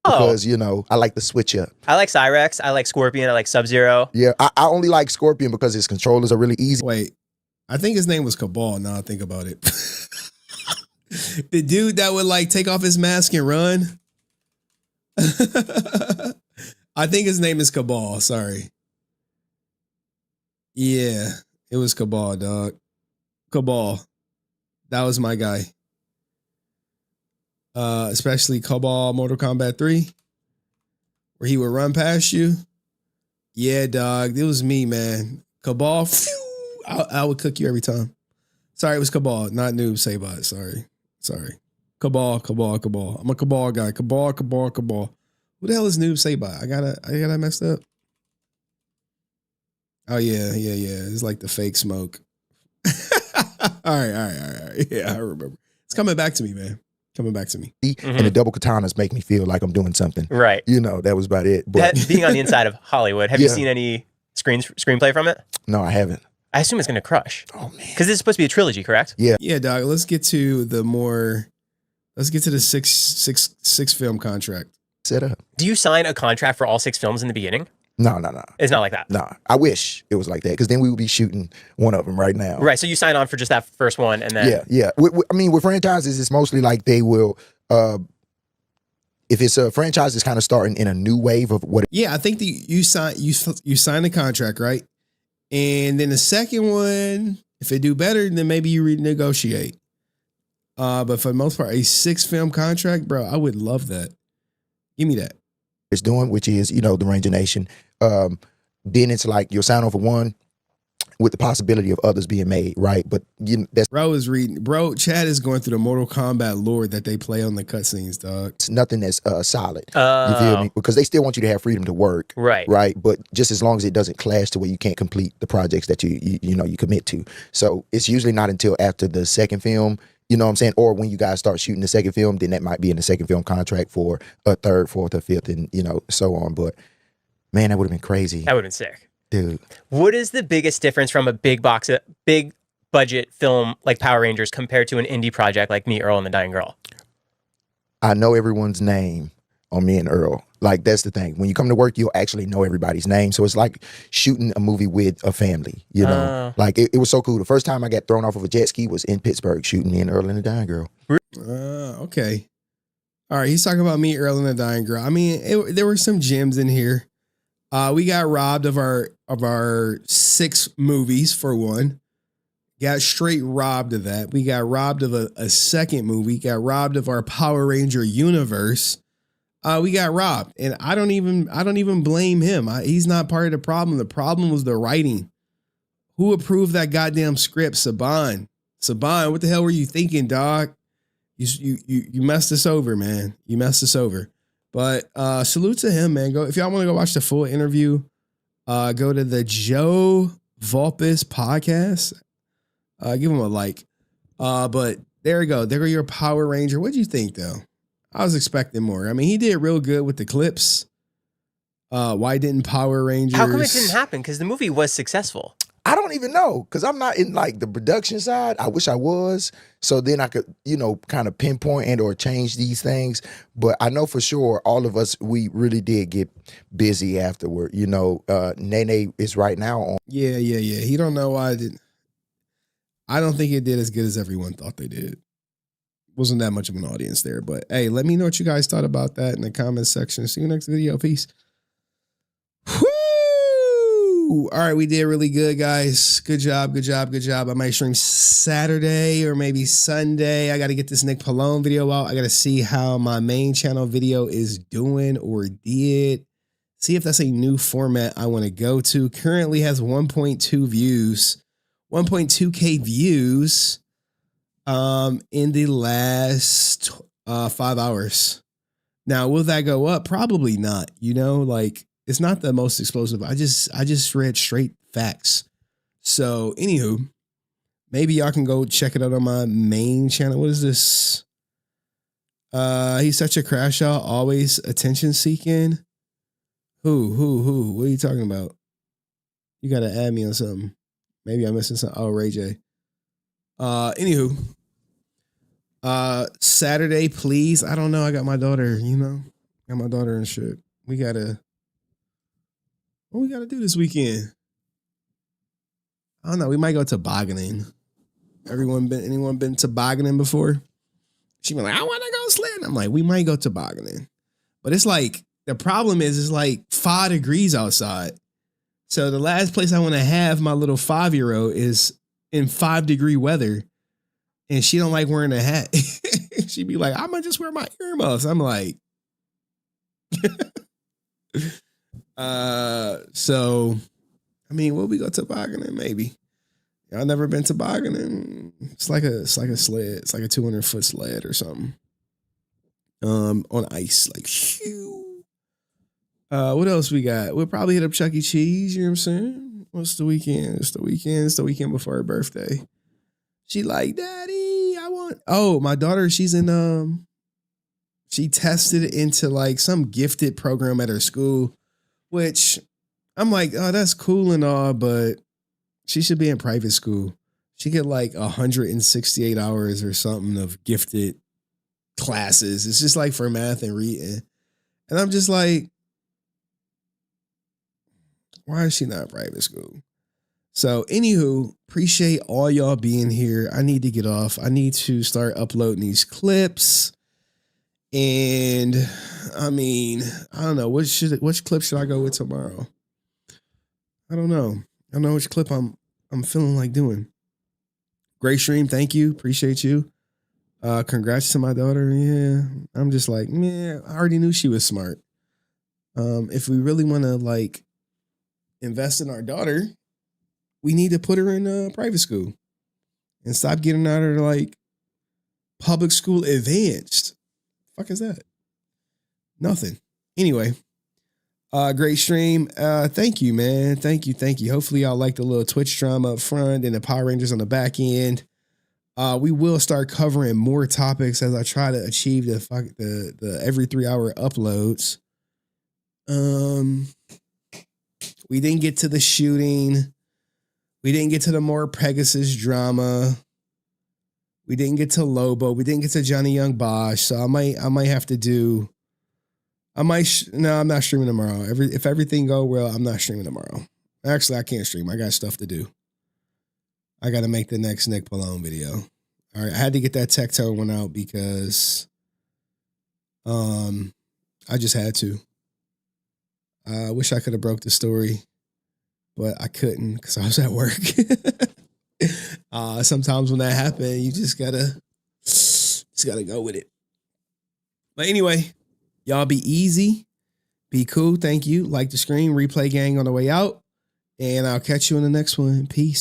Because, you know, I like to switch up.
I like Cyrex. I like Scorpion. I like Sub-Zero.
Yeah, I only like Scorpion because his controllers are really easy.
Wait, I think his name was Cabal. Now I think about it. The dude that would like take off his mask and run. I think his name is Cabal. Sorry. Yeah, it was Cabal, dog. Cabal. That was my guy. Especially Cabal Mortal Kombat 3, where he would run past you. Yeah, dog. It was me, man. Cabal, I would cook you every time. Sorry, it was Cabal, not Noob Saibot. Sorry. Cabal. I'm a Cabal guy. Cabal. Who the hell is Noob Saibot? I got that messed up. Oh yeah. It's like the fake smoke. All right. Yeah, I remember. It's coming back to me, man. And the double katanas make me feel like I'm doing something.
Right.
You know, that was about it. But
that, being on the inside of Hollywood, have you seen any screenplay from it?
No, I haven't.
I assume it's going to crush.
Oh, man.
Because this is supposed to be a trilogy, correct?
Yeah.
Yeah, dog. Let's get to the six film contract.
Set up.
Do you sign a contract for all 6 films in the beginning?
No.
It's not like that.
No, I wish it was like that because then we would be shooting one of them right now.
Right, so you sign on for just that first one and then...
Yeah. I mean, with franchises, it's mostly like they will... if it's a franchise that's kind of starting in a new wave of what...
Yeah, I think you sign a contract, right? And then the second one, if it do better, then maybe you renegotiate. But for the most part, a 6-film contract, bro, I would love that. Give me that.
It's doing, which is, you know, the Ranger Nation. then it's like you'll sign on for one with the possibility of others being made, right? But that's
Chad is going through the Mortal Kombat lore that they play on the cutscenes, dog.
It's nothing that's solid. You feel me? Because they still want you to have freedom to work,
right?
But just as long as it doesn't clash to where you can't complete the projects that you commit to. So it's usually not until after the second film, you know what I'm saying, or when you guys start shooting the second film, then that might be in the second film contract for a third, fourth, or fifth, and so on. But man, that would have been crazy.
That would have been sick.
Dude,
what is the biggest difference from a big budget film like Power Rangers compared to an indie project like Me, Earl, and the Dying Girl?
I know everyone's name on Me and Earl. Like, that's the thing. When you come to work, you'll actually know everybody's name. So it's like shooting a movie with a family, you know? Like, it was so cool. The first time I got thrown off of a jet ski was in Pittsburgh shooting Me and Earl and the Dying Girl.
Okay. All right, he's talking about Me, Earl, and the Dying Girl. I mean, there were some gems in here. We got robbed of our 6 movies for one. Got straight robbed of that. We got robbed of a second movie. Got robbed of our Power Ranger universe. We got robbed, and I don't even blame him. He's not part of the problem. The problem was the writing. Who approved that goddamn script? Saban, what the hell were you thinking, dog? You messed us over, man. You messed us over. But salute to him, man. Go if y'all want to go watch the full interview. Go to the Joe Vulpes podcast. Give him a like. But there you go. There go your Power Ranger. What'd you think, though? I was expecting more. I mean, he did real good with the clips. Why didn't Power Rangers?
How come it didn't happen? Because the movie was successful.
I don't even know, because I'm not in like the production side. I wish I was. So then I could, kind of pinpoint and or change these things. But I know for sure all of us, we really did get busy afterward. Nene is right now on.
Yeah. He don't know why I didn't. I don't think it did as good as everyone thought they did. Wasn't that much of an audience there. But hey, let me know what you guys thought about that in the comments section. See you next video. Peace. All right, we did really good, guys. Good job. I might stream Saturday or maybe Sunday. I got to get this Nick Pallone video out. I got to see how my main channel video is doing or did. See if that's a new format I want to go to. Currently has 1.2 views, 1.2K views in the last 5 hours. Now, will that go up? Probably not. It's not the most explosive. I just read straight facts. So, anywho, maybe y'all can go check it out on my main channel. What is this? He's such a crash out, always attention seeking. Who? What are you talking about? You got to add me on something. Maybe I'm missing something. Oh, Ray J. Anywho, Saturday, please. I don't know. I got my daughter, got my daughter and shit. What we gotta do this weekend? I don't know. We might go tobogganing. Anyone been tobogganing before? She been like, I want to go sledding. I'm like, we might go tobogganing. But it's like, the problem is it's like 5 degrees outside. So the last place I want to have my little 5-year-old is in 5-degree weather. And she don't like wearing a hat. She'd be like, I'm gonna just wear my earmuffs. I'm like, so, I mean, will we go tobogganing? Maybe. Y'all never been tobogganing? It's like a sled. It's like a 200-foot sled or something. On ice, like shoo. What else we got? We'll probably hit up Chuck E. Cheese. You know what I'm saying? What's the weekend? It's the weekend before her birthday. She like, Daddy, I want. Oh, my daughter. She's in. She tested into like some gifted program at her school. Which I'm like, oh, that's cool and all, but she should be in private school. She get like 168 hours or something of gifted classes. It's just like for math and reading. And I'm just like, why is she not in private school? So anywho, appreciate all y'all being here. I need to get off. I need to start uploading these clips. And I mean, I don't know. Which clip should I go with tomorrow? I don't know. I don't know which clip I'm feeling like doing. Great stream. Thank you. Appreciate you. Congrats to my daughter. Yeah. I'm just like, man, I already knew she was smart. If we really want to like invest in our daughter, we need to put her in a private school and stop getting out of like public school advanced. Fuck is that? Nothing. Anyway, great stream. Thank you, man. Thank you. Hopefully y'all like the little Twitch drama up front and the Power Rangers on the back end. We will start covering more topics as I try to achieve the every 3 hour uploads. We didn't get to the shooting. We didn't get to the more Pegasus drama. We didn't get to Lobo. We didn't get to Johnny Young Bosch. So I might have to do. I'm not streaming tomorrow. If everything go well, I'm not streaming tomorrow. Actually, I can't stream. I got stuff to do. I got to make the next Nick Pallone video. All right, I had to get that Tectone one out because, I just had to. I wish I could have broke the story, but I couldn't because I was at work. Sometimes when that happens, you just gotta go with it. But anyway, y'all be easy, be cool. Thank you. Like the stream, replay gang on the way out, and I'll catch you in the next one. Peace.